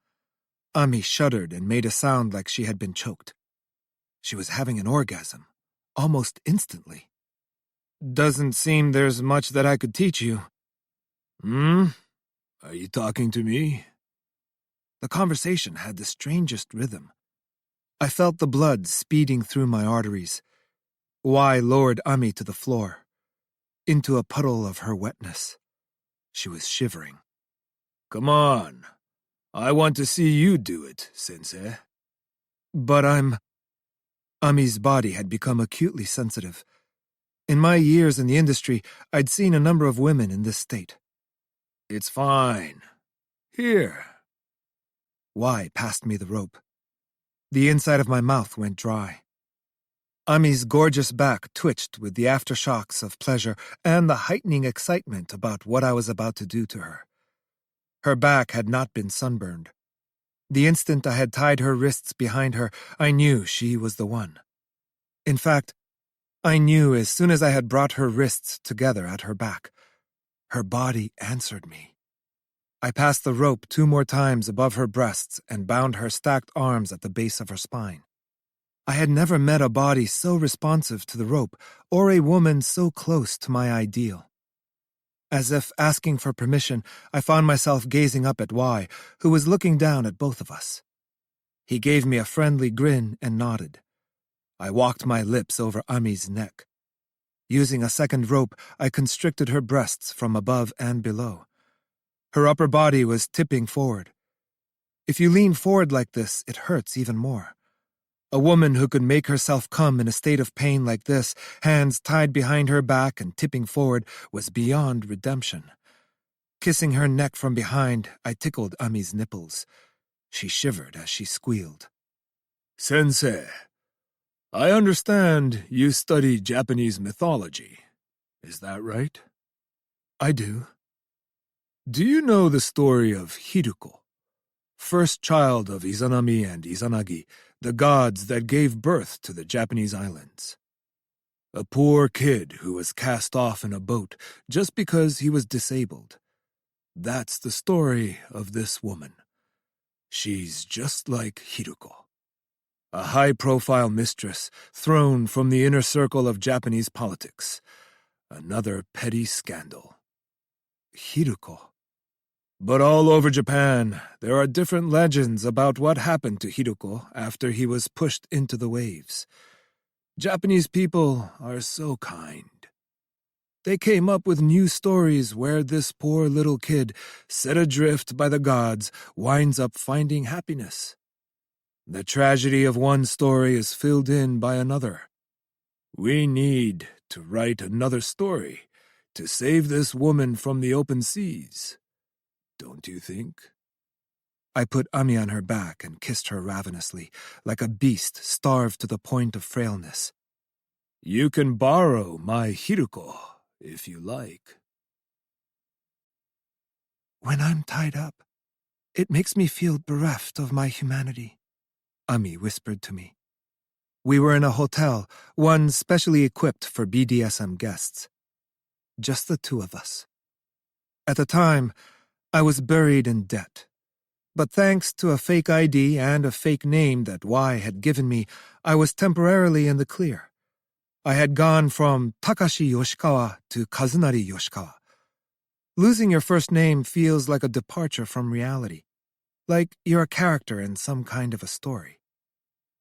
Ami shuddered and made a sound like she had been choked. She was having an orgasm, almost instantly. Doesn't seem there's much that I could teach you. Are you talking to me? The conversation had the strangest rhythm. I felt the blood speeding through my arteries. Y lowered Ami to the floor, into a puddle of her wetness. She was shivering. "Come on. I want to see you do it, sensei." "But Ami's body had become acutely sensitive. In my years in the industry, I'd seen a number of women in this state. "It's fine. Here." Y passed me the rope. The inside of my mouth went dry. Ami's gorgeous back twitched with the aftershocks of pleasure and the heightening excitement about what I was about to do to her. Her back had not been sunburned. The instant I had tied her wrists behind her, I knew she was the one. In fact, I knew as soon as I had brought her wrists together at her back. Her body answered me. I passed the rope 2 more times above her breasts and bound her stacked arms at the base of her spine. I had never met a body so responsive to the rope or a woman so close to my ideal. As if asking for permission, I found myself gazing up at Y, who was looking down at both of us. He gave me a friendly grin and nodded. I walked my lips over Ami's neck. Using a second rope, I constricted her breasts from above and below. Her upper body was tipping forward. If you lean forward like this, it hurts even more. A woman who could make herself come in a state of pain like this, hands tied behind her back and tipping forward, was beyond redemption. Kissing her neck from behind, I tickled Ami's nipples. She shivered as she squealed. "Sensei, I understand you study Japanese mythology. Is that right?" "I do." "Do you know the story of Hiruko, first child of Izanami and Izanagi, the gods that gave birth to the Japanese islands? A poor kid who was cast off in a boat just because he was disabled. That's the story of this woman. She's just like Hiruko. A high-profile mistress thrown from the inner circle of Japanese politics. Another petty scandal." "Hiruko." "But all over Japan, there are different legends about what happened to Hiruko after he was pushed into the waves. Japanese people are so kind. They came up with new stories where this poor little kid, set adrift by the gods, winds up finding happiness. The tragedy of one story is filled in by another. We need to write another story to save this woman from the open seas. Don't you think?" I put Ami on her back and kissed her ravenously, like a beast starved to the point of frailness. "You can borrow my Hiruko, if you like." "When I'm tied up, it makes me feel bereft of my humanity," Ami whispered to me. We were in a hotel, one specially equipped for BDSM guests. Just the 2 of us. At the time, I was buried in debt. But thanks to a fake ID and a fake name that Y had given me, I was temporarily in the clear. I had gone from Takashi Yoshikawa to Kazunari Yoshikawa. Losing your first name feels like a departure from reality, like you're a character in some kind of a story.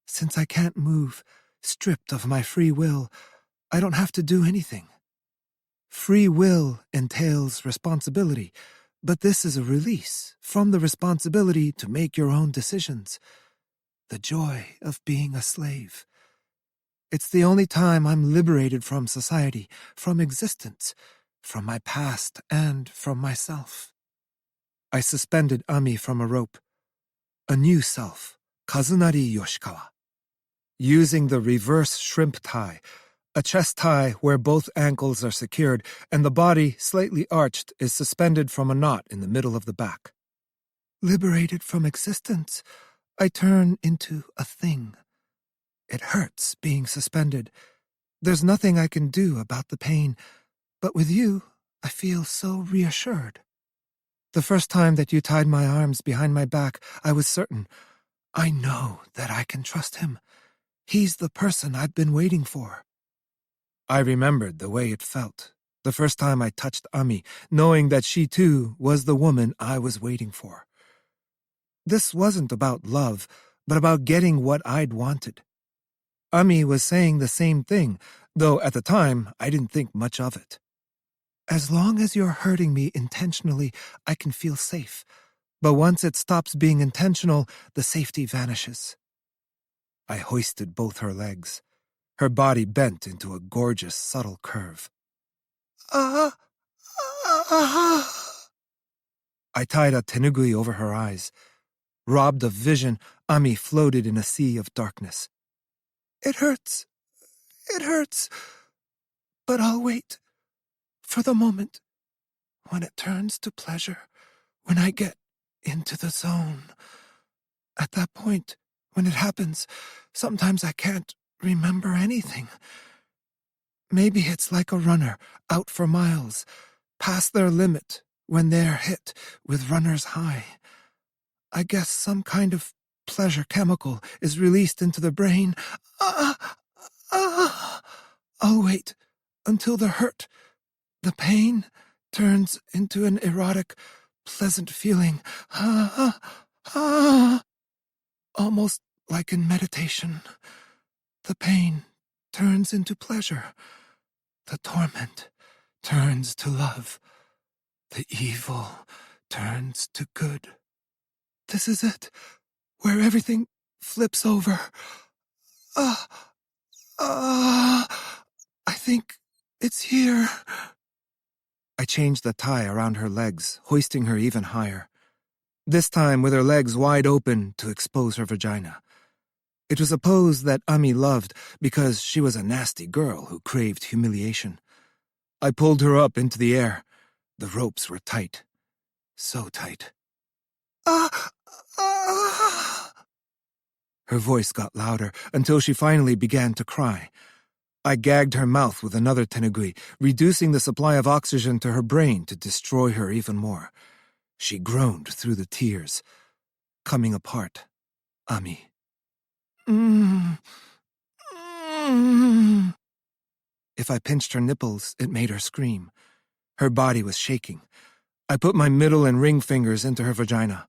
Since I can't move, stripped of my free will, I don't have to do anything. Free will entails responsibility, but this is a release from the responsibility to make your own decisions. The joy of being a slave. It's the only time I'm liberated from society, from existence, from my past and from myself. I suspended Ami from a rope. A new self, Kazunari Yoshikawa. Using the reverse shrimp tie, a chest tie where both ankles are secured and the body, slightly arched, is suspended from a knot in the middle of the back. Liberated from existence, I turn into a thing. It hurts being suspended. There's nothing I can do about the pain, but with you, I feel so reassured. The first time that you tied my arms behind my back, I was certain. I know that I can trust him. He's the person I've been waiting for. I remembered the way it felt, the first time I touched Ami, knowing that she too was the woman I was waiting for. This wasn't about love, but about getting what I'd wanted. Ami was saying the same thing, though at the time I didn't think much of it. As long as you're hurting me intentionally, I can feel safe. But once it stops being intentional, the safety vanishes. I hoisted both her legs. Her body bent into a gorgeous, subtle curve. I tied a tenugui over her eyes. Robbed of vision, Ami floated in a sea of darkness. It hurts. It hurts. But I'll wait. For the moment. When it turns to pleasure. When I get into the zone. At that point, when it happens, sometimes I can't remember anything. Maybe it's like a runner out for miles, past their limit when they're hit with runner's high. I guess some kind of pleasure chemical is released into the brain. I'll wait until the hurt, the pain, turns into an erotic, pleasant feeling. Almost like in meditation. The pain turns into pleasure. The torment turns to love. The evil turns to good. This is it, where everything flips over. I think it's here. I changed the tie around her legs, hoisting her even higher. This time with her legs wide open to expose her vagina. It was a pose that Ami loved because she was a nasty girl who craved humiliation. I pulled her up into the air. The ropes were tight. So tight. Her voice got louder until she finally began to cry. I gagged her mouth with another tenugui, reducing the supply of oxygen to her brain to destroy her even more. She groaned through the tears. Coming apart. Ami. If I pinched her nipples, it made her scream. Her body was shaking. I put my middle and ring fingers into her vagina.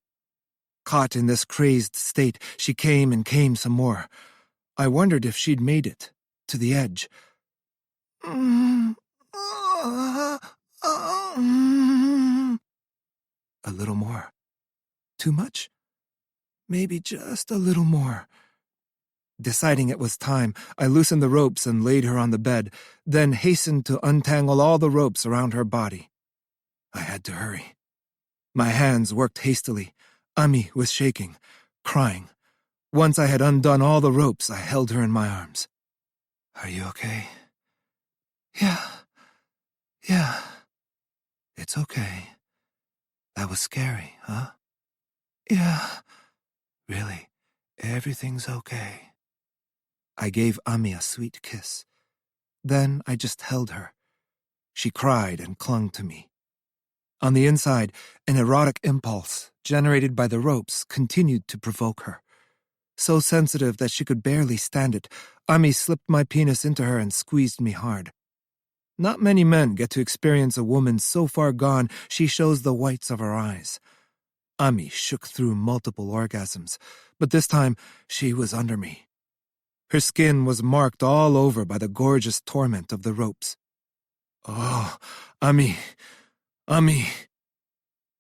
Caught in this crazed state, she came and came some more. I wondered if she'd made it to the edge. A little more. Too much? Maybe just a little more. Deciding it was time, I loosened the ropes and laid her on the bed, then hastened to untangle all the ropes around her body. I had to hurry. My hands worked hastily. Ami was shaking, crying. Once I had undone all the ropes, I held her in my arms. Are you okay? Yeah. It's okay. That was scary, huh? Yeah. Really, everything's okay. I gave Ami a sweet kiss. Then I just held her. She cried and clung to me. On the inside, an erotic impulse, generated by the ropes, continued to provoke her. So sensitive that she could barely stand it, Ami slipped my penis into her and squeezed me hard. Not many men get to experience a woman so far gone she shows the whites of her eyes. Ami shook through multiple orgasms, but this time she was under me. Her skin was marked all over by the gorgeous torment of the ropes. Oh, Ami.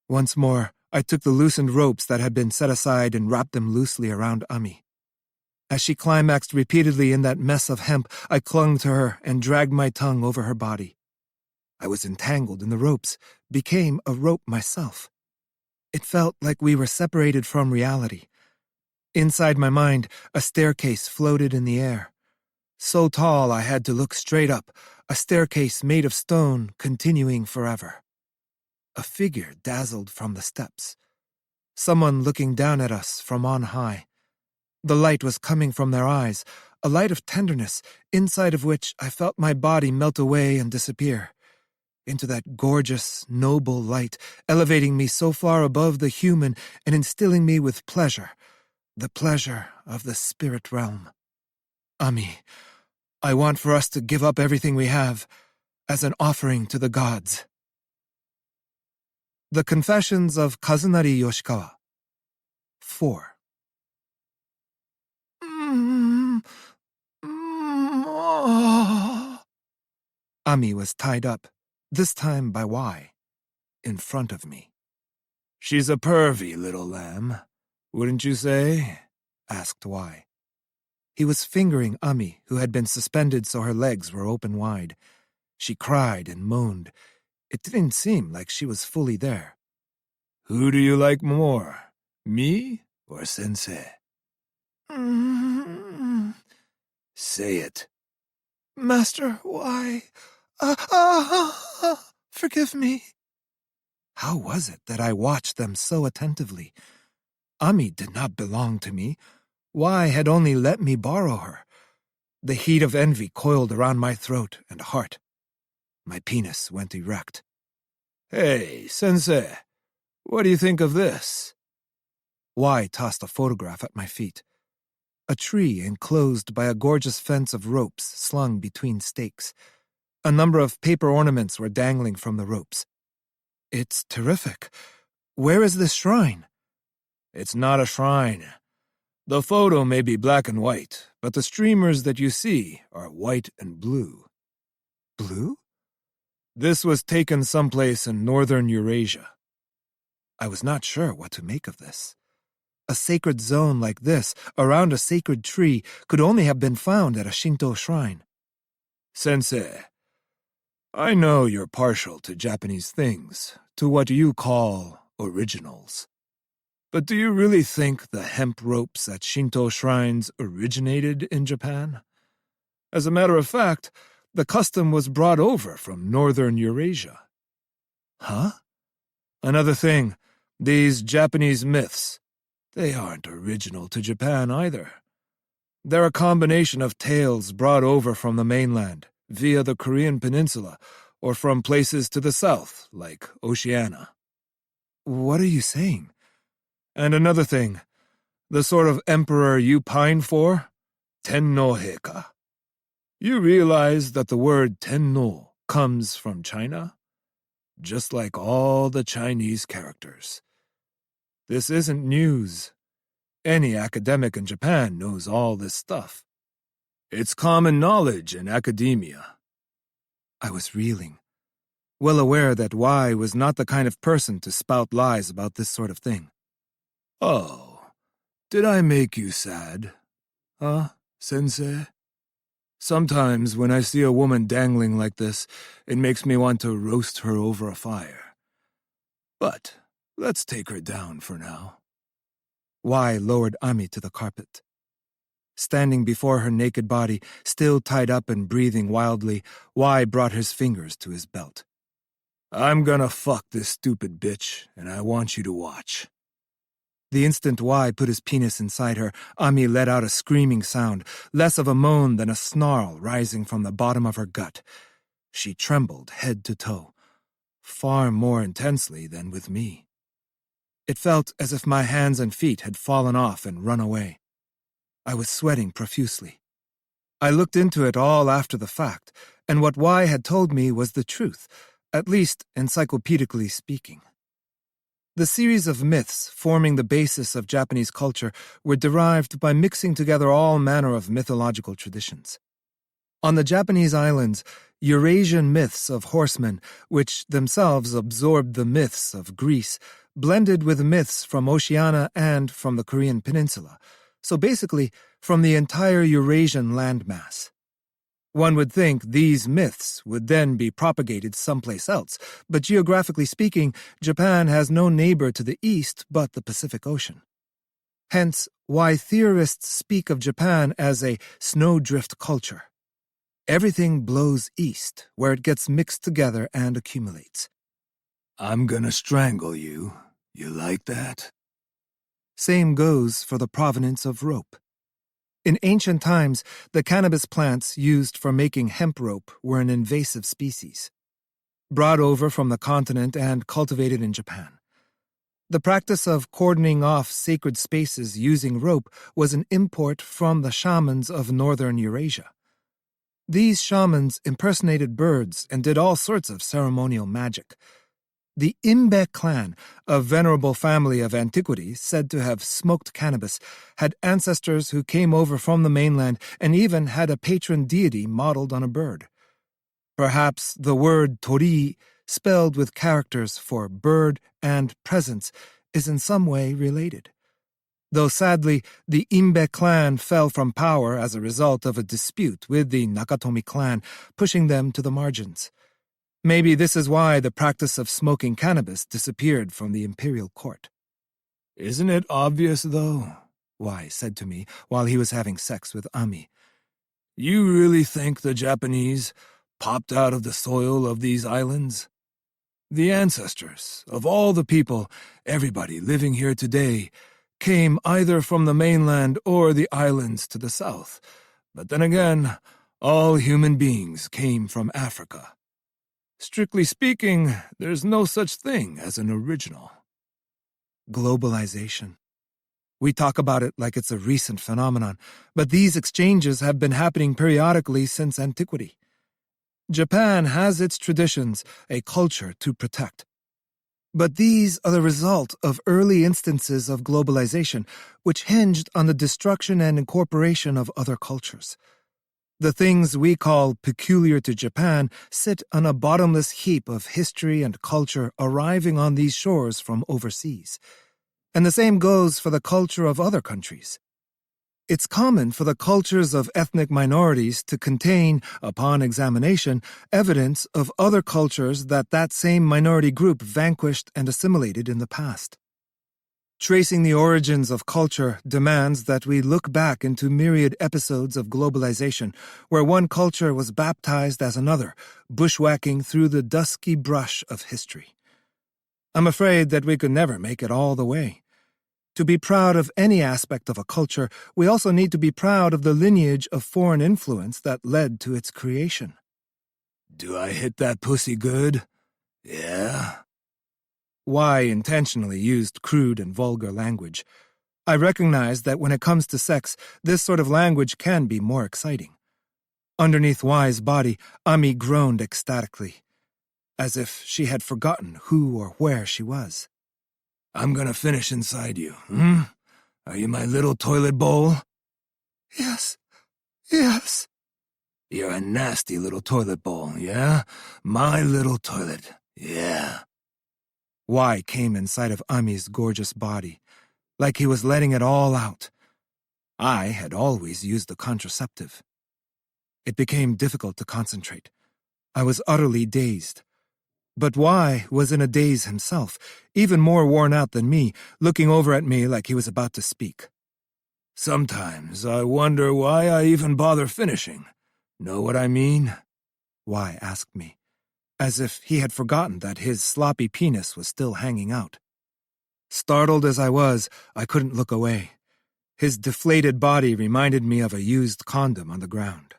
Once more, I took the loosened ropes that had been set aside and wrapped them loosely around Ami. As she climaxed repeatedly in that mess of hemp, I clung to her and dragged my tongue over her body. I was entangled in the ropes, became a rope myself. It felt like we were separated from reality. Inside my mind, a staircase floated in the air. So tall I had to look straight up, a staircase made of stone continuing forever. A figure dazzled from the steps. Someone looking down at us from on high. The light was coming from their eyes, a light of tenderness, inside of which I felt my body melt away and disappear. Into that gorgeous, noble light, elevating me so far above the human and instilling me with pleasure, the pleasure of the spirit realm. Ami, I want for us to give up everything we have as an offering to the gods. The Confessions of Kazunari Yoshikawa. 4. Ami was tied up, this time by Y, in front of me. "She's a pervy little lamb, wouldn't you say?" asked Y. He was fingering Ami, who had been suspended so her legs were open wide. She cried and moaned. It didn't seem like she was fully there. "Who do you like more, me or Sensei?" "Say it." "Master, why? Forgive me." How was it that I watched them so attentively? Ami did not belong to me. Y had only let me borrow her. The heat of envy coiled around my throat and heart. My penis went erect. "Hey, Sensei, what do you think of this?" Y tossed a photograph at my feet. A tree enclosed by a gorgeous fence of ropes slung between stakes. A number of paper ornaments were dangling from the ropes. "It's terrific. Where is this shrine?" "It's not a shrine. The photo may be black and white, but the streamers that you see are white and blue." "Blue?" "This was taken someplace in northern Eurasia." I was not sure what to make of this. A sacred zone like this, around a sacred tree, could only have been found at a Shinto shrine. "Sensei, I know you're partial to Japanese things, to what you call originals. But do you really think the hemp ropes at Shinto shrines originated in Japan? As a matter of fact, the custom was brought over from northern Eurasia." "Huh?" "Another thing, these Japanese myths, they aren't original to Japan either. They're a combination of tales brought over from the mainland, via the Korean peninsula, or from places to the south, like Oceania." "What are you saying?" "And another thing, the sort of emperor you pine for? Tenno Heika. You realize that the word Tenno comes from China? Just like all the Chinese characters. This isn't news. Any academic in Japan knows all this stuff. It's common knowledge in academia." I was reeling, well aware that Y was not the kind of person to spout lies about this sort of thing. "Oh, did I make you sad? Huh, Sensei? Sometimes when I see a woman dangling like this, it makes me want to roast her over a fire. But let's take her down for now." Y lowered Ami to the carpet. Standing before her naked body, still tied up and breathing wildly, Y brought his fingers to his belt. "I'm gonna fuck this stupid bitch, and I want you to watch." The instant Y put his penis inside her, Ami let out a screaming sound, less of a moan than a snarl rising from the bottom of her gut. She trembled head to toe, far more intensely than with me. It felt as if my hands and feet had fallen off and run away. I was sweating profusely. I looked into it all after the fact, and what Y had told me was the truth, at least encyclopedically speaking. The series of myths forming the basis of Japanese culture were derived by mixing together all manner of mythological traditions. On the Japanese islands, Eurasian myths of horsemen, which themselves absorbed the myths of Greece, blended with myths from Oceania and from the Korean peninsula, so basically from the entire Eurasian landmass. One would think these myths would then be propagated someplace else, but geographically speaking, Japan has no neighbor to the east but the Pacific Ocean. Hence, why theorists speak of Japan as a snowdrift culture. Everything blows east, where it gets mixed together and accumulates. "I'm gonna strangle you. You like that?" Same goes for the provenance of rope. In ancient times, the cannabis plants used for making hemp rope were an invasive species, brought over from the continent and cultivated in Japan. The practice of cordoning off sacred spaces using rope was an import from the shamans of northern Eurasia. These shamans impersonated birds and did all sorts of ceremonial magic. The Imbe clan, a venerable family of antiquity said to have smoked cannabis, had ancestors who came over from the mainland and even had a patron deity modeled on a bird. Perhaps the word tori, spelled with characters for bird and presence, is in some way related. Though sadly, the Imbe clan fell from power as a result of a dispute with the Nakatomi clan, pushing them to the margins. Maybe this is why the practice of smoking cannabis disappeared from the imperial court. Isn't it obvious, though? Y said to me while he was having sex with Ami. You really think the Japanese popped out of the soil of these islands? The ancestors of all the people, everybody living here today, came either from the mainland or the islands to the south. But then again, all human beings came from Africa. Strictly speaking, there's no such thing as an original. Globalization. We talk about it like it's a recent phenomenon, but these exchanges have been happening periodically since antiquity. Japan has its traditions, a culture to protect. But these are the result of early instances of globalization, which hinged on the destruction and incorporation of other cultures. The things we call peculiar to Japan sit on a bottomless heap of history and culture arriving on these shores from overseas. And the same goes for the culture of other countries. It's common for the cultures of ethnic minorities to contain, upon examination, evidence of other cultures that same minority group vanquished and assimilated in the past. Tracing the origins of culture demands that we look back into myriad episodes of globalization, where one culture was baptized as another, bushwhacking through the dusky brush of history. I'm afraid that we could never make it all the way. To be proud of any aspect of a culture, we also need to be proud of the lineage of foreign influence that led to its creation. Do I hit that pussy good? Yeah? Y intentionally used crude and vulgar language. I recognize that when it comes to sex, this sort of language can be more exciting. Underneath Y's body, Ami groaned ecstatically, as if she had forgotten who or where she was. I'm gonna finish inside you, Are you my little toilet bowl? Yes. Yes. You're a nasty little toilet bowl, yeah? My little toilet, yeah. Y came inside of Ami's gorgeous body, like he was letting it all out. I had always used the contraceptive. It became difficult to concentrate. I was utterly dazed. But Y was in a daze himself, even more worn out than me, looking over at me like he was about to speak. Sometimes I wonder why I even bother finishing. Know what I mean? Y asked me, as if he had forgotten that his sloppy penis was still hanging out. Startled as I was, I couldn't look away. His deflated body reminded me of a used condom on the ground.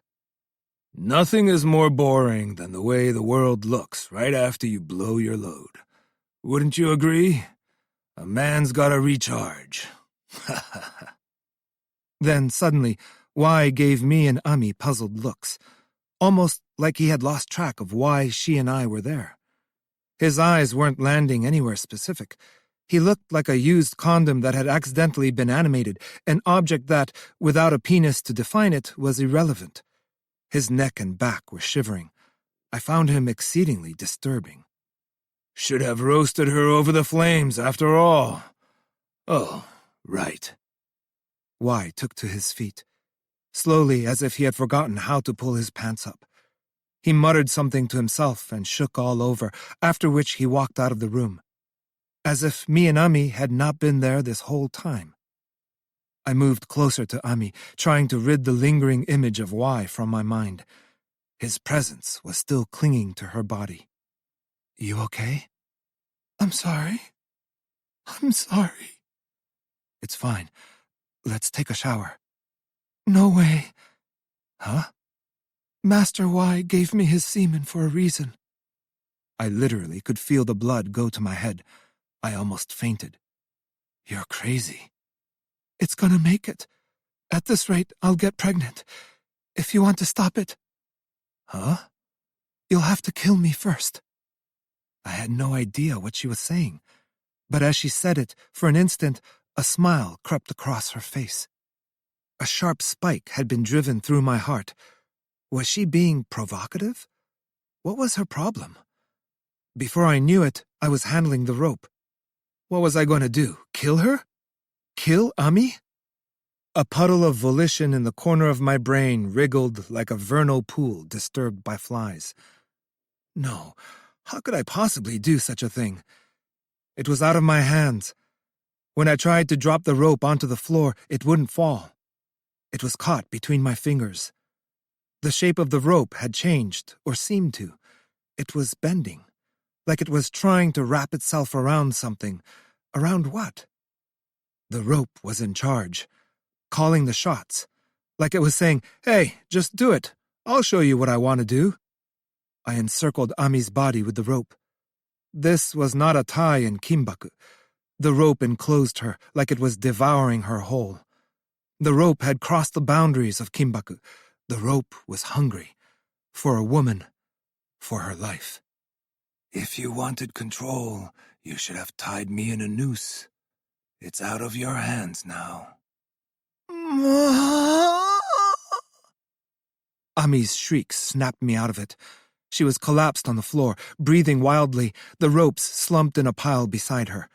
Nothing is more boring than the way the world looks right after you blow your load. Wouldn't you agree? A man's gotta recharge. Then suddenly, Y gave me and Ami puzzled looks, almost like he had lost track of why she and I were there. His eyes weren't landing anywhere specific. He looked like a used condom that had accidentally been animated, an object that, without a penis to define it, was irrelevant. His neck and back were shivering. I found him exceedingly disturbing. Should have roasted her over the flames after all. Oh, right. Y took to his feet, slowly as if he had forgotten how to pull his pants up. He muttered something to himself and shook all over, after which he walked out of the room, as if me and Ami had not been there this whole time. I moved closer to Ami, trying to rid the lingering image of Y from my mind. His presence was still clinging to her body. You okay? I'm sorry. I'm sorry. It's fine. Let's take a shower. No way. Huh? Master Y gave me his semen for a reason. I literally could feel the blood go to my head. I almost fainted. You're crazy. It's gonna make it. At this rate, I'll get pregnant. If you want to stop it. Huh? You'll have to kill me first. I had no idea what she was saying, but as she said it, for an instant, a smile crept across her face. A sharp spike had been driven through my heart. Was she being provocative? What was her problem? Before I knew it, I was handling the rope. What was I going to do? Kill her? Kill Ami? A puddle of volition in the corner of my brain wriggled like a vernal pool disturbed by flies. No, how could I possibly do such a thing? It was out of my hands. When I tried to drop the rope onto the floor, it wouldn't fall. It was caught between my fingers. The shape of the rope had changed, or seemed to. It was bending, like it was trying to wrap itself around something. Around what? The rope was in charge, calling the shots, like it was saying, "Hey, just do it. I'll show you what I want to do." I encircled Ami's body with the rope. This was not a tie in kimbaku. The rope enclosed her like it was devouring her whole. The rope had crossed the boundaries of kimbaku. The rope was hungry. For a woman. For her life. "If you wanted control, you should have tied me in a noose. It's out of your hands now." Ami's shrieks snapped me out of it. She was collapsed on the floor, breathing wildly, the ropes slumped in a pile beside her.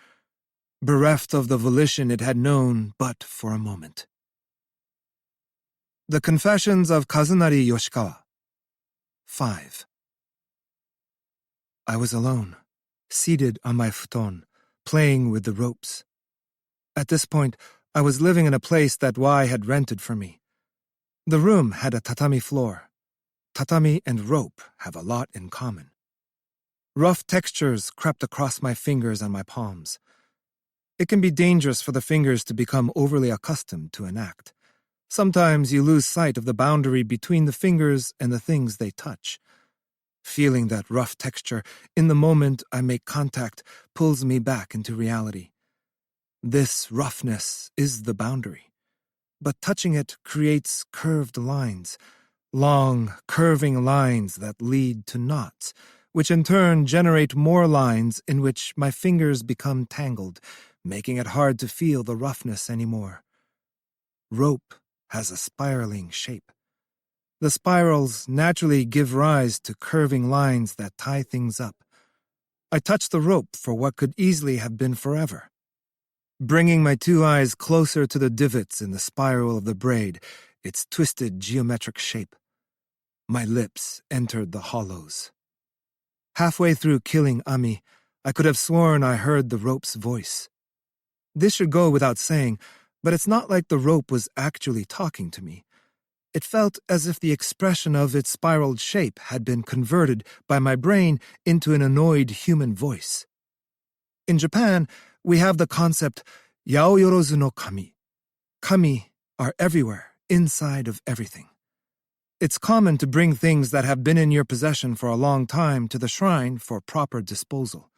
Bereft of the volition it had known but for a moment. The Confessions of Kazunari Yoshikawa. 5. I was alone, seated on my futon, playing with the ropes. At this point, I was living in a place that Y had rented for me. The room had a tatami floor. Tatami and rope have a lot in common. Rough textures crept across my fingers and my palms. It can be dangerous for the fingers to become overly accustomed to an act. Sometimes you lose sight of the boundary between the fingers and the things they touch. Feeling that rough texture, in the moment I make contact, pulls me back into reality. This roughness is the boundary. But touching it creates curved lines, long, curving lines that lead to knots, which in turn generate more lines in which my fingers become tangled, making it hard to feel the roughness anymore. Rope has a spiraling shape. The spirals naturally give rise to curving lines that tie things up. I touched the rope for what could easily have been forever. Bringing my two eyes closer to the divots in the spiral of the braid, its twisted geometric shape. My lips entered the hollows. Halfway through killing Ami, I could have sworn I heard the rope's voice. This should go without saying, but it's not like the rope was actually talking to me. It felt as if the expression of its spiraled shape had been converted by my brain into an annoyed human voice. In Japan, we have the concept yaoyorozu no kami. Kami are everywhere, inside of everything. It's common to bring things that have been in your possession for a long time to the shrine for proper disposal.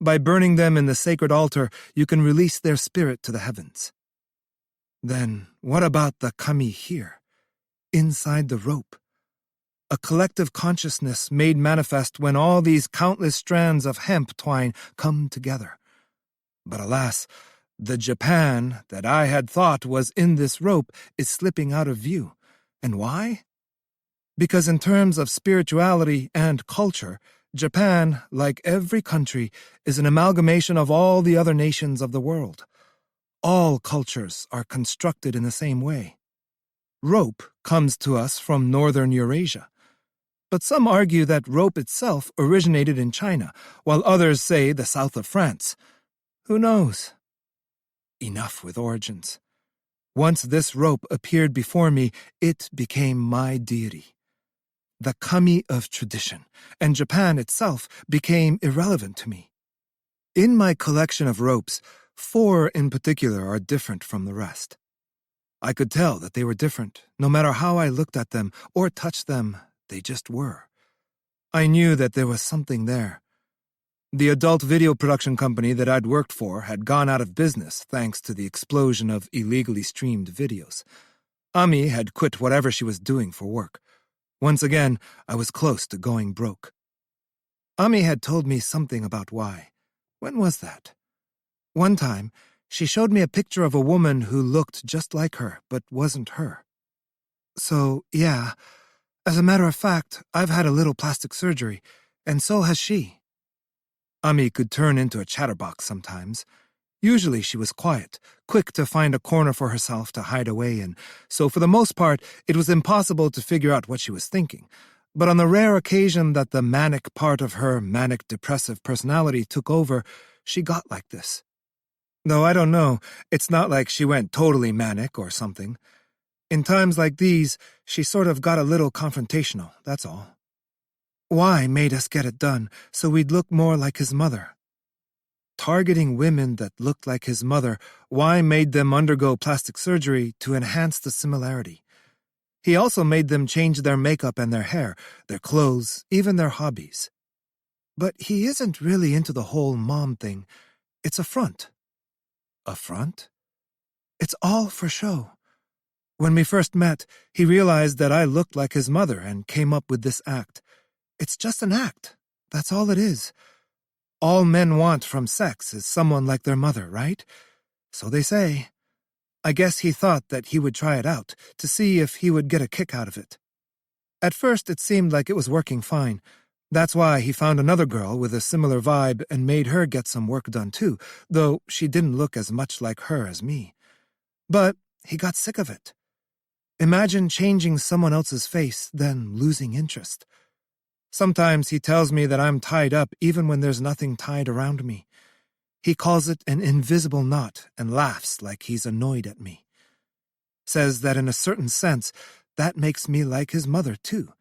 By burning them in the sacred altar, you can release their spirit to the heavens. Then, what about the kami here, inside the rope? A collective consciousness made manifest when all these countless strands of hemp twine come together. But alas, the Japan that I had thought was in this rope is slipping out of view. And why? Because in terms of spirituality and culture, Japan, like every country, is an amalgamation of all the other nations of the world. All cultures are constructed in the same way. Rope comes to us from northern Eurasia. But some argue that rope itself originated in China, while others say the south of France. Who knows? Enough with origins. Once this rope appeared before me, it became my deity. The kami of tradition, and Japan itself became irrelevant to me. In my collection of ropes, 4 in particular are different from the rest. I could tell that they were different, no matter how I looked at them or touched them, they just were. I knew that there was something there. The adult video production company that I'd worked for had gone out of business thanks to the explosion of illegally streamed videos. Ami had quit whatever she was doing for work. Once again, I was close to going broke. Ami had told me something about why. When was that? One time, she showed me a picture of a woman who looked just like her, but wasn't her. So, yeah, As a matter of fact, I've had a little plastic surgery, and so has she. Ami could turn into a chatterbox sometimes. Usually she was quiet, quick to find a corner for herself to hide away in, so for the most part it was impossible to figure out what she was thinking. But on the rare occasion that the manic part of her manic-depressive personality took over, she got like this. Though I don't know, it's not like she went totally manic or something. In times like these, she sort of got a little confrontational, that's all. Y made us get it done, so we'd look more like his mother. Targeting women that looked like his mother, Y made them undergo plastic surgery to enhance the similarity. He also made them change their makeup and their hair, their clothes, even their hobbies. But he isn't really into the whole mom thing. It's a front. A front? It's all for show. When we first met, he realized that I looked like his mother and came up with this act. It's just an act. That's all it is. All men want from sex is someone like their mother, right? So they say. I guess he thought that he would try it out, to see if he would get a kick out of it. At first it seemed like it was working fine. That's why he found another girl with a similar vibe and made her get some work done too, though she didn't look as much like her as me. But he got sick of it. Imagine changing someone else's face, then losing interest. Sometimes he tells me that I'm tied up even when there's nothing tied around me. He calls it an invisible knot and laughs like he's annoyed at me. Says that in a certain sense, that makes me like his mother too.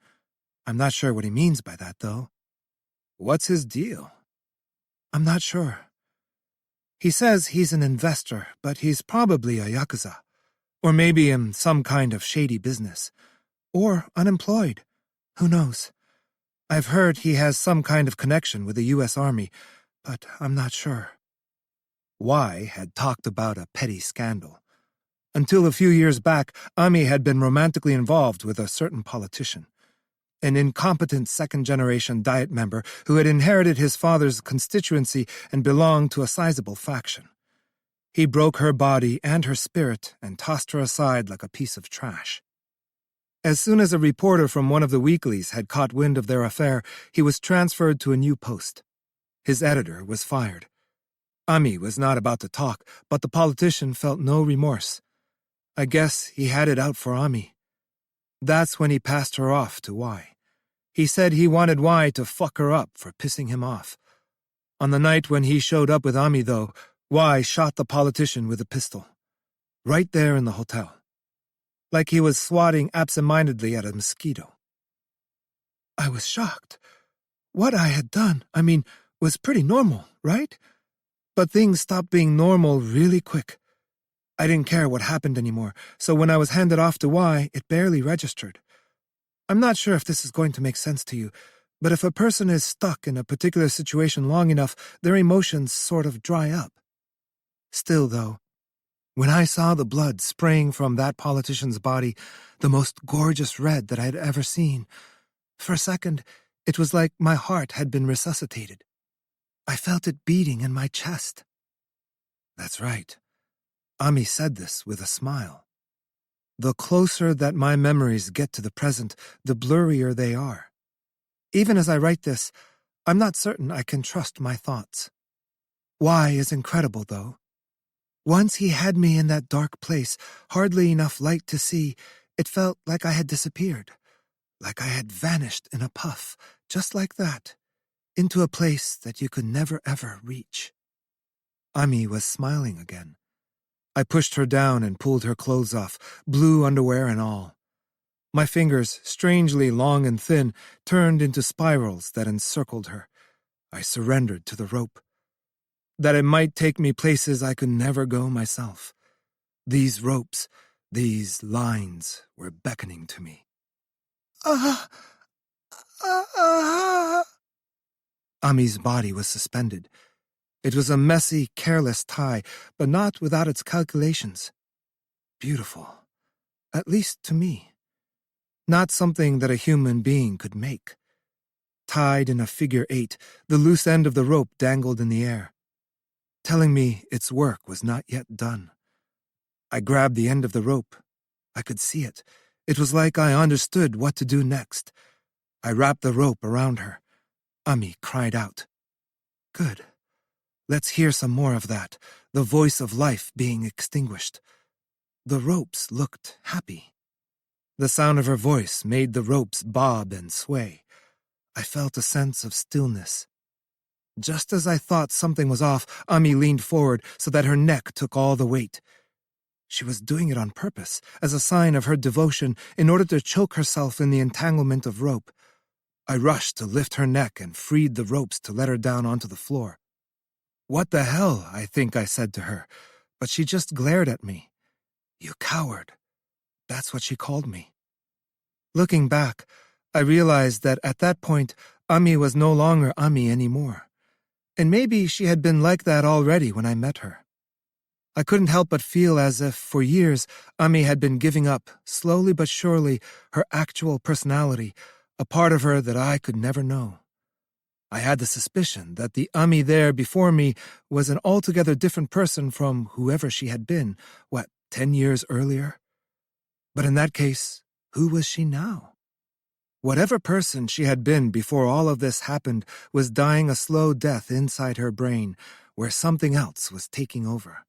I'm not sure what he means by that, though. What's his deal? I'm not sure. He says he's an investor, but he's probably a yakuza. Or maybe in some kind of shady business. Or unemployed. Who knows? I've heard he has some kind of connection with the U.S. Army, but I'm not sure. Y had talked about a petty scandal. Until a few years back, Ami had been romantically involved with a certain politician. An incompetent second-generation Diet member who had inherited his father's constituency and belonged to a sizable faction. He broke her body and her spirit and tossed her aside like a piece of trash. As soon as a reporter from one of the weeklies had caught wind of their affair, he was transferred to a new post. His editor was fired. Ami was not about to talk, but the politician felt no remorse. I guess he had it out for Ami. That's when he passed her off to Y. He said he wanted Y to fuck her up for pissing him off. On the night when he showed up with Ami, though, Y shot the politician with a pistol. Right there in the hotel. Like he was swatting absent-mindedly at a mosquito. I was shocked. What I had done, was pretty normal, right? But things stopped being normal really quick. I didn't care what happened anymore, so when I was handed off to Y, it barely registered. I'm not sure if this is going to make sense to you, but if a person is stuck in a particular situation long enough, their emotions sort of dry up. Still, though, when I saw the blood spraying from that politician's body, the most gorgeous red that I had ever seen, for a second, it was like my heart had been resuscitated. I felt it beating in my chest. That's right. Ami said this with a smile. The closer that my memories get to the present, the blurrier they are. Even as I write this, I'm not certain I can trust my thoughts. Y is incredible, though. Once he had me in that dark place, hardly enough light to see, it felt like I had disappeared, like I had vanished in a puff, just like that, into a place that you could never ever reach. Ami was smiling again. I pushed her down and pulled her clothes off, blue underwear and all. My fingers, strangely long and thin, turned into spirals that encircled her. I surrendered to the rope. That it might take me places I could never go myself. These ropes, these lines were beckoning to me. Ami's body was suspended. It was a messy, careless tie, but not without its calculations. Beautiful. At least to me. Not something that a human being could make. Tied in a figure 8, the loose end of the rope dangled in the air, telling me its work was not yet done. I grabbed the end of the rope. I could see it. It was like I understood what to do next. I wrapped the rope around her. Ami cried out. Good. Let's hear some more of that, the voice of life being extinguished. The ropes looked happy. The sound of her voice made the ropes bob and sway. I felt a sense of stillness. Just as I thought something was off, Ami leaned forward so that her neck took all the weight. She was doing it on purpose, as a sign of her devotion, in order to choke herself in the entanglement of rope. I rushed to lift her neck and freed the ropes to let her down onto the floor. What the hell, I think I said to her, but she just glared at me. You coward. That's what she called me. Looking back, I realized that at that point, Ami was no longer Ami anymore. And maybe she had been like that already when I met her. I couldn't help but feel as if, for years, Ami had been giving up, slowly but surely, her actual personality, a part of her that I could never know. I had the suspicion that the Ami there before me was an altogether different person from whoever she had been, 10 years earlier? But in that case, who was she now? Whatever person she had been before all of this happened was dying a slow death inside her brain, where something else was taking over.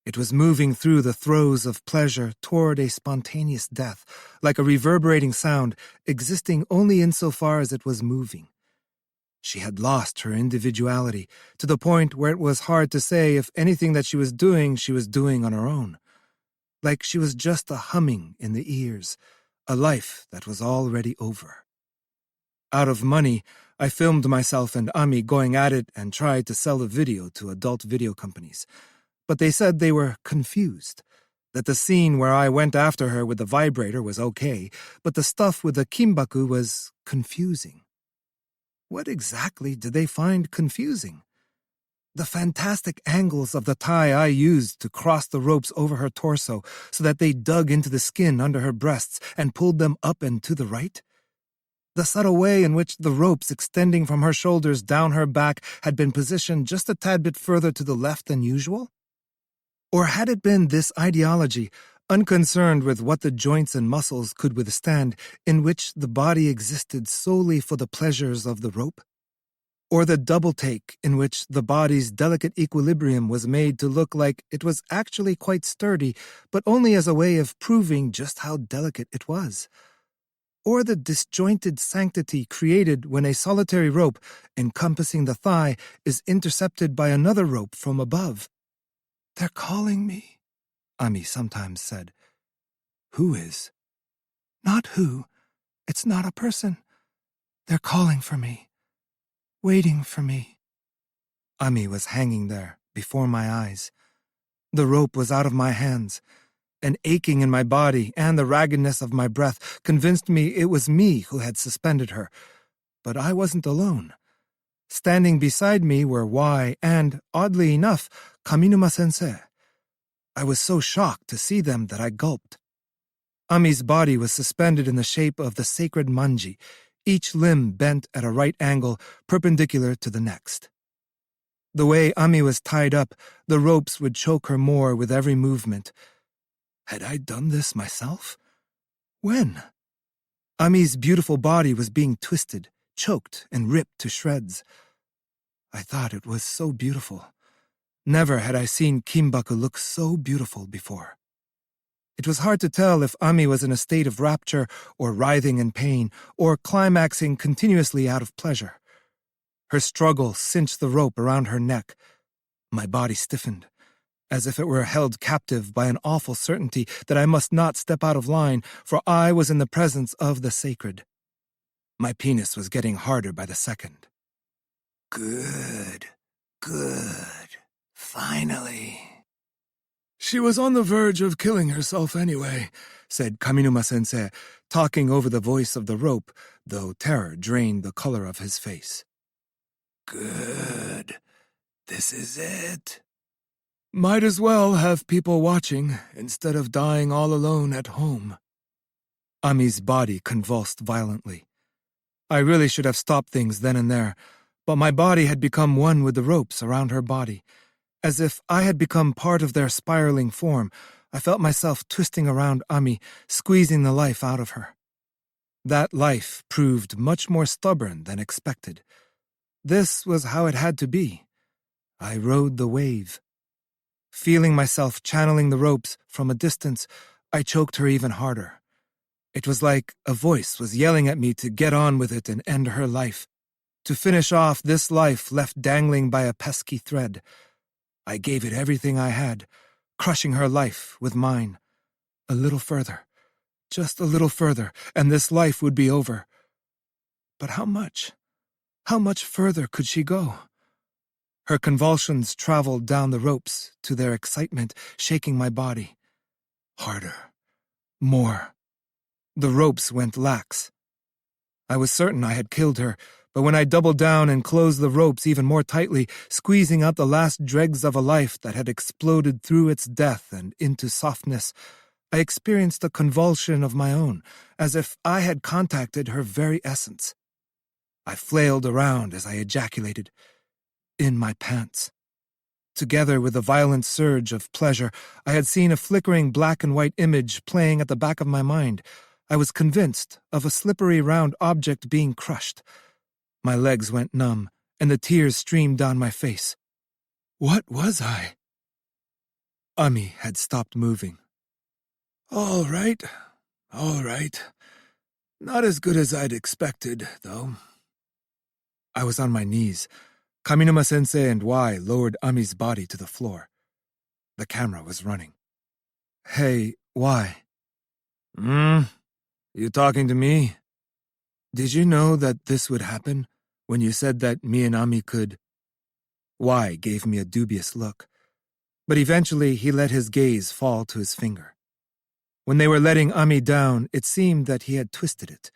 It was moving through the throes of pleasure toward a spontaneous death, like a reverberating sound, existing only insofar as it was moving. She had lost her individuality, to the point where it was hard to say if anything that she was doing on her own. Like she was just a humming in the ears, a life that was already over. Out of money, I filmed myself and Ami going at it and tried to sell the video to adult video companies. But they said they were confused, that the scene where I went after her with the vibrator was okay, but the stuff with the kimbaku was confusing. What exactly did they find confusing? The fantastic angles of the tie I used to cross the ropes over her torso so that they dug into the skin under her breasts and pulled them up and to the right? The subtle way in which the ropes extending from her shoulders down her back had been positioned just a tad bit further to the left than usual? Or had it been this ideology, unconcerned with what the joints and muscles could withstand, in which the body existed solely for the pleasures of the rope? Or the double take in which the body's delicate equilibrium was made to look like it was actually quite sturdy, but only as a way of proving just how delicate it was? Or the disjointed sanctity created when a solitary rope, encompassing the thigh, is intercepted by another rope from above? "They're calling me," Ami sometimes said. "Who is?" "Not who. It's not a person. They're calling for me. Waiting for me." Ami was hanging there, before my eyes. The rope was out of my hands. An aching in my body and the raggedness of my breath convinced me it was me who had suspended her. But I wasn't alone. Standing beside me were Y and, oddly enough, Kaminuma-sensei. I was so shocked to see them that I gulped. Ami's body was suspended in the shape of the sacred manji, each limb bent at a right angle perpendicular to the next. The way Ami was tied up, the ropes would choke her more with every movement. Had I done this myself? When? Ami's beautiful body was being twisted, choked, and ripped to shreds. I thought it was so beautiful. Never had I seen Kimbaku look so beautiful before. It was hard to tell if Ami was in a state of rapture or writhing in pain or climaxing continuously out of pleasure. Her struggle cinched the rope around her neck. My body stiffened, as if it were held captive by an awful certainty that I must not step out of line, for I was in the presence of the sacred. My penis was getting harder by the second. Good. Finally. "She was on the verge of killing herself anyway," said Kaminuma-sensei, talking over the voice of the rope, though terror drained the color of his face. "Good. This is it. Might as well have people watching instead of dying all alone at home." Ami's body convulsed violently. I really should have stopped things then and there, but my body had become one with the ropes around her body. As if I had become part of their spiraling form, I felt myself twisting around Ami, squeezing the life out of her. That life proved much more stubborn than expected. This was how it had to be. I rode the wave. Feeling myself channeling the ropes from a distance, I choked her even harder. It was like a voice was yelling at me to get on with it and end her life, to finish off this life left dangling by a pesky thread. I gave it everything I had, crushing her life with mine. A little further, just a little further, and this life would be over. But how much? How much further could she go? Her convulsions traveled down the ropes to their excitement, shaking my body. Harder. More. The ropes went lax. I was certain I had killed her, but when I doubled down and closed the ropes even more tightly, squeezing out the last dregs of a life that had exploded through its death and into softness, I experienced a convulsion of my own, as if I had contacted her very essence. I flailed around as I ejaculated, in my pants. Together with a violent surge of pleasure, I had seen a flickering black and white image playing at the back of my mind. I was convinced of a slippery round object being crushed. My legs went numb, and the tears streamed down my face. What was I? Ami had stopped moving. All right. Not as good as I'd expected, though. I was on my knees. Kaminuma-sensei and Y lowered Ami's body to the floor. The camera was running. Hey, Y. You talking to me? Did you know that this would happen when you said that me and Ami could? Y gave me a dubious look, but eventually he let his gaze fall to his finger. When they were letting Ami down, it seemed that he had twisted it.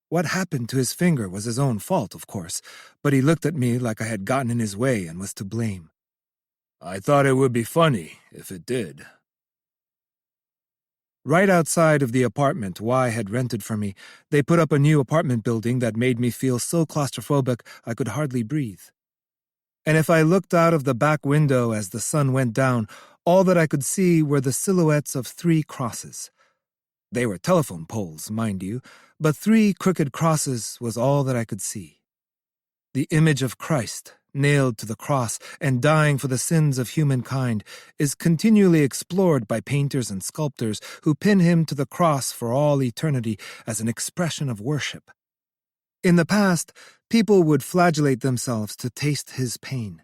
What happened to his finger was his own fault, of course, but he looked at me like I had gotten in his way and was to blame. I thought it would be funny if it did. Right outside of the apartment Y had rented for me, they put up a new apartment building that made me feel so claustrophobic I could hardly breathe. And if I looked out of the back window as the sun went down, all that I could see were the silhouettes of 3 crosses. They were telephone poles, mind you, but 3 crooked crosses was all that I could see. The image of Christ, nailed to the cross and dying for the sins of humankind, is continually explored by painters and sculptors who pin him to the cross for all eternity as an expression of worship. In the past, people would flagellate themselves to taste his pain.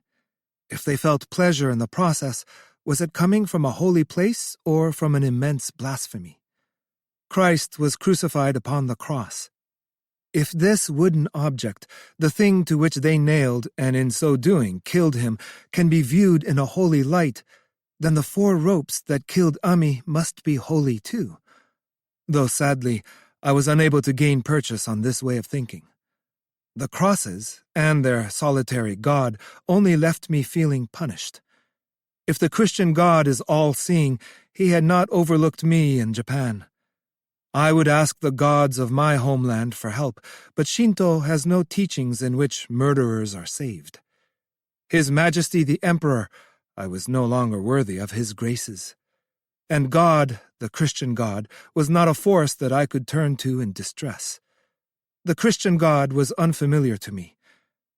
If they felt pleasure in the process, was it coming from a holy place or from an immense blasphemy? Christ was crucified upon the cross. If this wooden object, the thing to which they nailed and in so doing killed him, can be viewed in a holy light, then the 4 ropes that killed Ami must be holy too. Though sadly, I was unable to gain purchase on this way of thinking. The crosses and their solitary God only left me feeling punished. If the Christian God is all-seeing, he had not overlooked me in Japan. I would ask the gods of my homeland for help, but Shinto has no teachings in which murderers are saved. His Majesty the Emperor, I was no longer worthy of his graces. And God, the Christian God, was not a force that I could turn to in distress. The Christian God was unfamiliar to me.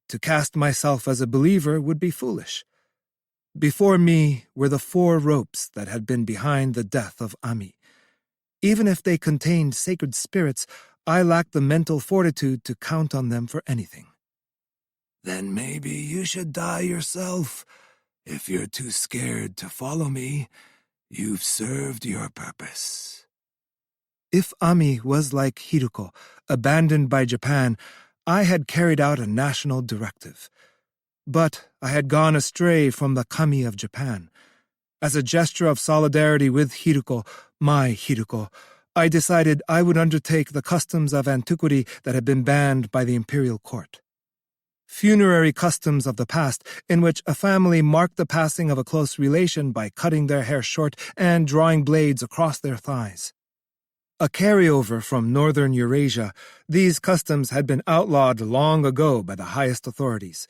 To cast myself as a believer would be foolish. Before me were the 4 ropes that had been behind the death of Ami. Even if they contained sacred spirits, I lacked the mental fortitude to count on them for anything. Then maybe you should die yourself. If you're too scared to follow me, you've served your purpose. If Ami was like Hiruko, abandoned by Japan, I had carried out a national directive. But I had gone astray from the kami of Japan. As a gesture of solidarity with Hiruko, my Hiruko, I decided I would undertake the customs of antiquity that had been banned by the imperial court. Funerary customs of the past, in which a family marked the passing of a close relation by cutting their hair short and drawing blades across their thighs. A carryover from northern Eurasia, these customs had been outlawed long ago by the highest authorities,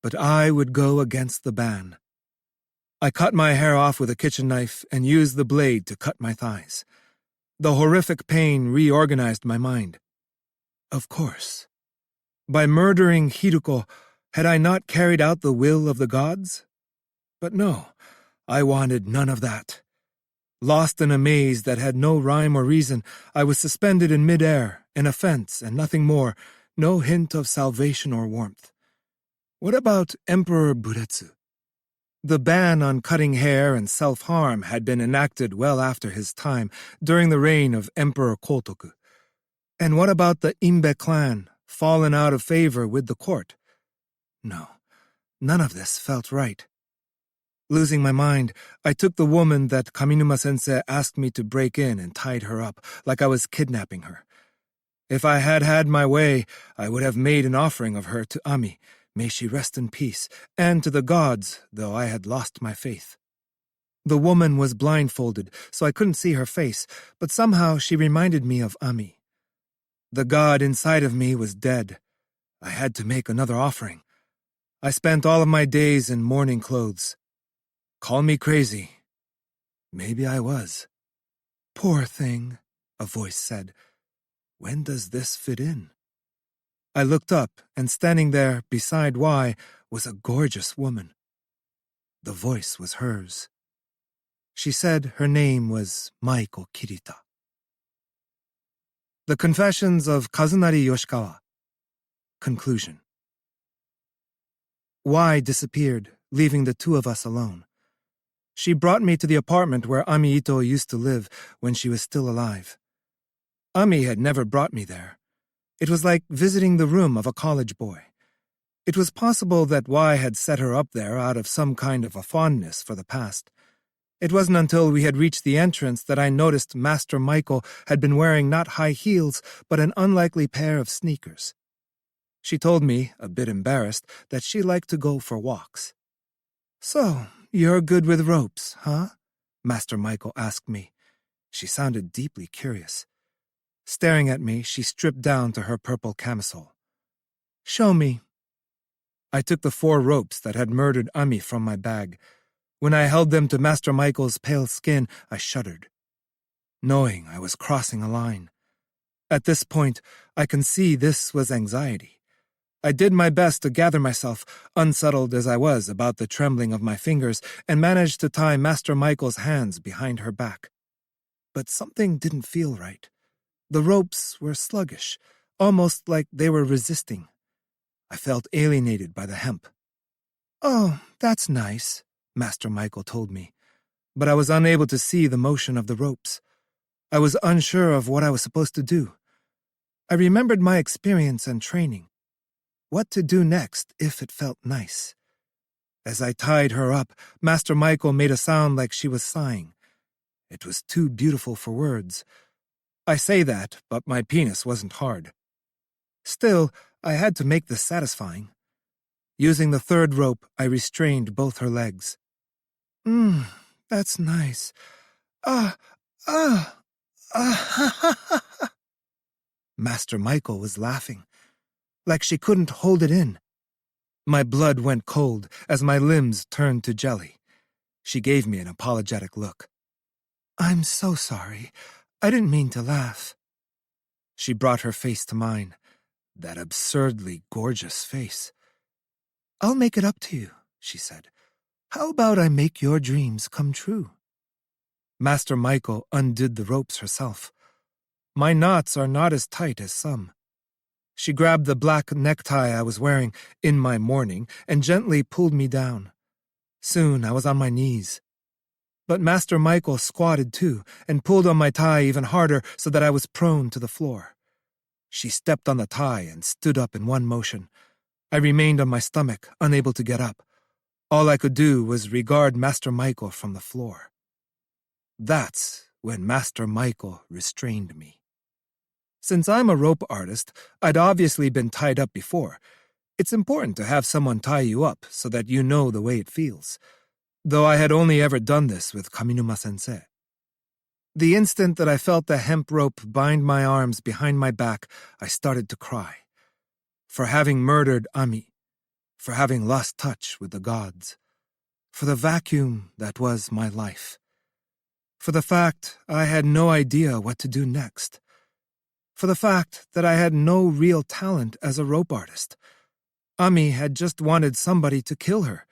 but I would go against the ban. I cut my hair off with a kitchen knife and used the blade to cut my thighs. The horrific pain reorganized my mind. Of course. By murdering Hiruko, had I not carried out the will of the gods? But no, I wanted none of that. Lost in a maze that had no rhyme or reason, I was suspended in midair, an offense and nothing more, no hint of salvation or warmth. What about Emperor Buretsu? The ban on cutting hair and self-harm had been enacted well after his time, during the reign of Emperor Kotoku. And what about the Imbe clan, fallen out of favor with the court? No, none of this felt right. Losing my mind, I took the woman that Kaminuma-sensei asked me to break in and tied her up, like I was kidnapping her. If I had had my way, I would have made an offering of her to Ami, may she rest in peace, and to the gods, though I had lost my faith. The woman was blindfolded, so I couldn't see her face, but somehow she reminded me of Ami. The god inside of me was dead. I had to make another offering. I spent all of my days in mourning clothes. Call me crazy. Maybe I was. Poor thing, a voice said. When does this fit in? I looked up, and standing there beside Y was a gorgeous woman. The voice was hers. She said her name was Maiko Kirita. The Confessions of Kazunari Yoshikawa. Conclusion. Y disappeared, leaving the two of us alone. She brought me to the apartment where Ami Ito used to live when she was still alive. Ami had never brought me there. It was like visiting the room of a college boy. It was possible that Y had set her up there out of some kind of a fondness for the past. It wasn't until we had reached the entrance that I noticed Master Michael had been wearing not high heels, but an unlikely pair of sneakers. She told me, a bit embarrassed, that she liked to go for walks. So, you're good with ropes, huh? Master Michael asked me. She sounded deeply curious. Staring at me, she stripped down to her purple camisole. Show me. I took the 4 ropes that had murdered Ami from my bag. When I held them to Master Michael's pale skin, I shuddered, knowing I was crossing a line. At this point, I can see this was anxiety. I did my best to gather myself, unsettled as I was about the trembling of my fingers, and managed to tie Master Michael's hands behind her back. But something didn't feel right. The ropes were sluggish, almost like they were resisting. I felt alienated by the hemp. Oh, that's nice, Master Michael told me, but I was unable to see the motion of the ropes. I was unsure of what I was supposed to do. I remembered my experience and training. What to do next if it felt nice? As I tied her up, Master Michael made a sound like she was sighing. It was too beautiful for words. I say that, but my penis wasn't hard. Still, I had to make this satisfying. Using the 3rd rope, I restrained both her legs. That's nice. Ah. Master Michael was laughing, like she couldn't hold it in. My blood went cold as my limbs turned to jelly. She gave me an apologetic look. I'm so sorry. I didn't mean to laugh. She brought her face to mine, that absurdly gorgeous face. I'll make it up to you, she said. How about I make your dreams come true? Master Michael undid the ropes herself. My knots are not as tight as some. She grabbed the black necktie I was wearing in my mourning and gently pulled me down. Soon I was on my knees. But Master Michael squatted too and pulled on my tie even harder so that I was prone to the floor. She stepped on the tie and stood up in one motion. I remained on my stomach, unable to get up. All I could do was regard Master Michael from the floor. That's when Master Michael restrained me. Since I'm a rope artist, I'd obviously been tied up before. It's important to have someone tie you up so that you know the way it feels, though I had only ever done this with Kaminuma-sensei. The instant that I felt the hemp rope bind my arms behind my back, I started to cry. For having murdered Ami, for having lost touch with the gods, For the vacuum that was my life. For the fact I had no idea what to do next. For the fact that I had no real talent as a rope artist. Ami had just wanted somebody to kill her.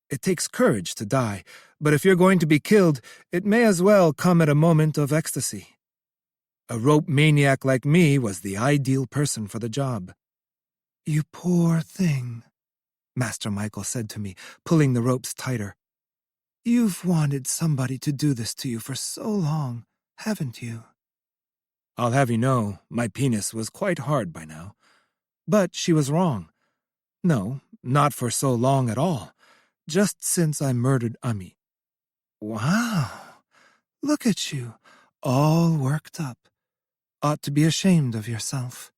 It takes courage to die, but if you're going to be killed, it may as well come at a moment of ecstasy. A rope maniac like me was the ideal person for the job. "You poor thing," Master Michael said to me, pulling the ropes tighter. "You've wanted somebody to do this to you for so long, haven't you?" I'll have you know, my penis was quite hard by now. But she was wrong. No, not for so long at all. Just since I murdered Ami. Wow, look at you, all worked up. Ought to be ashamed of yourself.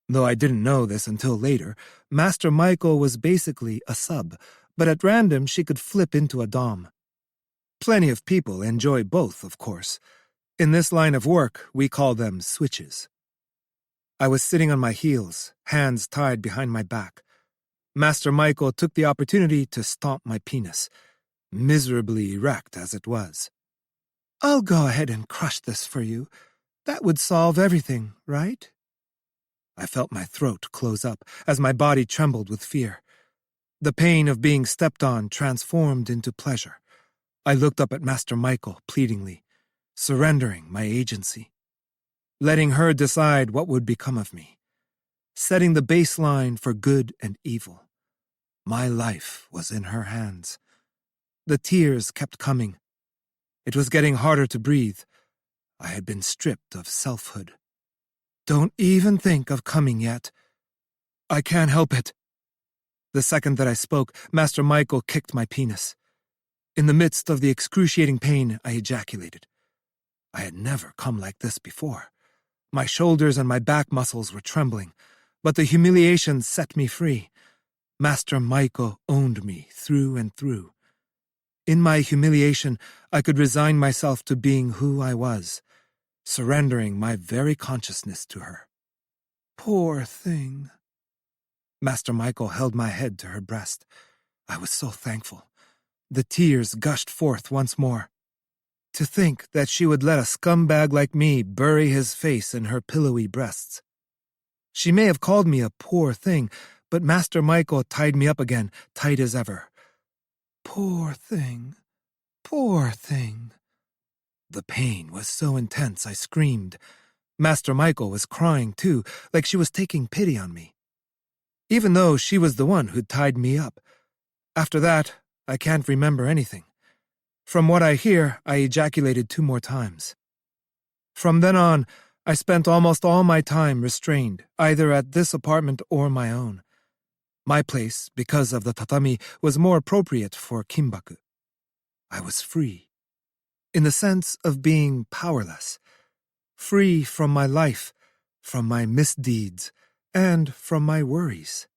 Though I didn't know this until later, Master Michael was basically a sub, but at random she could flip into a dom. Plenty of people enjoy both, of course. In this line of work, we call them switches. I was sitting on my heels, hands tied behind my back. Master Michael took the opportunity to stomp my penis, miserably erect as it was. "I'll go ahead and crush this for you. That would solve everything, right?" I felt my throat close up as my body trembled with fear. The pain of being stepped on transformed into pleasure. I looked up at Master Michael pleadingly, surrendering my agency. Letting her decide what would become of me. Setting the baseline for good and evil. My life was in her hands. The tears kept coming. It was getting harder to breathe. I had been stripped of selfhood. "Don't even think of coming yet. I can't help it." The second that I spoke, Master Michael kicked my penis. In the midst of the excruciating pain, I ejaculated. I had never come like this before. My shoulders and my back muscles were trembling, but the humiliation set me free. Master Michael owned me through and through. In my humiliation, I could resign myself to being who I was, surrendering my very consciousness to her. "Poor thing." Master Michael held my head to her breast. I was so thankful. The tears gushed forth once more. To think that she would let a scumbag like me bury his face in her pillowy breasts. She may have called me a poor thing, but Master Michael tied me up again, tight as ever. "Poor thing, poor thing." The pain was so intense I screamed. Master Michael was crying too, like she was taking pity on me. Even though she was the one who'd tied me up. After that, I can't remember anything. From what I hear, I ejaculated 2 more times. From then on, I spent almost all my time restrained, either at this apartment or my own. My place, because of the tatami, was more appropriate for kimbaku. I was free. In the sense of being powerless. Free from my life, from my misdeeds, and from my worries.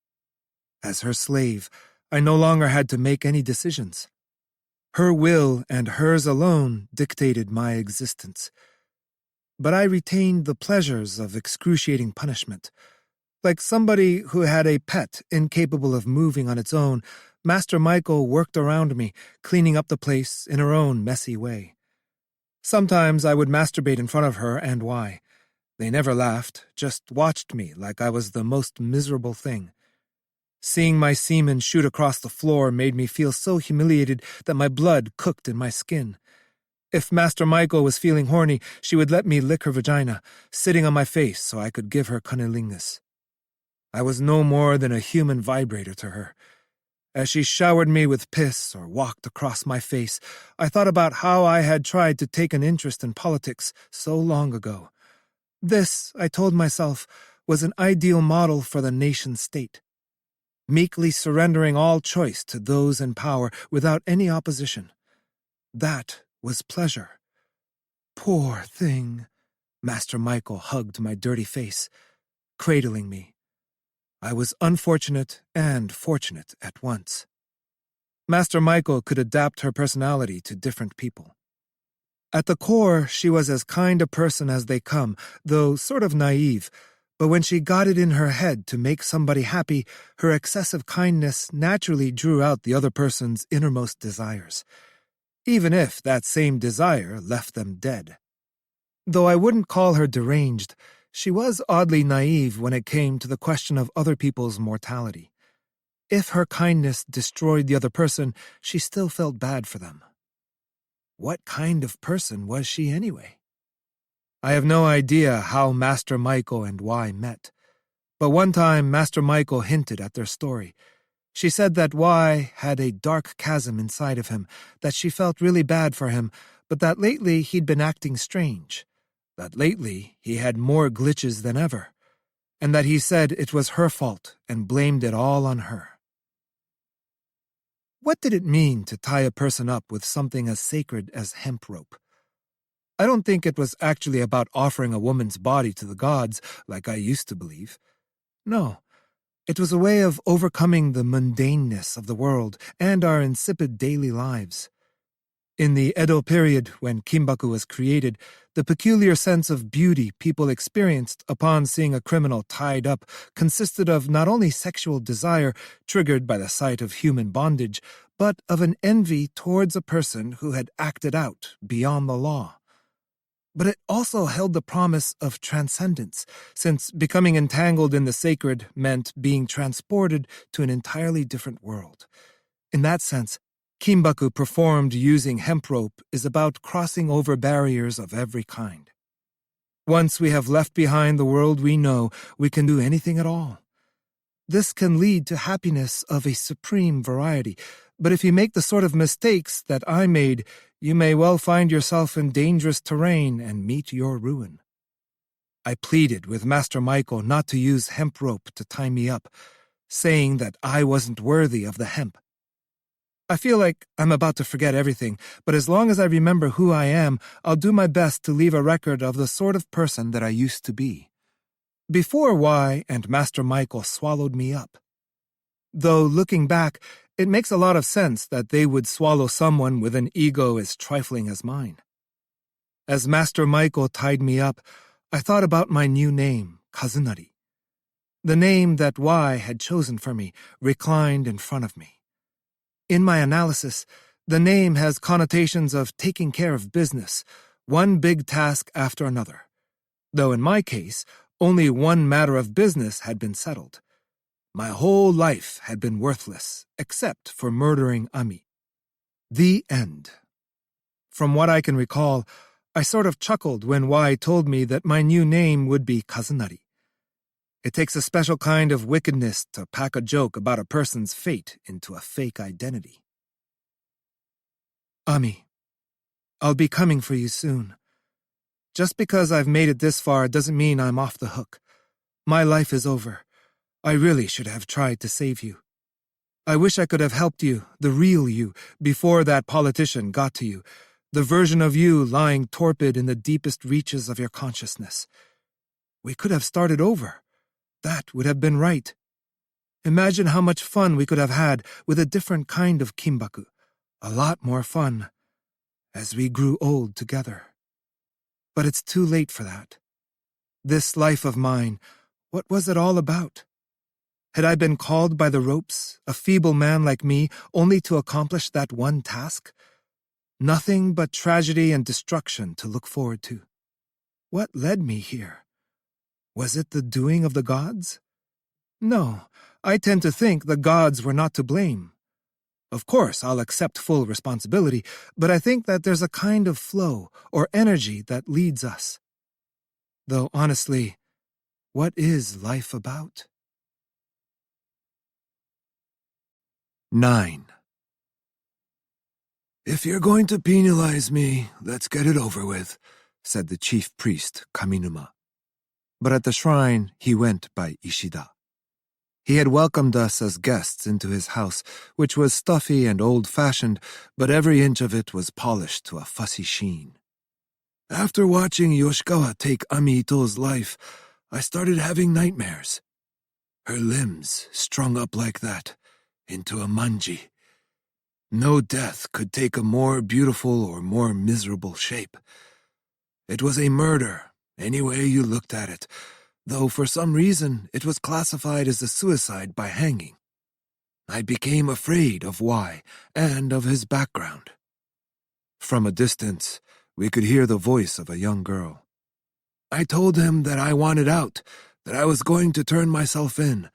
As her slave, I no longer had to make any decisions. Her will and hers alone dictated my existence. But I retained the pleasures of excruciating punishment. Like somebody who had a pet incapable of moving on its own, Master Michael worked around me, cleaning up the place in her own messy way. Sometimes I would masturbate in front of her, and why? They never laughed, just watched me like I was the most miserable thing. Seeing my semen shoot across the floor made me feel so humiliated that my blood cooked in my skin. If Master Michael was feeling horny, she would let me lick her vagina, sitting on my face so I could give her cunnilingus. I was no more than a human vibrator to her. As she showered me with piss or walked across my face, I thought about how I had tried to take an interest in politics so long ago. This, I told myself, was an ideal model for the nation-state. Meekly surrendering all choice to those in power without any opposition. That was pleasure. Poor thing. Master Michael hugged my dirty face, cradling me. I was unfortunate and fortunate at once. Master Michael could adapt her personality to different people. At the core, she was as kind a person as they come, though sort of naive, But when she got it in her head to make somebody happy, her excessive kindness naturally drew out the other person's innermost desires, even if that same desire left them dead. Though I wouldn't call her deranged, she was oddly naive when it came to the question of other people's mortality. If her kindness destroyed the other person, she still felt bad for them. What kind of person was she anyway? I have no idea how Master Michael and Y met, but one time Master Michael hinted at their story. She said that Y had a dark chasm inside of him, that she felt really bad for him, but that lately he'd been acting strange, that lately he had more glitches than ever, and that he said it was her fault and blamed it all on her. What did it mean to tie a person up with something as sacred as hemp rope? I don't think it was actually about offering a woman's body to the gods, like I used to believe. No, it was a way of overcoming the mundaneness of the world and our insipid daily lives. In the Edo period, when Kimbaku was created, the peculiar sense of beauty people experienced upon seeing a criminal tied up consisted of not only sexual desire triggered by the sight of human bondage, but of an envy towards a person who had acted out beyond the law. But it also held the promise of transcendence, since becoming entangled in the sacred meant being transported to an entirely different world. In that sense, Kimbaku performed using hemp rope is about crossing over barriers of every kind. Once we have left behind the world we know, we can do anything at all. This can lead to happiness of a supreme variety, but if you make the sort of mistakes that I made, you may well find yourself in dangerous terrain and meet your ruin. I pleaded with Master Michael not to use hemp rope to tie me up, saying that I wasn't worthy of the hemp. I feel like I'm about to forget everything, but as long as I remember who I am, I'll do my best to leave a record of the sort of person that I used to be. Before Y and Master Michael swallowed me up. Though looking back, it makes a lot of sense that they would swallow someone with an ego as trifling as mine. As Master Michael tied me up, I thought about my new name, Kazunari. The name that Y had chosen for me reclined in front of me. In my analysis, the name has connotations of taking care of business, one big task after another. Though in my case, only one matter of business had been settled. My whole life had been worthless, except for murdering Ami. The end. From what I can recall, I sort of chuckled when Y told me that my new name would be Kazunari. It takes a special kind of wickedness to pack a joke about a person's fate into a fake identity. Ami, I'll be coming for you soon. Just because I've made it this far doesn't mean I'm off the hook. My life is over. I really should have tried to save you. I wish I could have helped you, the real you, before that politician got to you, the version of you lying torpid in the deepest reaches of your consciousness. We could have started over. That would have been right. Imagine how much fun we could have had with a different kind of Kimbaku. A lot more fun, as we grew old together. But it's too late for that. This life of mine, what was it all about? Had I been called by the ropes, a feeble man like me, only to accomplish that one task? Nothing but tragedy and destruction to look forward to. What led me here? Was it the doing of the gods? No, I tend to think the gods were not to blame. Of course, I'll accept full responsibility, but I think that there's a kind of flow or energy that leads us. Though honestly, what is life about? 9. If you're going to penalize me, let's get it over with, said the chief priest, Kaminuma. But at the shrine, he went by Ishida. He had welcomed us as guests into his house, which was stuffy and old-fashioned, but every inch of it was polished to a fussy sheen. After watching Yoshikawa take Ami-Ito's life, I started having nightmares. Her limbs strung up like that, into a manji. No death could take a more beautiful or more miserable shape. It was a murder, any way you looked at it, though for some reason it was classified as a suicide by hanging. I became afraid of Y and of his background. From a distance, we could hear the voice of a young girl. I told him that I wanted out, that I was going to turn myself in,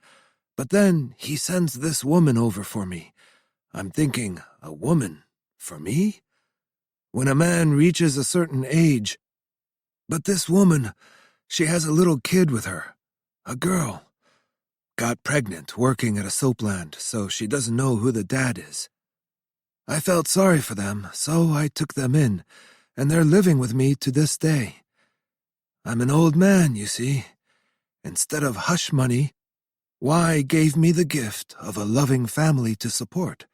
but then he sends this woman over for me. I'm thinking, a woman? For me? When a man reaches a certain age. But this woman, she has a little kid with her. A girl. Got pregnant working at a soapland, so she doesn't know who the dad is. I felt sorry for them, so I took them in, and they're living with me to this day. I'm an old man, you see. Instead of hush money, Y gave me the gift of a loving family to support.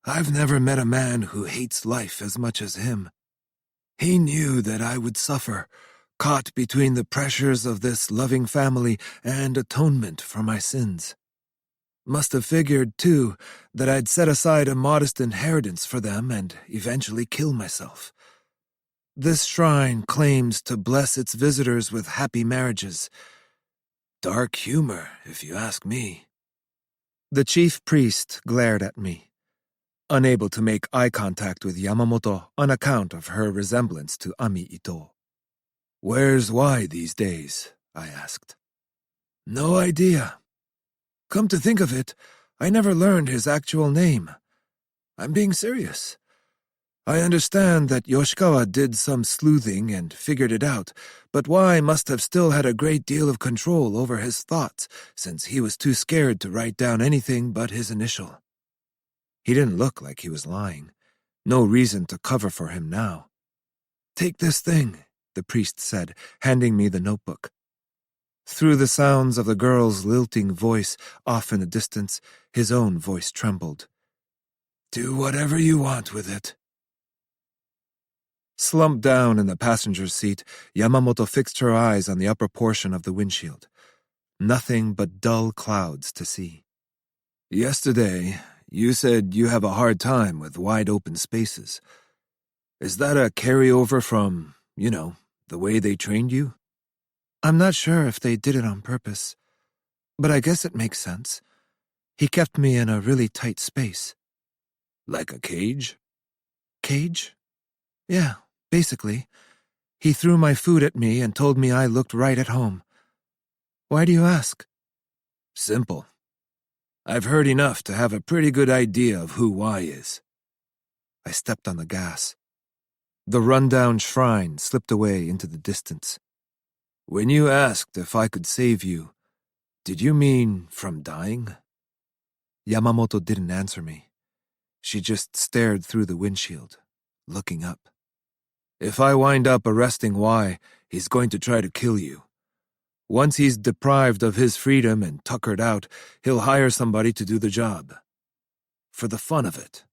I've never met a man who hates life as much as him. He knew that I would suffer, caught between the pressures of this loving family and atonement for my sins. Must have figured, too, that I'd set aside a modest inheritance for them and eventually kill myself. This shrine claims to bless its visitors with happy marriages. Dark humor, if you ask me. The chief priest glared at me, unable to make eye contact with Yamamoto on account of her resemblance to Ami Ito. "Where's Y these days?" I asked. "No idea. Come to think of it, I never learned his actual name. I'm being serious. I understand that Yoshikawa did some sleuthing and figured it out, but Y must have still had a great deal of control over his thoughts, since he was too scared to write down anything but his initial." He didn't look like he was lying. No reason to cover for him now. "Take this thing," the priest said, handing me the notebook. Through the sounds of the girl's lilting voice off in the distance, his own voice trembled. "Do whatever you want with it." Slumped down in the passenger's seat, Yamamoto fixed her eyes on the upper portion of the windshield. Nothing but dull clouds to see. "Yesterday, you said you have a hard time with wide-open spaces. Is that a carryover from, the way they trained you?" "I'm not sure if they did it on purpose, but I guess it makes sense. He kept me in a really tight space." "Like a cage?" "Cage? Yeah, basically. He threw my food at me and told me I looked right at home." "Why do you ask?" "Simple. I've heard enough to have a pretty good idea of who Y is." I stepped on the gas. The rundown shrine slipped away into the distance. "When you asked if I could save you, did you mean from dying?" Yamamoto didn't answer me. She just stared through the windshield, looking up. "If I wind up arresting Y, he's going to try to kill you. Once he's deprived of his freedom and tuckered out, he'll hire somebody to do the job. For the fun of it.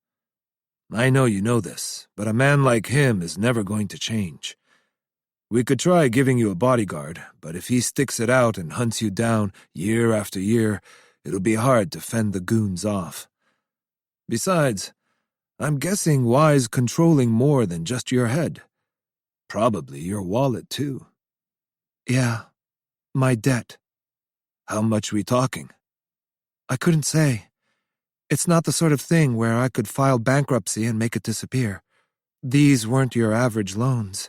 I know you know this, but a man like him is never going to change. We could try giving you a bodyguard, but if he sticks it out and hunts you down year after year, it'll be hard to fend the goons off. Besides, I'm guessing Y's controlling more than just your head. Probably your wallet, too." "Yeah, my debt." "How much we talking?" "I couldn't say. It's not the sort of thing where I could file bankruptcy and make it disappear. These weren't your average loans."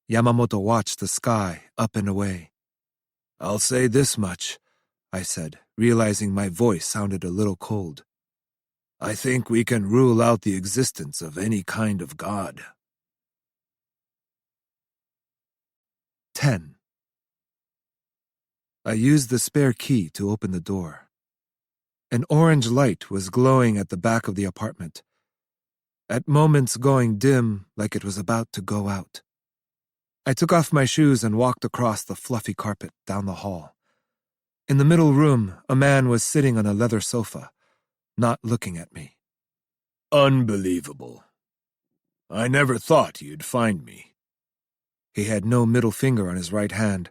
Yamamoto watched the sky up and away. "I'll say this much," I said, realizing my voice sounded a little cold. "I think we can rule out the existence of any kind of god." 10. I used the spare key to open the door. An orange light was glowing at the back of the apartment, at moments going dim like it was about to go out. I took off my shoes and walked across the fluffy carpet down the hall. In the middle room, a man was sitting on a leather sofa, not looking at me. "Unbelievable. I never thought you'd find me." He had no middle finger on his right hand,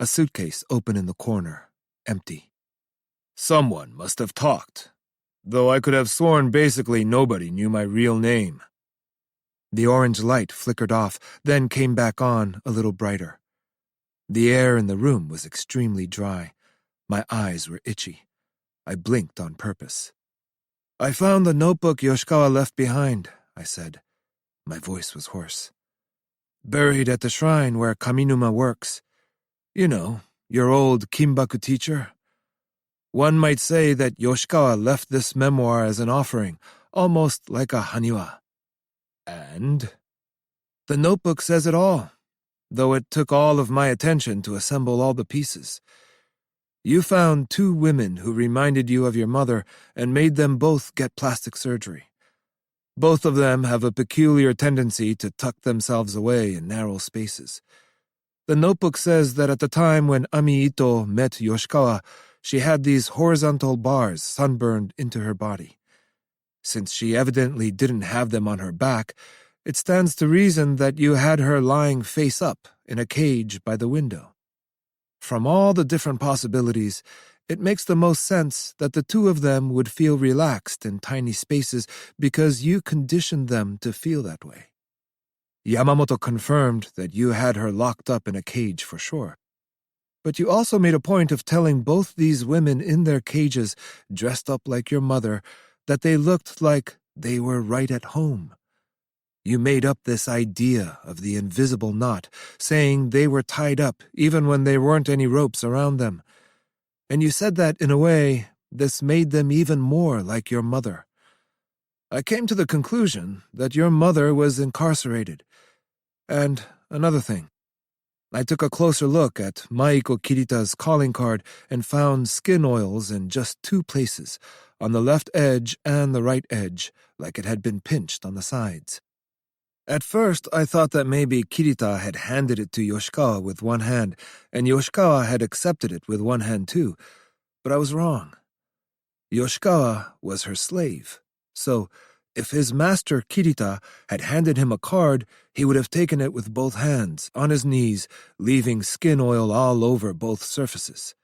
a suitcase open in the corner, empty. "Someone must have talked, though I could have sworn basically nobody knew my real name." The orange light flickered off, then came back on a little brighter. The air in the room was extremely dry. My eyes were itchy. I blinked on purpose. "I found the notebook Yoshikawa left behind," I said. My voice was hoarse. "Buried at the shrine where Kaminuma works. You know, your old Kimbaku teacher. One might say that Yoshikawa left this memoir as an offering, almost like a haniwa." "And?" "The notebook says it all, though it took all of my attention to assemble all the pieces. You found 2 women who reminded you of your mother and made them both get plastic surgery. Both of them have a peculiar tendency to tuck themselves away in narrow spaces. The notebook says that at the time when Ami Ito met Yoshikawa, she had these horizontal bars sunburned into her body. Since she evidently didn't have them on her back, it stands to reason that you had her lying face up in a cage by the window. From all the different possibilities, it makes the most sense that the 2 of them would feel relaxed in tiny spaces because you conditioned them to feel that way. Yamamoto confirmed that you had her locked up in a cage for sure. But you also made a point of telling both these women in their cages, dressed up like your mother, that they looked like they were right at home. You made up this idea of the invisible knot, saying they were tied up even when there weren't any ropes around them. And you said that, in a way, this made them even more like your mother. I came to the conclusion that your mother was incarcerated. And another thing. I took a closer look at Maiko Kirita's calling card and found skin oils in just 2 places, on the left edge and the right edge, like it had been pinched on the sides. At first, I thought that maybe Kirita had handed it to Yoshikawa with one hand, and Yoshikawa had accepted it with one hand too, but I was wrong. Yoshikawa was her slave, so if his master Kirita had handed him a card, he would have taken it with both hands, on his knees, leaving skin oil all over both surfaces.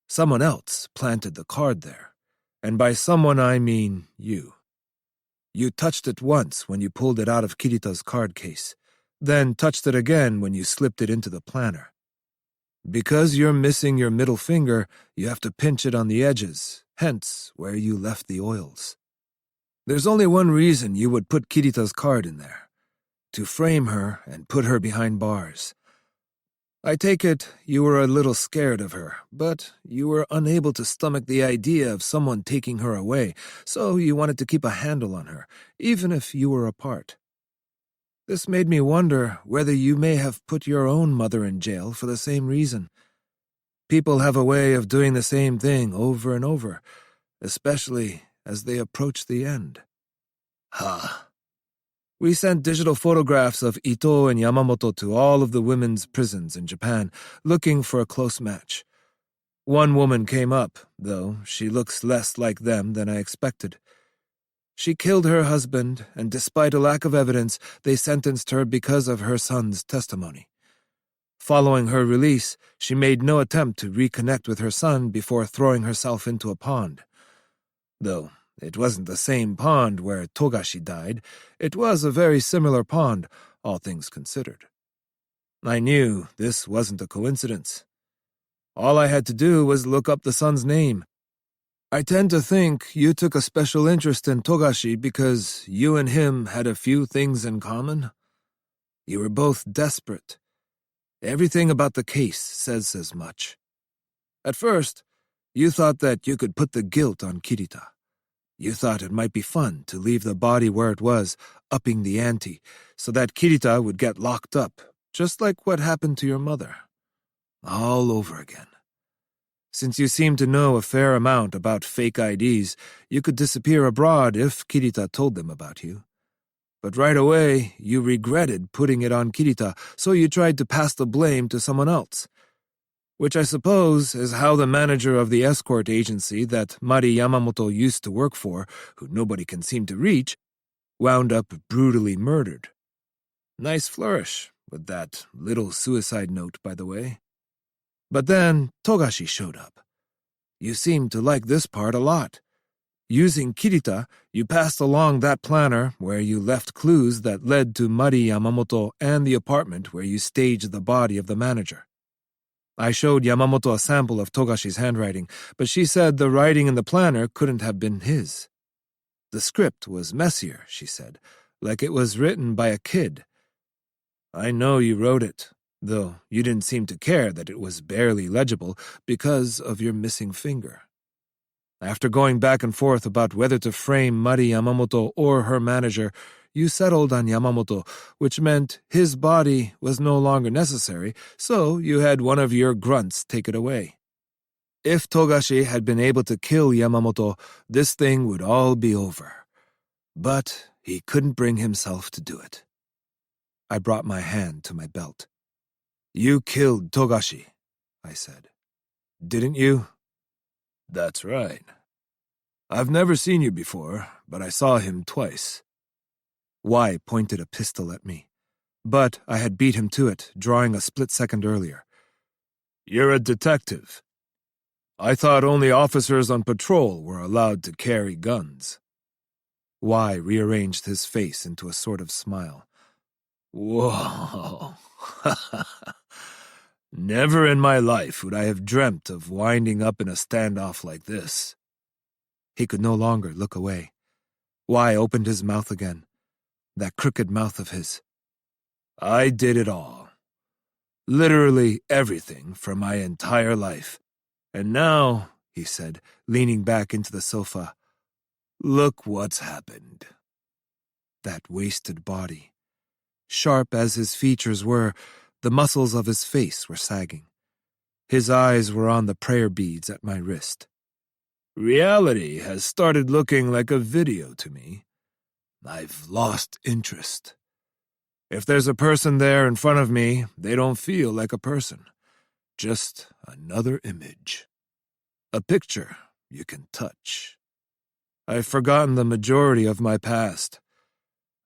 Someone else planted the card there, and by someone I mean you. You touched it once when you pulled it out of Kirita's card case, then touched it again when you slipped it into the planner. Because you're missing your middle finger, you have to pinch it on the edges, hence where you left the oils. There's only one reason you would put Kirita's card in there: to frame her and put her behind bars. I take it you were a little scared of her, but you were unable to stomach the idea of someone taking her away, so you wanted to keep a handle on her, even if you were apart. This made me wonder whether you may have put your own mother in jail for the same reason. People have a way of doing the same thing over and over, especially as they approach the end. We sent digital photographs of Ito and Yamamoto to all of the women's prisons in Japan, looking for a close match. One woman came up, though she looks less like them than I expected. She killed her husband, and despite a lack of evidence, they sentenced her because of her son's testimony. Following her release, she made no attempt to reconnect with her son before throwing herself into a pond. Though it wasn't the same pond where Togashi died, it was a very similar pond, all things considered. I knew this wasn't a coincidence. All I had to do was look up the son's name. I tend to think you took a special interest in Togashi because you and him had a few things in common. You were both desperate. Everything about the case says as much. At first, you thought that you could put the guilt on Kirita. You thought it might be fun to leave the body where it was, upping the ante, so that Kirita would get locked up, just like what happened to your mother. All over again. Since you seem to know a fair amount about fake IDs, you could disappear abroad if Kirita told them about you. But right away, you regretted putting it on Kirita, so you tried to pass the blame to someone else. Which I suppose is how the manager of the escort agency that Mari Yamamoto used to work for, who nobody can seem to reach, wound up brutally murdered. Nice flourish, with that little suicide note, by the way. But then Togashi showed up. You seemed to like this part a lot. Using Kirita, you passed along that planner where you left clues that led to Mari Yamamoto and the apartment where you staged the body of the manager. I showed Yamamoto a sample of Togashi's handwriting, but she said the writing in the planner couldn't have been his. The script was messier, she said, like it was written by a kid. I know you wrote it, though you didn't seem to care that it was barely legible because of your missing finger. After going back and forth about whether to frame Mari Yamamoto or her manager, you settled on Yamamoto, which meant his body was no longer necessary, so you had one of your grunts take it away. If Togashi had been able to kill Yamamoto, this thing would all be over. But he couldn't bring himself to do it. I brought my hand to my belt. You killed Togashi, I said. Didn't you? That's right. I've never seen you before, but I saw him twice. Y pointed a pistol at me, but I had beat him to it, drawing a split second earlier. You're a detective. I thought only officers on patrol were allowed to carry guns. Y rearranged his face into a sort of smile. Whoa. Never in my life would I have dreamt of winding up in a standoff like this. He could no longer look away. Y opened his mouth again. That crooked mouth of his. I did it all. Literally everything for my entire life. And now, he said, leaning back into the sofa, look what's happened. That wasted body. Sharp as his features were, the muscles of his face were sagging. His eyes were on the prayer beads at my wrist. Reality has started looking like a video to me. I've lost interest. If there's a person there in front of me, they don't feel like a person. Just another image. A picture you can touch. I've forgotten the majority of my past.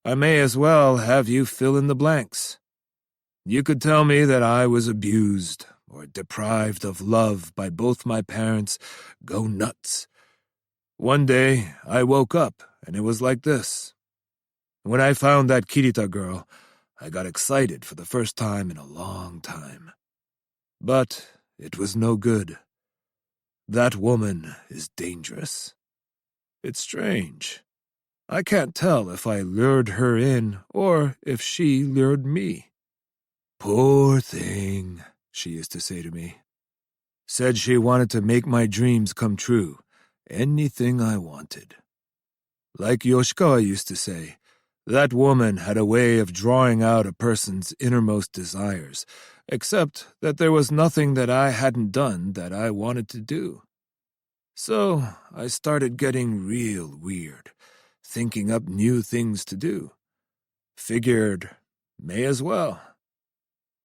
I may as well have you fill in the blanks. You could tell me that I was abused or deprived of love by both my parents. Go nuts. One day, I woke up and it was like this. When I found that Kirita girl, I got excited for the first time in a long time. But it was no good. That woman is dangerous. It's strange. I can't tell if I lured her in or if she lured me. Poor thing, she used to say to me. Said she wanted to make my dreams come true. Anything I wanted. Like Yoshikawa used to say, that woman had a way of drawing out a person's innermost desires, except that there was nothing that I hadn't done that I wanted to do. So I started getting real weird, thinking up new things to do. Figured, may as well.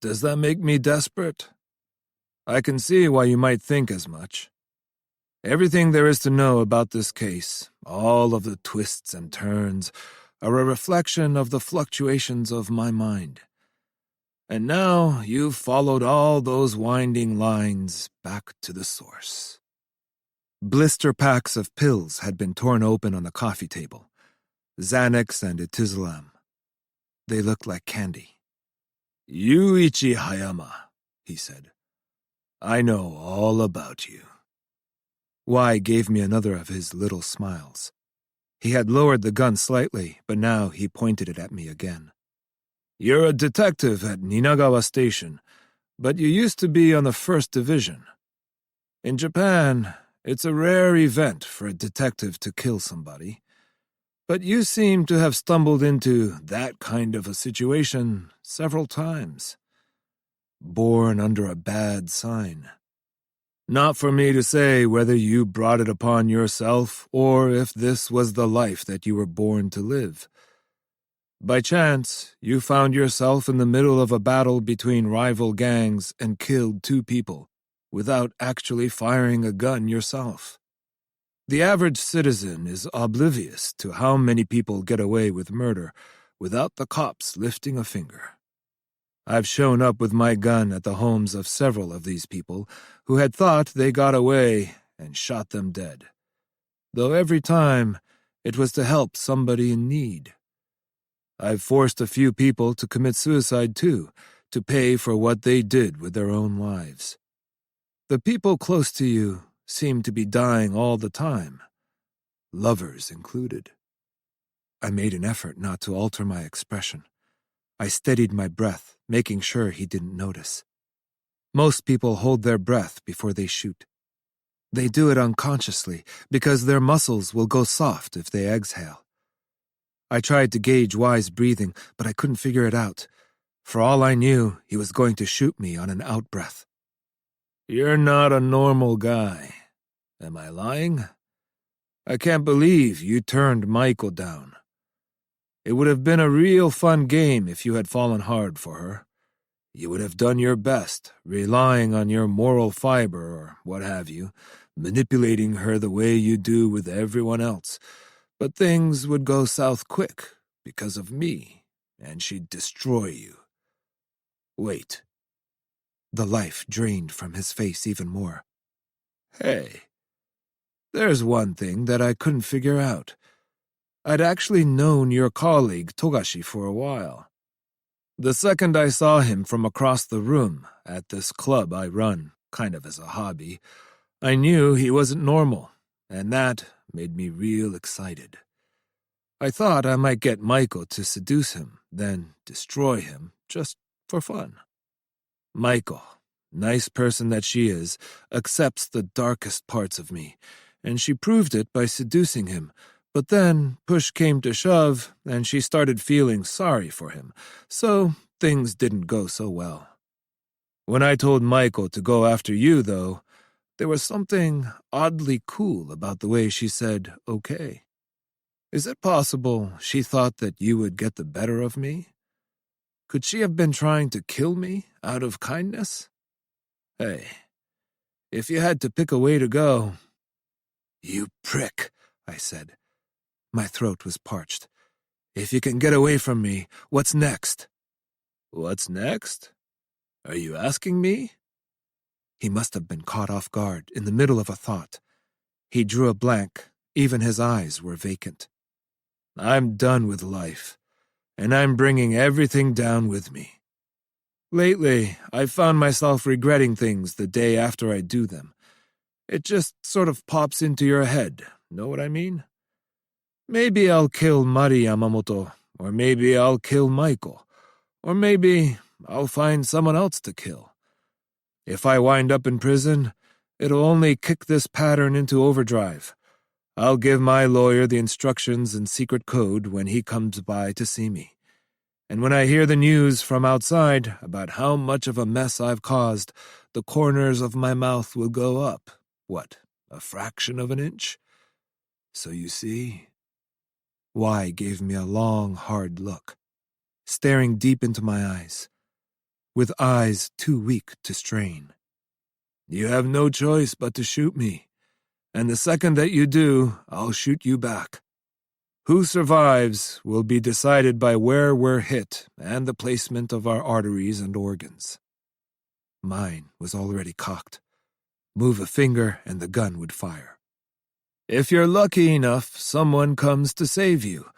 Does that make me desperate? I can see why you might think as much. Everything there is to know about this case, all of the twists and turns, are a reflection of the fluctuations of my mind. And now you've followed all those winding lines back to the source. Blister packs of pills had been torn open on the coffee table. Xanax and Itizolam. They looked like candy. Yuichi Hayama, he said. I know all about you. Y gave me another of his little smiles. He had lowered the gun slightly, but now he pointed it at me again. You're a detective at Ninagawa Station, but you used to be on the 1st Division. In Japan, it's a rare event for a detective to kill somebody. But you seem to have stumbled into that kind of a situation several times. Born under a bad sign. Not for me to say whether you brought it upon yourself or if this was the life that you were born to live. By chance, you found yourself in the middle of a battle between rival gangs and killed 2 people, without actually firing a gun yourself. The average citizen is oblivious to how many people get away with murder without the cops lifting a finger. I've shown up with my gun at the homes of several of these people who had thought they got away and shot them dead. Though every time, it was to help somebody in need. I've forced a few people to commit suicide too, to pay for what they did with their own lives. The people close to you seem to be dying all the time, lovers included. I made an effort not to alter my expression. I steadied my breath, making sure he didn't notice. Most people hold their breath before they shoot. They do it unconsciously because their muscles will go soft if they exhale. I tried to gauge Y's breathing, but I couldn't figure it out. For all I knew, he was going to shoot me on an out-breath. You're not a normal guy. Am I lying? I can't believe you turned Michael down. It would have been a real fun game if you had fallen hard for her. You would have done your best, relying on your moral fiber or what have you, manipulating her the way you do with everyone else. But things would go south quick because of me, and she'd destroy you. Wait. The life drained from his face even more. Hey, there's one thing that I couldn't figure out. I'd actually known your colleague Togashi for a while. The second I saw him from across the room at this club I run, kind of as a hobby, I knew he wasn't normal, and that made me real excited. I thought I might get Maiko to seduce him, then destroy him, just for fun. Maiko, nice person that she is, accepts the darkest parts of me, and she proved it by seducing him. But then push came to shove, and she started feeling sorry for him, so things didn't go so well. When I told Maiko to go after you, though, there was something oddly cool about the way she said, okay. Is it possible she thought that you would get the better of me? Could she have been trying to kill me out of kindness? Hey, if you had to pick a way to go... You prick, I said. My throat was parched. If you can get away from me, what's next? What's next? Are you asking me? He must have been caught off guard, in the middle of a thought. He drew a blank. Even his eyes were vacant. I'm done with life, and I'm bringing everything down with me. Lately, I've found myself regretting things the day after I do them. It just sort of pops into your head, know what I mean? Maybe I'll kill Mari Yamamoto, or maybe I'll kill Michael, or maybe I'll find someone else to kill. If I wind up in prison, it'll only kick this pattern into overdrive. I'll give my lawyer the instructions and secret code when he comes by to see me. And when I hear the news from outside about how much of a mess I've caused, the corners of my mouth will go up. What, a fraction of an inch? So you see... Y gave me a long, hard look, staring deep into my eyes, with eyes too weak to strain. You have no choice but to shoot me, and the second that you do, I'll shoot you back. Who survives will be decided by where we're hit and the placement of our arteries and organs. Mine was already cocked. Move a finger and the gun would fire. If you're lucky enough, someone comes to save you,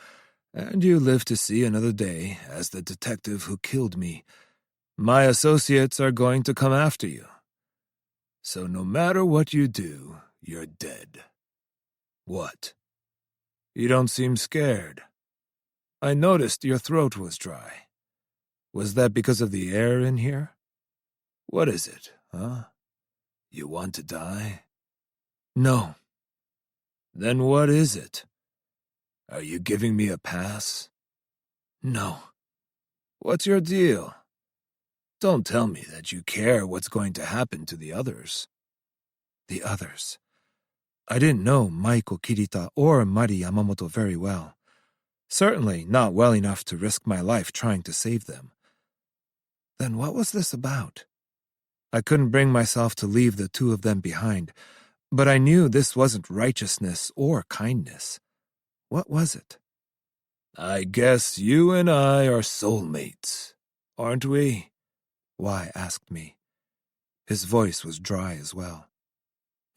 and you live to see another day as the detective who killed me. My associates are going to come after you. So no matter what you do, you're dead. What? You don't seem scared. I noticed your throat was dry. Was that because of the air in here? What is it, huh? You want to die? No. Then what is it? Are you giving me a pass? No. What's your deal? Don't tell me that you care what's going to happen to the others. The others. I didn't know Maiko Kirita or Mari Yamamoto very well. Certainly not well enough to risk my life trying to save them. Then what was this about? I couldn't bring myself to leave the two of them behind, but I knew this wasn't righteousness or kindness. What was it? I guess you and I are soulmates, aren't we? Y asked me. His voice was dry as well.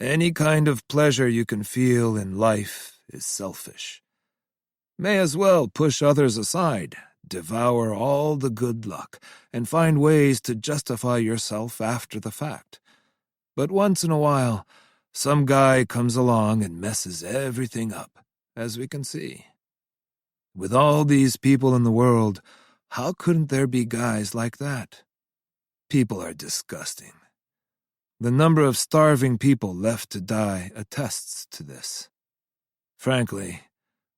Any kind of pleasure you can feel in life is selfish. May as well push others aside, devour all the good luck, and find ways to justify yourself after the fact. But once in a while, some guy comes along and messes everything up, as we can see. With all these people in the world, how couldn't there be guys like that? People are disgusting. The number of starving people left to die attests to this. Frankly,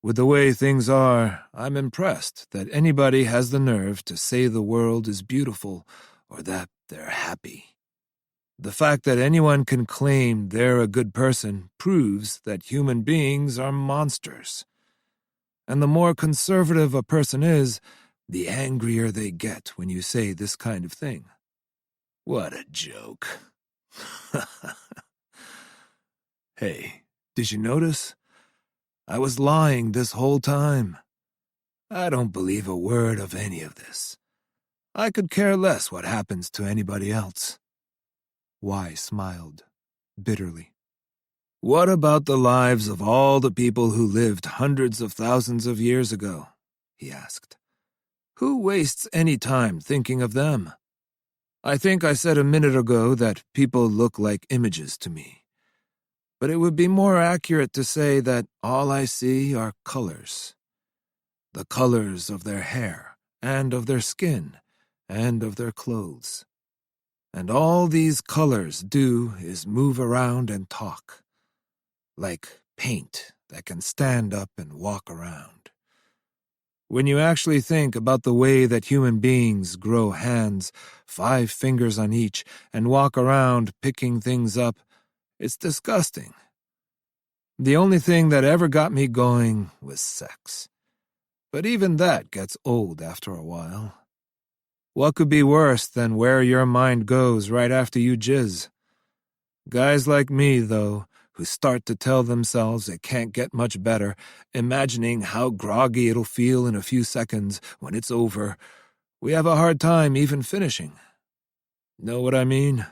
with the way things are, I'm impressed that anybody has the nerve to say the world is beautiful or that they're happy. The fact that anyone can claim they're a good person proves that human beings are monsters. And the more conservative a person is, the angrier they get when you say this kind of thing. What a joke. Hey, did you notice? I was lying this whole time. I don't believe a word of any of this. I could care less what happens to anybody else. Y smiled, bitterly. What about the lives of all the people who lived hundreds of thousands of years ago? He asked. Who wastes any time thinking of them? I think I said a minute ago that people look like images to me. But it would be more accurate to say that all I see are colors. The colors of their hair, and of their skin, and of their clothes. And all these colors do is move around and talk. Like paint that can stand up and walk around. When you actually think about the way that human beings grow hands, 5 fingers on each, and walk around picking things up, it's disgusting. The only thing that ever got me going was sex. But even that gets old after a while. What could be worse than where your mind goes right after you jizz? Guys like me, though, who start to tell themselves it can't get much better, imagining how groggy it'll feel in a few seconds when it's over, we have a hard time even finishing. Know what I mean?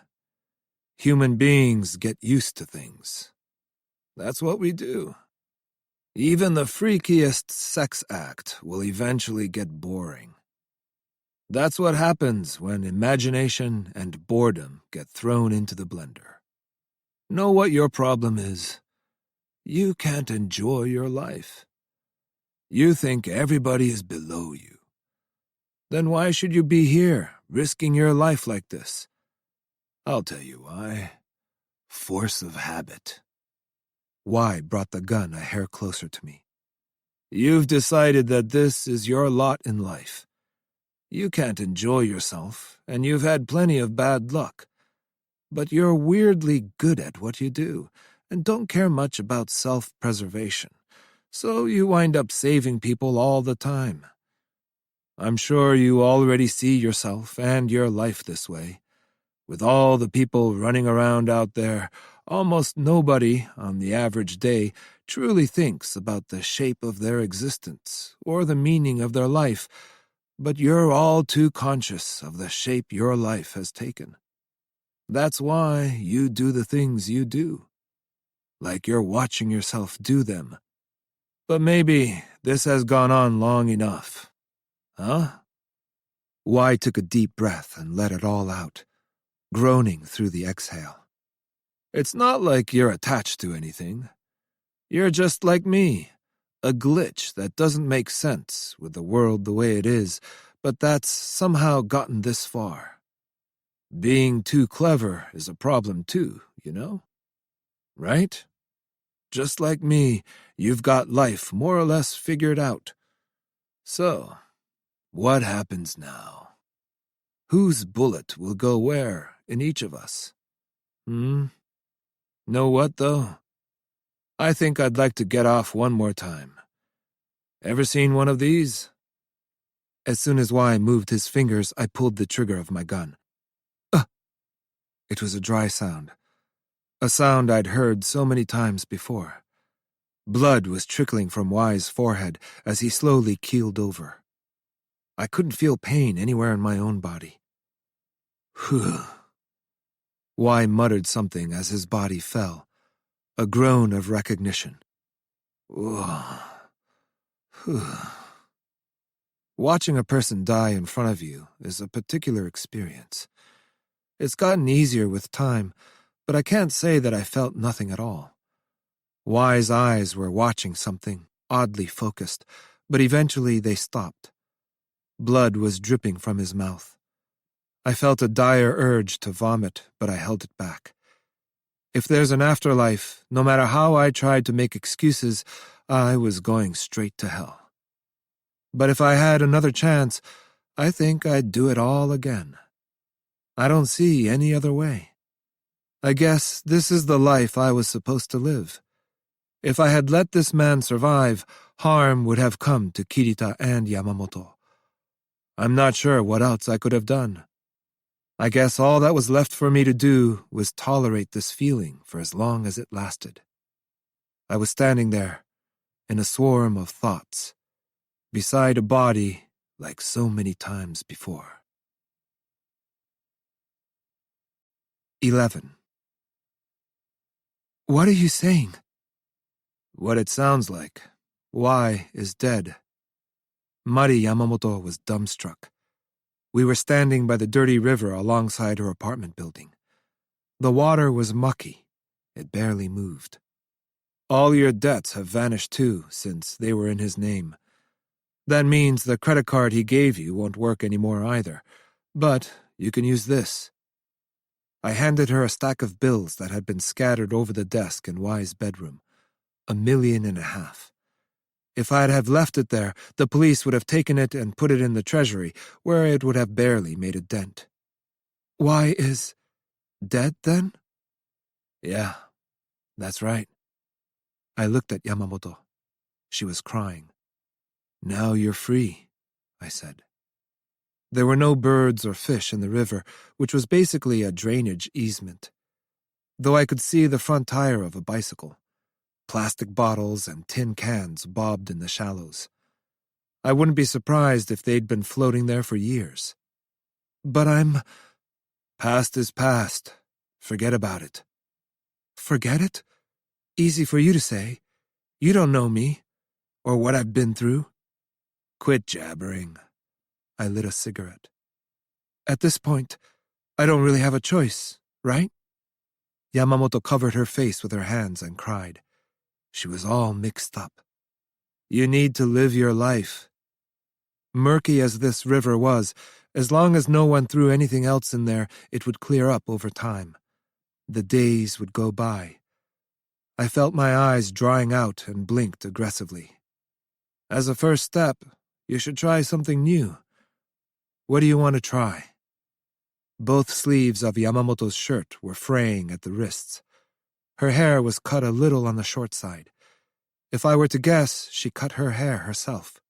Human beings get used to things. That's what we do. Even the freakiest sex act will eventually get boring. That's what happens when imagination and boredom get thrown into the blender. Know what your problem is? You can't enjoy your life. You think everybody is below you. Then why should you be here, risking your life like this? I'll tell you why. Force of habit. Y brought the gun a hair closer to me. You've decided that this is your lot in life. You can't enjoy yourself, and you've had plenty of bad luck. But you're weirdly good at what you do, and don't care much about self-preservation, so you wind up saving people all the time. I'm sure you already see yourself and your life this way. With all the people running around out there, almost nobody, on the average day, truly thinks about the shape of their existence or the meaning of their life, but you're all too conscious of the shape your life has taken. That's why you do the things you do. Like you're watching yourself do them. But maybe this has gone on long enough. Huh? Y took a deep breath and let it all out, groaning through the exhale. It's not like you're attached to anything. You're just like me, a glitch that doesn't make sense with the world the way it is, but that's somehow gotten this far. Being too clever is a problem too, you know? Right? Just like me, you've got life more or less figured out. So, what happens now? Whose bullet will go where in each of us? Know what, though? I think I'd like to get off one more time. Ever seen one of these? As soon as Y moved his fingers, I pulled the trigger of my gun. It was a dry sound. A sound I'd heard so many times before. Blood was trickling from Y's forehead as he slowly keeled over. I couldn't feel pain anywhere in my own body. Whew. Y muttered something as his body fell, a groan of recognition. Watching a person die in front of you is a particular experience. It's gotten easier with time, but I can't say that I felt nothing at all. Wise eyes were watching something, oddly focused, but eventually they stopped. Blood was dripping from his mouth. I felt a dire urge to vomit, but I held it back. If there's an afterlife, no matter how I tried to make excuses, I was going straight to hell. But if I had another chance, I think I'd do it all again. I don't see any other way. I guess this is the life I was supposed to live. If I had let this man survive, harm would have come to Kirita and Yamamoto. I'm not sure what else I could have done. I guess all that was left for me to do was tolerate this feeling for as long as it lasted. I was standing there, in a swarm of thoughts, beside a body like so many times before. 11. What are you saying? What it sounds like. Y is dead. Mari Yamamoto was dumbstruck. We were standing by the dirty river alongside her apartment building. The water was mucky. It barely moved. All your debts have vanished too, since they were in his name. That means the credit card he gave you won't work anymore either. But you can use this. I handed her a stack of bills that had been scattered over the desk in Y's bedroom. $1.5 million. If I'd have left it there, the police would have taken it and put it in the treasury, where it would have barely made a dent. Y is dead, then? Yeah, that's right. I looked at Yamamoto. She was crying. Now you're free, I said. There were no birds or fish in the river, which was basically a drainage easement. Though I could see the front tire of a bicycle. Plastic bottles and tin cans bobbed in the shallows. I wouldn't be surprised if they'd been floating there for years. But past is past. Forget about it. Forget it? Easy for you to say. You don't know me, or what I've been through. Quit jabbering. I lit a cigarette. At this point, I don't really have a choice, right? Yamamoto covered her face with her hands and cried. She was all mixed up. You need to live your life. Murky as this river was, as long as no one threw anything else in there, it would clear up over time. The days would go by. I felt my eyes drying out and blinked aggressively. As a first step, you should try something new. What do you want to try? Both sleeves of Yamamoto's shirt were fraying at the wrists. Her hair was cut a little on the short side. If I were to guess, she cut her hair herself.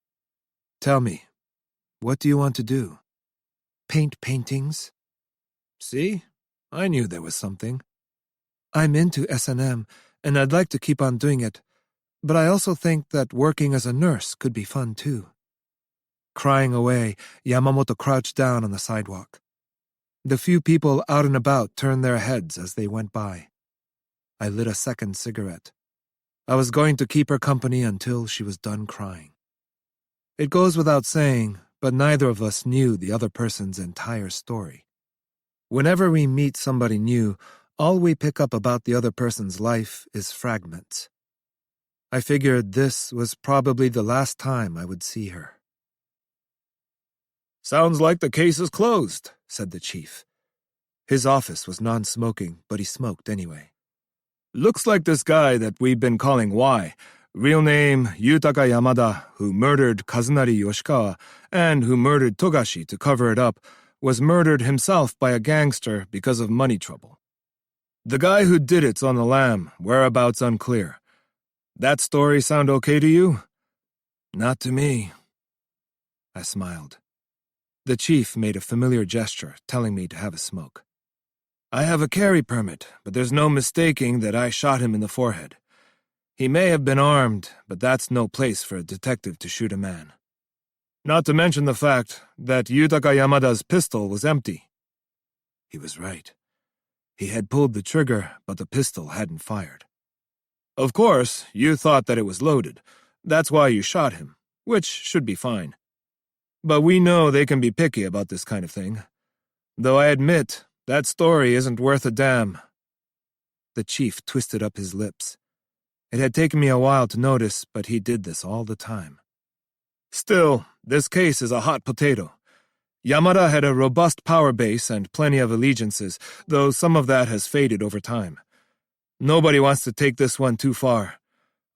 Tell me, what do you want to do? Paint paintings. See? I knew there was something. I'm into S&M, and I'd like to keep on doing it, but I also think that working as a nurse could be fun too. Crying away, Yamamoto crouched down on the sidewalk. The few people out and about turned their heads as they went by. I lit a second cigarette. I was going to keep her company until she was done crying. It goes without saying, but neither of us knew the other person's entire story. Whenever we meet somebody new, all we pick up about the other person's life is fragments. I figured this was probably the last time I would see her. Sounds like the case is closed, said the chief. His office was non-smoking, but he smoked anyway. Looks like this guy that we've been calling Y, real name Yutaka Yamada, who murdered Kazunari Yoshikawa and who murdered Togashi to cover it up, was murdered himself by a gangster because of money trouble. The guy who did it's on the lam, whereabouts unclear. That story sound okay to you? Not to me. I smiled. The chief made a familiar gesture, telling me to have a smoke. I have a carry permit, but there's no mistaking that I shot him in the forehead. He may have been armed, but that's no place for a detective to shoot a man. Not to mention the fact that Yutaka Yamada's pistol was empty. He was right. He had pulled the trigger, but the pistol hadn't fired. Of course, you thought that it was loaded. That's why you shot him, which should be fine. But we know they can be picky about this kind of thing. Though I admit, that story isn't worth a damn. The chief twisted up his lips. It had taken me a while to notice, but he did this all the time. Still, this case is a hot potato. Yamada had a robust power base and plenty of allegiances, though some of that has faded over time. Nobody wants to take this one too far.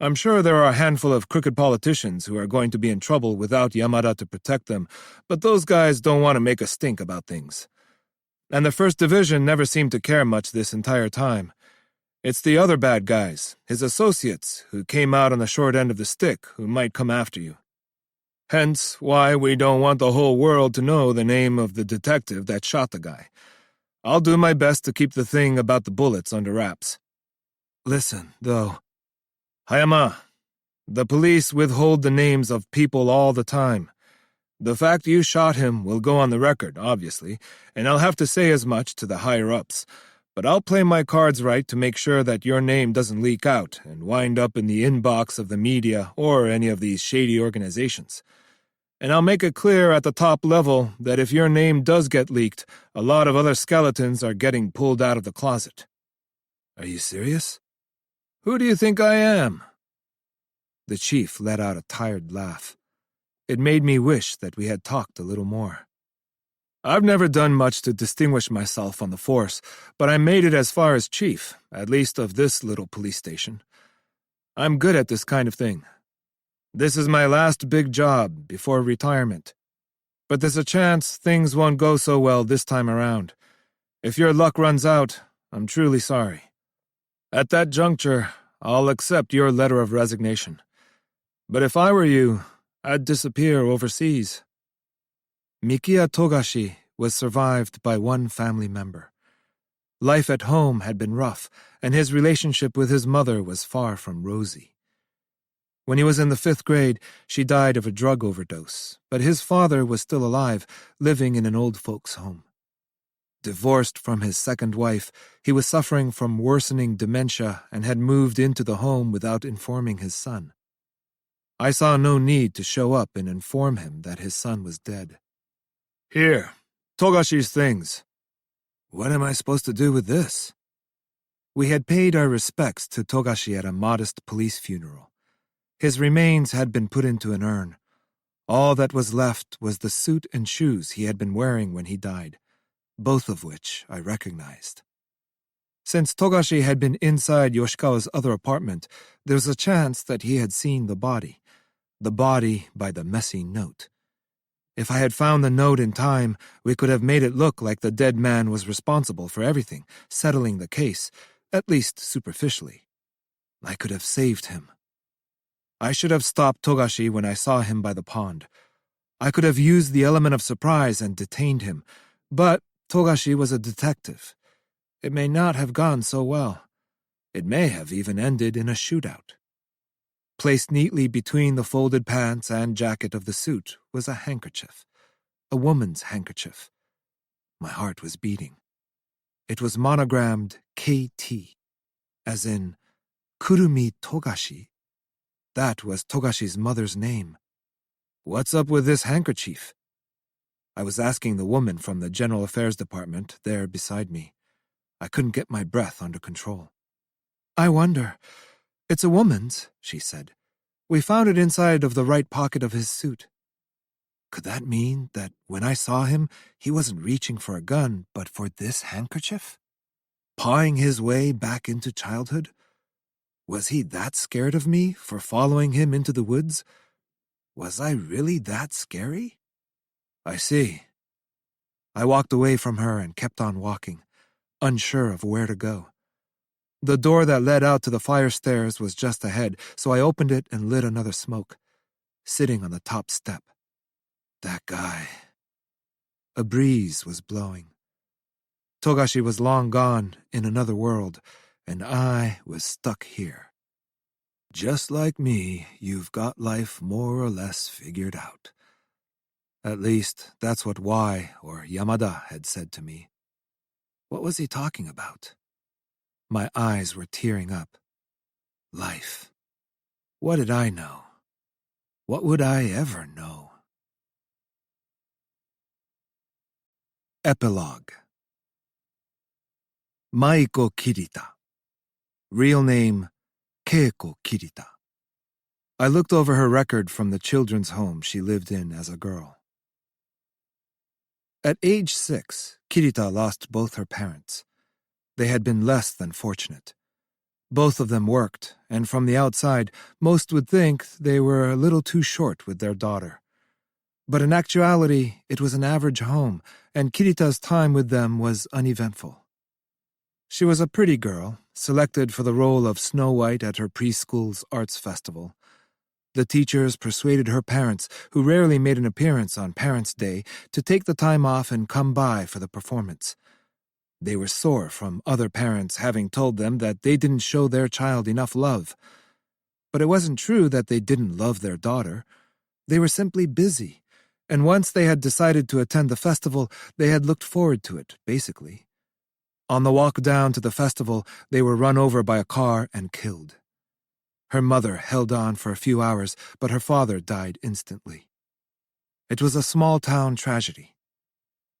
I'm sure there are a handful of crooked politicians who are going to be in trouble without Yamada to protect them, but those guys don't want to make a stink about things. And the First Division never seemed to care much this entire time. It's the other bad guys, his associates, who came out on the short end of the stick, who might come after you. Hence why we don't want the whole world to know the name of the detective that shot the guy. I'll do my best to keep the thing about the bullets under wraps. Listen, though. Hayama, the police withhold the names of people all the time. The fact you shot him will go on the record, obviously, and I'll have to say as much to the higher-ups, but I'll play my cards right to make sure that your name doesn't leak out and wind up in the inbox of the media or any of these shady organizations. And I'll make it clear at the top level that if your name does get leaked, a lot of other skeletons are getting pulled out of the closet. Are you serious? Who do you think I am? The chief let out a tired laugh. It made me wish that we had talked a little more. I've never done much to distinguish myself on the force, but I made it as far as chief, at least of this little police station. I'm good at this kind of thing. This is my last big job before retirement. But there's a chance things won't go so well this time around. If your luck runs out, I'm truly sorry. At that juncture, I'll accept your letter of resignation. But if I were you, I'd disappear overseas. Mikiya Togashi was survived by one family member. Life at home had been rough, and his relationship with his mother was far from rosy. When he was in the 5th grade, she died of a drug overdose, but his father was still alive, living in an old folks' home. Divorced from his second wife, he was suffering from worsening dementia and had moved into the home without informing his son. I saw no need to show up and inform him that his son was dead. Here, Togashi's things. What am I supposed to do with this? We had paid our respects to Togashi at a modest police funeral. His remains had been put into an urn. All that was left was the suit and shoes he had been wearing when he died, both of which I recognized. Since Togashi had been inside Yoshikawa's other apartment, there was a chance that he had seen the body by the messy note. If I had found the note in time, we could have made it look like the dead man was responsible for everything, settling the case, at least superficially. I could have saved him. I should have stopped Togashi when I saw him by the pond. I could have used the element of surprise and detained him, but Togashi was a detective. It may not have gone so well. It may have even ended in a shootout. Placed neatly between the folded pants and jacket of the suit was a handkerchief, a woman's handkerchief. My heart was beating. It was monogrammed KT, as in Kurumi Togashi. That was Togashi's mother's name. What's up with this handkerchief? I was asking the woman from the General Affairs Department there beside me. I couldn't get my breath under control. I wonder. It's a woman's, she said. We found it inside of the right pocket of his suit. Could that mean that when I saw him, he wasn't reaching for a gun, but for this handkerchief? Pawing his way back into childhood? Was he that scared of me for following him into the woods? Was I really that scary? I see. I walked away from her and kept on walking, unsure of where to go. The door that led out to the fire stairs was just ahead, so I opened it and lit another smoke, sitting on the top step. That guy. A breeze was blowing. Togashi was long gone in another world, and I was stuck here. Just like me, you've got life more or less figured out. At least, that's what Y or Yamada had said to me. What was he talking about? My eyes were tearing up. Life. What did I know? What would I ever know? Epilogue. Maiko Kirita. Real name, Keiko Kirita. I looked over her record from the children's home she lived in as a girl. At age 6, Kirita lost both her parents. They had been less than fortunate. Both of them worked, and from the outside, most would think they were a little too short with their daughter. But in actuality, it was an average home, and Kirita's time with them was uneventful. She was a pretty girl, selected for the role of Snow White at her preschool's arts festival. The teachers persuaded her parents, who rarely made an appearance on Parents' Day, to take the time off and come by for the performance. They were sore from other parents having told them that they didn't show their child enough love. But it wasn't true that they didn't love their daughter. They were simply busy, and once they had decided to attend the festival, they had looked forward to it, basically. On the walk down to the festival, they were run over by a car and killed. Her mother held on for a few hours, but her father died instantly. It was a small-town tragedy.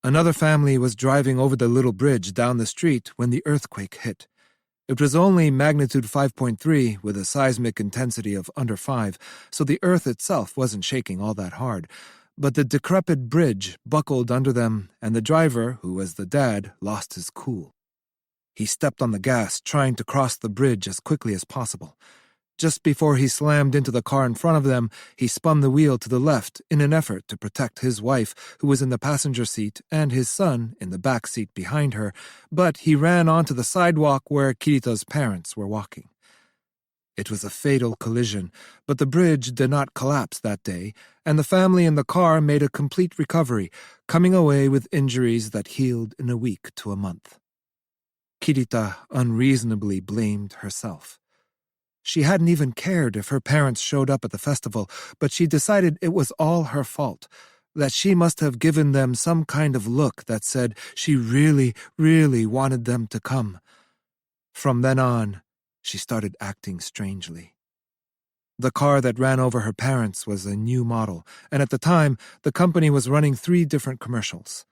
Another family was driving over the little bridge down the street when the earthquake hit. It was only magnitude 5.3 with a seismic intensity of under 5, so the earth itself wasn't shaking all that hard, but the decrepit bridge buckled under them, and the driver, who was the dad, lost his cool. He stepped on the gas, trying to cross the bridge as quickly as possible. Just before he slammed into the car in front of them, he spun the wheel to the left in an effort to protect his wife, who was in the passenger seat, and his son in the back seat behind her, but he ran onto the sidewalk where Kirita's parents were walking. It was a fatal collision, but the bridge did not collapse that day, and the family in the car made a complete recovery, coming away with injuries that healed in a week to a month. Kirita unreasonably blamed herself. She hadn't even cared if her parents showed up at the festival, but she decided it was all her fault, that she must have given them some kind of look that said she really, really wanted them to come. From then on, she started acting strangely. The car that ran over her parents was a new model, and at the time, the company was running 3 different commercials.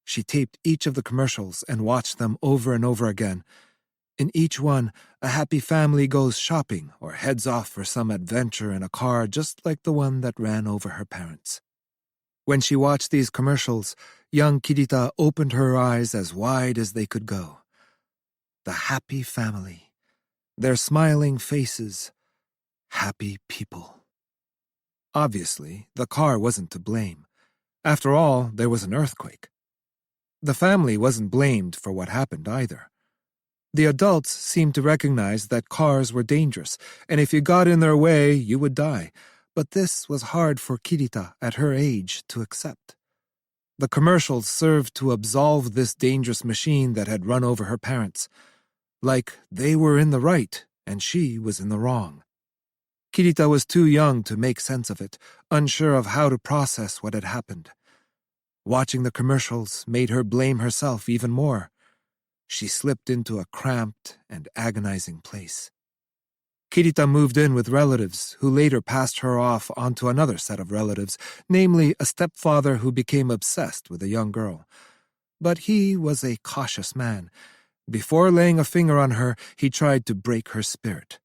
She taped each of the commercials and watched them over and over again. In each one, a happy family goes shopping or heads off for some adventure in a car just like the one that ran over her parents. When she watched these commercials, young Kirita opened her eyes as wide as they could go. The happy family, their smiling faces, happy people. Obviously, the car wasn't to blame. After all, there was an earthquake. The family wasn't blamed for what happened either. The adults seemed to recognize that cars were dangerous, and if you got in their way, you would die. But this was hard for Kirita at her age to accept. The commercials served to absolve this dangerous machine that had run over her parents. Like they were in the right, and she was in the wrong. Kirita was too young to make sense of it, unsure of how to process what had happened. Watching the commercials made her blame herself even more. She slipped into a cramped and agonizing place. Kirita moved in with relatives who later passed her off onto another set of relatives, namely a stepfather who became obsessed with a young girl. But he was a cautious man. Before laying a finger on her, he tried to break her spirit.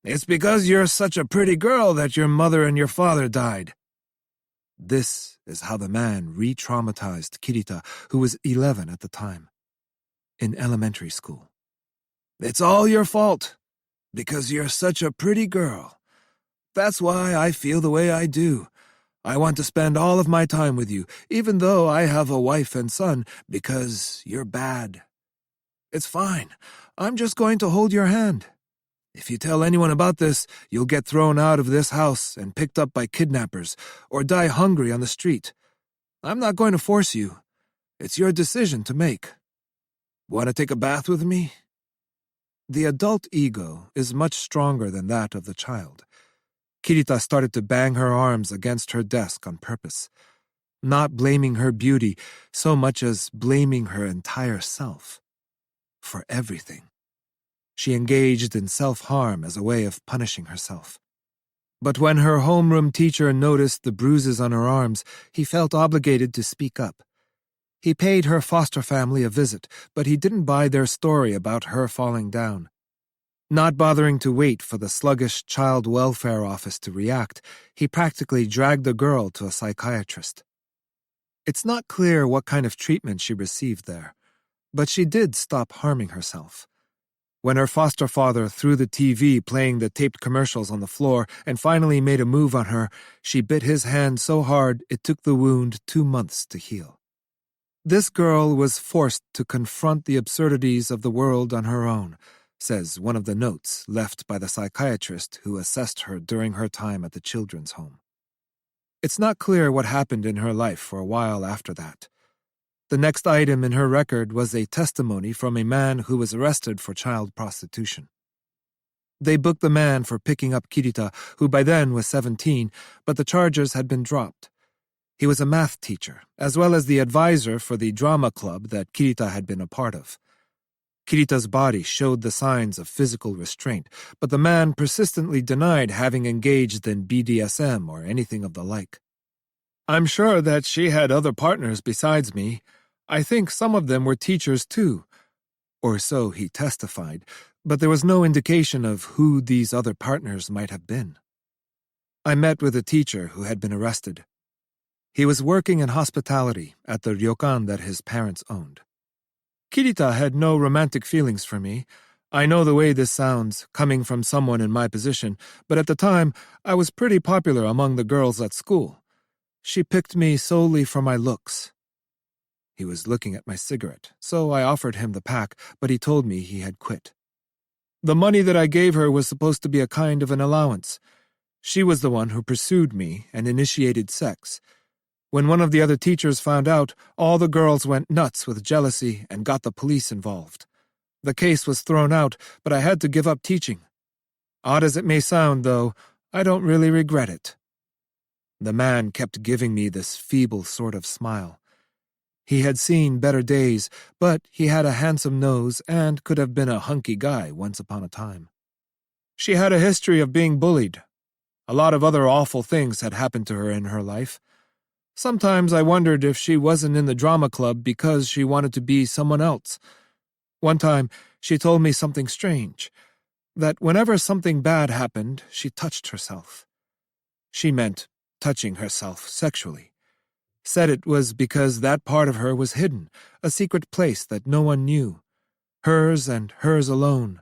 "It's because you're such a pretty girl that your mother and your father died." This is how the man re-traumatized Kirita, who was 11 at the time. In elementary school. "It's all your fault, because you're such a pretty girl. That's why I feel the way I do. I want to spend all of my time with you, even though I have a wife and son, because you're bad. It's fine. I'm just going to hold your hand. If you tell anyone about this, you'll get thrown out of this house and picked up by kidnappers, or die hungry on the street. I'm not going to force you. It's your decision to make. Want to take a bath with me?" The adult ego is much stronger than that of the child. Kirita started to bang her arms against her desk on purpose, not blaming her beauty so much as blaming her entire self. For everything. She engaged in self-harm as a way of punishing herself. But when her homeroom teacher noticed the bruises on her arms, he felt obligated to speak up. He paid her foster family a visit, but he didn't buy their story about her falling down. Not bothering to wait for the sluggish child welfare office to react, he practically dragged the girl to a psychiatrist. It's not clear what kind of treatment she received there, but she did stop harming herself. When her foster father threw the TV playing the taped commercials on the floor and finally made a move on her, she bit his hand so hard it took the wound 2 months to heal. This girl was forced to confront the absurdities of the world on her own, says one of the notes left by the psychiatrist who assessed her during her time at the children's home. It's not clear what happened in her life for a while after that. The next item in her record was a testimony from a man who was arrested for child prostitution. They booked the man for picking up Kirita, who by then was 17, but the charges had been dropped. He was a math teacher, as well as the advisor for the drama club that Kirita had been a part of. Kirita's body showed the signs of physical restraint, but the man persistently denied having engaged in BDSM or anything of the like. "I'm sure that she had other partners besides me. I think some of them were teachers too," or so he testified, but there was no indication of who these other partners might have been. I met with a teacher who had been arrested. He was working in hospitality at the ryokan that his parents owned. Kirita had no romantic feelings for me. I know the way this sounds, coming from someone in my position, but at the time, I was pretty popular among the girls at school. She picked me solely for my looks. He was looking at my cigarette, so I offered him the pack, but he told me he had quit. The money that I gave her was supposed to be a kind of an allowance. She was the one who pursued me and initiated sex. When one of the other teachers found out, all the girls went nuts with jealousy and got the police involved. The case was thrown out, but I had to give up teaching. Odd as it may sound, though, I don't really regret it. The man kept giving me this feeble sort of smile. He had seen better days, but he had a handsome nose and could have been a hunky guy once upon a time. She had a history of being bullied. A lot of other awful things had happened to her in her life. Sometimes I wondered if she wasn't in the drama club because she wanted to be someone else. One time, she told me something strange, that whenever something bad happened, she touched herself. She meant touching herself sexually. Said it was because that part of her was hidden, a secret place that no one knew, hers and hers alone.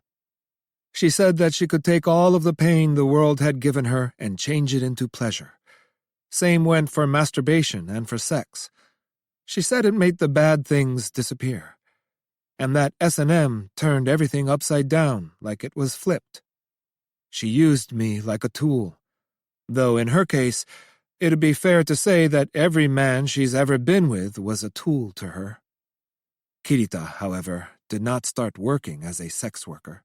She said that she could take all of the pain the world had given her and change it into pleasure. Same went for masturbation and for sex. She said it made the bad things disappear, and that S&M turned everything upside down like it was flipped. She used me like a tool, though in her case, it'd be fair to say that every man she's ever been with was a tool to her. Kirita, however, did not start working as a sex worker.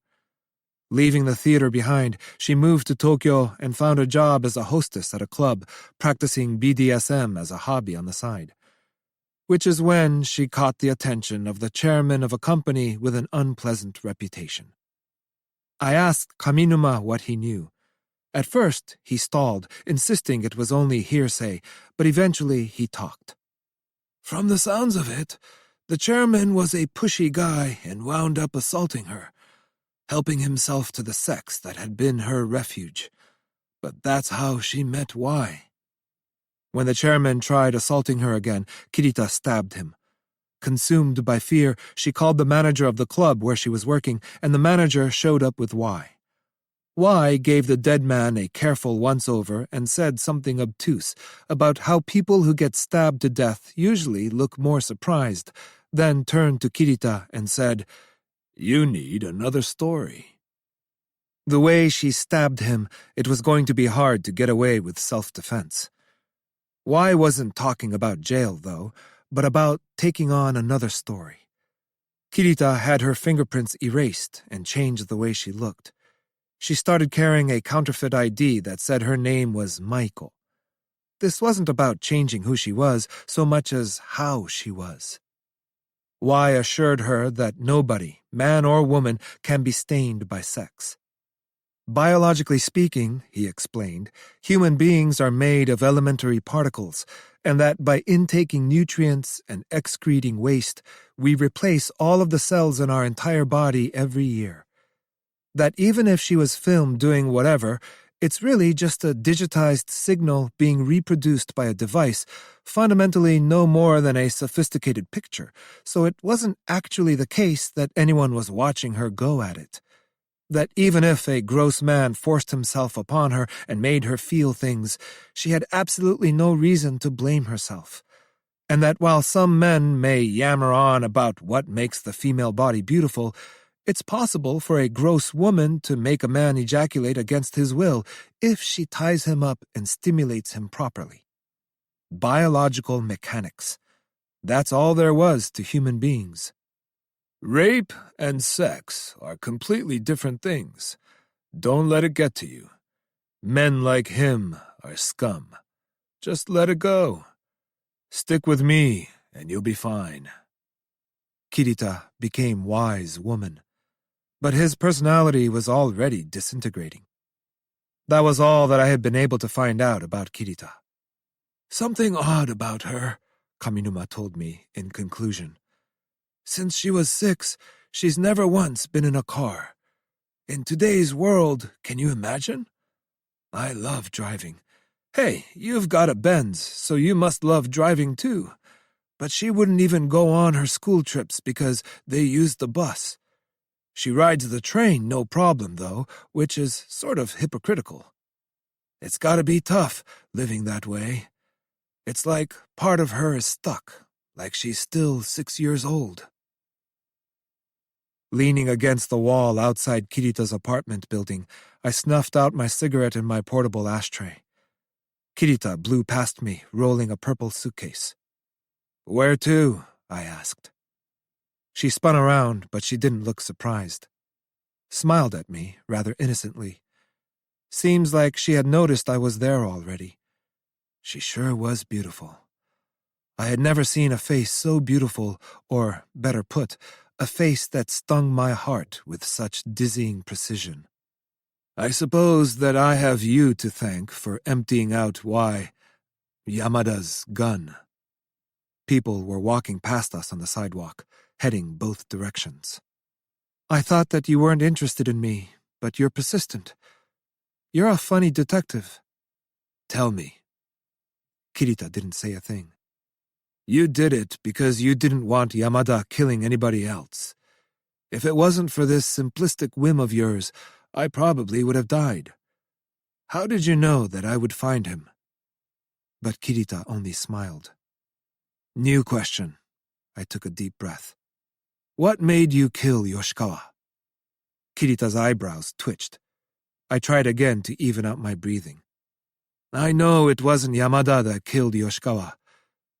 Leaving the theater behind, she moved to Tokyo and found a job as a hostess at a club, practicing BDSM as a hobby on the side. Which is when she caught the attention of the chairman of a company with an unpleasant reputation. I asked Kaminuma what he knew. At first, he stalled, insisting it was only hearsay, but eventually he talked. "From the sounds of it, the chairman was a pushy guy and wound up assaulting her, helping himself to the sex that had been her refuge. But that's how she met Y." When the chairman tried assaulting her again, Kirita stabbed him. Consumed by fear, she called the manager of the club where she was working, and the manager showed up with Y. Y gave the dead man a careful once-over and said something obtuse about how people who get stabbed to death usually look more surprised, then turned to Kirita and said, "You need another story." The way she stabbed him, it was going to be hard to get away with self-defense. Y wasn't talking about jail, though, but about taking on another story. Kirita had her fingerprints erased and changed the way she looked. She started carrying a counterfeit ID that said her name was Maiko. This wasn't about changing who she was so much as how she was. Y assured her that nobody, man or woman, can be stained by sex. Biologically speaking, he explained, human beings are made of elementary particles, and that by intaking nutrients and excreting waste, we replace all of the cells in our entire body every year. That even if she was filmed doing whatever, it's really just a digitized signal being reproduced by a device, fundamentally no more than a sophisticated picture, so it wasn't actually the case that anyone was watching her go at it. That even if a gross man forced himself upon her and made her feel things, she had absolutely no reason to blame herself. And that while some men may yammer on about what makes the female body beautiful, it's possible for a gross woman to make a man ejaculate against his will if she ties him up and stimulates him properly. Biological mechanics. That's all there was to human beings. Rape and sex are completely different things. Don't let it get to you. Men like him are scum. Just let it go. Stick with me, and you'll be fine. Kirita became wise woman, but his personality was already disintegrating. That was all that I had been able to find out about Kirita. Something odd about her, Kaminuma told me in conclusion. Since she was 6, she's never once been in a car. In today's world, can you imagine? I love driving. Hey, you've got a Benz, so you must love driving too. But she wouldn't even go on her school trips because they used the bus. She rides the train no problem, though, which is sort of hypocritical. It's gotta be tough, living that way. It's like part of her is stuck, like she's still 6 years old. Leaning against the wall outside Kirita's apartment building, I snuffed out my cigarette in my portable ashtray. Kirita blew past me, rolling a purple suitcase. "Where to?" I asked. She spun around, but she didn't look surprised. Smiled at me, rather innocently. Seems like she had noticed I was there already. She sure was beautiful. I had never seen a face so beautiful, or, better put, a face that stung my heart with such dizzying precision. I suppose that I have you to thank for emptying out Yamada's gun. People were walking past us on the sidewalk, heading both directions. I thought that you weren't interested in me, but you're persistent. You're a funny detective. Tell me. Kirita didn't say a thing. You did it because you didn't want Yamada killing anybody else. If it wasn't for this simplistic whim of yours, I probably would have died. How did you know that I would find him? But Kirita only smiled. New question. I took a deep breath. What made you kill Yoshikawa? Kirita's eyebrows twitched. I tried again to even out my breathing. I know it wasn't Yamada that killed Yoshikawa.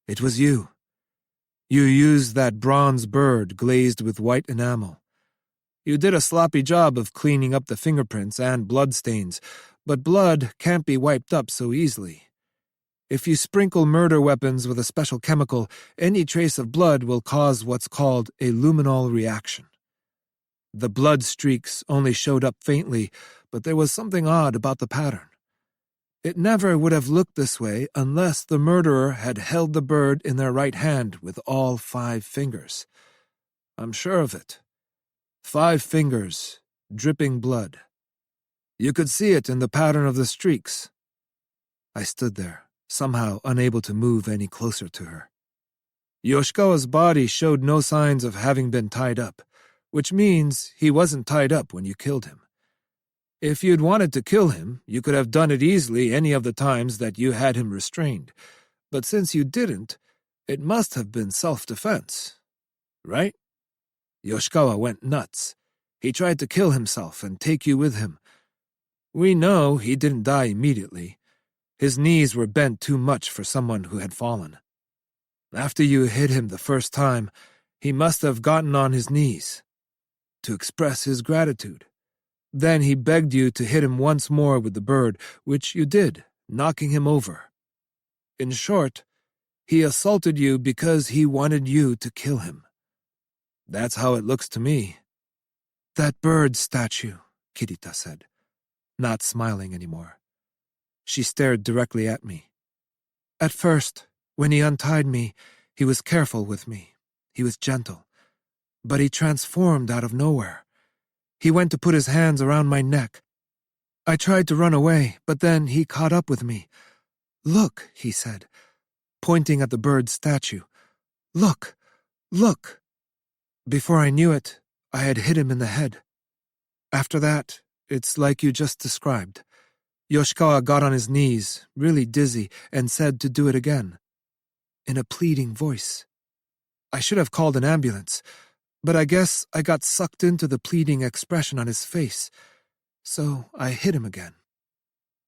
It was you. You used that bronze bird glazed with white enamel. You did a sloppy job of cleaning up the fingerprints and bloodstains, but blood can't be wiped up so easily. If you sprinkle murder weapons with a special chemical, any trace of blood will cause what's called a luminol reaction. The blood streaks only showed up faintly, but there was something odd about the pattern. It never would have looked this way unless the murderer had held the bird in their right hand with all 5 fingers. I'm sure of it. 5 fingers, dripping blood. You could see it in the pattern of the streaks. I stood there, somehow unable to move any closer to her. Yoshikawa's body showed no signs of having been tied up, which means he wasn't tied up when you killed him. If you'd wanted to kill him, you could have done it easily any of the times that you had him restrained. But since you didn't, it must have been self-defense. Right? Yoshikawa went nuts. He tried to kill himself and take you with him. We know he didn't die immediately. His knees were bent too much for someone who had fallen. After you hit him the first time, he must have gotten on his knees to express his gratitude. Then he begged you to hit him once more with the bird, which you did, knocking him over. In short, he assaulted you because he wanted you to kill him. That's how it looks to me. That bird statue, Kirita said, not smiling anymore. She stared directly at me. At first, when he untied me, he was careful with me. He was gentle. But he transformed out of nowhere. He went to put his hands around my neck. I tried to run away, but then he caught up with me. "Look," he said, pointing at the bird's statue. "Look, look." Before I knew it, I had hit him in the head. After that, it's like you just described. Yoshikawa got on his knees, really dizzy, and said to do it again, in a pleading voice. I should have called an ambulance, but I guess I got sucked into the pleading expression on his face, so I hit him again.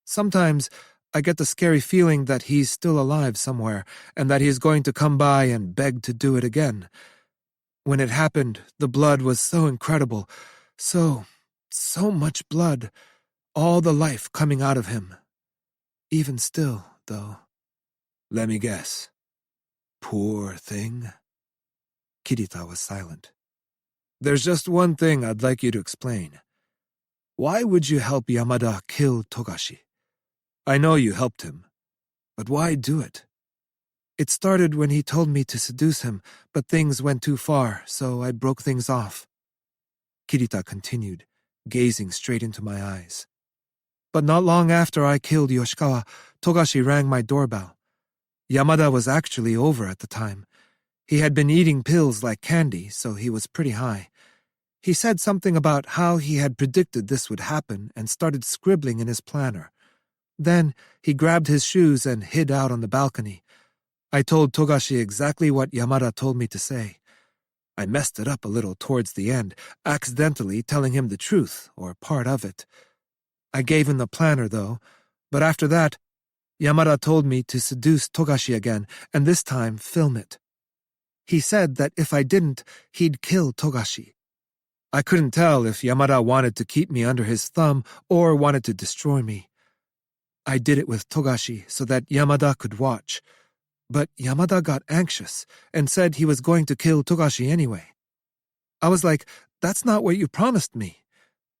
Sometimes I get the scary feeling that he's still alive somewhere, and that he's going to come by and beg to do it again. When it happened, the blood was so incredible, so much blood, all the life coming out of him. Even still, though. Let me guess. Poor thing? Kirita was silent. There's just one thing I'd like you to explain. Why would you help Yamada kill Togashi? I know you helped him, but why do it? It started when he told me to seduce him, but things went too far, so I broke things off. Kirita continued, gazing straight into my eyes. But not long after I killed Yoshikawa, Togashi rang my doorbell. Yamada was actually over at the time. He had been eating pills like candy, so he was pretty high. He said something about how he had predicted this would happen and started scribbling in his planner. Then he grabbed his shoes and hid out on the balcony. I told Togashi exactly what Yamada told me to say. I messed it up a little towards the end, accidentally telling him the truth, or part of it. I gave him the planner, though, but after that, Yamada told me to seduce Togashi again, and this time film it. He said that if I didn't, he'd kill Togashi. I couldn't tell if Yamada wanted to keep me under his thumb or wanted to destroy me. I did it with Togashi so that Yamada could watch. But Yamada got anxious and said he was going to kill Togashi anyway. I was like, that's not what you promised me.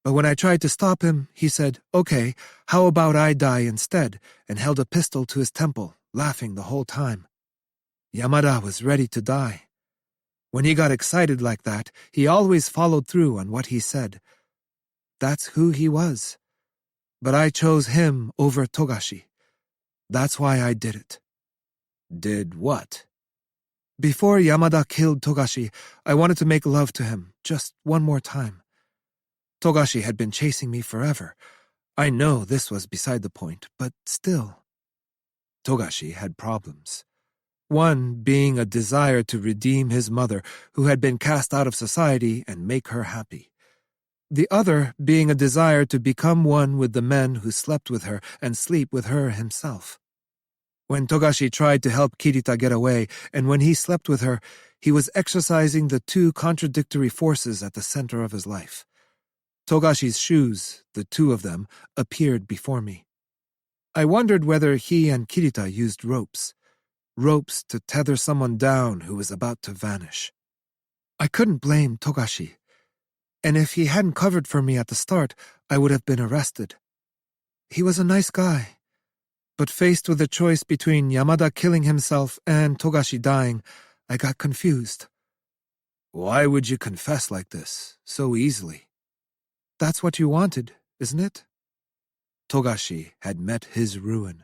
But when I tried to stop him, he said, okay, how about I die instead, and held a pistol to his temple, laughing the whole time. Yamada was ready to die. When he got excited like that, he always followed through on what he said. That's who he was. But I chose him over Togashi. That's why I did it. Did what? Before Yamada killed Togashi, I wanted to make love to him, just one more time. Togashi had been chasing me forever. I know this was beside the point, but still. Togashi had problems. One being a desire to redeem his mother, who had been cast out of society, and make her happy. The other being a desire to become one with the men who slept with her and sleep with her himself. When Togashi tried to help Kirita get away, and when he slept with her, he was exercising the two contradictory forces at the center of his life. Togashi's shoes, the two of them, appeared before me. I wondered whether he and Kirita used ropes to tether someone down who was about to vanish. I couldn't blame Togashi, and if he hadn't covered for me at the start, I would have been arrested. He was a nice guy. But faced with the choice between Yamada killing himself and Togashi dying, I got confused. Why would you confess like this, so easily? That's what you wanted, isn't it? Togashi had met his ruin.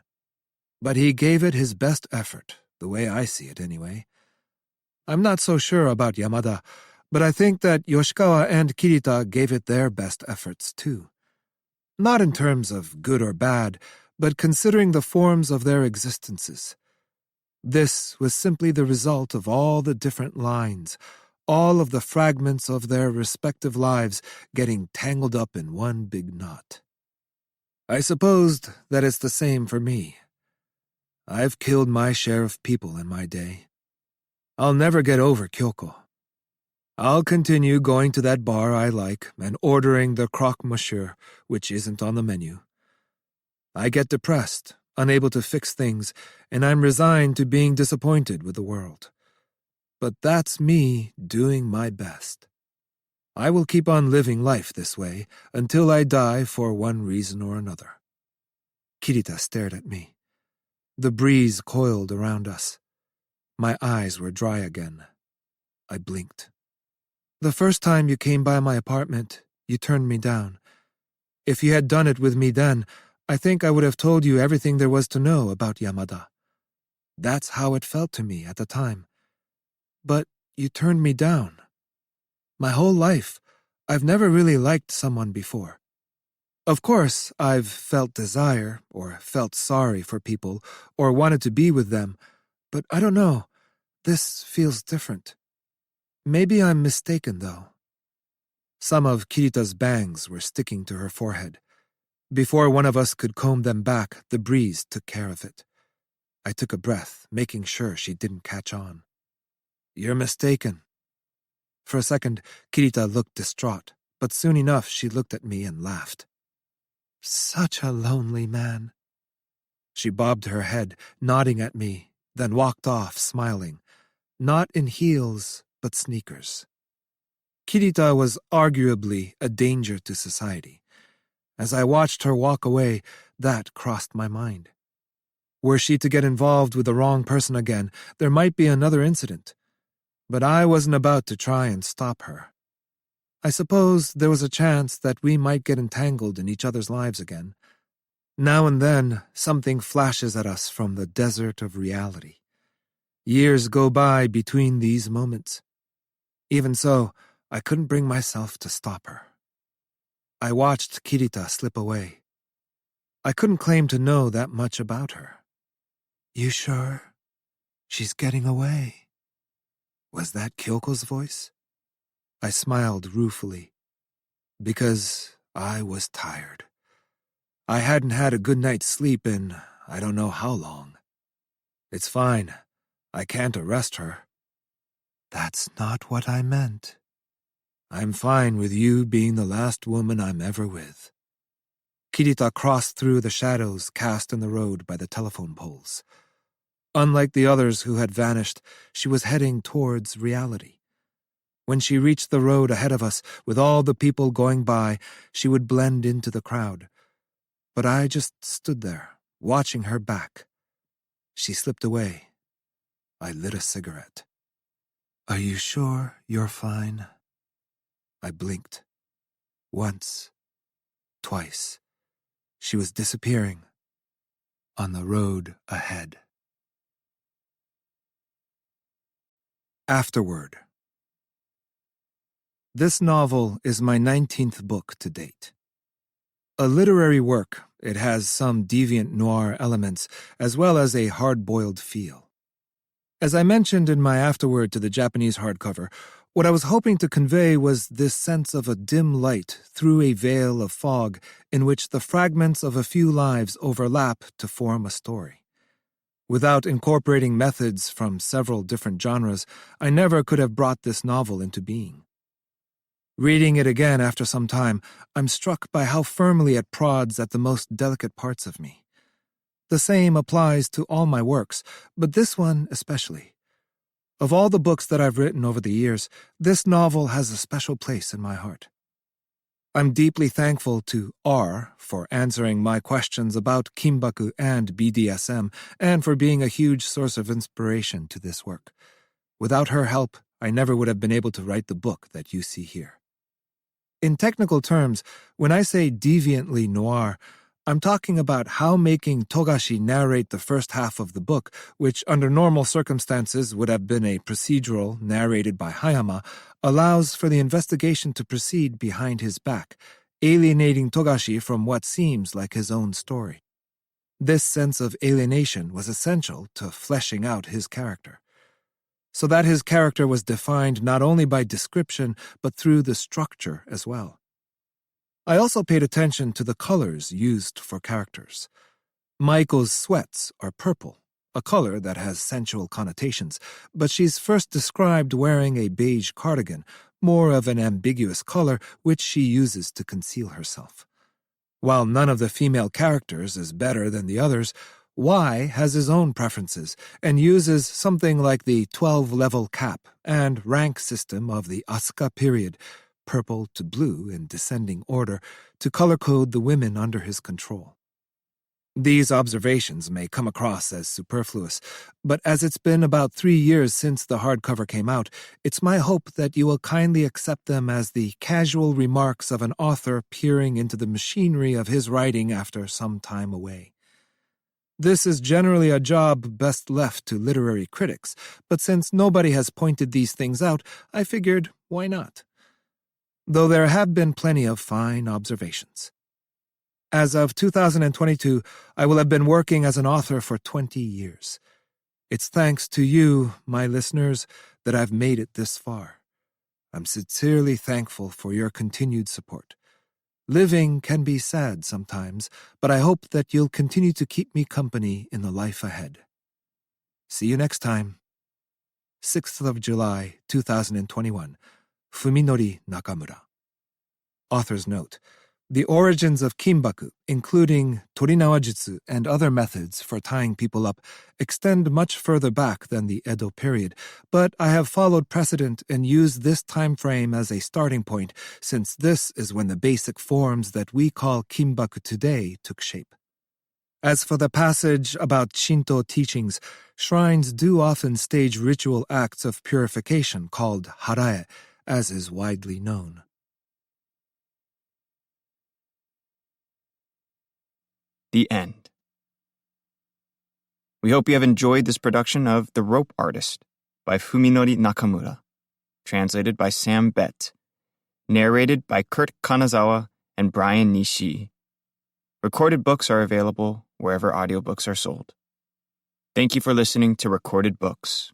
But he gave it his best effort, the way I see it anyway. I'm not so sure about Yamada, but I think that Yoshikawa and Kirita gave it their best efforts, too. Not in terms of good or bad, but considering the forms of their existences. This was simply the result of all the different lines, all of the fragments of their respective lives getting tangled up in one big knot. I supposed that it's the same for me. I've killed my share of people in my day. I'll never get over Kyoko. I'll continue going to that bar I like and ordering the croque monsieur, which isn't on the menu. I get depressed, unable to fix things, and I'm resigned to being disappointed with the world. But that's me doing my best. I will keep on living life this way until I die for one reason or another. Kirita stared at me. The breeze coiled around us. My eyes were dry again. I blinked. The first time you came by my apartment, You turned me down. If you had done it with me then, I think I would have told you everything there was to know about Yamada. That's how it felt to me at the time. But you turned me down. My whole life, I've never really liked someone before. Of course, I've felt desire, or felt sorry for people, or wanted to be with them, but I don't know. This feels different. Maybe I'm mistaken, though. Some of Kirita's bangs were sticking to her forehead. Before one of us could comb them back, the breeze took care of it. I took a breath, making sure she didn't catch on. You're mistaken. For a second, Kirita looked distraught, but soon enough she looked at me and laughed. Such a lonely man. She bobbed her head, nodding at me, then walked off, smiling. Not in heels, but sneakers. Kirita was arguably a danger to society. As I watched her walk away, that crossed my mind. Were she to get involved with the wrong person again, there might be another incident. But I wasn't about to try and stop her. I suppose there was a chance that we might get entangled in each other's lives again. Now and then, something flashes at us from the desert of reality. Years go by between these moments. Even so, I couldn't bring myself to stop her. I watched Kirita slip away. I couldn't claim to know that much about her. You sure? She's getting away. Was that Kyoko's voice? I smiled ruefully. Because I was tired. I hadn't had a good night's sleep in I don't know how long. It's fine. I can't arrest her. That's not what I meant. I'm fine with you being the last woman I'm ever with. Kirita crossed through the shadows cast in the road by the telephone poles. Unlike the others who had vanished, she was heading towards reality. When she reached the road ahead of us, with all the people going by, she would blend into the crowd. But I just stood there, watching her back. She slipped away. I lit a cigarette. Are you sure you're fine? I blinked. Once. Twice. She was disappearing. On the road ahead. Afterword. This novel is my 19th book to date. A literary work, it has some deviant noir elements, as well as a hard-boiled feel. As I mentioned in my afterword to the Japanese hardcover, what I was hoping to convey was this sense of a dim light through a veil of fog in which the fragments of a few lives overlap to form a story. Without incorporating methods from several different genres, I never could have brought this novel into being. Reading it again after some time, I'm struck by how firmly it prods at the most delicate parts of me. The same applies to all my works, but this one especially. Of all the books that I've written over the years, this novel has a special place in my heart. I'm deeply thankful to R for answering my questions about Kimbaku and BDSM, and for being a huge source of inspiration to this work. Without her help, I never would have been able to write the book that you see here. In technical terms, when I say deviantly noir, I'm talking about how making Togashi narrate the first half of the book, which under normal circumstances would have been a procedural narrated by Hayama, allows for the investigation to proceed behind his back, alienating Togashi from what seems like his own story. This sense of alienation was essential to fleshing out his character, so that his character was defined not only by description but through the structure as well. I also paid attention to the colors used for characters. Maiko's sweats are purple, a color that has sensual connotations, but she's first described wearing a beige cardigan, more of an ambiguous color which she uses to conceal herself. While none of the female characters is better than the others, Y has his own preferences and uses something like the 12-level cap and rank system of the Asuka period, purple to blue in descending order, to color code the women under his control. These observations may come across as superfluous, but as it's been about 3 years since the hardcover came out, it's my hope that you will kindly accept them as the casual remarks of an author peering into the machinery of his writing after some time away. This is generally a job best left to literary critics, but since nobody has pointed these things out, I figured, why not? Though there have been plenty of fine observations. As of 2022, I will have been working as an author for 20 years. It's thanks to you, my listeners, that I've made it this far. I'm sincerely thankful for your continued support. Living can be sad sometimes, but I hope that you'll continue to keep me company in the life ahead. See you next time. 6th of July, 2021. Fuminori Nakamura. Author's note. The origins of Kinbaku, including Torinawa Jutsu and other methods for tying people up, extend much further back than the Edo period, but I have followed precedent and used this time frame as a starting point, since this is when the basic forms that we call Kinbaku today took shape. As for the passage about Shinto teachings, shrines do often stage ritual acts of purification called harae, as is widely known. The end. We hope you have enjoyed this production of The Rope Artist by Fuminori Nakamura, translated by Sam Bett, narrated by Kurt Kanazawa and Brian Nishi. Recorded books are available wherever audiobooks are sold. Thank you for listening to Recorded Books.